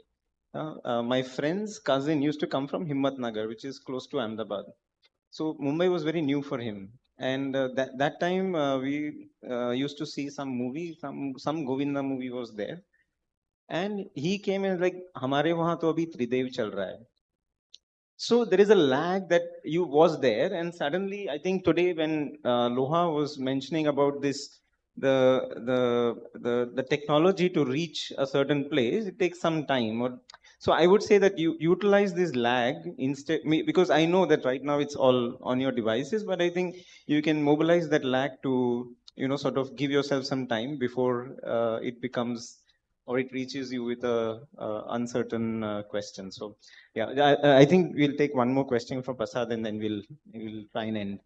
My friend's cousin used to come from Himmatnagar, which is close to Ahmedabad. So Mumbai was very new for him. And that time we used to see some movie, some Govinda movie was there. And he came and like, हमारे वहाँ तो अभी त्रिदेव चल रहा है. So there is a lag that you was there, and suddenly I think today when Loha was mentioning about this, the technology to reach a certain place, it takes some time. Or so I would say that you utilize this lag instead, because I know that right now it's all on your devices, but I think you can mobilize that lag to sort of give yourself some time before it becomes or it reaches you with a uncertain question. So yeah, I think we'll take one more question from Prasad and then we'll try and end.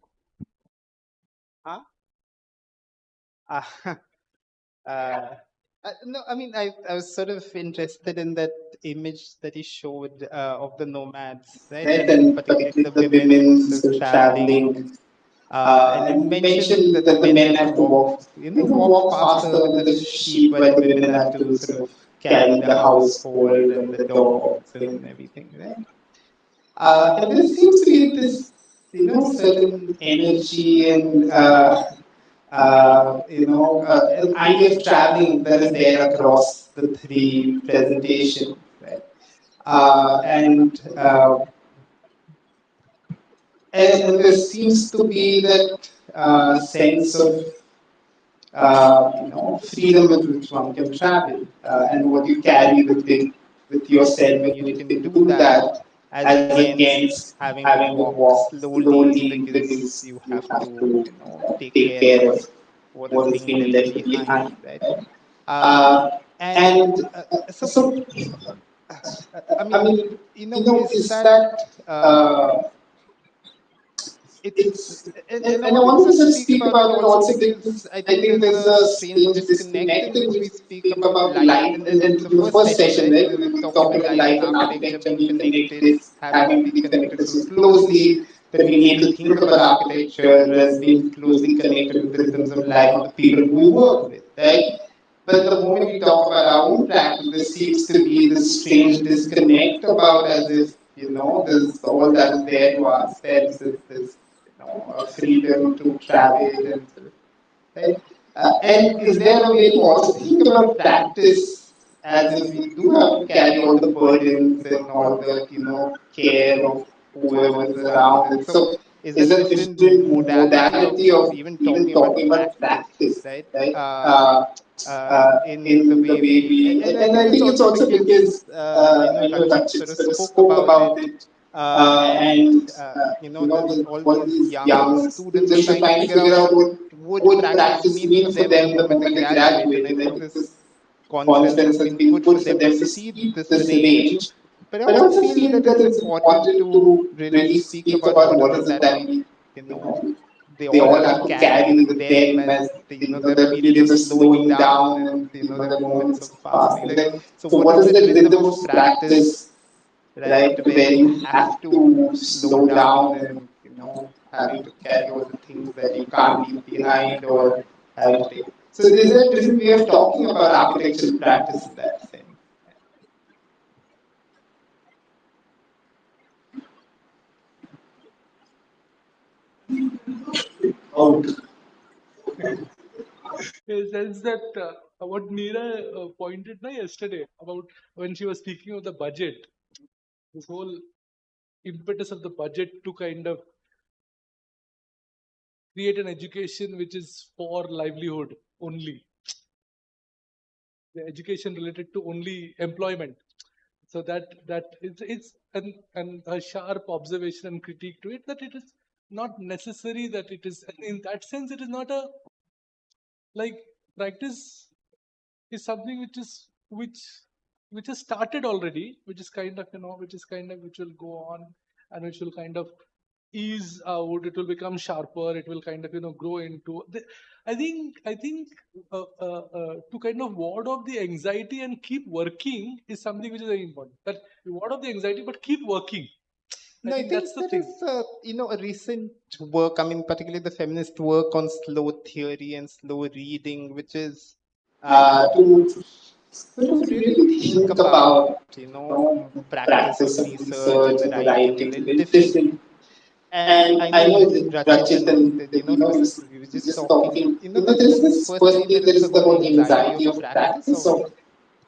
No, I mean, I was sort of interested in that image that he showed of the nomads, right? And particularly the women sort of traveling. And you mentioned that the men have to walk faster with the sheep, while the women have to sort of carry the household and the dogs and everything, right? And there seems to be this, certain energy and an idea of traveling that is there across the three presentations, right? And there seems to be that sense of freedom with which one can travel, and what you carry with yourself, and you can do that as against having to walk slowly because you have to take care of what is being left behind, right? So I mean, is that and I wanted to sort of speak about it also because I think there's a strange disconnect in which we speak about light, and the first session, right, we talked about light and architecture being connected, having to be connected so closely that we need to think about architecture as being closely connected with the rhythms of life of the people who we work with, right? But the moment we talk about our own practice, there seems to be this strange disconnect about as if, there's all that is there to us, right? There's a freedom to travel and sort of, right? And is there a way to also think about practice as if we do have to carry all the burdens and all the, care of whoever's around? And so is there a different modality of even talking about practice, right? In the way we, and I think it's also because, Rachit sort of spoke about it, and all these young students are trying to figure out what would practice mean for them the moment they graduate, and I think this conference has been good for them to see this range. But I also feel that it's important to really speak about what is it that we, they all have to carry with them as their periods of slowing down and their moments of fasting. Like, so what is that rhythm of practice, right, where you have to slow down and having to carry all the things that you can't leave behind or having to take. So is there a different way of talking about architectural practice in that sense? Out. In the sense that what Neera pointed yesterday about when she was speaking of the budget, this whole impetus of the budget to kind of create an education which is for livelihood only. The education related to only employment. So that it's and a sharp observation and critique to it, that it is not necessary that it is, in that sense, it is not a, like, practice is something which has started already, which is kind of, which will go on and which will kind of ease out. It will become sharper. It will kind of grow into. I think to kind of ward off the anxiety and keep working is something which is very important. That you ward off the anxiety but keep working. No, I think that's the there thing. is a recent work, I mean, particularly the feminist work on slow theory and slow reading, which is to sort of really think about, practice of research and writing a little differently. And I know Rachit and, we were just talking, there's this, firstly, there is the whole anxiety of practice, of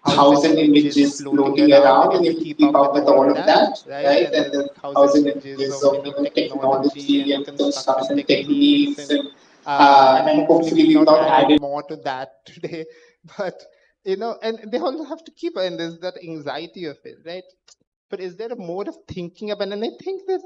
thousand images floating around and you have to keep up with all of that, right? And the thousand images of technology and construction techniques, and hopefully we've not added more to that today, but and they all have to keep, and there's that anxiety of it, right? But is there a mode of thinking about it? And I think that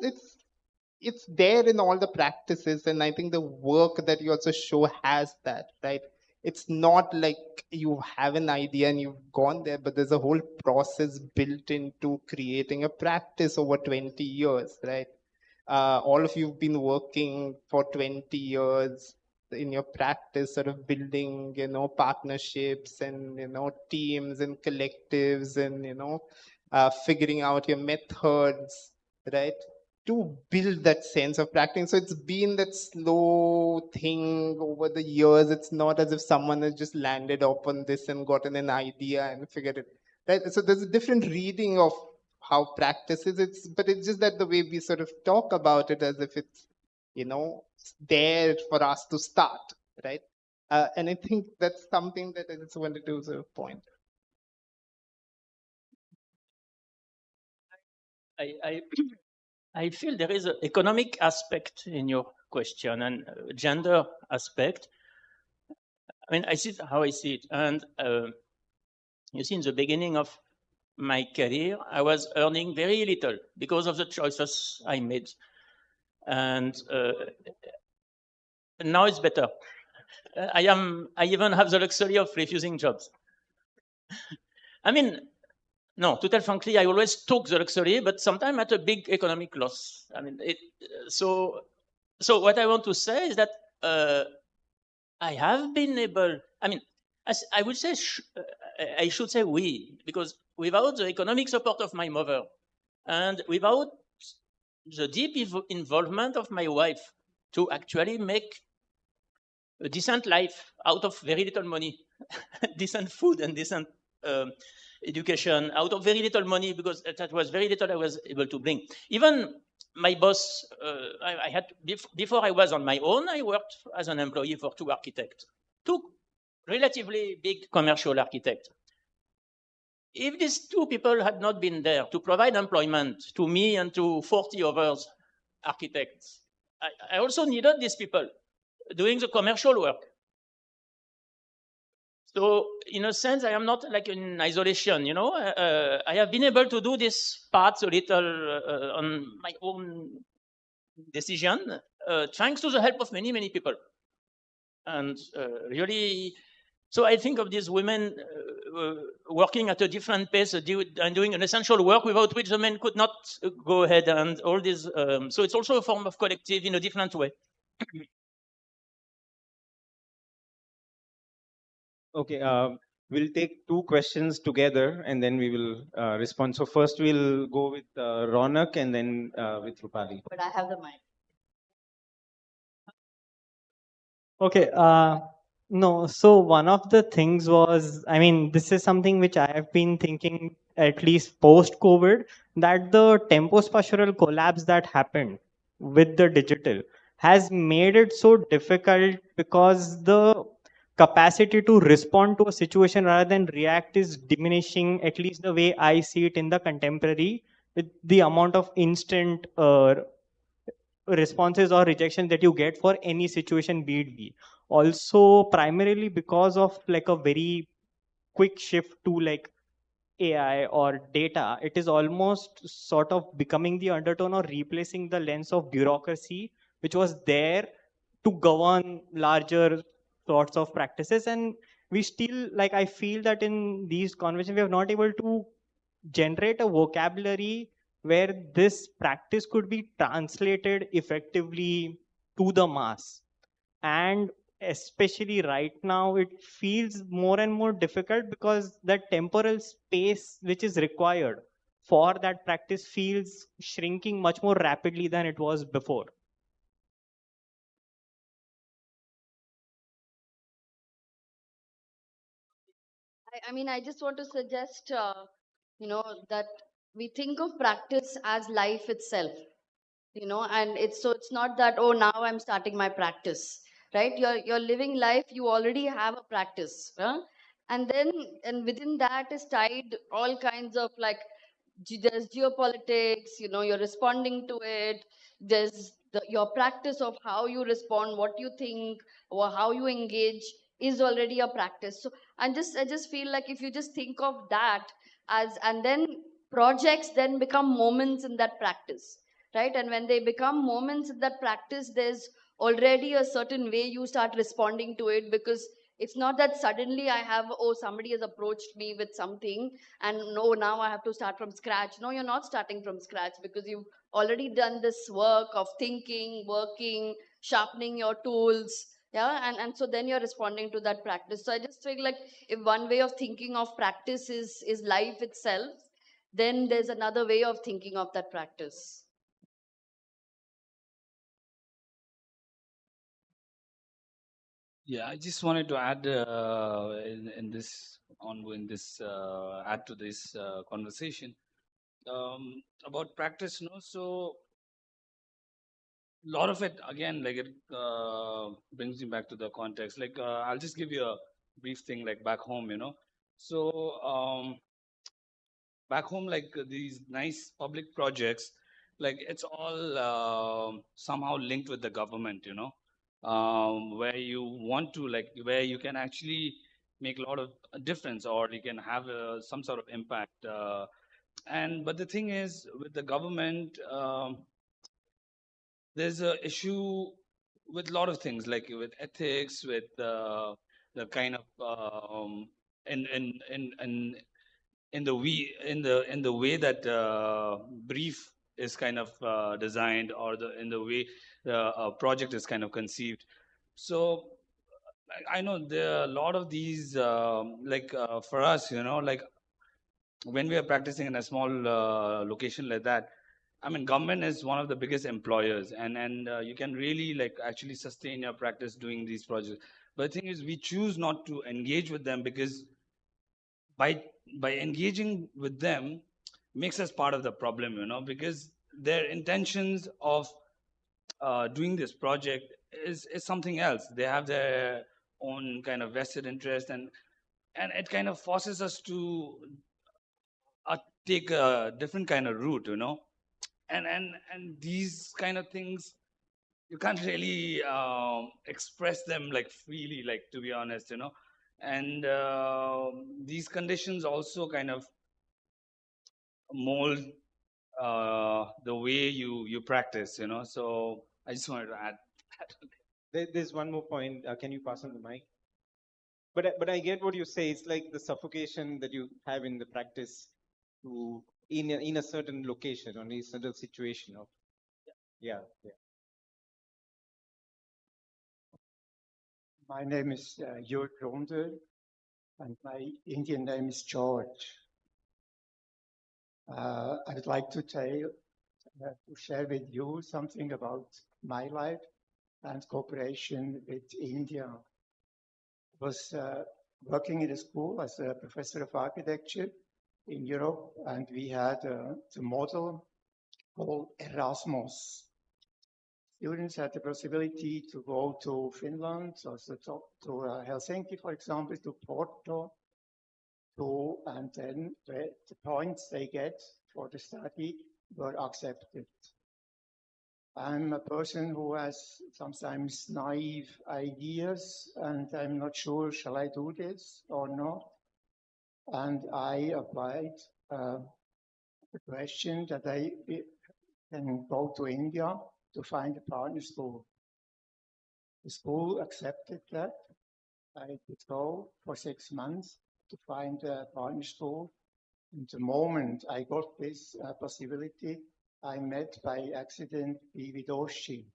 it's there in all the practices, and I think the work that you also show has that, right? It's not like you have an idea and you've gone there, but there's a whole process built into creating a practice over 20 years, right? All of you've been working for 20 years in your practice, sort of building, partnerships and, teams and collectives and, figuring out your methods, right? To build that sense of practicing. So it's been that slow thing over the years. It's not as if someone has just landed upon this and gotten an idea and figured it, right? So there's a different reading of how practice is. But it's just that the way we sort of talk about it as if it's, there for us to start, right? And I think that's something that I just wanted to sort of point. I feel there is an economic aspect in your question and gender aspect. I mean, I see how I see it. And you see, in the beginning of my career, I was earning very little because of the choices I made. And now it's better. I even have the luxury of refusing jobs. I mean, no, to tell frankly, I always took the luxury, but sometimes at a big economic loss. I mean, so what I want to say is that I have been able, I mean, I would say, I should say we, because without the economic support of my mother and without the deep involvement of my wife to actually make a decent life out of very little money, decent food and decent education out of very little money, because that was very little I was able to bring. Even my boss, I had, before I was on my own, I worked as an employee for two architects, two relatively big commercial architects. If these two people had not been there to provide employment to me and to 40 other architects, I also needed these people doing the commercial work. So in a sense, I am not like in isolation, I have been able to do this part a little on my own decision, thanks to the help of many, many people. And really, so I think of these women working at a different pace and doing an essential work without which the men could not go ahead, and all this. So it's also a form of collective in a different way. Okay, we'll take two questions together and then we will respond. So first we'll go with Ronak and then with Rupali. But I have the mic. Okay, no, so one of the things was, I mean, this is something which I have been thinking at least post-COVID, that the tempo-spatial collapse that happened with the digital has made it so difficult, because the capacity to respond to a situation rather than react is diminishing, at least the way I see it in the contemporary with the amount of instant responses or rejection that you get for any situation, be it be. Also, primarily because of like a very quick shift to like AI or data, it is almost sort of becoming the undertone or replacing the lens of bureaucracy, which was there to govern larger sorts of practices. And we still, like, I feel that in these conversations, we are not able to generate a vocabulary where this practice could be translated effectively to the mass. And especially right now, it feels more and more difficult because that temporal space which is required for that practice feels shrinking much more rapidly than it was before. I mean, I just want to suggest, that we think of practice as life itself, and it's not that, oh, now I'm starting my practice, right? You're living life, you already have a practice, huh? And then, and within that is tied all kinds of like, there's geopolitics, you're responding to it. There's your practice of how you respond, what you think, or how you engage is already a practice. So I just feel like if you just think of that as, and then projects then become moments in that practice, right? And when they become moments in that practice, there's already a certain way you start responding to it, because it's not that suddenly I have, oh, somebody has approached me with something and no, now I have to start from scratch. No, you're not starting from scratch, because you've already done this work of thinking, working, sharpening your tools. Yeah, and so then you're responding to that practice. So I just feel like if one way of thinking of practice is life itself, then there's another way of thinking of that practice. Yeah, I just wanted to add in this ongoing this add to this conversation about practice. So a lot of it again, like it brings me back to the context. Like I'll just give you a brief thing, like back home. So back home, like these nice public projects, like it's all somehow linked with the government, where you want to, like, where you can actually make a lot of difference, or you can have some sort of impact. But the thing is, with the government, there's a issue with a lot of things, like with ethics, with the kind of in the way that brief is kind of designed, or in the way the project is kind of conceived. So I know there are a lot of these for us, like when we are practicing in a small location like that, I mean, government is one of the biggest employers, and you can really like actually sustain your practice doing these projects. But the thing is, we choose not to engage with them, because by engaging with them makes us part of the problem, because their intentions of doing this project is something else. They have their own kind of vested interest, and it kind of forces us to take a different kind of route, and these kind of things you can't really express them like freely, like, to be honest, and these conditions also kind of mold the way you practice, so I just wanted to add There's one more point. Can you pass on the mic? But I get what you say. It's like the suffocation that you have in the practice to in a certain location or in a certain situation. Of yeah. My name is Jörg Ronde, and my Indian name is George. I would like to share with you something about my life and cooperation with India. I was working in a school as a professor of architecture in Europe, and we had the model called Erasmus. Students had the possibility to go to Finland, also to Helsinki, for example, to Porto, and then the points they get for the study were accepted. I'm a person who has sometimes naive ideas, and I'm not sure, shall I do this or not? And I applied the question that I can go to India to find a partner school. The school accepted that. I could go for 6 months to find a partner school. And the moment I got this possibility, I met by accident P.V. Doshi.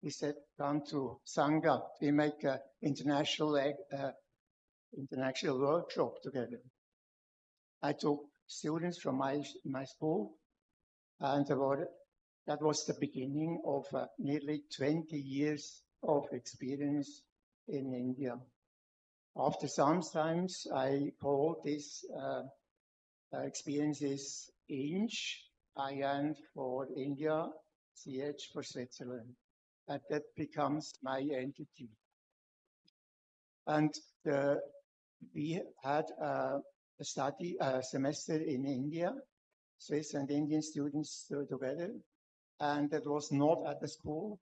He said, come to Sangha. We make an international workshop together. I took students from my school, and that was the beginning of nearly 20 years of experience in India. After sometimes I call this experiences INCH, IN for India, CH for Switzerland. And that becomes my entity. And we had a semester in India, Swiss and Indian students together. And that was not at the school.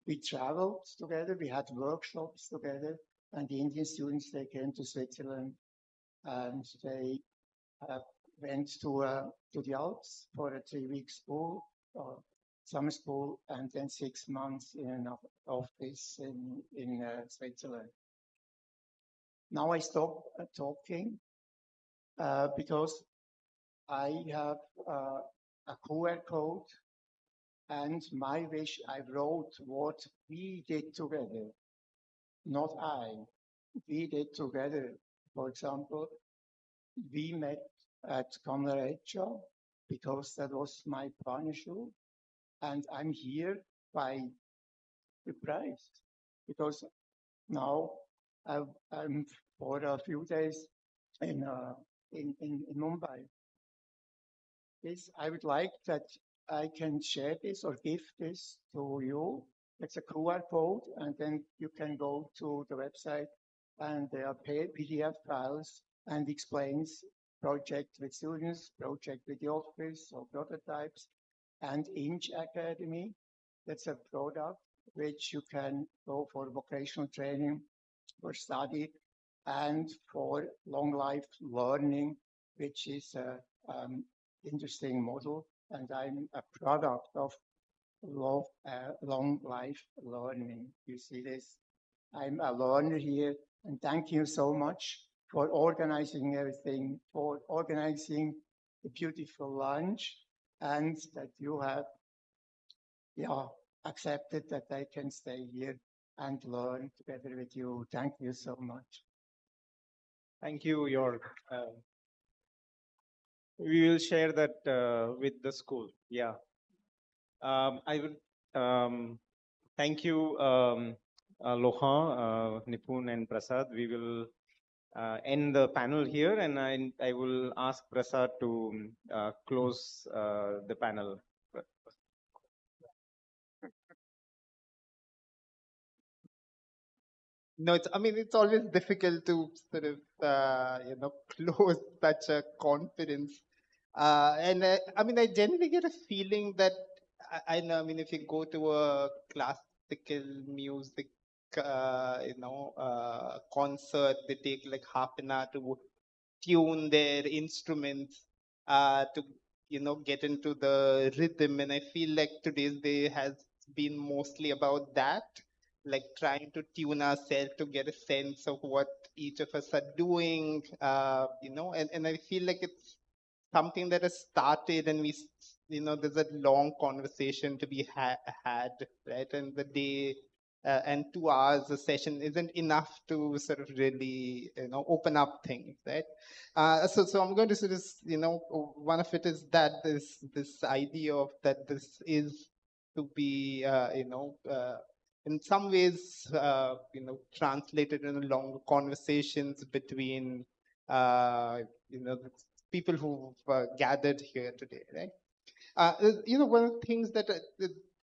We traveled together, we had workshops together, and the Indian students, they came to Switzerland and they went to the Alps for a 3-week school, summer school, and then 6 months in an office in Switzerland. Now I stop talking because I have a QR code, and my wish, I wrote what we did together, not I. We did together. For example, we met at Kamlarecha because that was my partner school, and I'm here by surprise because now I'm for a few days in Mumbai. This I would like that I can share this or give this to you. It's a QR code, and then you can go to the website, and there are PDF files and explains project with students, project with the office or prototypes, and INCH Academy. That's a product which you can go for vocational training, for study, and for long life learning, which is a interesting model. And I'm a product of long life learning. You see this? I'm a learner here, and thank you so much for organizing everything, for organizing the beautiful lunch, and that you have accepted that I can stay here and learn together with you. Thank you so much. Thank you, York. We will share that with the school. Yeah. I would thank you, Loha, Nepun, and Prasad. We will end the panel here, and I will ask Prasad to close the panel. No, it's always difficult to sort of, close such a confidence. And I generally get a feeling that, I know, if you go to a classical music, concert, they take like half an hour to tune their instruments, to, get into the rhythm. And I feel like today's day has been mostly about that, like trying to tune ourselves to get a sense of what each of us are doing, and I feel like it's something that has started, and there's a long conversation to be had, right? And the day and 2 hours a session isn't enough to sort of really, open up things, right? So I'm going to sort of, one of it is that this idea of that this is to be, in some ways, translated in longer conversations between, the people who've gathered here today, right? One of the things that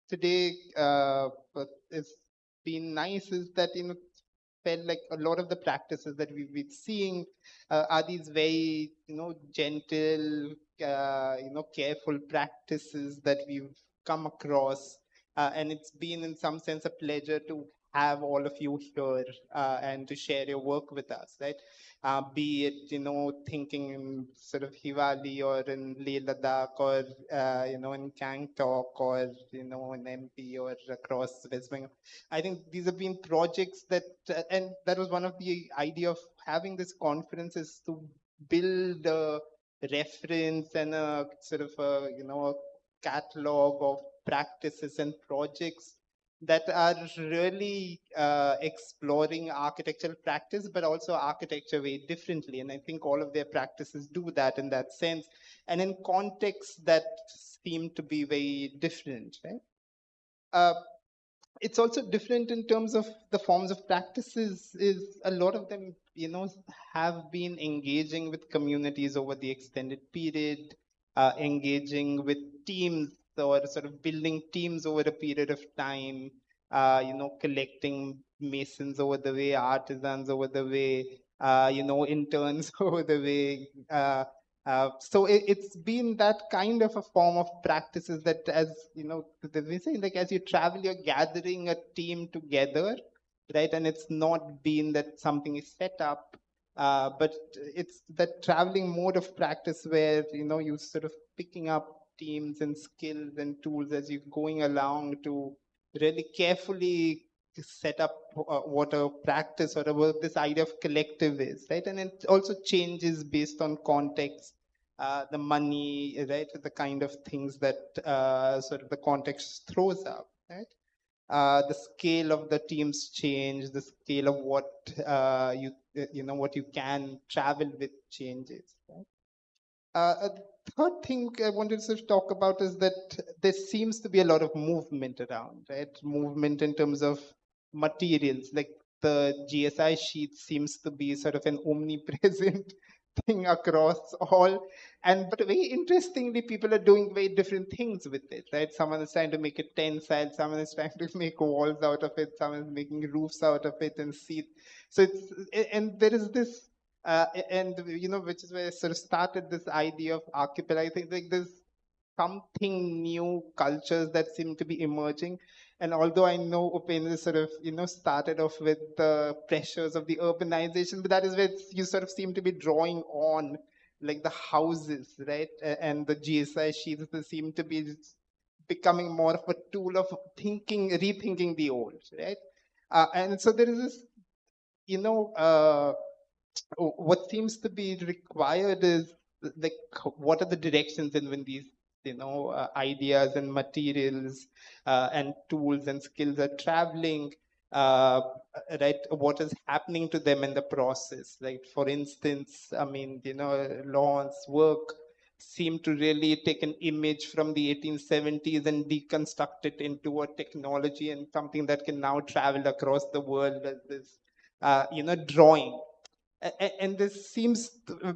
today has been nice is that, felt like a lot of the practices that we've been seeing are these very, gentle, careful practices that we've come across. And it's been in some sense a pleasure to have all of you here and to share your work with us, right? Be it, thinking in sort of Hivali or in Leh Ladakh or, in Gangtok or, in MP or across West Bengal. I think these have been projects that, and that was one of the idea of having this conference is to build a reference and a sort of a, a catalog of practices and projects that are really exploring architectural practice, but also architecture very differently. And I think all of their practices do that in that sense, and in contexts that seem to be very different, right? It's also different in terms of the forms of practices. Is a lot of them, have been engaging with communities over the extended period, engaging with teams or sort of building teams over a period of time, collecting masons over the way, artisans over the way, interns over the way. So it's been that kind of a form of practices that, as we say, like as you travel, you're gathering a team together, right? And it's not been that something is set up, but it's that traveling mode of practice where you sort of picking up teams and skills and tools as you're going along to really carefully set up what a practice or what this idea of collective is, right? And it also changes based on context, the money, right? The kind of things that sort of the context throws up, right? The scale of the teams change, the scale of what what you can travel with changes, right? A third thing I wanted to talk about is that there seems to be a lot of movement around, right? Movement in terms of materials, like the GSI sheet seems to be sort of an omnipresent thing across all. But very interestingly, people are doing very different things with it, right? Someone is trying to make it tensile, someone is trying to make walls out of it, someone is making roofs out of it and seats. So and there is this which is where I sort of started this idea of archipelago. I think like there's something new cultures that seem to be emerging. And although I know Opendra sort of, started off with the pressures of the urbanization, but that is where you sort of seem to be drawing on like the houses, right? And the GSI sheets that seem to be becoming more of a tool of rethinking the old, right? And so there is this, what seems to be required is like what are the directions in when these ideas and materials and tools and skills are traveling, right? What is happening to them in the process, right? For instance, I mean, Loha's work seemed to really take an image from the 1870s and deconstruct it into a technology and something that can now travel across the world as this drawing. And this seems,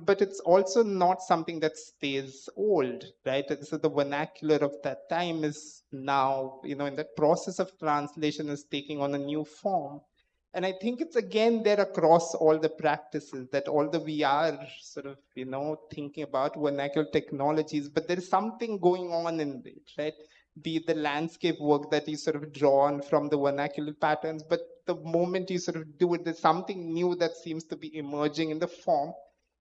but it's also not something that stays old, right? So the vernacular of that time is now, in that process of translation is taking on a new form. And I think it's again there across all the practices that although we are sort of, thinking about vernacular technologies, but there is something going on in it, right? Be it the landscape work that you sort of draw on from the vernacular patterns, but the moment you sort of do it, there's something new that seems to be emerging in the form,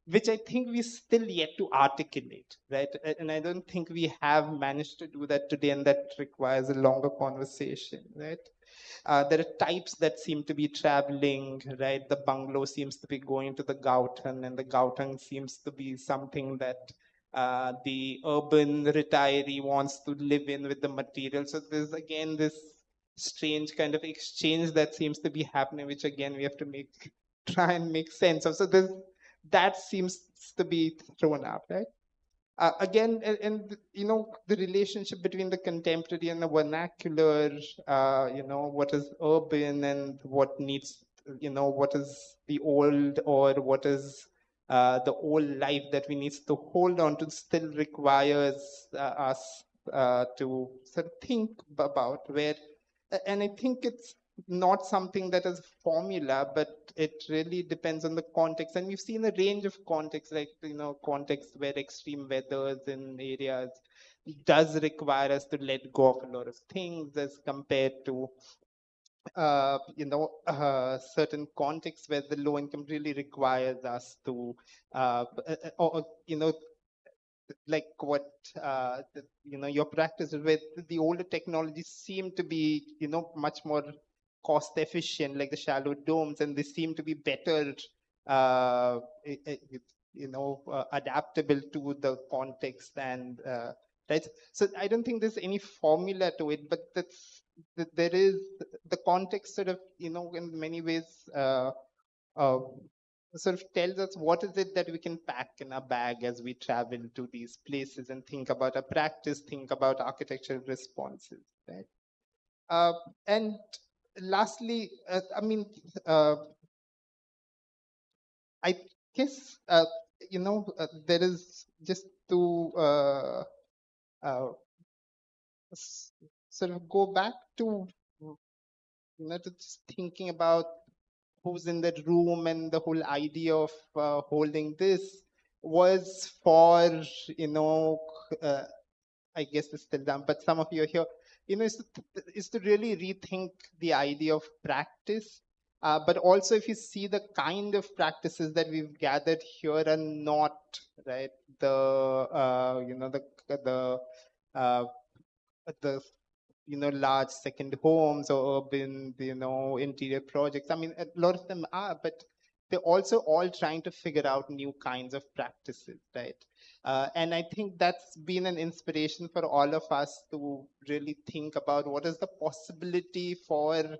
which I think we still yet to articulate, right? And I don't think we have managed to do that today, and that requires a longer conversation, right? There are types that seem to be traveling, right? The bungalow seems to be going to the Gautan, and the Gautan seems to be something that the urban retiree wants to live in with the material. So there's again this strange kind of exchange that seems to be happening, which again we have to try and make sense of. So that seems to be thrown up, right? Again, and the relationship between the contemporary and the vernacular, what is urban and what needs, what is the old or what is the old life that we need to hold on to still requires us to sort of think about where, and I think it's not something that is formula, but it really depends on the context. And we've seen a range of contexts, like, contexts where extreme weathers in areas does require us to let go of a lot of things as compared to certain contexts where the low income really requires us to, like what your practice with the older technologies seem to be much more cost efficient, like the shallow domes, and they seem to be better adaptable to the context and right. So I don't think there's any formula to it, but there is the context sort of in many ways sort of tells us what is it that we can pack in our bag as we travel to these places and think about our practice, think about architectural responses, right? And lastly, I guess there is just to sort of go back to to just thinking about who's in that room, and the whole idea of holding this was for I guess it's still done, but some of you are here, is to really rethink the idea of practice. But also, if you see the kind of practices that we've gathered here are not right, the large second homes or urban, interior projects. I mean, a lot of them are, but they're also all trying to figure out new kinds of practices, right? And I think that's been an inspiration for all of us to really think about what is the possibility for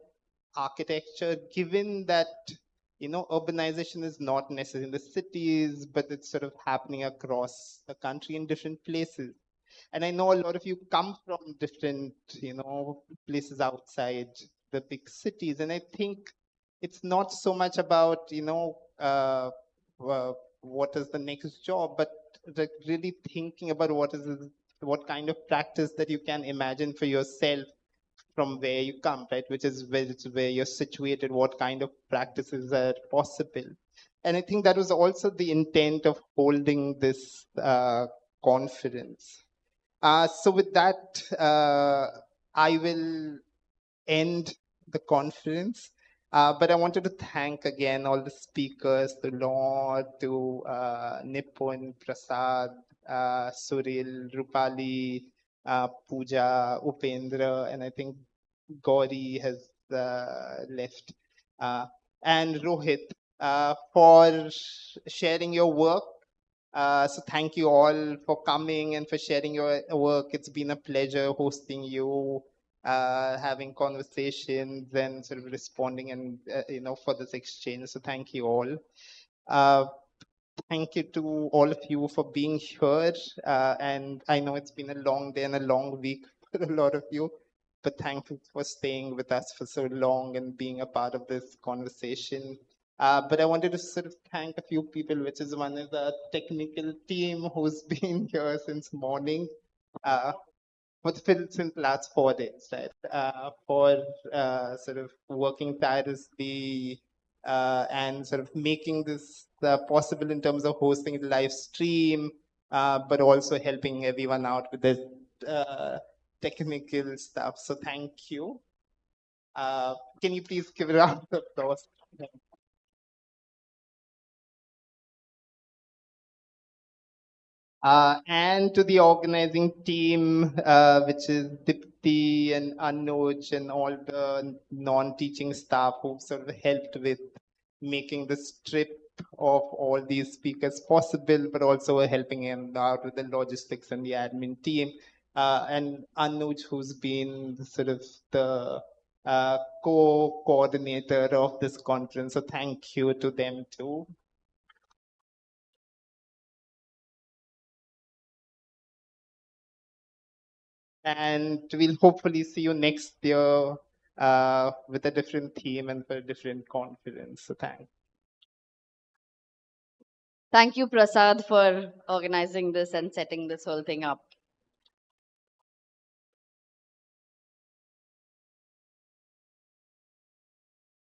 architecture, given that urbanization is not necessarily in the cities, but it's sort of happening across the country in different places. And I know a lot of you come from different, places outside the big cities. And I think it's not so much about, what is the next job, but like really thinking about what kind of practice that you can imagine for yourself from where you come, right? Which is where you're situated, what kind of practices are possible. And I think that was also the intent of holding this conference. So with that, I will end the conference. But I wanted to thank again all the speakers, to Loha, to Nepun, Prasad, Suril, Rupali, Pooja, Opendra, and I think Gaudi has left, and Rohit, for sharing your work. So thank you all for coming and for sharing your work. It's been a pleasure hosting you, having conversations and sort of responding and, for this exchange. So thank you all. Thank you to all of you for being here. And I know it's been a long day and a long week for a lot of you, but thank you for staying with us for so long and being a part of this conversation. But I wanted to sort of thank a few people, which is one is the technical team who's been here since morning, since last 4 days, right? For sort of working tirelessly and sort of making this possible in terms of hosting the live stream, but also helping everyone out with the technical stuff. So thank you. Can you please give a round of applause? And to the organizing team, which is Dipti and Anuj and all the non-teaching staff who sort of helped with making this trip of all these speakers possible, but also helping him out with the logistics and the admin team. And Anuj, who's been sort of the co-coordinator of this conference. So thank you to them too. And we'll hopefully see you next year with a different theme and for a different conference. So thanks. Thank you, Prasad, for organizing this and setting this whole thing up.